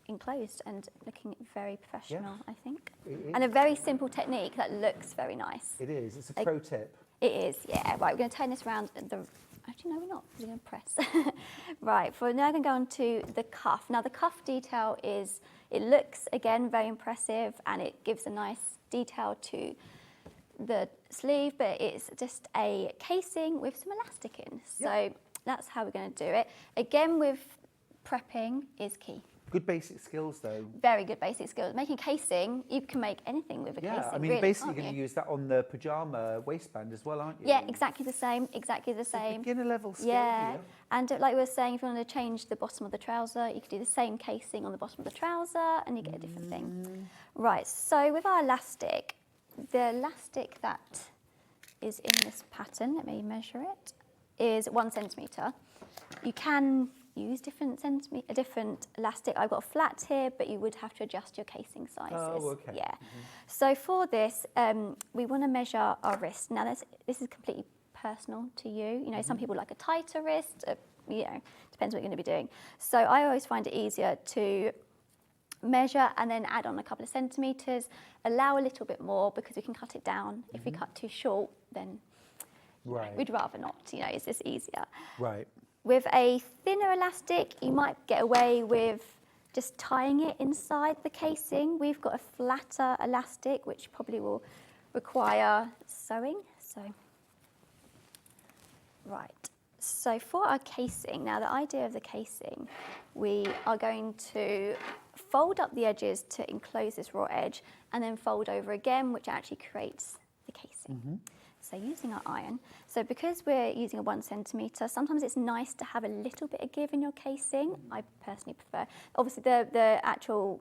enclosed and looking very professional, I think. And a very simple technique that looks very nice. It is, it's a pro tip. It is, yeah. Right, we're going to turn this around. Actually, no, we're not. We're going to press. Right, for now, I'm going to go on to the cuff. Now, the cuff detail is, it looks, again, very impressive, and it gives a nice detail to the sleeve, but it's just a casing with some elastic in. So that's how we're going to do it. Again, with prepping is key. Good basic skills, though. Very good basic skills. Making casing, you can make anything with a casing. Yeah, I mean, really, basically can't going to you? use that on the pyjama waistband as well, aren't you? Yeah, exactly the same, exactly the same. Beginner level skill Yeah, here. and like we were saying, if you want to change the bottom of the trouser, you could do the same casing on the bottom of the trouser and you get a different thing. Right, so with our elastic, the elastic that is in this pattern, let me measure it, is 1 centimetre. You can use different elastic. I've got a flat here, but you would have to adjust your casing sizes. Oh, okay. Yeah. So for this, we want to measure our wrist. Now, this is completely personal to you. You know, some people like a tighter wrist. You know, depends what you're going to be doing. So I always find it easier to measure and then add on a couple of centimetres, allow a little bit more because we can cut it down. If we cut too short, then we'd rather not. You know, it's just easier. Right. With a thinner elastic, you might get away with just tying it inside the casing. We've got a flatter elastic, which probably will require sewing. So for our casing, now the idea of the casing, we are going to fold up the edges to enclose this raw edge and then fold over again, which actually creates the casing. So using our iron, so because we're using a 1 centimetre, sometimes it's nice to have a little bit of give in your casing. I personally prefer. Obviously, the actual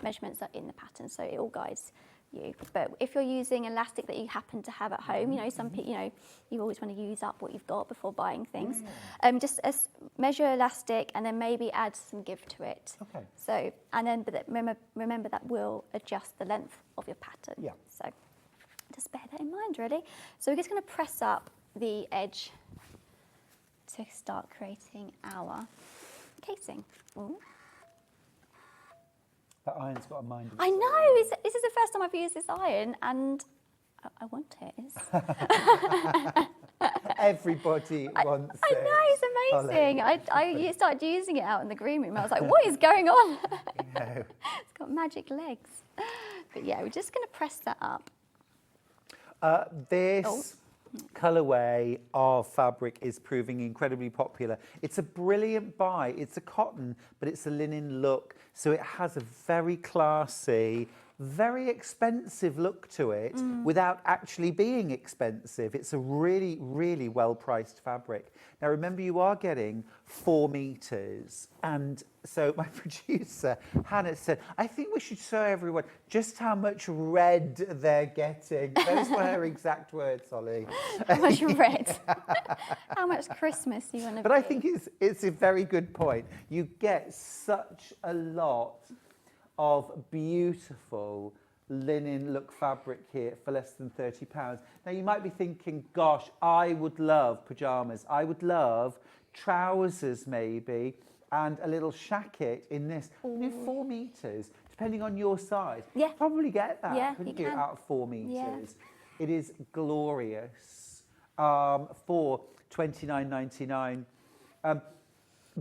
measurements are in the pattern, so it all guides you. But if you're using elastic that you happen to have at home, you know, some people, you know, you always want to use up what you've got before buying things. Just measure elastic and then maybe add some give to it. Okay. So, and then but remember that will adjust the length of your pattern. Yeah. So just bear that in mind, really. So we're just going to press up the edge to start creating our casing. Ooh. That iron's got a mind. I know, this is the first time I've used this iron and I want it. Everybody wants it. I know, it's amazing. I started using it out in the green room. I was like, what is going on? No. It's got magic legs. But yeah, we're just going to press that up. This colourway of fabric is proving incredibly popular. It's a brilliant buy. It's a cotton, but it's a linen look. So it has a very classy, very expensive look to it without actually being expensive. It's a really, really well-priced fabric. Now, remember, you are getting 4 meters. And so my producer, Hannah, said, I think we should show everyone just how much red they're getting. Those were her exact words, Ollie. How much red? How much Christmas you want to But I think it's a very good point. You get such a lot of beautiful linen look fabric here for less than £30. Now you might be thinking, gosh, I would love pyjamas. I would love trousers maybe and a little shacket in this. You know, 4 meters, depending on your size. Yeah. Probably get that, Yeah, couldn't you you, can. out of 4 meters. Yeah. It is glorious for $29.99.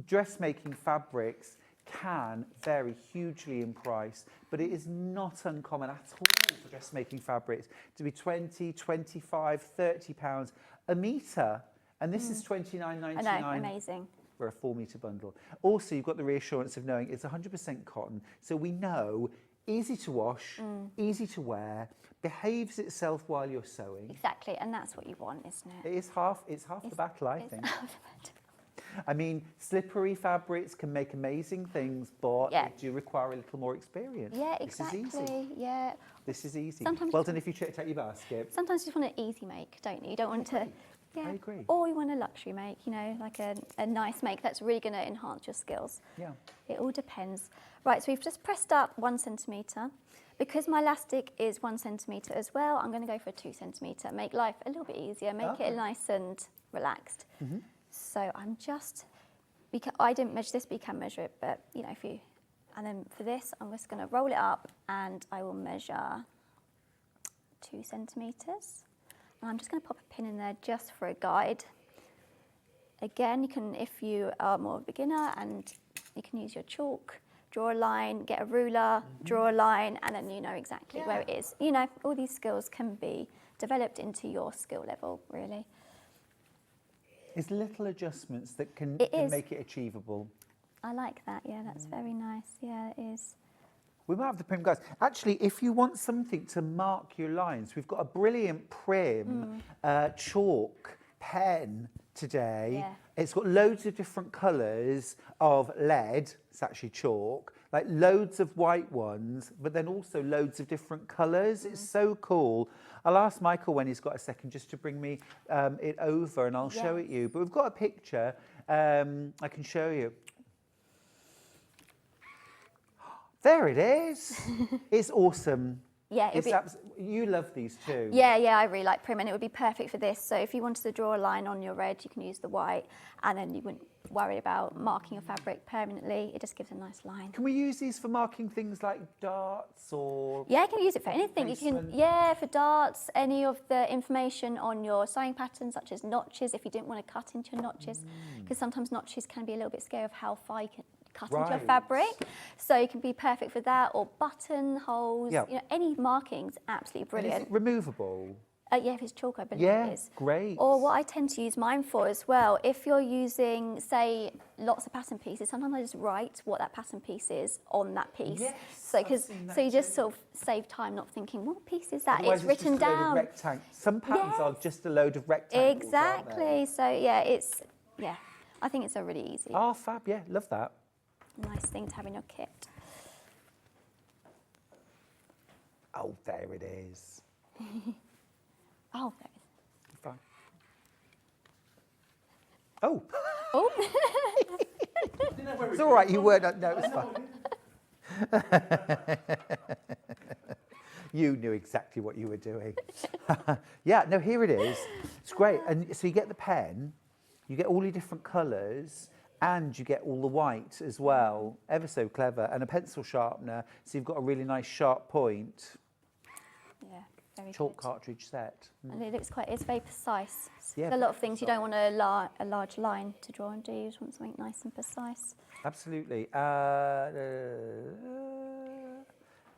Dressmaking fabrics can vary hugely in price, but it is not uncommon at all for dressmaking fabrics to be 20, 25, £30 a metre. And this is $29.99. I know, amazing. For a 4 metre bundle. Also, you've got the reassurance of knowing it's 100% cotton, so we know easy to wash, easy to wear, behaves itself while you're sewing. Exactly, and that's what you want, isn't it? It's half the battle, I think. I mean, slippery fabrics can make amazing things, but they do require a little more experience. Yeah, exactly. This is easy. Yeah. This is easy. Sometimes Well done if you checked out your basket. Sometimes you just want an easy make, don't you? You don't want to... Yeah. I agree. Or you want a luxury make, you know, like a nice make that's really going to enhance your skills. Yeah. It all depends. Right, so we've just pressed up 1 centimetre. Because my elastic is 1 centimetre as well, I'm going to go for a 2 centimetre. Make life a little bit easier, make it nice and relaxed. So I'm just, because I didn't measure this, but you can measure it, but you know, if you, and then for this, I'm just going to roll it up and I will measure 2 centimetres. And I'm just going to pop a pin in there just for a guide. Again, you can, if you are more of a beginner, and you can use your chalk, draw a line, get a ruler, draw a line, and then you know exactly where it is. You know, all these skills can be developed into your skill level, really. It's little adjustments that can make it achievable. I like that, yeah, that's very nice. Yeah, it is. We might have the prim guys. Actually, if you want something to mark your lines, we've got a brilliant prim chalk pen today. Yeah. It's got loads of different colours of lead. It's actually chalk. Like loads of white ones, but then also loads of different colours. It's so cool. I'll ask Michael when he's got a second just to bring me it over and I'll show it you. But we've got a picture I can show you. There it is. It's awesome. Yeah, you love these too. Yeah, I really like prim, and it would be perfect for this. So if you wanted to draw a line on your red, you can use the white, and then you wouldn't worry about marking your fabric permanently. It just gives a nice line. Can we use these for marking things like darts or... Yeah, you can use it for anything. You can, for darts, any of the information on your sewing pattern, such as notches, if you didn't want to cut into your notches, because sometimes notches can be a little bit scary of how far you can cut into your fabric. So you can be perfect for that, or buttonholes, you know, any markings, absolutely brilliant. And is it removable? Yeah, if it's chalk, I believe it is. Great. Or what I tend to use mine for as well, if you're using, say, lots of pattern pieces, sometimes I just write what that pattern piece is on that piece. Yes, so you just sort of save time not thinking, what piece is that? Otherwise it's written just a load down. Of some patterns are just a load of rectangles. Exactly. So yeah, I think it's a really easy. Oh, fab, yeah, love that. Nice thing to have in your kit. Oh, there it is. Oh, there it is. Fine. Oh. Oh. It's all right, you weren't. No, it's fine. You knew exactly what you were doing. Yeah, no, here it is. It's great. And so you get the pen, you get all your different colours, and you get all the white as well. Ever so clever. And a pencil sharpener, so you've got a really nice sharp point. Yeah, very Chalk good. cartridge set. And it looks it's very precise. Yeah, There's a lot of things you don't want a large line to draw on, do you? You just want something nice and precise. Absolutely.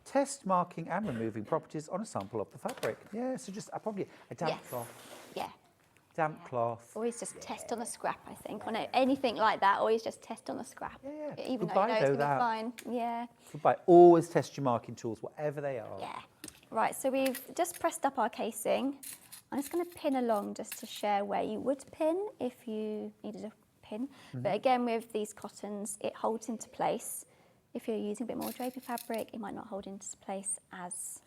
Test marking and removing properties on a sample of the fabric. Yeah, so just probably a damp Yes. cloth. Yeah. Damp cloth. Always just test on a scrap, I think. On anything like that, always just test on a scrap. Yeah. Even Goodbye, though you know it's though, going to be that. fine. Yeah. Goodbye. Always test your marking tools, whatever they are. Yeah. Right, so we've just pressed up our casing. I'm just going to pin along just to share where you would pin if you needed a pin. But again, with these cottons, it holds into place. If you're using a bit more drapey fabric, it might not hold into place as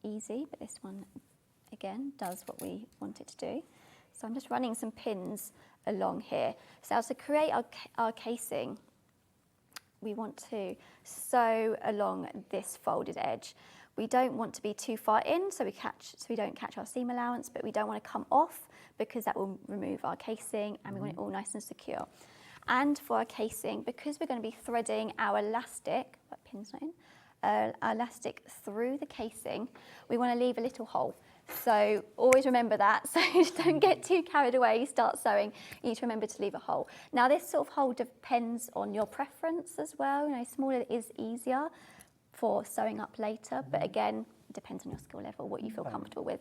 easy, but this one, again, does what we want it to do. So I'm just running some pins along here. So to create our casing, we want to sew along this folded edge. We don't want to be too far in so we don't catch our seam allowance, but we don't want to come off because that will remove our casing, and we want it all nice and secure. And for our casing, because we're going to be threading our elastic, that pin's not in, our elastic through the casing, we want to leave a little hole. So always remember that, so don't get too carried away, you start sewing, you need to remember to leave a hole. Now this sort of hole depends on your preference as well, you know, smaller is easier for sewing up later, but again, it depends on your skill level, what you feel comfortable with.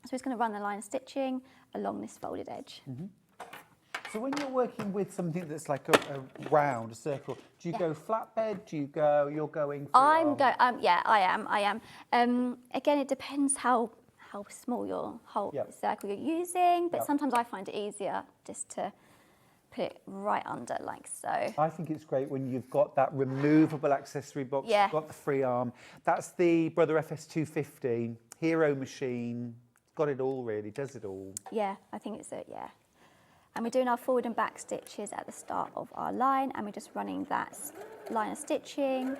So we're just going to run the line of stitching along this folded edge. So when you're working with something that's like a round, a circle, do you go flatbed? You're going for... Yeah, I am. Again, it depends how small your whole circle you're using, but sometimes I find it easier just to put it right under like so. I think it's great when you've got that removable accessory box, you've got the free arm. That's the Brother FS250, Hero machine, got it all really, does it all. Yeah, I think it's it, yeah. And we're doing our forward and back stitches at the start of our line, and we're just running that line of stitching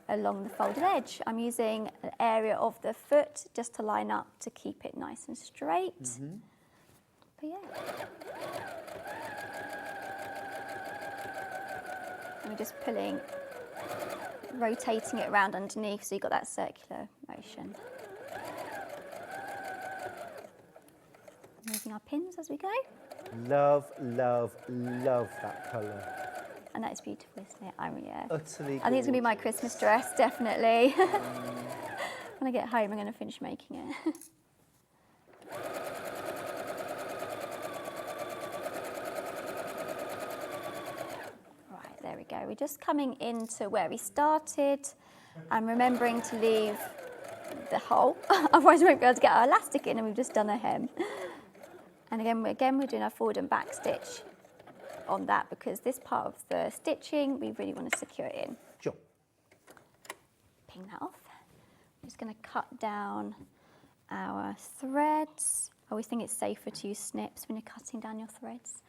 along the folded edge. I'm using an area of the foot just to line up to keep it nice and straight. But yeah. And we're just pulling, rotating it around underneath so you've got that circular motion. Moving our pins as we go. Love, love, love that colour. And that is beautiful, isn't it? Yeah. Utterly I think it's going to be my Christmas dress, definitely. When I get home, I'm going to finish making it. Right, there we go. We're just coming into where we started and remembering to leave the hole. Otherwise, we won't be able to get our elastic in, and we've just done a hem. And again, we're doing our forward and back stitch on that because this part of the stitching, we really want to secure it in. Sure. Ping that off. I'm just going to cut down our threads. I always think it's safer to use snips when you're cutting down your threads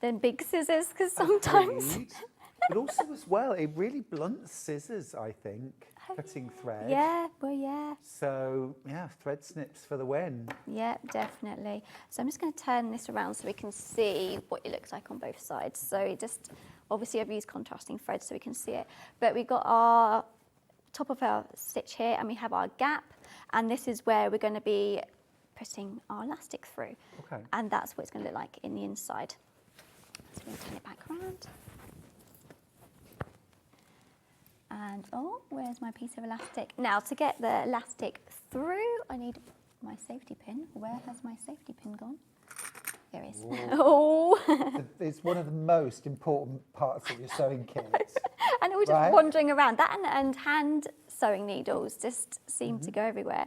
than big scissors because sometimes... But also as well, it really blunts scissors, I think, cutting thread. Yeah, well, yeah. So, yeah, thread snips for the win. Yeah, definitely. So I'm just going to turn this around so we can see what it looks like on both sides. So just, obviously I've used contrasting threads so we can see it. But we've got our top of our stitch here and we have our gap. And this is where we're going to be putting our elastic through. Okay. And that's what it's going to look like in the inside. So we're going to turn it back around. And, oh, where's my piece of elastic? Now, to get the elastic through, I need my safety pin. Where has my safety pin gone? There it is. Oh! It's one of the most important parts of your sewing kit. And it was just wandering around. That and hand sewing needles just seem to go everywhere.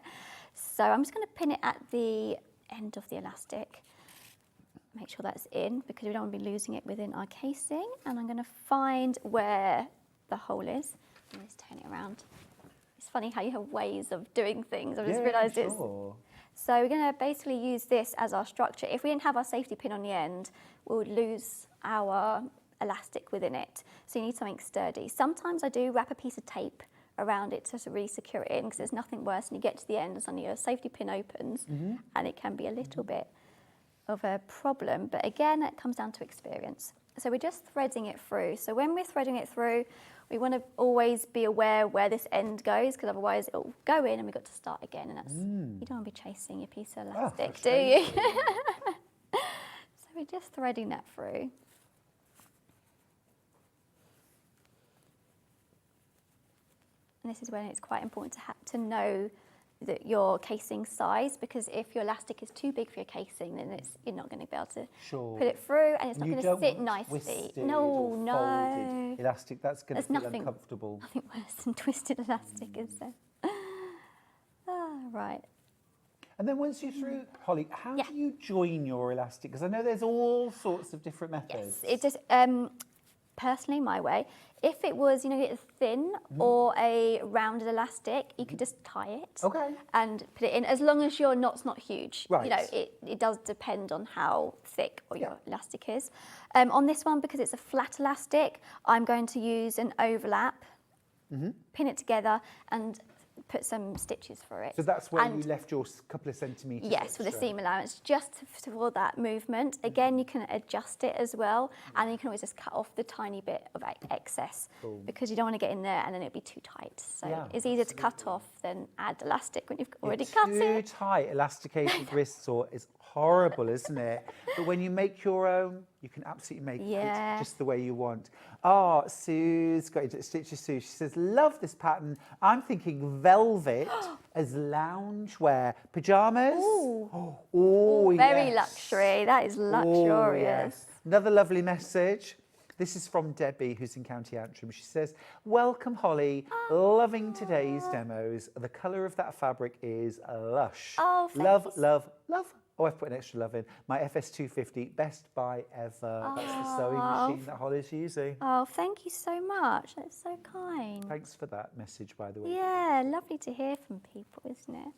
So I'm just going to pin it at the end of the elastic. Make sure that's in because we don't want to be losing it within our casing. And I'm going to find where the hole is. And just turn it around. It's funny how you have ways of doing things. I've just realised it's... So we're going to basically use this as our structure. If we didn't have our safety pin on the end, we would lose our elastic within it. So you need something sturdy. Sometimes I do wrap a piece of tape around it to really secure it in, because there's nothing worse when you get to the end and suddenly your safety pin opens and it can be a little bit of a problem. But again, it comes down to experience. So we're just threading it through. So when we're threading it through, we want to always be aware where this end goes, because otherwise it'll go in and we've got to start again, and that's, you don't want to be chasing your piece of elastic, do you? So we're just threading that through. And this is when it's quite important to know that your casing size, because if your elastic is too big for your casing, then you're not going to be able to put it through, and it's not going to sit nicely. No. Folded elastic, that's going to feel uncomfortable. Nothing worse than twisted elastic, is there? Right. And then once you're through, Holly, how do you join your elastic? Because I know there's all sorts of different methods. Yes, it just personally my way. If it was, a thin or a rounded elastic, you could just tie it and put it in, as long as your knot's not huge. Right. It does depend on how thick your elastic is. On this one, because it's a flat elastic, I'm going to use an overlap, pin it together and put some stitches for it. So that's where you left your couple of centimetres Yes, extra. with the seam allowance, just for that movement. Again, you can adjust it as well, and you can always just cut off the tiny bit of excess, because you don't want to get in there and then it'll be too tight. So it's easier to cut off than add elastic when you've already cut it. Too tight, elasticated wrists is horrible, isn't it? But when you make your own, you can absolutely make it just the way you want. Oh, Sue's got into Stitches Sue. She says, love this pattern. I'm thinking velvet as loungewear. Pyjamas? Very luxury. That is luxurious. Yes. Another lovely message. This is from Debbie, who's in County Antrim. She says, welcome, Holly. Loving today's demos. The colour of that fabric is lush. Oh, love, love, love. Oh, I've put an extra love in. My FS250, best buy ever. That's the sewing machine that Holly's using. Oh, thank you so much. That's so kind. Thanks for that message, by the way. Yeah, lovely to hear from people, isn't it?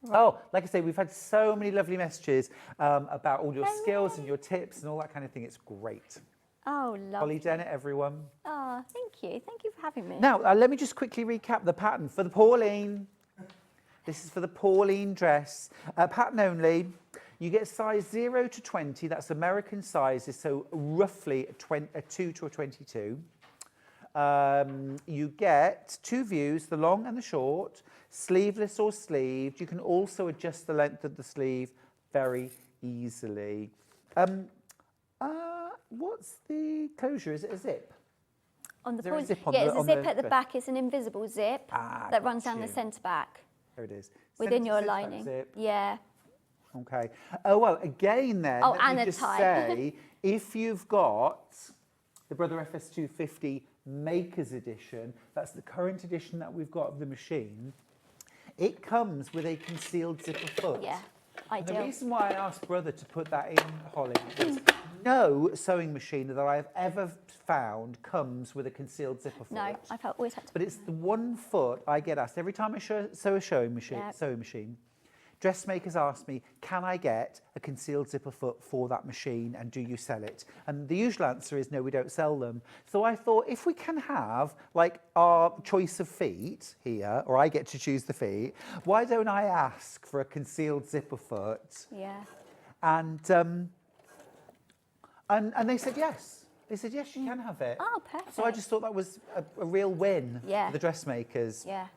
Right. Oh, like I say, we've had so many lovely messages about all your skills and your tips and all that kind of thing. It's great. Oh, lovely. Holly Dennett, everyone. Oh, thank you. Thank you for having me. Now, let me just quickly recap the pattern for the Pauline. This is for the Pauline dress. Pattern only. You get size 0 to 20. That's American sizes, so roughly a 2 to a 22. You get 2 views, the long and the short, sleeveless or sleeved. You can also adjust the length of the sleeve very easily. What's the closure? Is it a zip? On the Is there a point, zip on yeah, the- it's a on zip the at the dress? back. It's an invisible zip that runs down the centre back There it is. within Centre your zip, that lining. zip. Yeah. Okay. Oh, well, again then, Oh, let and me a just tie. say, if you've got the Brother FS250 Makers Edition, that's the current edition that we've got of the machine, it comes with a concealed zipper foot. Yeah. And the Ideal. reason why I asked Brother to put that in, Holly, is no sewing machine that I've ever found comes with a concealed zipper foot. No, I've always had to. But it's the one foot I get asked every time I sew a sewing machine. Dressmakers ask me, can I get a concealed zipper foot for that machine and do you sell it? And the usual answer is no, we don't sell them. So I thought if we can have like our choice of feet here, or I get to choose the feet, why don't I ask for a concealed zipper foot? Yeah. And they said yes. They said, yes, you can have it. Oh, perfect. So I just thought that was a real win for the dressmakers. Yeah.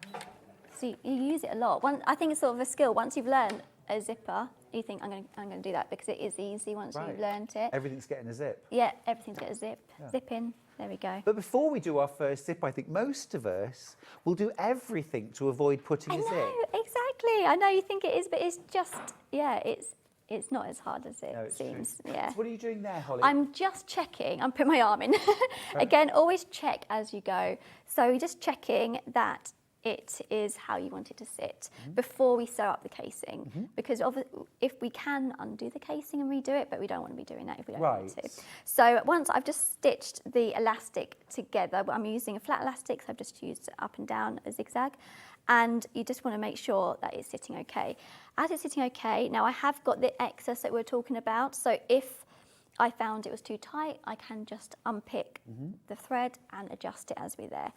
So you use it a lot. I think it's sort of a skill. Once you've learned a zipper, you think, I'm going to do that, because it is easy once you've learned it. Everything's getting a zip. Yeah, everything's got a zip. Yeah. Zip in. There we go. But before we do our first zip, I think most of us will do everything to avoid putting a zip. Exactly. I know you think it is, but it's just, it's not as hard as it seems. True. Yeah. So what are you doing there, Holly? I'm just checking. I'm putting my arm in. Again, always check as you go. So you're just checking that it is how you want it to sit before we sew up the casing, because if we can undo the casing and redo it, but we don't want to be doing that if we don't want to. So once I've just stitched the elastic together, I'm using a flat elastic, so I've just used up and down a zigzag, and you just want to make sure that it's sitting okay. As it's sitting okay, now I have got the excess that we're talking about, so if I found it was too tight, I can just unpick the thread and adjust it as we're there.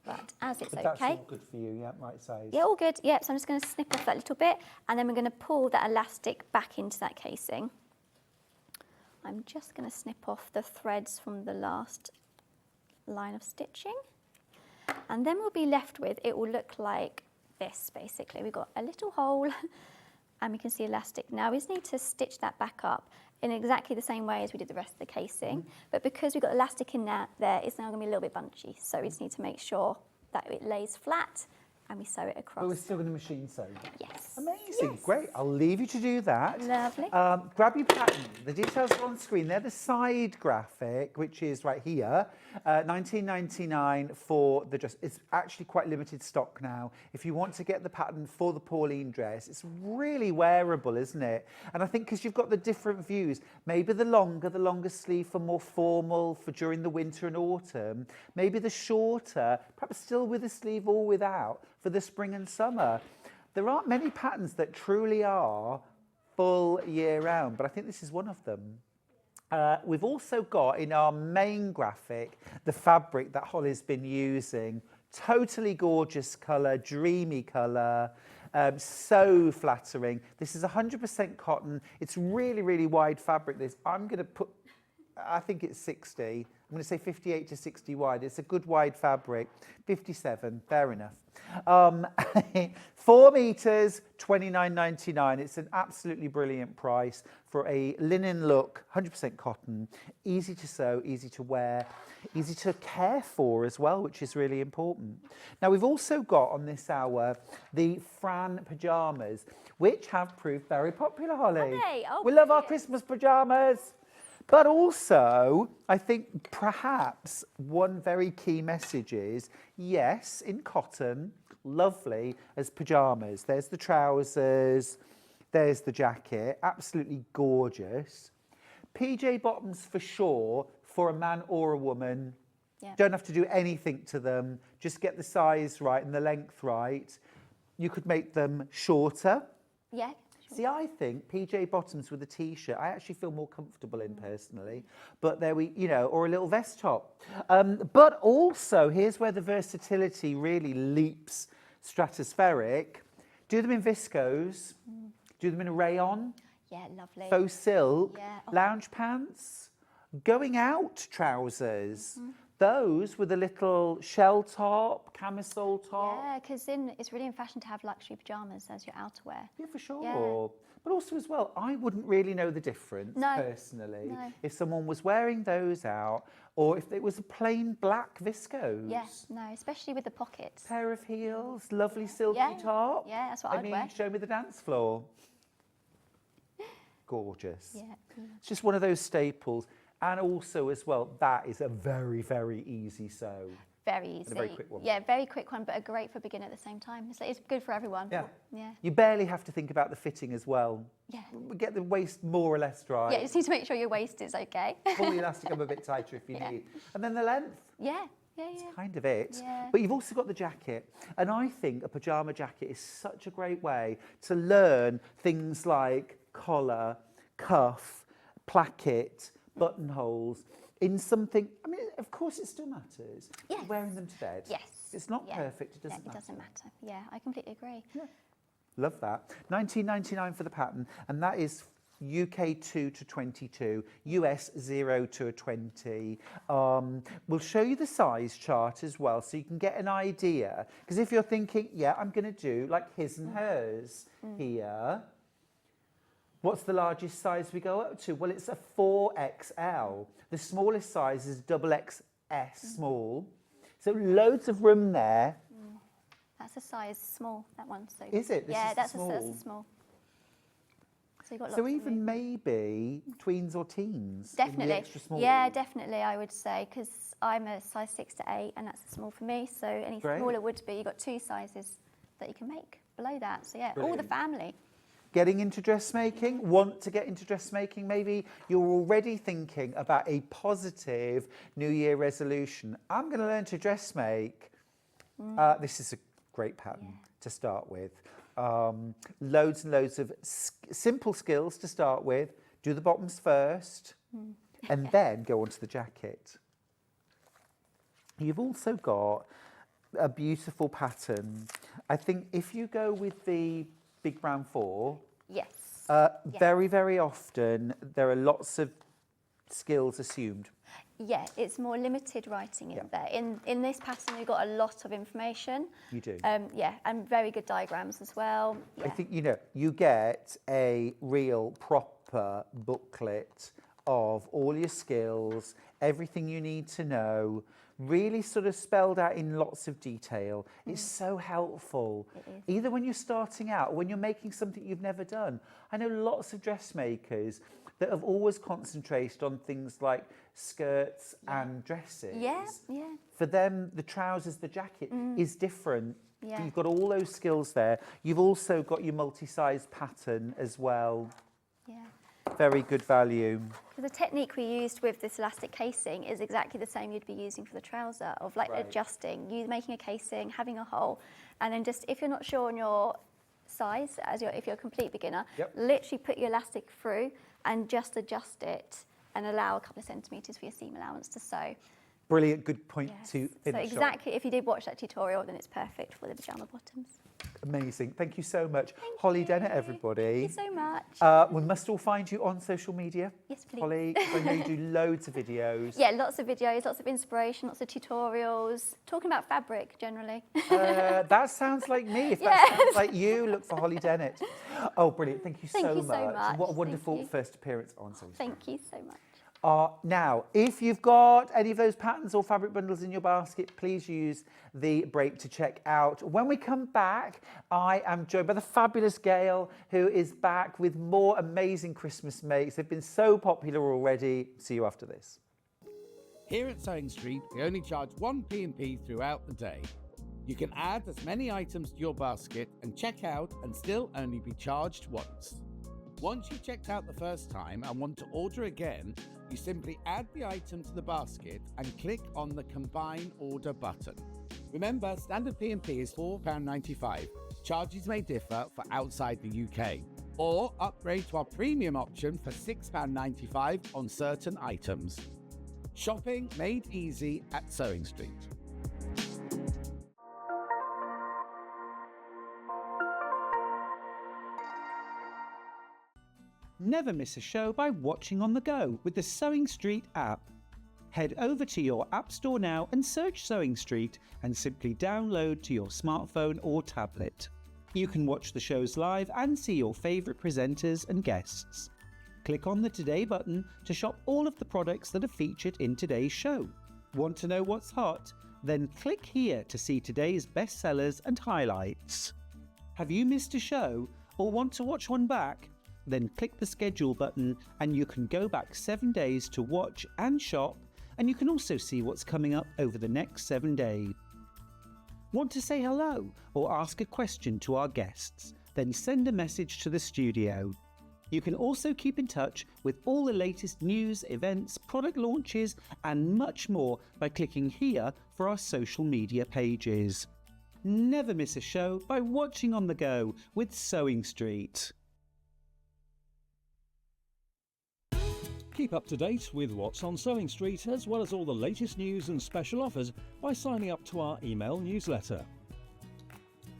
Right. as it's That's okay. all good for you, yeah, right size. Yeah, all good. Yep, so I'm just going to snip off that little bit, and then we're going to pull that elastic back into that casing. I'm just going to snip off the threads from the last line of stitching. And then we'll be left with, it will look like this, basically. We've got a little hole, and we can see elastic. Now we just need to stitch that back up in exactly the same way as we did the rest of the casing. But because we've got elastic in there, it's now going to be a little bit bunchy. So we just need to make sure that it lays flat, and we sew it across. But we're still going to machine sew? Yes. Amazing, Yes. great. I'll leave you to do that. Lovely. Grab your pattern. The details are on screen. They're the side graphic, which is right here. $19.99 for the dress. It's actually quite limited stock now. If you want to get the pattern for the Pauline dress, it's really wearable, isn't it? And I think because you've got the different views, maybe the longer sleeve for more formal, for during the winter and autumn. Maybe the shorter, perhaps still with a sleeve or without, for the spring and summer. There aren't many patterns that truly are full year round, but I think this is one of them. We've also got in our main graphic the fabric that Holly's been using. Totally gorgeous colour, dreamy colour, so flattering. This is 100% cotton. It's really, really wide fabric. I'm going to put, I think it's 60. I'm going to say 58 to 60 wide. It's a good wide fabric. 57, fair enough. 4 meters, $29.99. It's an absolutely brilliant price for a linen look, 100% cotton, easy to sew, easy to wear, easy to care for as well, which is really important. Now, we've also got on this hour the Fran pyjamas, which have proved very popular, Holly. Are they? Oh, we love our brilliant. Christmas pyjamas. But also, I think perhaps one very key message is, yes, in cotton, lovely as pyjamas. There's the trousers, there's the jacket, absolutely gorgeous. PJ bottoms for sure, for a man or a woman. Yeah. Don't have to do anything to them, just get the size right and the length right. You could make them shorter. Yeah. See, I think PJ bottoms with a t-shirt, I actually feel more comfortable in personally. But there we, or a little vest top. But also, here's where the versatility really leaps stratospheric. Do them in viscose. Do them in a rayon. Yeah, lovely. Faux silk. Yeah. Oh. Lounge pants. Going out trousers. Those with a little shell top, camisole top. Yeah, because it's really in fashion to have luxury pyjamas as your outerwear. Yeah, for sure. Yeah. But also as well, I wouldn't really know the difference personally if someone was wearing those out or if it was a plain black viscose. Yes, no, especially with the pockets. Pair of heels, lovely silky top. Yeah, that's what I'd wear. Show me the dance floor. Gorgeous. Yeah. It's just one of those staples. And also as well, that is a very, very easy sew. Very easy. And a very quick one. Yeah, very quick one, but a great for beginner at the same time. It's good for everyone. Yeah. Yeah. You barely have to think about the fitting as well. Yeah. Get the waist more or less dry. Yeah, you just need to make sure your waist is okay. Pull the elastic up a bit tighter if you need. And then the length. Yeah. That's kind of it. Yeah. But you've also got the jacket. And I think a pyjama jacket is such a great way to learn things like collar, cuff, placket, buttonholes in something. I mean, of course it still matters. Yes. Wearing them to bed. Yes. If it's not perfect, it doesn't matter. It doesn't matter. Yeah, I completely agree. Yeah. Love that. $19.99 for the pattern, and that is UK 2 to 22, US 0 to 20. We'll show you the size chart as well so you can get an idea. Because if you're thinking, yeah, I'm going to do like his and hers here. What's the largest size we go up to? Well, it's a 4XL. The smallest size is XXS small. So loads of room there. That's a size small, that one. So Is it? This is that's small. a small. So, you've got lots So of even room. maybe tweens or teens. in the Definitely. extra small. Yeah, definitely, I would say, because I'm a size 6 to 8, and that's a small for me. So any Great. smaller would be, you've got 2 sizes that you can make below that. So yeah, all the Brilliant. family. Getting into dressmaking, want to get into dressmaking, maybe you're already thinking about a positive New Year resolution. I'm going to learn to dressmake. This is a great pattern to start with. Loads and loads of simple skills to start with. Do the bottoms first and then go on to the jacket. You've also got a beautiful pattern. I think if you go with the big brown 4, Yes. very, very often there are lots of skills assumed. Yeah, it's more limited writing in there. In this pattern, you've got a lot of information. You do. Yeah, and very good diagrams as well. Yeah. I think, you know, you get a real proper booklet of all your skills, everything you need to know, really sort of spelled out in lots of detail. It's so helpful. It is. Either when you're starting out or when you're making something you've never done. I know lots of dressmakers that have always concentrated on things like skirts and dresses. Yeah. For them, the trousers, the jacket is different. Yeah. You've got all those skills there. You've also got your multi-size pattern as well. Yeah. Very good value. The technique we used with this elastic casing is exactly the same you'd be using for the trouser, of like adjusting, you making a casing, having a hole, and then just, if you're not sure on your size, if you're a complete beginner, literally put your elastic through and just adjust it and allow a couple of centimetres for your seam allowance to sew. Brilliant, good point to So finish exactly, if you did watch that tutorial, then it's perfect for the pyjama bottoms. Amazing. Thank you so much. Holly Dennett, everybody. Thank you so much. We must all find you on social media. Yes, please. Holly, 'cause I know you do loads of videos. Yeah, lots of videos, lots of inspiration, lots of tutorials, talking about fabric generally. That sounds like me. If that sounds like you, look for Holly Dennett. Oh, brilliant. Thank you so much. What a wonderful first appearance on social. Thank you so much. Now, if you've got any of those patterns or fabric bundles in your basket, please use the break to check out. When we come back, I am joined by the fabulous Gail, who is back with more amazing Christmas makes. They've been so popular already. See you after this. Here at Sewing Street, we only charge 1 P&P throughout the day. You can add as many items to your basket and check out and still only be charged once. Once you've checked out the first time and want to order again, you simply add the item to the basket and click on the Combine Order button. Remember, standard P&P is £4.95. Charges may differ for outside the UK. Or upgrade to our premium option for £6.95 on certain items. Shopping made easy at Sewing Street. Never miss a show by watching on the go with the Sewing Street app. Head over to your app store now and search Sewing Street and simply download to your smartphone or tablet. You can watch the shows live and see your favourite presenters and guests. Click on the Today button to shop all of the products that are featured in today's show. Want to know what's hot? Then click here to see today's bestsellers and highlights. Have you missed a show or want to watch one back? Then click the schedule button and you can go back 7 days to watch and shop, and you can also see what's coming up over the next 7 days. Want to say hello or ask a question to our guests? Then send a message to the studio. You can also keep in touch with all the latest news, events, product launches and much more by clicking here for our social media pages. Never miss a show by watching on the go with Sewing Street. Keep up to date with what's on Sewing Street, as well as all the latest news and special offers by signing up to our email newsletter.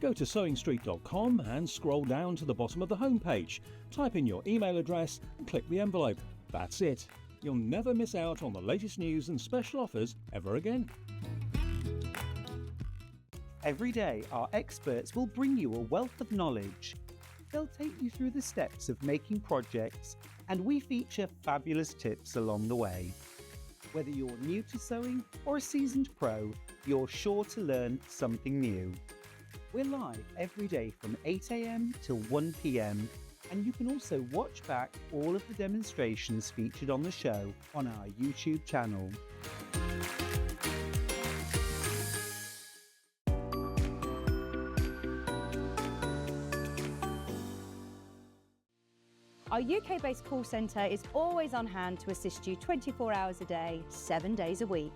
Go to sewingstreet.com and scroll down to the bottom of the homepage. Type in your email address and click the envelope. That's it. You'll never miss out on the latest news and special offers ever again. Every day, our experts will bring you a wealth of knowledge. They'll take you through the steps of making projects, and we feature fabulous tips along the way. Whether you're new to sewing or a seasoned pro, you're sure to learn something new. We're live every day from 8 AM till 1 PM, and you can also watch back all of the demonstrations featured on the show on our YouTube channel. Our UK-based call centre is always on hand to assist you 24 hours a day, 7 days a week.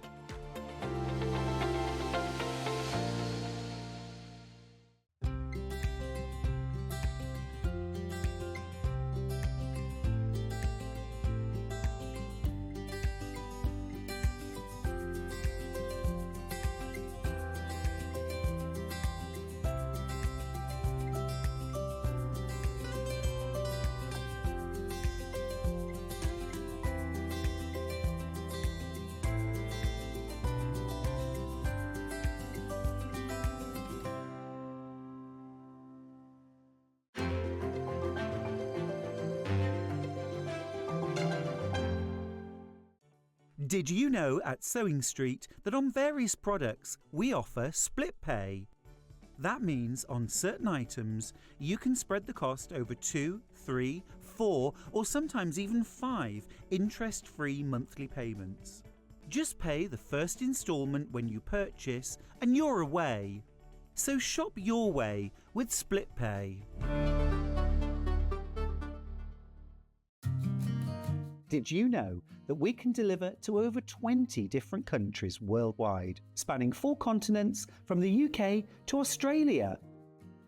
Did you know at Sewing Street that on various products we offer split pay? That means on certain items you can spread the cost over 2, 3, 4 or sometimes even 5 interest-free monthly payments. Just pay the first instalment when you purchase and you're away. So shop your way with split pay. Did you know that we can deliver to over 20 different countries worldwide, spanning 4 continents from the UK to Australia?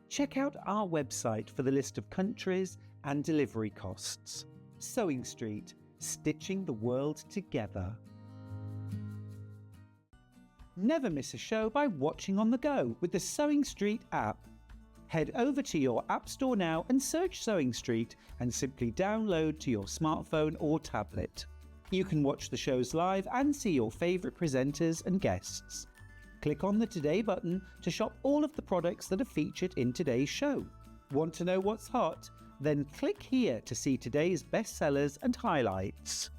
Check out our website for the list of countries and delivery costs. Sewing Street, stitching the world together. Never miss a show by watching on the go with the Sewing Street app. Head over to your App Store now and search Sewing Street and simply download to your smartphone or tablet. You can watch the shows live and see your favourite presenters and guests. Click on the Today button to shop all of the products that are featured in today's show. Want to know what's hot? Then click here to see today's bestsellers and highlights.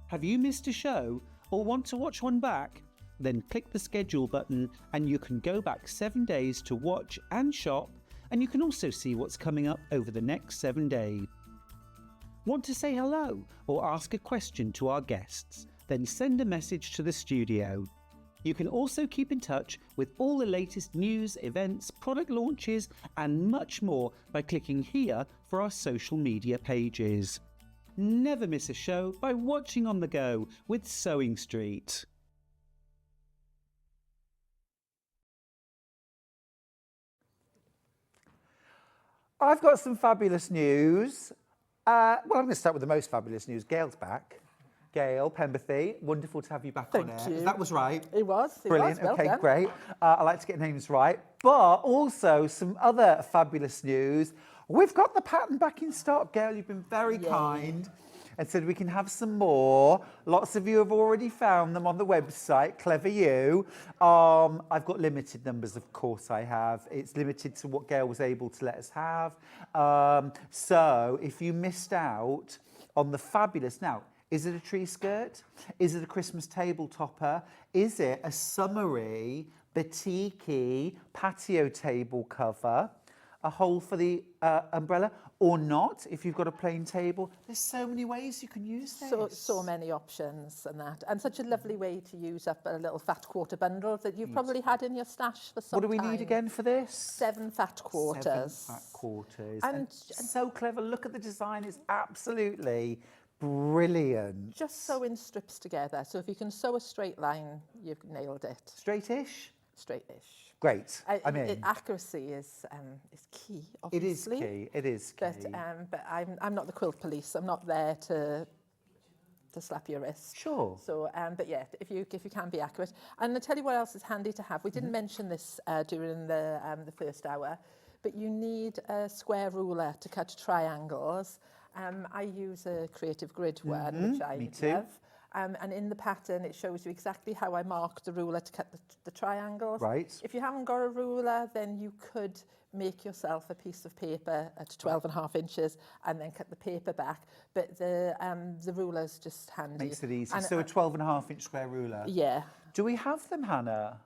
Have you missed a show or want to watch one back? Then click the schedule button and you can go back 7 days to watch and shop, and you can also see what's coming up over the next 7 days. Want to say hello or ask a question to our guests? Then send a message to the studio. You can also keep in touch with all the latest news, events, product launches and much more by clicking here for our social media pages. Never miss a show by watching on the go with Sewing Street. I've got some fabulous news. I'm going to start with the most fabulous news. Gail's back. Gail Penberthy, wonderful to have you back on air. Thank you. That was right. It was. Brilliant. Well okay, done. great. I like to get names right. But also some other fabulous news. We've got the pattern back in stock. Gail, you've been very kind and said we can have some more. Lots of you have already found them on the website. Clever you. I've got limited numbers, of course I have. It's limited to what Gail was able to let us have. So if you missed out on the fabulous... Now, is it a tree skirt? Is it a Christmas table topper? Is it a summery, batik-y patio table cover? A hole for the umbrella? Or not, if you've got a plain table? There's so many ways you can use this. So many options and that. And such a lovely way to use up a little fat quarter bundle that you've probably had in your stash for some What do we time. need again for this? 7 fat quarters. 7 fat quarters. And so clever. Look at the design. It's absolutely brilliant. Just sewing strips together. So if you can sew a straight line, you've nailed it. Straight-ish? Straight-ish. Great. I'm in. Accuracy is key, obviously. It is key. But I'm not the quilt police. I'm not there to slap your wrist. Sure. So, but yeah, if you can be accurate. And I'll tell you what else is handy to have. We didn't mention this during the first hour, but you need a square ruler to cut triangles. I use a Creative Grid one, which I love. And in the pattern, it shows you exactly how I marked the ruler to cut the triangles. Right. If you haven't got a ruler, then you could make yourself a piece of paper at 12.5 inches and then cut the paper back. But the ruler's just handy. Makes it easy. And, So a 12.5-inch square ruler. Yeah. Do we have them, Hannah?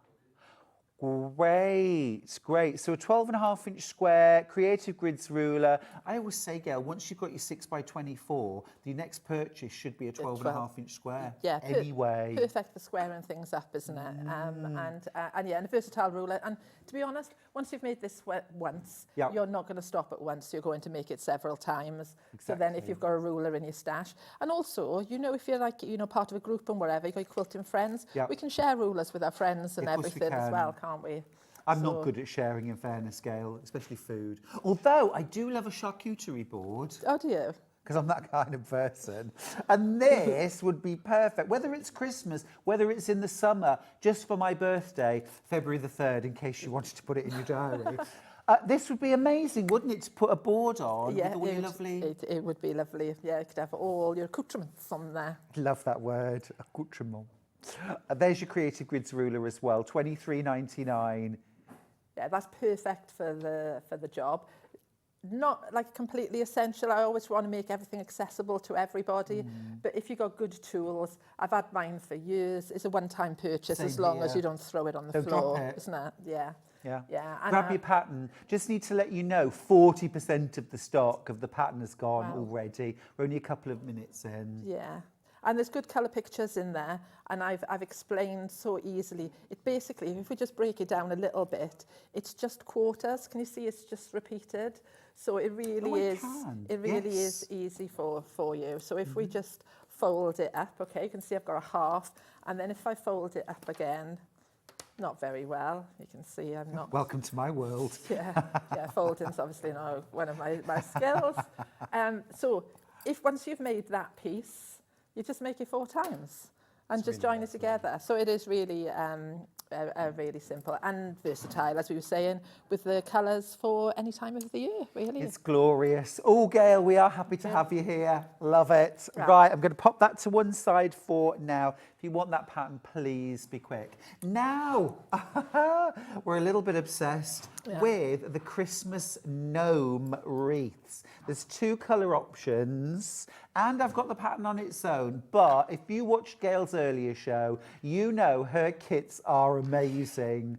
Great. So a 12.5-inch square, Creative Grids ruler. I always say, Gail, once you've got your 6x24, the next purchase should be a 12.5-inch square. Yeah. Anyway. Perfect for squaring things up, isn't it? And a versatile ruler. And to be honest, once you've made this once, you're not going to stop at once. You're going to make it several times. Exactly. So then if you've got a ruler in your stash. And also, if you're like, part of a group and whatever, you've got your quilting friends, we can share rulers with our friends and everything as well, can't we? I'm not good at sharing, in fairness, Gail, especially food. Although I do love a charcuterie board. Oh, do you? Because I'm that kind of person. And this would be perfect, whether it's Christmas, whether it's in the summer, just for my birthday, February the 3rd, in case you wanted to put it in your diary. This would be amazing, wouldn't it, to put a board on with all your lovely... It would be lovely. Yeah, you could have all your accoutrements on there. Love that word, accoutrement. There's your Creative Grids ruler as well, $23.99. Yeah, that's perfect for the job. not like completely essential. I always want to make everything accessible to everybody. But if you've got good tools, I've had mine for years. It's a one-time purchase as long as you don't throw it on the floor, drop it. isn't it? Yeah. Yeah. Yeah. And Grab your pattern. Just need to let you know 40% of the stock of the pattern has gone already. We're only a couple of minutes in. Yeah. And there's good colour pictures in there, and I've explained so easily. It basically, if we just break it down a little bit, it's just quarters. Can you see it's just repeated? So it really is easy for you. So if we just fold it up, okay, you can see I've got a half, and then if I fold it up again, not very well, you can see I'm not... Welcome to my world. Yeah, folding's obviously not one of my skills. So once you've made that piece, you just make it 4 times and just join it together. So it is really really simple and versatile, as we were saying, with the colours for any time of the year, really. It's glorious. Oh, Gail, we are happy to have you here. Love it. Right, I'm going to pop that to one side for now. If you want that pattern, please be quick. Now, we're a little bit obsessed with the Christmas gnome wreaths. There's 2 colour options, and I've got the pattern on its own. But if you watched Gail's earlier show, you know her kits are amazing.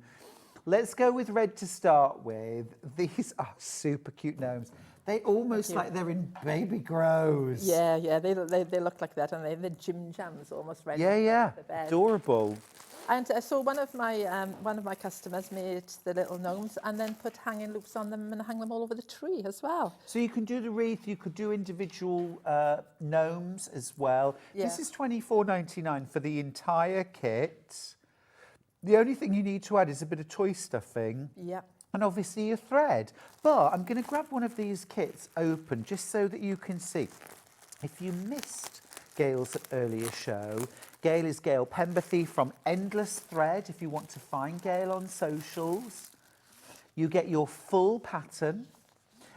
Let's go with red to start with. These are super cute gnomes. They almost like they're in baby grows. Yeah, they look like that, and they're Jim Jams almost ready. Yeah, for the bed. adorable. And so one of my customers made the little gnomes and then put hanging loops on them and hang them all over the tree as well. So you can do the wreath, you could do individual gnomes as well. Yeah. This is $24.99 for the entire kit. The only thing you need to add is a bit of toy stuffing. Yeah. And obviously your thread. But I'm going to grab one of these kits open just so that you can see. If you missed Gail's earlier show, Gail is Gail Penberthy from Endless Thread. If you want to find Gail on socials, you get your full pattern.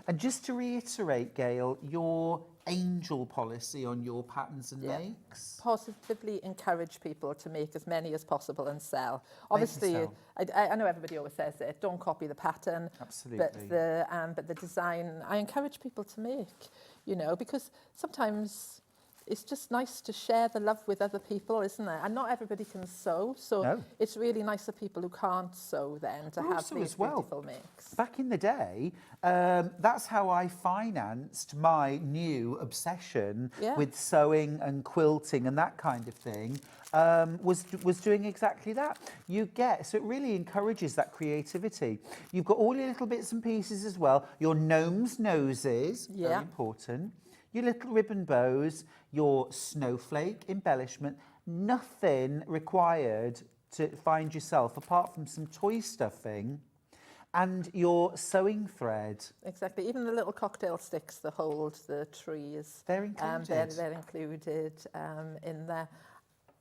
And just to reiterate, Gail, your angel policy on your patterns and makes. Positively encourage people to make as many as possible and sell. Obviously, I know everybody always says it, don't copy the pattern. Absolutely. But the design, I encourage people to make, you know, because sometimes it's just nice to share the love with other people, isn't it? And not everybody can sew, so it's really nice for people who can't sew then to have these beautiful makes. Back in the day, that's how I financed my new obsession with sewing and quilting and that kind of thing, was doing exactly that. So it really encourages that creativity. You've got all your little bits and pieces as well, your gnome's noses, very important, your little ribbon bows, your snowflake embellishment, nothing required to find yourself apart from some toy stuffing and your sewing thread. Exactly, even the little cocktail sticks that hold the trees. They're included. They're included in there.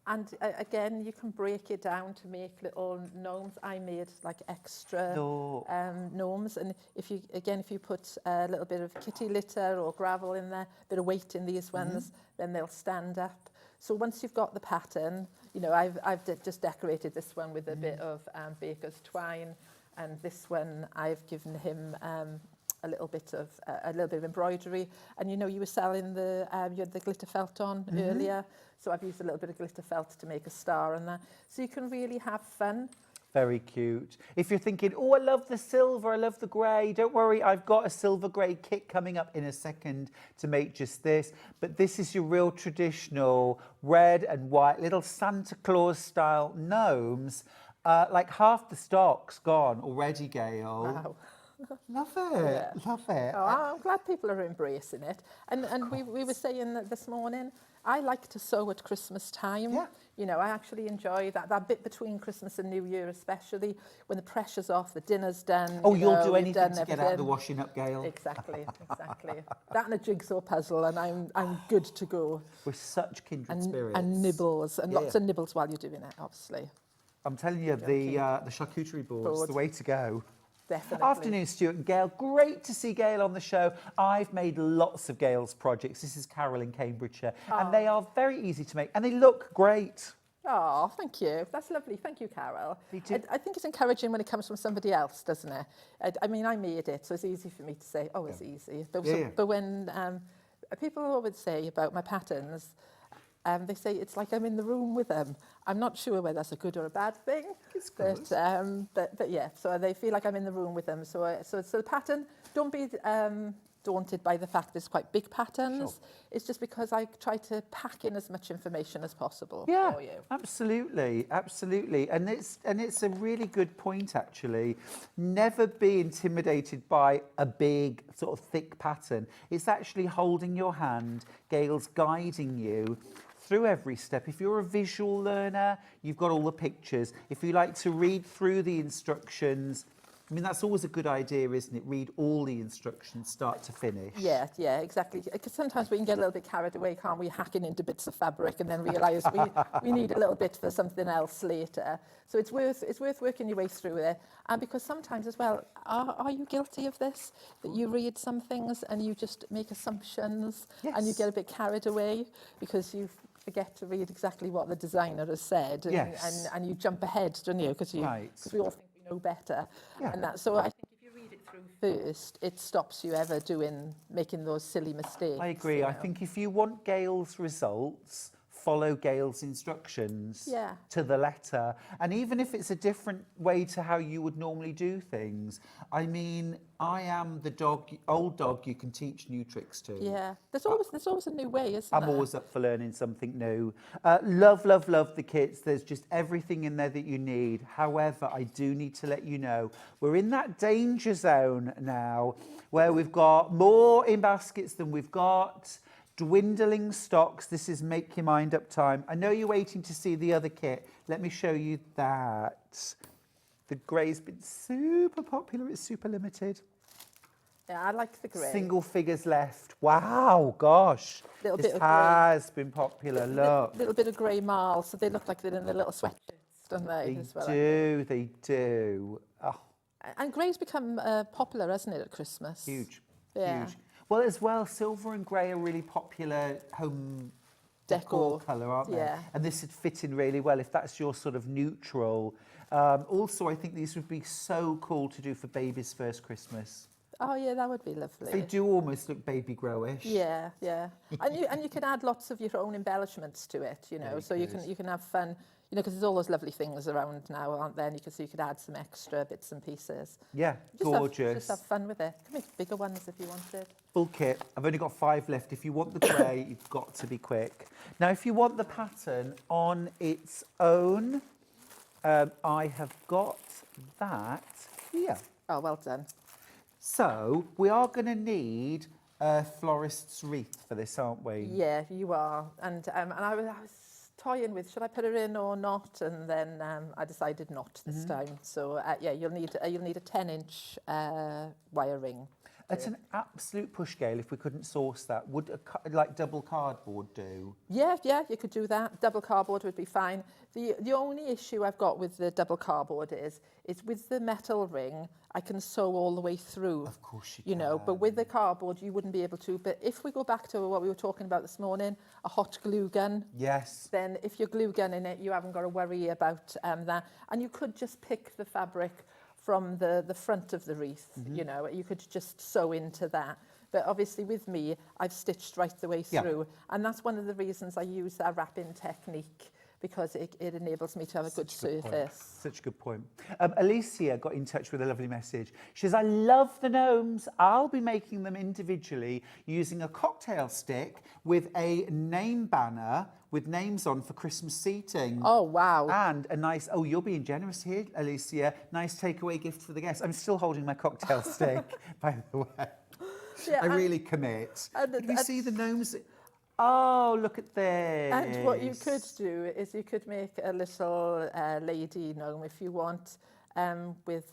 And again, you can break it down to make little gnomes. I made like extra gnomes, and if you put a little bit of kitty litter or gravel in there, a bit of weight in these ones, then they'll stand up. So once you've got the pattern, you know, I've just decorated this one with a bit of baker's twine, and this one I've given him a little bit of embroidery. And you know, you were selling you had the glitter felt on earlier, so I've used a little bit of glitter felt to make a star on that. So you can really have fun. Very cute. If you're thinking, oh, I love the silver, I love the grey, don't worry, I've got a silver grey kit coming up in a second to make just this. But this is your real traditional red and white little Santa Claus style gnomes. Like half the stock's gone already, Gail. Wow. Love it, love it. Oh, I'm glad people are embracing it. And we were saying that this morning, I like to sew at Christmas time. Yeah. You know, I actually enjoy that bit between Christmas and New Year, especially when the pressure's off, the dinner's done. Oh, you'll do anything to get out of the washing up, Gail. Exactly. That and a jigsaw puzzle, and I'm good to go. We're such kindred spirits. And nibbles, and lots of nibbles while you're doing it, obviously. I'm telling you, the charcuterie board's the way to go. Definitely. Afternoon, Stuart and Gail. Great to see Gail on the show. I've made lots of Gail's projects. This is Carol in Cambridgeshire. And they are very easy to make and they look great. Oh, thank you. That's lovely. Thank you, Carol. They do- I think it's encouraging when it comes from somebody else, doesn't it? I mean, I made it, so it's easy for me to say, oh, it's easy. But, Yeah. but when people always say about my patterns, they say it's like I'm in the room with them. I'm not sure whether that's a good or a bad thing. It's good. But yeah, so they feel like I'm in the room with them. So the pattern, don't be daunted by the fact there's quite big patterns. Sure. It's just because I try to pack in as much information as possible Yeah, for you. absolutely, absolutely. And it's a really good point, actually. Never be intimidated by a big, sort of thick pattern. It's actually holding your hand. Gail's guiding you through every step. If you're a visual learner, you've got all the pictures. If you like to read through the instructions, I mean, that's always a good idea, isn't it? Read all the instructions, start to finish. Yeah, exactly. Because sometimes we can get a little bit carried away, can't we, hacking into bits of fabric and then realise we need a little bit for something else later. So it's worth working your way through it. And because sometimes as well, are you guilty of this? That you read some things and you just make assumptions and you Yes. get a bit carried away because you forget to read exactly what the designer has said. Yes. And you jump ahead, don't you? Because Right. we all think we know better. Yeah. And that, so I think if you read it through first, it stops you ever making those silly mistakes. I agree. you I know. think if you want Gail's results, follow Gail's instructions Yeah. to the letter. And even if it's a different way to how you would normally do things, I mean, I am the old dog you can teach new tricks to. Yeah, there's always a new way, isn't I'm there? always up for learning something new. Love the kits. There's just everything in there that you need. However, I do need to let you know, we're in that danger zone now where we've got more in baskets than we've got. Dwindling stocks. This is make your mind up time. I know you're waiting to see the other kit. Let me show you that. The grey's been super popular. It's super limited. Yeah, I like the grey. Single figures left. Wow, gosh. Little This bit of grey. has been popular. Look. Little bit of grey marl, so they look like they're in their little sweatshirts, don't they? They as well, do, they do. Oh, And grey's become popular, hasn't it, at Christmas? huge, Yeah. huge. Well, as well, silver and grey are really popular home decor colour, aren't they? Yeah. And this would fit in really well if that's your sort of neutral. Also, I think these would be so cool to do for baby's first Christmas. Oh yeah, that would be lovely. They do almost look baby growish. Yeah, yeah. and you can add lots of your own embellishments to it, you know. Very So good. you can have fun, you know, because there's all those lovely things around now, aren't there? And you could add some extra bits and pieces. Yeah, gorgeous. Just have fun with it. You can make bigger ones if you wanted. Full kit. I've only got 5 left. If you want the grey, you've got to be quick. Now, if you want the pattern on its own, I have got that here. Oh, well done. So we are going to need a florist's wreath for this, aren't we? Yeah, you are. And I was toying with, should I put her in or not? And then I decided not this time. So yeah, you'll need a 10-inch wire ring. It's an absolute push, Gail, if we couldn't source that. Would like double cardboard do? Yeah, you could do that. Double cardboard would be fine. The only issue I've got with the double cardboard is with the metal ring, I can sew all the way through. Of course you You know, but with the cardboard, you wouldn't be able to. But if we go back to what we were talking about this morning, a hot glue gun, Yes. then if you're glue gunning it, you haven't got to worry about that. And you could just pick the fabric from the front of the wreath, you know, you could just sew into that. But obviously with me, I've stitched right the way through. And that's one of the reasons I use that wrapping technique, because it enables me to have a good surface. Such a good point. Alicia got in touch with a lovely message. She says, I love the gnomes. I'll be making them individually using a cocktail stick with a name banner with names on for Christmas seating. Oh, wow. And a nice, oh, you're being generous here, Alicia. Nice takeaway gift for the guests. I'm still holding my cocktail stick, by the way. Yeah, I really commit. and- Can you see the gnomes? Oh, look at this. And what you could do is you could make a little lady gnome if you want, with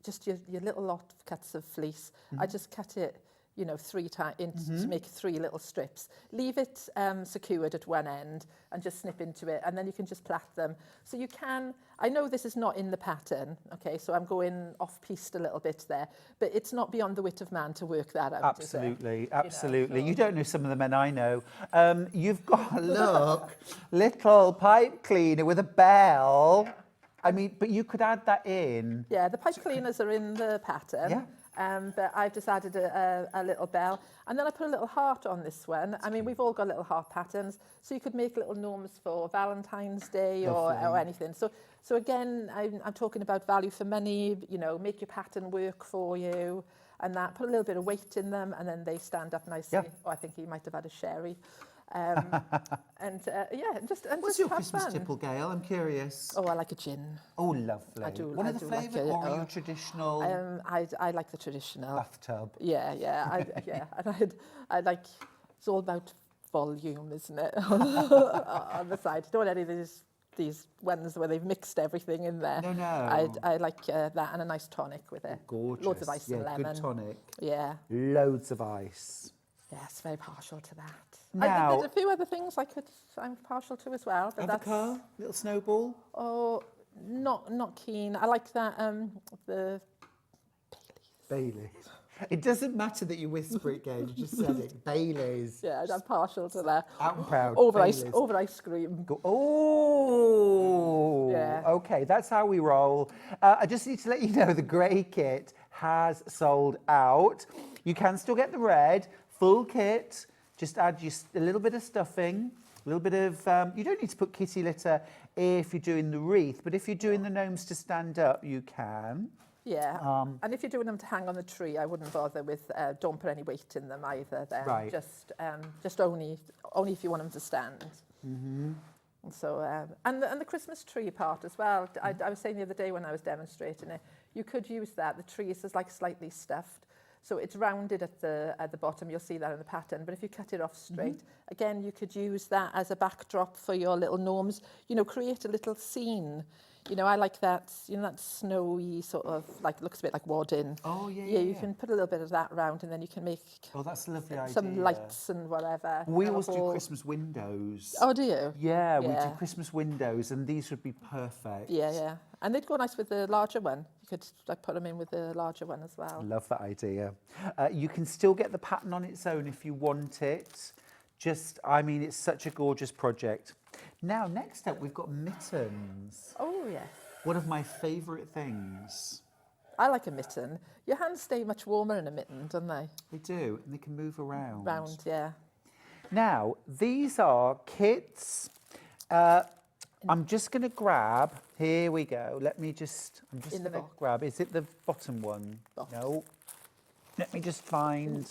just your little lot of cuts of fleece. I just cut it you know, to make 3 little strips. Leave it secured at one end and just snip into it, and then you can just plait them. So you can, I know this is not in the pattern, okay, so I'm going off-piste a little bit there, but it's not beyond the wit of man to work that out, Absolutely, is it? absolutely. You know, You don't know some of the men I know. You've got, look, little pipe cleaner with a bell. I mean, but you could add that in. Yeah, the pipe cleaners are in the pattern. Yeah. But I've just added a little bell. And then I put a little heart on this one. I mean, we've all got little heart patterns. So you could make little gnomes for Valentine's Day or anything. So again, I'm talking about value for money, you know, make your pattern work for you and that. Put a little bit of weight in them and then they stand up nicely. Yeah. Oh, I think he might have had a sherry. Just What's your have Christmas fun. tipple, Gail? I'm curious. Oh, I like a gin. Oh, lovely. I do. One I of the do like favourite, it, or are you traditional I like the traditional. bathtub? Yeah. And I like, it's all about volume, isn't it? On the side. Don't want any of these ones where they've mixed everything in there. No. I like that and a nice tonic with it. Gorgeous. Loads of ice and lemon. Good tonic. Yeah. Loads of ice. Yes, very partial to that. Now, there's a few other things I'm partial to as well. But car, little snowball. Oh, not keen. I like that the Baileys. It doesn't matter that you whisper it, Gail. You just said it. Baileys. Yeah, I'm partial to that. Out and proud. Over Baileys. ice cream. Oh. Yeah. Okay, that's how we roll. I just need to let you know the grey kit has sold out. You can still get the red full kit. Just add a little bit of stuffing, a little bit of, you don't need to put kitty litter if you're doing the wreath, but if you're doing the gnomes to stand up, you can. Yeah, and if you're doing them to hang on the tree, I wouldn't bother with, don't put any weight in them either then. Right. Just only if you want them to stand. Mm-hmm. So, and the Christmas tree part as well. I was saying the other day when I was demonstrating it, you could use that. The tree is like slightly stuffed. So it's rounded at the bottom, you'll see that in the pattern, but if you cut it off straight, again, you could use that as a backdrop for your little gnomes, you know, create a little scene. You know, I like that, you know, that snowy sort of, like, looks a bit like wadding. Oh, yeah. Yeah, you can put a little bit of that round and then you can make that's a lovely idea. some lights and whatever. We always do Christmas windows. Oh, do you? Yeah, we do Christmas windows, and these would be perfect. Yeah. And they'd go nice with the larger one. You could like put them in with the larger one as well. Love that idea. You can still get the pattern on its own if you want it. I mean, it's such a gorgeous project. Now, next up, we've got mittens. Oh, yes. One of my favourite things. I like a mitten. Your hands stay much warmer in a mitten, don't they? They do, and they can move around. Yeah. Now, these are kits. I'm just going to grab, here we go. I'm just going to grab, is it the bottom one? No. Let me just find.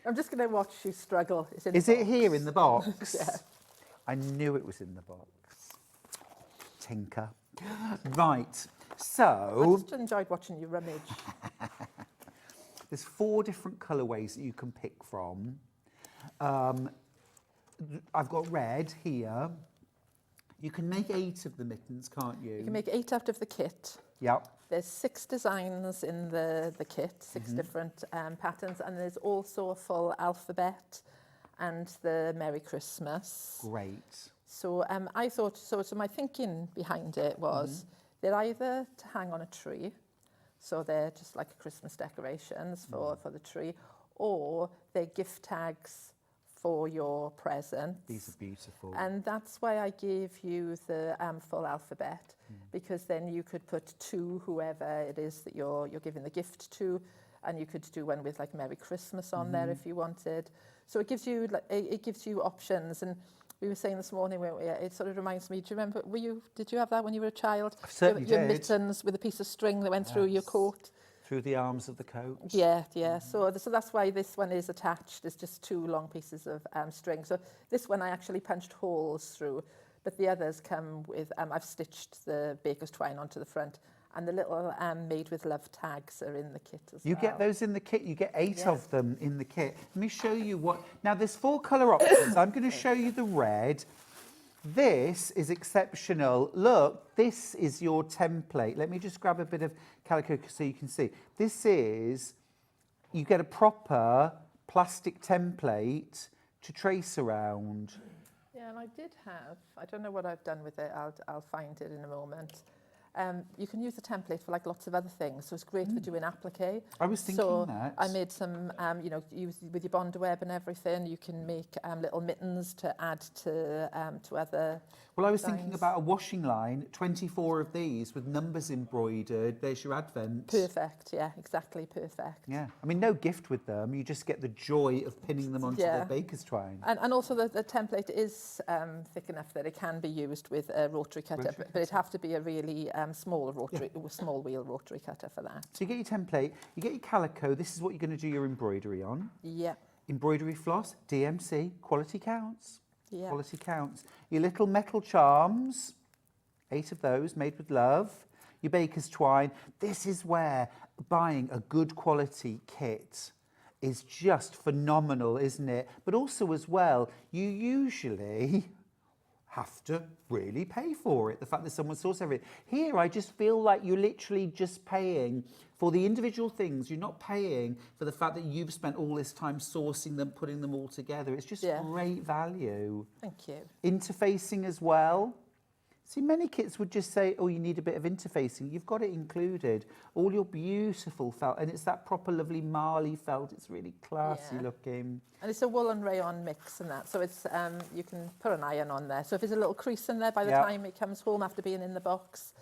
I'm just going to watch you struggle. Is it here in the box? Yeah. I knew it was in the box. Tinker. Right, so. I just enjoyed watching you rummage. There's 4 different colourways that you can pick from. I've got red here. You can make 8 of the mittens, can't you? You can make 8 out of the kit. Yep. There's 6 designs in the kit, 6 different patterns, and there's also a full alphabet and the Merry Christmas. Great. So I thought, so my thinking behind it was they're either to hang on a tree, so they're just like Christmas decorations for the tree, or they're gift tags for your presents. These are beautiful. And that's why I gave you the full alphabet, because then you could put to whoever it is that you're giving the gift to, and you could do one with like Merry Christmas on there if you wanted. So it gives you options. And we were saying this morning, weren't we? It sort of reminds me. Do you remember? Did you have that when you were a child? I certainly your did. mittens with a piece of string that went through your coat. Through the arms of the coat. Yeah. So that's why this one is attached. There's just 2 long pieces of string. So this one I actually punched holes through, but the others come with, I've stitched the baker's twine onto the front, and the little made with love tags are in the kit as well. You get those in the kit. You get 8 of them in the kit. Let me show you what. Now, there's 4 colour options. I'm going to show you the red. This is exceptional. Look, this is your template. Let me just grab a bit of calico so you can see. This is you get a proper plastic template to trace around. Yeah, and I did have, I don't know what I've done with it, I'll find it in a moment. You can use the template for like lots of other things, so it's great for doing applique. I was thinking that. I made some, you know, with your bond web and everything, you can make little mittens to add to other Well, I was designs. thinking about a washing line, 24 of these with numbers embroidered. There's your advent. Perfect, yeah, exactly, perfect. Yeah, I mean, no gift with them. You just get the joy of pinning them onto their baker's twine. And also the template is thick enough that it can be used with a rotary cutter, but it'd have to be a really small wheel rotary cutter for that. So you get your template, you get your calico. This is what you're going to do your embroidery on. Yeah. Embroidery floss, DMC, quality counts. Yeah. Quality counts. Your little metal charms, 8 of those made with love. Your baker's twine. This is where buying a good quality kit is just phenomenal, isn't it? But also as well, you usually have to really pay for it. The fact that someone sources everything. Here, I just feel like you're literally just paying for the individual things. You're not paying for the fact that you've spent all this time sourcing them, putting them all together. It's just great value. Thank you. Interfacing as well. See, many kits would just say, oh, you need a bit of interfacing. You've got it included. All your beautiful felt, and it's that proper lovely Marley felt. It's really classy looking. And it's a wool and rayon mix and that, so it's you can put an iron on there. So if there's a little crease in there by the time it comes home after being in the box,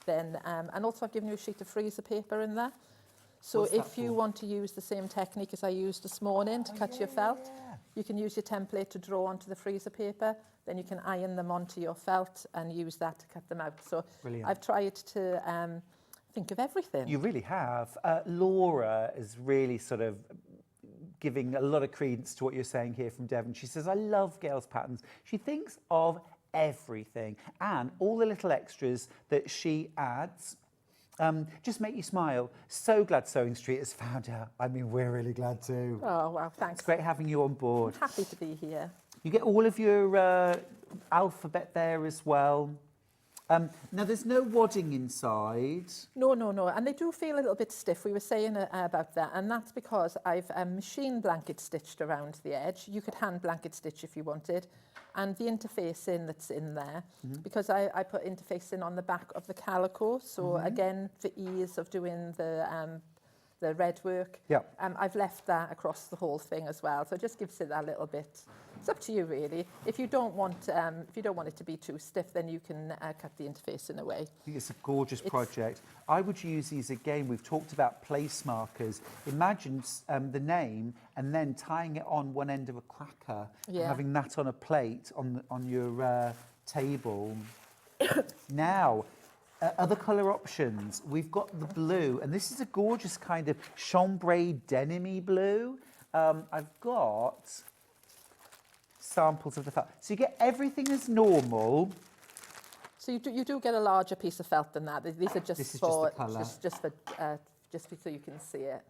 then, and also I've given you a sheet of freezer paper in there. So if you want to use the same technique as I used this morning to cut your felt, you can use your template to draw onto the freezer paper, then you can iron them onto your felt and use that to cut them out. So I've tried to think of everything. You really have. Laura is really sort of giving a lot of credence to what you're saying here from Devon. She says, I love Gail's patterns. She thinks of everything and all the little extras that she adds just make you smile. So glad Sewing Street has found out. I mean, we're really glad too. Oh, wow, thanks. It's great having you on board. I'm happy to be here. You get all of your alphabet there as well. Now, there's no wadding inside. No, and they do feel a little bit stiff. We were saying about that, and that's because I've machine blanket stitched around the edge. You could hand blanket stitch if you wanted, and the interfacing that's in there, because I put interfacing on the back of the calico, so again, for ease of doing the red work, I've left that across the whole thing as well, so it just gives it that little bit. It's up to you really. If you don't want it to be too stiff, then you can cut the interfacing away. I think it's a gorgeous project. I would use these again. We've talked about place markers. Imagine the name and then tying it on one end of a cracker and having that on a plate on your table. Now, other colour options. We've got the blue, and this is a gorgeous kind of chambray denim-y blue. I've got samples of the felt. So you get everything as normal. So you do get a larger piece of felt than that. These are just This is for just the colour. just so you can see it.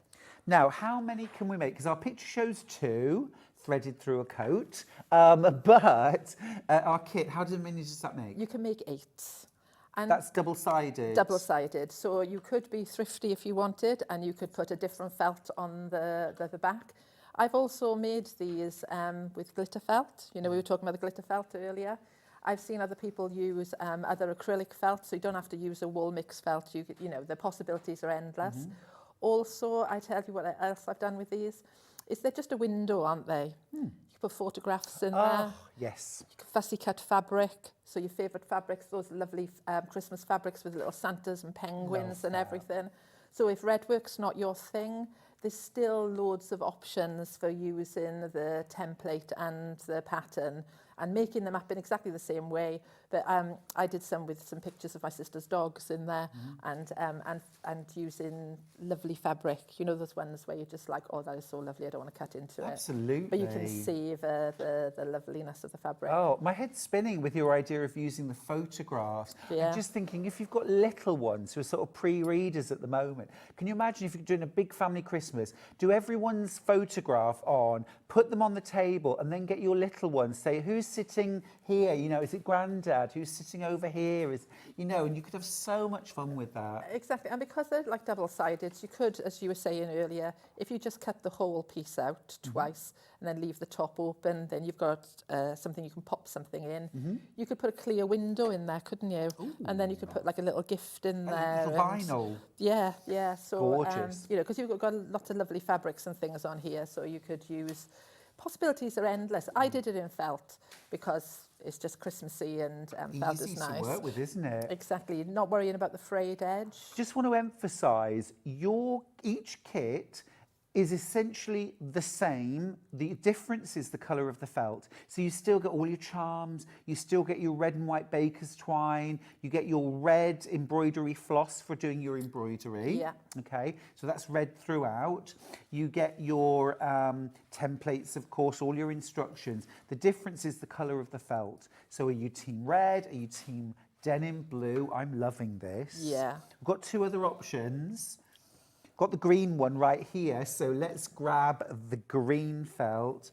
Now, how many can we make? Because our picture shows 2 threaded through a coat, but our kit, how many does that make? You can make 8. And that's double-sided. Double-sided. So you could be thrifty if you wanted, and you could put a different felt on the back. I've also made these with glitter felt. You know, we were talking about the glitter felt earlier. I've seen other people use other acrylic felt, so you don't have to use a wool mix felt. You know, the possibilities are endless. Also, I tell you what else I've done with these, is they're just a window, aren't they? You can put photographs in there. Yes. You can fussy cut fabric, so your favourite fabrics, those lovely Christmas fabrics with little Santas and penguins and everything. So if red work's not your thing, there's still loads of options for using the template and the pattern and making them up in exactly the same way. But I did some with some pictures of my sister's dogs in there and using lovely fabric. You know those ones where you're just like, oh, that is so lovely, I don't want to cut into it. Absolutely. But you can see the loveliness of the fabric. Oh, my head's spinning with your idea of using the photographs. Yeah. I'm just thinking, if you've got little ones who are sort of pre-readers at the moment, can you imagine if you're doing a big family Christmas, do everyone's photograph on, put them on the table, and then get your little ones, say, who's sitting here? You know, is it Grandad? granddad who's sitting over here, is, you know, and you could have so much fun with that. Exactly, and because they're like double-sided, you could, as you were saying earlier, if you just cut the whole piece out twice and then leave the top open, then you've got something you can pop something in. You could put a clear window in there, couldn't you? Ooh. And then you could put like a little gift in there. Little vinyl. Yeah, yeah. So, gorgeous. you know, because you've got lots of lovely fabrics and things on here, so you could use. Possibilities are endless. I did it in felt because it's just Christmassy and felt is nice. Easy to work with, isn't it? Exactly. Not worrying about the frayed edge. Just want to emphasise, each kit is essentially the same. The difference is the colour of the felt. So you still get all your charms, you still get your red and white baker's twine, you get your red embroidery floss for doing your embroidery. Yeah. Okay, so that's red throughout. You get your templates, of course, all your instructions. The difference is the colour of the felt. So are you team red? Are you team denim blue? I'm loving this. Yeah. We've got two other options. Got the green one right here, so let's grab the green felt.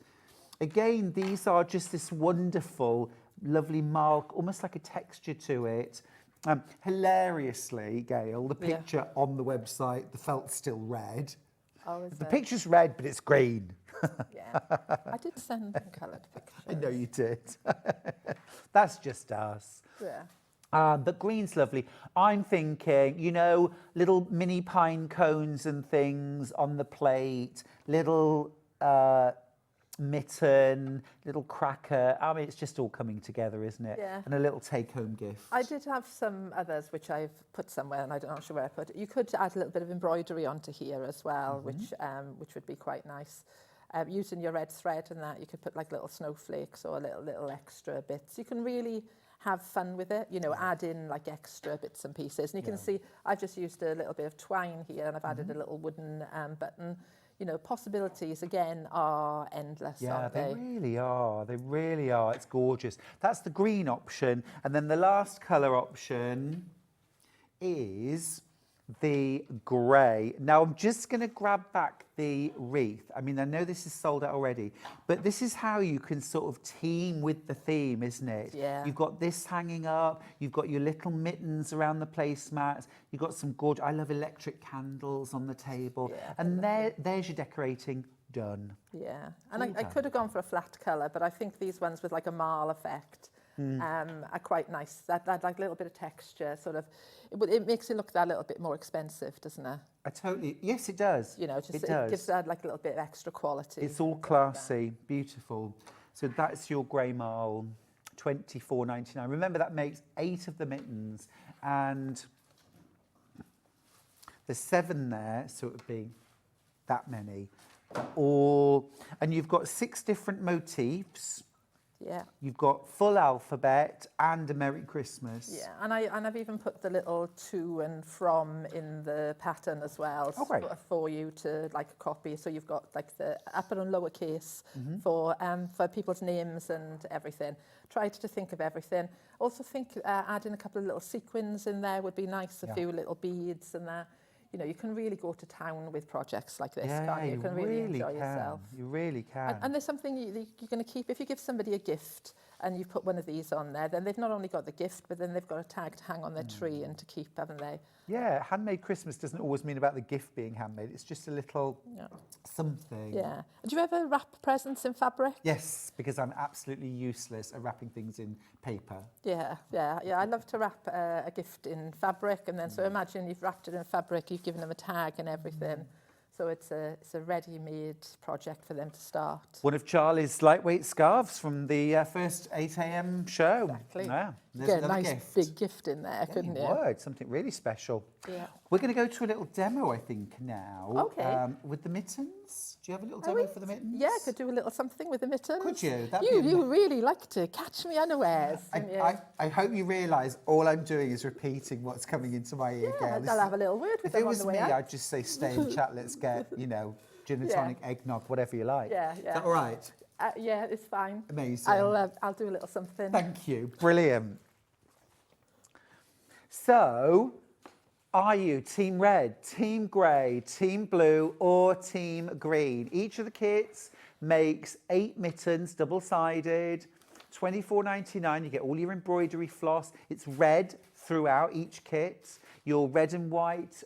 Again, these are just this wonderful, lovely mark, almost like a texture to it. Hilariously, Gail, the picture on the website, the felt's still red. Oh, is The it? picture's red, but it's green. Yeah. I did send them coloured pictures. I know you did. That's just us. Yeah. But green's lovely. I'm thinking, you know, little mini pine cones and things on the plate, little mitten, little cracker. I mean, it's just all coming together, isn't it? Yeah. And a little take-home gift. I did have some others which I've put somewhere, and I'm not sure where I put it. You could add a little bit of embroidery onto here as well, which would be quite nice. Using your red thread and that, you could put like little snowflakes or little extra bits. You can really have fun with it, you know, add in like extra bits and pieces. And you can see I've just used a little bit of twine here, and I've added a little wooden button. You know, possibilities again are endless, aren't they? They really are. They really are. It's gorgeous. That's the green option. And then the last colour option is the grey. Now, I'm just going to grab back the wreath. I mean, I know this is sold out already, but this is how you can sort of team with the theme, isn't it? Yeah. You've got this hanging up, you've got your little mittens around the placemats, you've got some gorgeous, I love electric candles on the table, and there's your decorating done. Yeah, and I could have gone for a flat colour, but I think these ones with like a marl effect are quite nice. That like a little bit of texture, sort of, it makes it look that little bit more expensive, doesn't it? Yes, it does. You know, just it it gives that like a little bit of extra quality. It's all classy, beautiful. So that's your grey marl, $24.99. Remember, that makes 8 of the mittens, and there's 7 there, so it would be that many. All, and you've got 6 different motifs. Yeah. You've got full alphabet and a Merry Christmas. Yeah, and I've even put the little to and from in the pattern as well for you to like copy. So you've got like the upper and lower case for people's names and everything. Tried to think of everything. Also think adding a couple of little sequins in there would be nice. A few little beads and that. You know, you can really go to town with projects like this, can't you? You can really enjoy yourself. You really can. And there's something you're going to keep. If you give somebody a gift and you put one of these on there, then they've not only got the gift, but then they've got a tag to hang on their tree and to keep, haven't they? Yeah, handmade Christmas doesn't always mean about the gift being handmade. It's just a little something. Yeah. Do you ever wrap presents in fabric? Yes, because I'm absolutely useless at wrapping things in paper. Yeah. I love to wrap a gift in fabric, and then so imagine you've wrapped it in fabric, you've given them a tag and everything. So it's a ready-made project for them to start. One of Charlie's lightweight scarves from the first 8 a.m. show. Exactly. Yeah, Get a nice big gift in there, couldn't you? Would, something really special. Yeah. We're going to go to a little demo, I think, now. Okay. With the mittens. Do you have a little demo for the mittens? Yeah, I could do a little something with the mittens. Could you? You really like to catch me unawares. I hope you realise all I'm doing is repeating what's coming into my ear, Gail. I'll have a little word with them on the way If it was me, out. I'd just say stay and chat, let's get, you know, gin and tonic, eggnog, whatever you like. Yeah. Is that all right? Yeah, it's fine. Amazing. I'll do a little something. Thank you. Brilliant. So, are you team red, team grey, team blue, or team green? Each of the kits makes 8 mittens, double-sided, £24.99. You get all your embroidery floss. It's red throughout each kit. Your red and white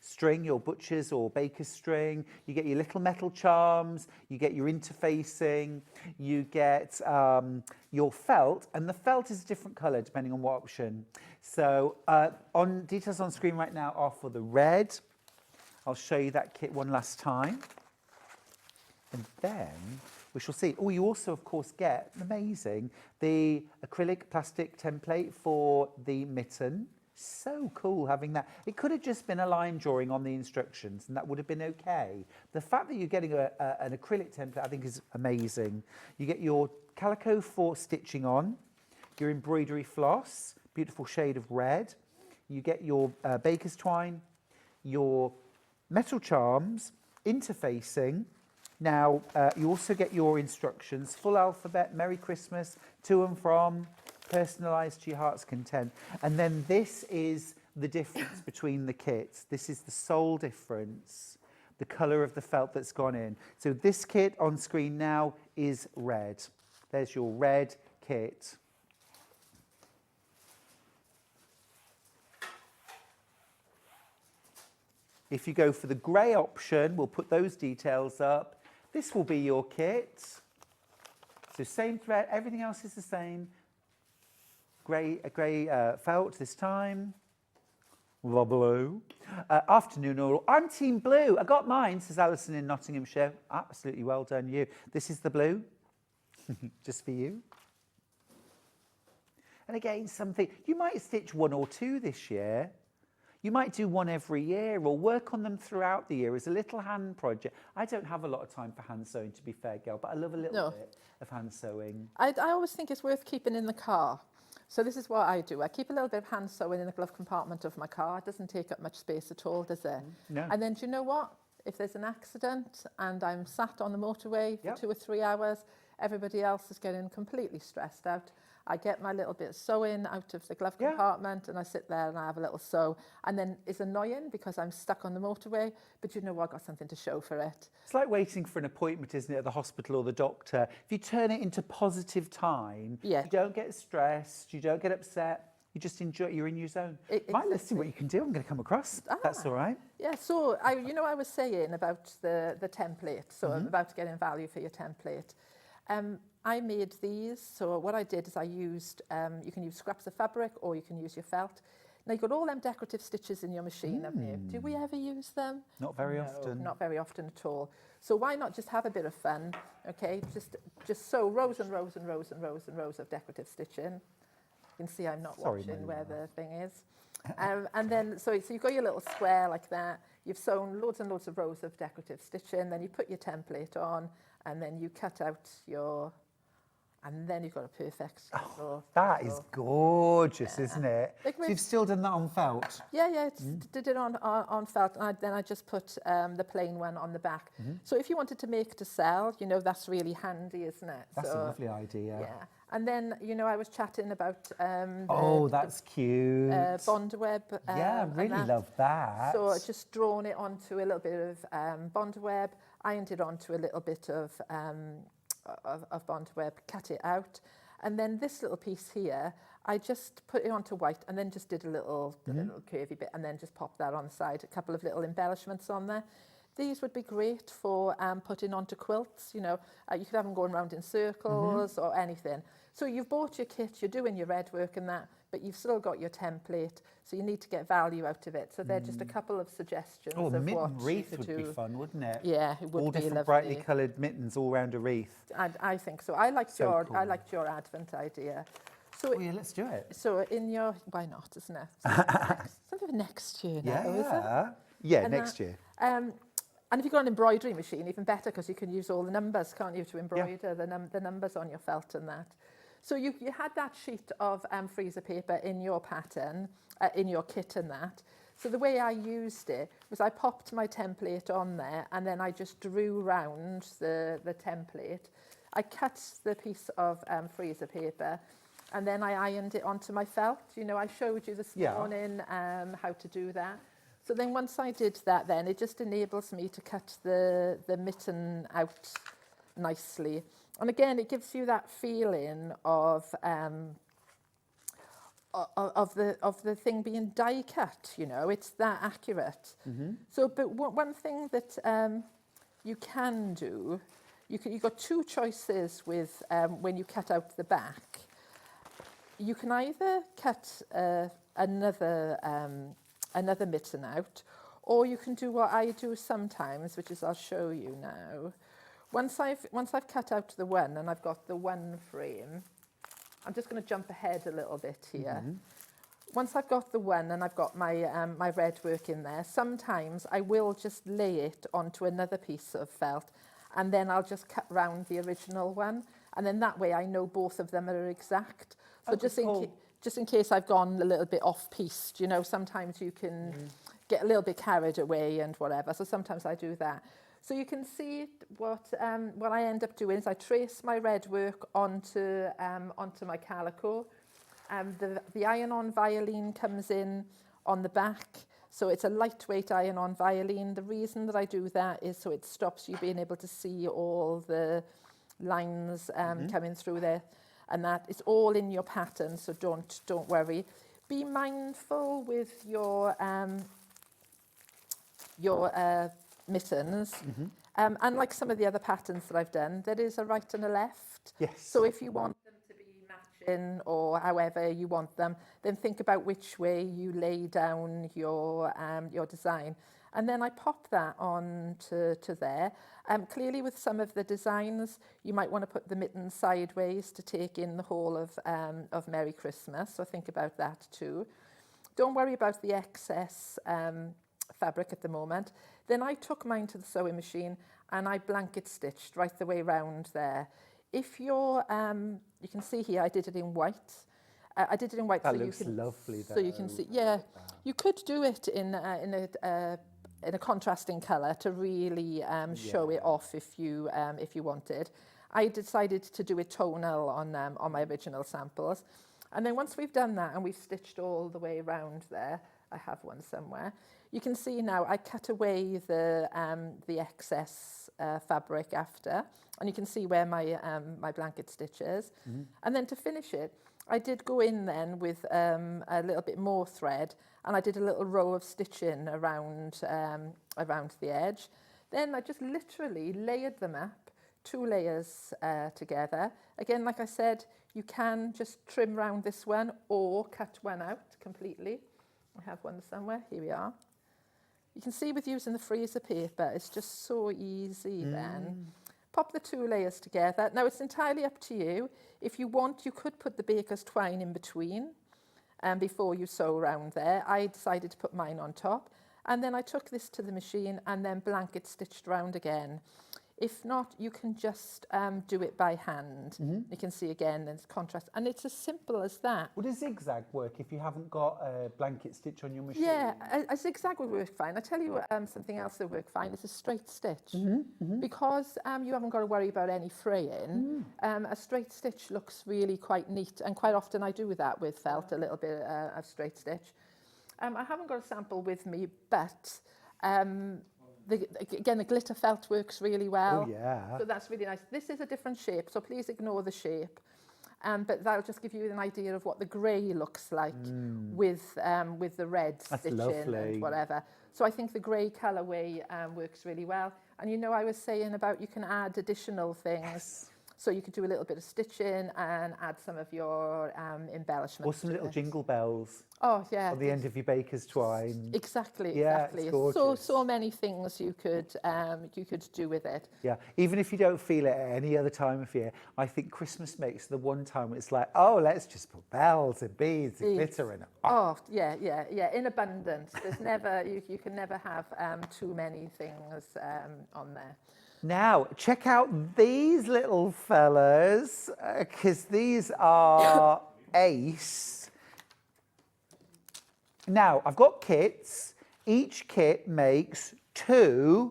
string, your butcher's or baker's string. You get your little metal charms. You get your interfacing. You get your felt, and the felt is a different colour depending on what option. So on details on screen right now are for the red. I'll show you that kit one last time. And then we shall see. Oh, you also, of course, get, amazing, the acrylic plastic template for the mitten. So cool having that. It could have just been a line drawing on the instructions and that would have been okay. The fact that you're getting an acrylic template, I think, is amazing. You get your calico for stitching on, your embroidery floss, beautiful shade of red. You get your baker's twine, your metal charms, interfacing. Now, you also get your instructions, full alphabet, Merry Christmas, to and from, personalised to your heart's content. And then this is the difference between the kits. This is the sole difference, the colour of the felt that's gone in. So this kit on screen now is red. There's your red kit. If you go for the grey option, we'll put those details up. This will be your kit. So same thread, everything else is the same. Grey felt this time. The blue. Afternoon oral. I'm team blue. I got mine, says Alison in Nottinghamshire. Absolutely well done, you. This is the blue. Just for you. And again, something, you might stitch one or two this year. You might do one every year or work on them throughout the year as a little hand project. I don't have a lot of time for hand sewing, to be fair, Gail, but I love a little bit of hand sewing. I always think it's worth keeping in the car. So this is what I do. I keep a little bit of hand sewing in the glove compartment of my car. It doesn't take up much space at all, does it? No. And then do you know what? If there's an accident and I'm sat on the motorway for 2 or 3 hours, everybody else is getting completely stressed out. I get my little bit of sewing out of the glove compartment and I sit there and I have a little sew. And then it's annoying because I'm stuck on the motorway, but you know what, I've got something to show for it. It's like waiting for an appointment, isn't it, at the hospital or the doctor. If you turn it into positive time, you don't get stressed, you don't get upset, you just enjoy it, you're in your zone. Might let's see what you can do, I'm going to come across. That's all right. Yeah, so I was saying about the template, so about getting value for your template. I made these, so what I did is I used, you can use scraps of fabric or you can use your felt. Now you've got all them decorative stitches in your machine, haven't you? Do we ever use them? Not very often. Not very often at all. So why not just have a bit of fun, okay? Just sew rows and rows and rows and rows and rows of decorative stitching. You can see I'm not watching where the thing is. And then, so you've got your little square like that. You've sewn loads and loads of rows of decorative stitching. Then you put your template on and then you cut out your... And then you've got a perfect... That is gorgeous, isn't it? So you've still done that on felt? Yeah, did it on felt. And then I just put the plain one on the back. So if you wanted to make to sell, you know, that's really handy, isn't it? That's a lovely idea. Yeah. And then, you know, I was chatting about... that's cute. Bond web. Yeah, I really love that. So just drawn it onto a little bit of bond web, ironed it onto a little bit of bond web, cut it out, and then this little piece here, I just put it onto white and then just did a little curvy bit and then just popped that on the side, a couple of little embellishments on there. These would be great for putting onto quilts, you know, you could have them going around in circles or anything. So you've bought your kit, you're doing your red work and that, but you've still got your template, so you need to get value out of it. So they're just a couple of suggestions of what mitten wreath would be fun, wouldn't it? Yeah, it would all be different lovely. brightly coloured mittens all round a wreath. I think so. I liked your Advent idea. So let's do it. So in your, why not, isn't it? Something for next year now, is it? Yeah, next year. And if you've got an embroidery machine, even better, because you can use all the numbers, can't you, to embroider the numbers on your felt and that. So you had that sheet of freezer paper in your pattern, in your kit and that. So the way I used it was I popped my template on there and then I just drew round the template. I cut the piece of freezer paper and then I ironed it onto my felt. You know, I showed you this morning how to do that. So then once I did that, then it just enables me to cut the mitten out nicely. And again, it gives you that feeling of the thing being die cut, you know, it's that accurate. So, but one thing that you can do, you've got two choices with when you cut out the back. You can either cut another mitten out, or you can do what I do sometimes, which is I'll show you now. Once I've cut out the one and I've got the one frame, I'm just going to jump ahead a little bit here. Once I've got the one and I've got my my red work in there, sometimes I will just lay it onto another piece of felt, and then I'll just cut round the original one, and then that way I know both of them are exact. So just in case I've gone a little bit off-piste, you know, sometimes you can get a little bit carried away and whatever. So sometimes I do that. So you can see what I end up doing is I trace my red work onto my calico. The iron-on violin comes in on the back, so it's a lightweight iron-on violin. The reason that I do that is so it stops you being able to see all the lines coming through there, and that it's all in your pattern. So don't worry. Be mindful with your mittens. Unlike some of the other patterns that I've done, there is a right and a left. Yes. So if you want them to be matching or however you want them, then think about which way you lay down your design. And then I pop that on to there. Clearly with some of the designs, you might want to put the mittens sideways to take in the whole of Merry Christmas. So think about that too. Don't worry about the excess fabric at the moment. Then I took mine to the sewing machine and I blanket stitched right the way round there. If you're, you can see here, I did it in white. I did it in white that so you looks can lovely. so you can see. Yeah, you could do it in a contrasting colour to really show it off if you wanted. I decided to do it tonal on my original samples, and then once we've done that and we've stitched all the way around there, I have one somewhere. You can see now I cut away the excess fabric after, and you can see where my my blanket stitch is. And then to finish it, I did go in then with a little bit more thread, and I did a little row of stitching around around the edge. Then I just literally layered them up, 2 layers together. Again, like I said, you can just trim round this one or cut one out completely. I have one somewhere, here we are. You can see with using the freezer paper, it's just so easy then. Pop the 2 layers together. Now it's entirely up to you. If you want, you could put the baker's twine in between before you sew around there. I decided to put mine on top. And then I took this to the machine and then blanket stitched round again. If not, you can just do it by hand. You can see again, there's contrast. And it's as simple as that. Would a zigzag work if you haven't got a blanket stitch on your machine? Yeah, a zigzag would work fine. I tell you something else that would work fine is a straight stitch. Because you haven't got to worry about any fraying, a straight stitch looks really quite neat. And quite often I do that with felt, a little bit of straight stitch. I haven't got a sample with me, but again, the glitter felt works really well. Oh, yeah. So that's really nice. This is a different shape, so please ignore the shape. But that'll just give you an idea of what the grey looks like with the red stitching and whatever. So I think the grey colourway works really well. And you know, I was saying about you can add additional things. Yes. So you could do a little bit of stitching and add some of your embellishments. Or some little jingle bells. Oh, yeah. On the end of your baker's twine. Exactly, Yeah, exactly. it's gorgeous. So many things you could do with it. Yeah, even if you don't feel it at any other time of year, I think Christmas makes the one time it's like, oh, let's just put bells and beads and glitter in it. Oh, yeah, in abundance. There's never, you can never have too many things on there. Now, check out these little fellas, because these are ace. Now, I've got kits. Each kit makes 2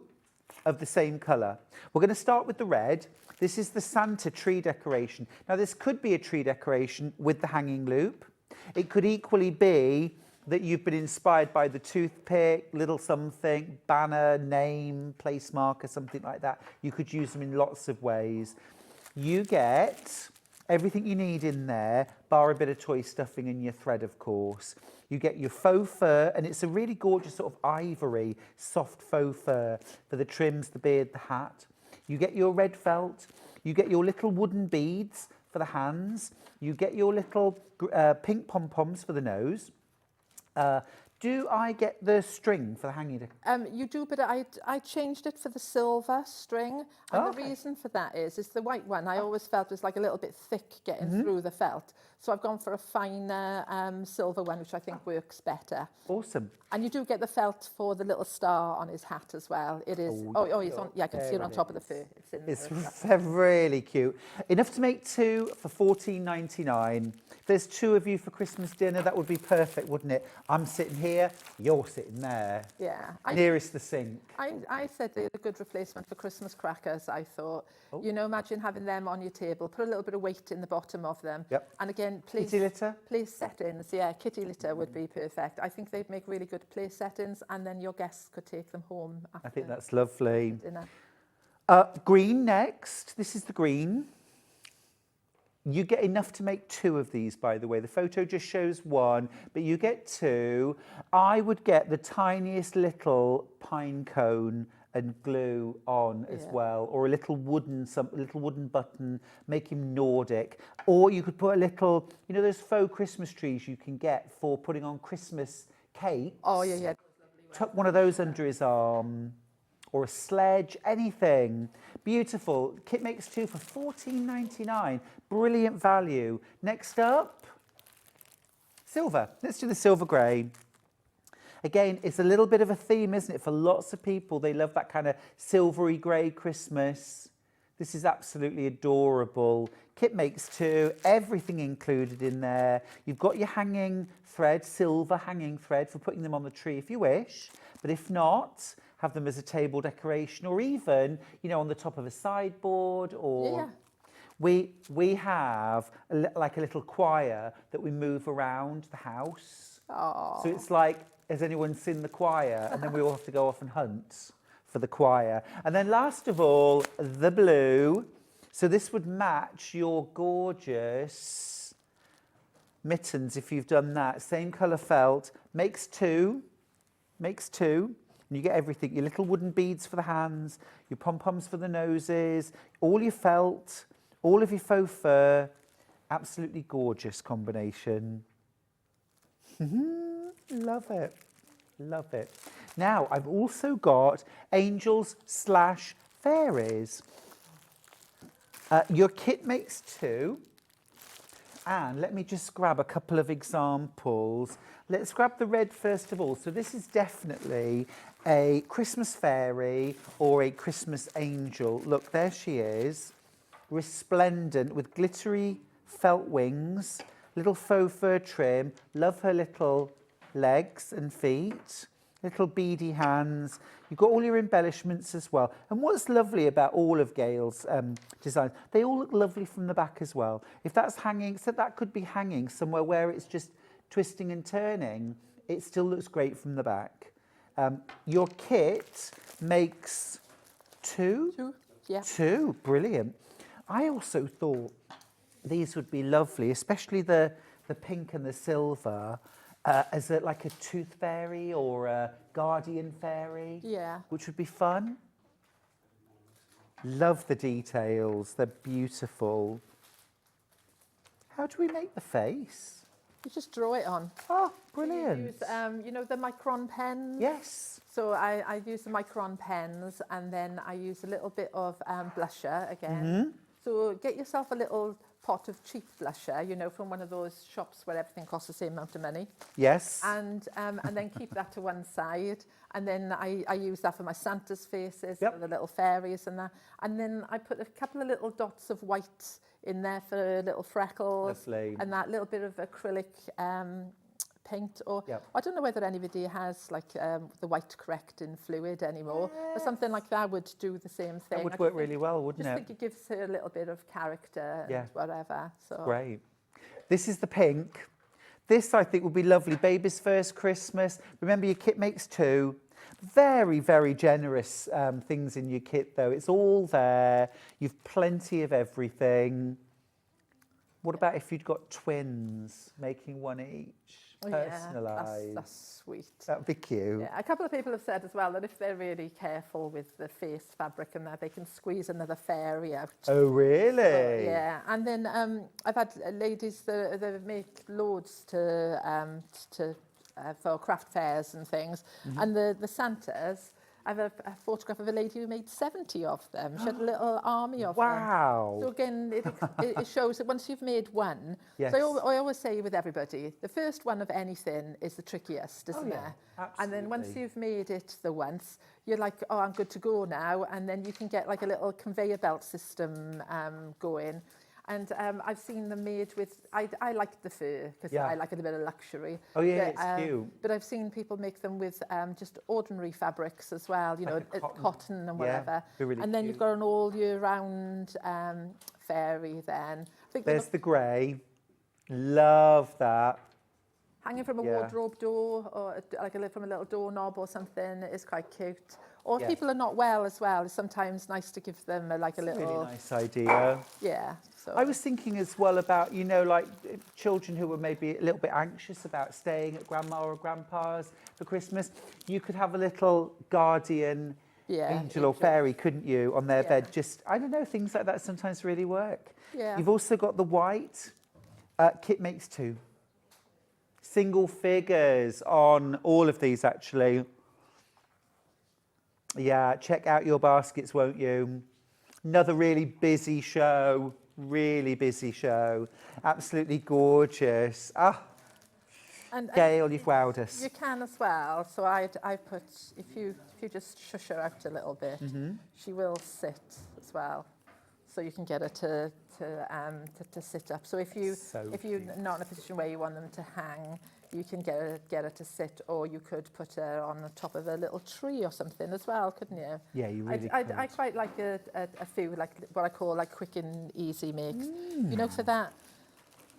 of the same colour. We're going to start with the red. This is the Santa tree decoration. Now, this could be a tree decoration with the hanging loop. It could equally be that you've been inspired by the toothpick, little something, banner, name, place marker, something like that. You could use them in lots of ways. you get everything you need in there, bar a bit of toy stuffing and your thread, of course. You get your faux fur, and it's a really gorgeous sort of ivory, soft faux fur for the trims, the beard, the hat. You get your red felt. You get your little wooden beads for the hands. You get your little pink pom-poms for the nose. Do I get the string for the hanging? You do, but I changed it for the silver string. And Okay. the reason for that is the white one I always felt was like a little bit thick getting through the felt. So I've gone for a finer silver one, which I think works better. Awesome. And you do get the felt for the little star on his hat as well. It is. Oh, he's on. Yeah, I can see it on top of the fur. It's in It's there. really cute. Enough to make 2 for $14.99. If there's 2 of you for Christmas dinner, that would be perfect, wouldn't it? I'm sitting here, you're sitting there. Yeah. Nearest the sink. I said they're a good replacement for Christmas crackers, I thought. You know, imagine having them on your table, put a little bit of weight in the bottom of them. Yep. And again, place Kitty litter? Place settings. Yeah, kitty litter would be perfect. I think they'd make really good place settings, and then your guests could take them home after I think that's lovely. dinner. Green next. This is the green. You get enough to make 2 of these, by the way. The photo just shows 1, but you get 2. I would get the tiniest little pine cone and glue on as well, or a little wooden button, make him Nordic. Or you could put a little, you know, those faux Christmas trees you can get for putting on Christmas cakes. Oh, yeah, yeah. Tuck one of those under his arm, or a sledge, anything. Beautiful. Kit makes 2 for $14.99. Brilliant value. Next up, silver. Let's do the silver grey. Again, it's a little bit of a theme, isn't it? For lots of people, they love that kind of silvery grey Christmas. This is absolutely adorable. Kit makes 2, everything included in there. You've got your hanging thread, silver hanging thread for putting them on the tree if you wish. But if not, have them as a table decoration, or even, you know, on the top of a sideboard, or... Yeah. We have like a little choir that we move around the house. Oh. So it's like, has anyone seen the choir? And then we all have to go off and hunt for the choir. And then last of all, the blue. So this would match your gorgeous mittens if you've done that. Same colour felt. Makes 2. Makes 2. And you get everything. Your little wooden beads for the hands, your pom-poms for the noses, all your felt, all of your faux fur. Absolutely gorgeous combination. Love it. Love it. Now, I've also got angels/fairies. Your kit makes 2. And let me just grab a couple of examples. Let's grab the red first of all. So this is definitely a Christmas fairy or a Christmas angel. Look, there she is, resplendent with glittery felt wings, little faux fur trim. Love her little legs and feet, little beady hands. You've got all your embellishments as well. And what's lovely about all of Gail's designs, they all look lovely from the back as well. If that's hanging, so that could be hanging somewhere where it's just twisting and turning, it still looks great from the back. Your kit makes 2? 2, yeah. 2, brilliant. I also thought these would be lovely, especially the pink and the silver, as like a tooth fairy or a guardian fairy. Yeah. Which would be fun. Love the details, they're beautiful. How do we make the face? You just draw it on. Oh, brilliant. You use, you know, the micron pens? Yes. So I use the micron pens, and then I use a little bit of blusher again. So get yourself a little pot of cheap blusher, you know, from one of those shops where everything costs the same amount of money. Yes. And then keep that to one side. And then I use that for my Santa's faces, for the little fairies and that. And then I put a couple of little dots of white in there for little freckles. Lovely. And that little bit of acrylic paint. Or I don't know whether anybody has like the white correcting fluid anymore. Or something like that would do the same thing. That would work really well, wouldn't it? I just think it gives her a little bit of character and whatever. So Great. This is the pink. This, I think, would be lovely. Baby's first Christmas. Remember, your kit makes 2. Very, very generous things in your kit, though. It's all there. You've plenty of everything. What about if you'd got twins, making one each, personalised? Yeah, that's sweet. That'd be cute. Yeah, a couple of people have said as well that if they're really careful with the face fabric and that, they can squeeze another fairy out. Oh, really? So, yeah, and then I've had ladies that make loads for craft fairs and things, and the Santas. I have a photograph of a lady who made 70 of them. She had a little army of them. Wow. So again, it shows that once you've made one, Yes. so I always say with everybody, the first one of anything is the trickiest, isn't it? Absolutely. And then once you've made it the once, you're like, oh, I'm good to go now. And then you can get like a little conveyor belt system going. And I've seen them made with, I like the fur because I like it a bit of luxury. Oh, yeah, but, it's cute. But I've seen people make them with just ordinary fabrics as well, you know, cotton and whatever. Really and then cute. you've got an all year round fairy then. I think There's the grey. Love that. hanging from a wardrobe door or like from a little doorknob or something is quite cute. Or if people are not well as well, it's sometimes nice to give them a little... Really nice idea. Yeah. So. I was thinking as well about, you know, like children who were maybe a little bit anxious about staying at grandma or grandpa's for Christmas. You could have a little guardian angel or fairy, couldn't you, on their bed? Just, I don't know, things like that sometimes really work. Yeah. You've also got the white. Kit makes 2. Single figures on all of these, actually. Yeah, check out your baskets, won't you? Another really busy show. Really busy show. Absolutely gorgeous. Ah, and Gail, you've wowed us. You can as well. So I put, if you just shush her out a little bit, she will sit as well. So you can get her to sit up. So if you're not in a position where you want them to hang, you can get her to sit, or you could put her on the top of a little tree or something as well, couldn't you? Yeah, you really could. I quite like a few, like what I call like quick and easy makes. You know, for that,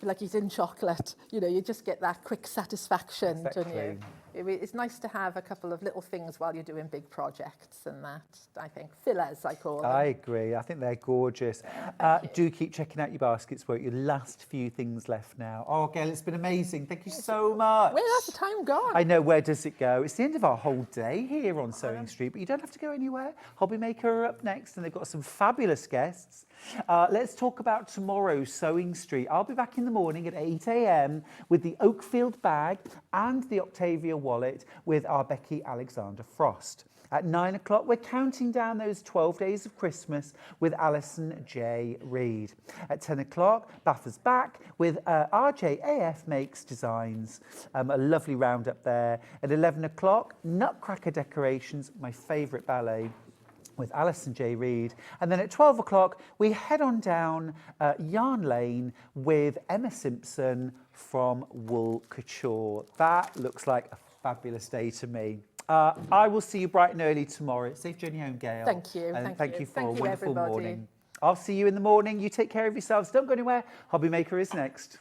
like eating chocolate, you know, you just get that quick satisfaction, don't you? It's nice to have a couple of little things while you're doing big projects and that, I think. Fillers, I call them. I agree. I think they're gorgeous. Do keep checking out your baskets, won't you? Last few things left now. Oh, Gail, it's been amazing. Thank you so much. Where has the time gone? I know, where does it go? It's the end of our whole day here on Sewing Street, but you don't have to go anywhere. Hobby Maker are up next, and they've got some fabulous guests. Let's talk about tomorrow's Sewing Street. I'll be back in the morning at 8 a.m. with the Oakfield bag and the Octavia wallet with our Becky Alexander Frost. At 9 o'clock, we're counting down those 12 days of Christmas with Alison J. Reid. At 10 o'clock, Baffa's back with RJAF Makes Designs. A lovely roundup there. At 11 o'clock, Nutcracker Decorations, my favourite ballet, with Alison J. Reid. And then at 12 o'clock, we head on down Yarn Lane with Emma Simpson from Wool Couture. That looks like a fabulous day to me. I will see you bright and early tomorrow. Safe journey home, Gail. Thank you. And thank you for a wonderful everybody. morning. I'll see you in the morning. You take care of yourselves. Don't go anywhere. Hobby Maker is next.